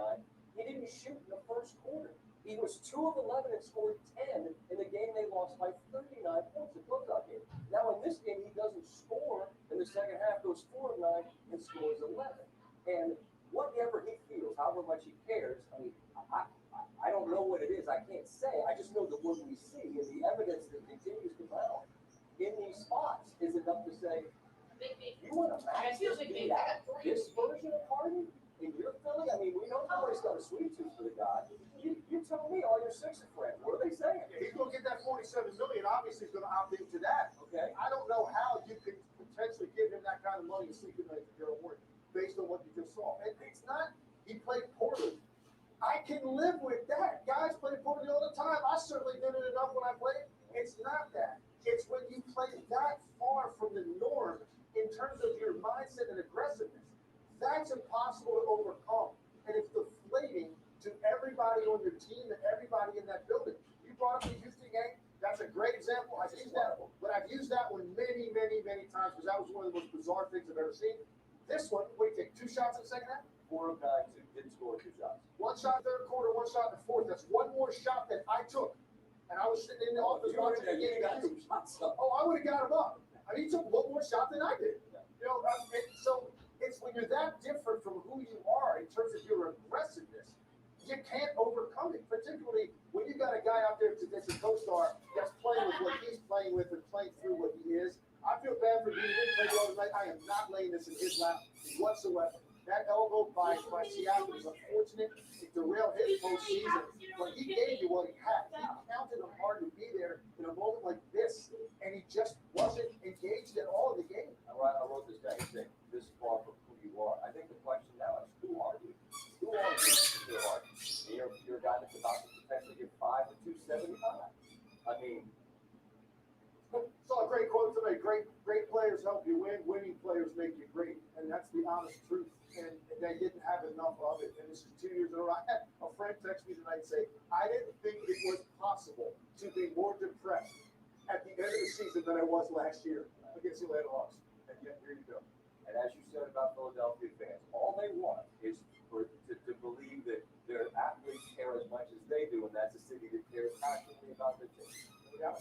He didn't shoot in the first quarter. He was 2 of 11 and scored 10 in the game they lost by 39 points in closeout game. Now in this game, he doesn't score in the second half, goes 4 of 9 and scores 11. And whatever he feels, however much he cares, I mean, I don't know what it is. I can't say. I just know that what we see is the evidence that continues to mount in these spots is enough to say, you want to match this version of Harden in your Philly? I mean, we know Corey's got a sweet tooth for the guy. You tell me. me, all your Sixer friends. What are they saying? Yeah, he's going to get that $47 million. Obviously, he's going to opt into that. Okay. I don't know how you could potentially give him that kind of money to sleep at night for Daryl Morey, based on what you just saw. And it's not. He played poorly. I can live with that. Guys play poorly all the time. I certainly did it enough when I played. It's not that. It's when you play that far from the norm in terms of your mindset and aggressiveness. That's impossible to overcome. And it's deflating to everybody on your team and everybody in that building. You brought up the Houston game. That's a great example. I've used that one. But I've used that one many, many, many times because that was one of the most bizarre things I've ever seen. This one, what do you take? 2 shots in the second half? 4 of 9, 2 didn't score 2 shots. 1 shot third quarter, 1 shot in the fourth. That's 1 more shot than I took. And I was sitting in the office watching the game. Oh, I would have got him up. I mean, he took 1 more shot than I did. You know, so it's when you're that different from who you are in terms of your aggressiveness, you can't overcome it. Particularly when you got a guy out there that's a co-star that's playing with what he's playing with and playing through what he is. I feel bad for him. He didn't play well tonight. I am not laying this in his lap whatsoever. That elbow by Seattle is unfortunate. It derailed his postseason, but he gave you what he had. He counted him hard to be there in a moment like this, and he just wasn't engaged at all in the game. I wrote this down. He said, "This is far from who you are." I think the question now is, who are you? Who are you? Who are you? You're a guy that's about to potentially get 5 to 275. I mean. Saw a great quote today. Great players help you win. Winning players make you great, and that's the honest truth. And they didn't have enough of it. And this is 2 years in a row. I had a friend text me tonight and say, I didn't think it was possible to be more depressed at the end of the season than I was last year against the Atlanta Hawks. And yet, here you go. And as you said about Philadelphia fans, all they want is to believe that their athletes care as much as they do, and that's a city that cares passionately about their team. Yeah.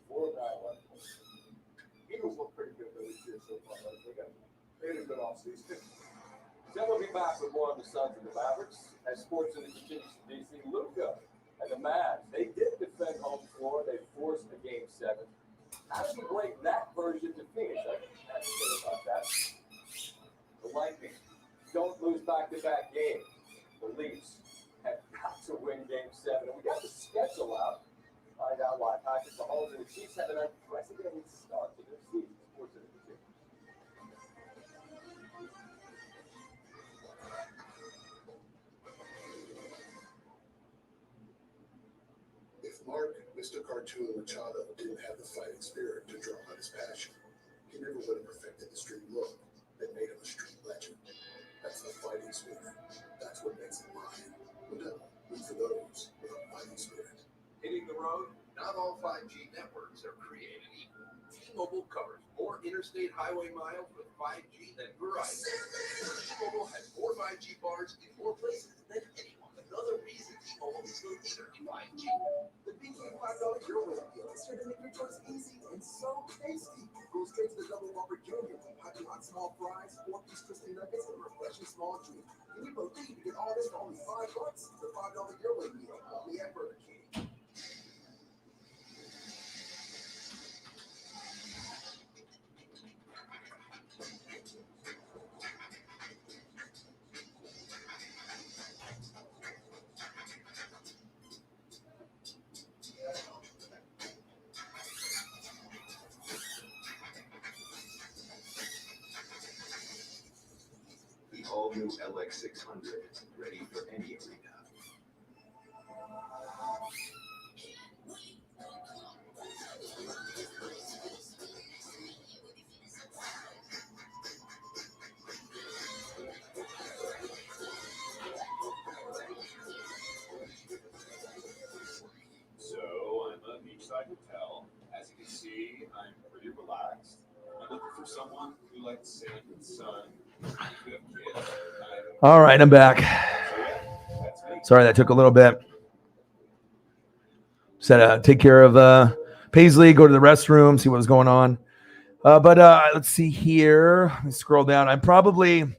4 of 9 left. Eagles look pretty good this year so far. They had a good offseason. Then we'll be back with more on the Suns and the Mavericks as sports in the continues to DC. Luka and the Mavs, they did defend home floor. They forced a Game 7. How do you break that version to Phoenix? I have to say about that. The Lightning don't lose back-to-back games. The Leafs have got to win Game 7. And we got the schedule out. Find out why Patrick Mahomes and the Chiefs have an unprecedented start to their season. Sports in the continues. If Mark, Mr. Cartoon Machado, didn't have the fighting spirit to draw on his passion, he never would have perfected the street look that made him a street legend. That's the fighting spirit. That's what makes him mine. Modelo, root for those with a fighting spirit. Hitting the road? Not all 5G networks are created equal. T-Mobile covers more interstate highway miles with 5G than Verizon. T-Mobile has more 5G bars in more places than anyone. Another reason T-Mobile is the leader in 5G. The big $5 Your Way deal is here to make your choice easy and so tasty. Go straight to the Double Whopper Junior. Piping hot small fries, 4-piece crispy nuggets, and a refreshing small drink. Can you believe you get all this for only $5? The $5 Your Way deal, only at Burger King. The all-new LX600, ready for any arena. So I'm a beachside hotel. As you can see, I'm pretty relaxed. I'm looking for someone who likes sand and sun. If you have kids, All right, I'm back. Sorry, that took a little bit. Said take care of Paisley, go to the restroom, see what was going on. But let's see here. Let me scroll down. I'm probably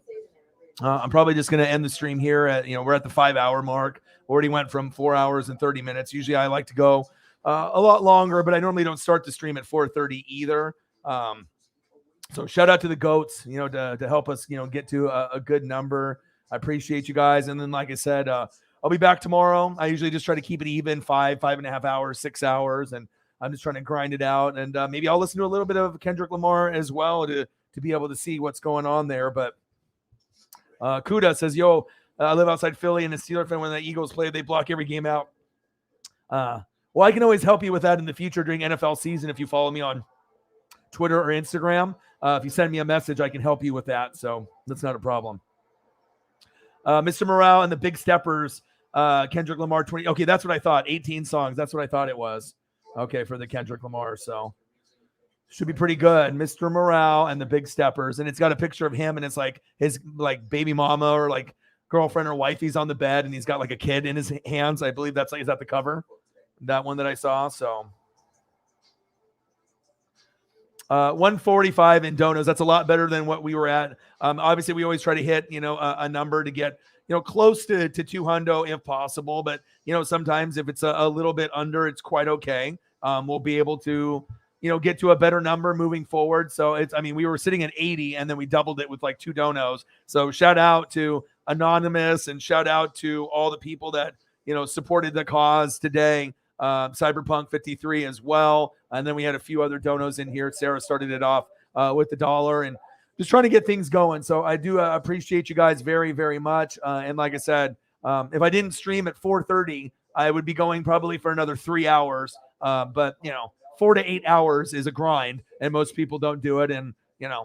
just going to end the stream here. We're at the 5-hour mark. Already went from 4 hours and 30 minutes. Usually I like to go a lot longer, but I normally don't start the stream at 4:30 either. So shout out to the GOATs, to help us, get to a good number. I appreciate you guys. And then, like I said, I'll be back tomorrow. I usually just try to keep it even, 5.5 hours, 6 hours, and I'm just trying to grind it out. And maybe I'll listen to a little bit of Kendrick Lamar as well to be able to see what's going on there. But Kuda says, yo, I live outside Philly, and a Steeler fan, when the Eagles play, they block every game out. Well, I can always help you with that in the future during NFL season if you follow me on Twitter or Instagram. If you send me a message, I can help you with that. So that's not a problem. Mr. Morale and the Big Steppers, Kendrick Lamar 20. Okay, that's what I thought. 18 songs. That's what I thought it was. Okay, for the Kendrick Lamar. So should be pretty good. Mr. Morale and the Big Steppers. And it's got a picture of him, and it's like his like baby mama or like girlfriend or wife. He's on the bed, and he's got like a kid in his hands. I believe is that the cover? That one that I saw. So 145 in donos. That's a lot better than what we were at. Obviously, we always try to hit, a number to get, close to 200 if possible. But, sometimes if it's a little bit under, it's quite okay. We'll be able to, get to a better number moving forward. So we were sitting at 80 and then we doubled it with like 2 donos. So shout out to Anonymous and shout out to all the people that, supported the cause today. Cyberpunk 53 as well. And then we had a few other donos in here. Sarah started it off with the $1 and just trying to get things going. So I do appreciate you guys very, very much. And like I said, if I didn't stream at 4:30, I would be going probably for another 3 hours. But 4 to 8 hours is a grind, and most people don't do it. And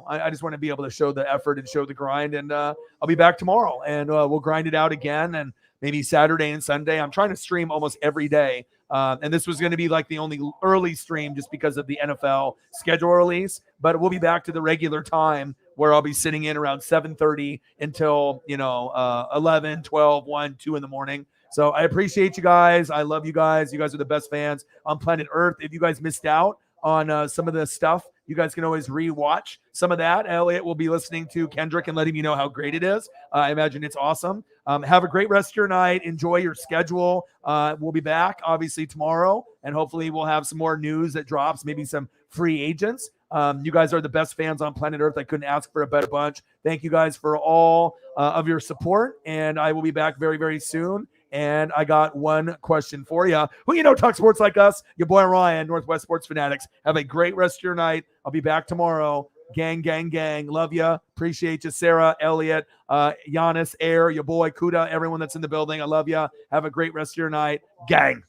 I just want to be able to show the effort and show the grind. And I'll be back tomorrow, and we'll grind it out again. And maybe Saturday and Sunday. I'm trying to stream almost every day. And this was going to be like the only early stream just because of the NFL schedule release. But we'll be back to the regular time where I'll be sitting in around 7:30 until, 11, 12, 1, 2 in the morning. So I appreciate you guys. I love you guys. You guys are the best fans on planet Earth. If you guys missed out on some of the stuff, you guys can always re-watch some of that. Elliot will be listening to Kendrick and letting me know how great it is. I imagine it's awesome. Have a great rest of your night. Enjoy your schedule. We'll be back, obviously, tomorrow, and hopefully we'll have some more news that drops, maybe some free agents. You guys are the best fans on planet Earth. I couldn't ask for a better bunch. Thank you guys for all of your support, and I will be back very, very soon. And I got one question for you. Who talk sports like us? Your boy Ryan, Northwest Sports Fanatics. Have a great rest of your night. I'll be back tomorrow. Gang, gang, gang. Love you. Appreciate you, Sarah, Elliot, Giannis, Air, your boy Kuda, everyone that's in the building. I love you. Have a great rest of your night. Gang.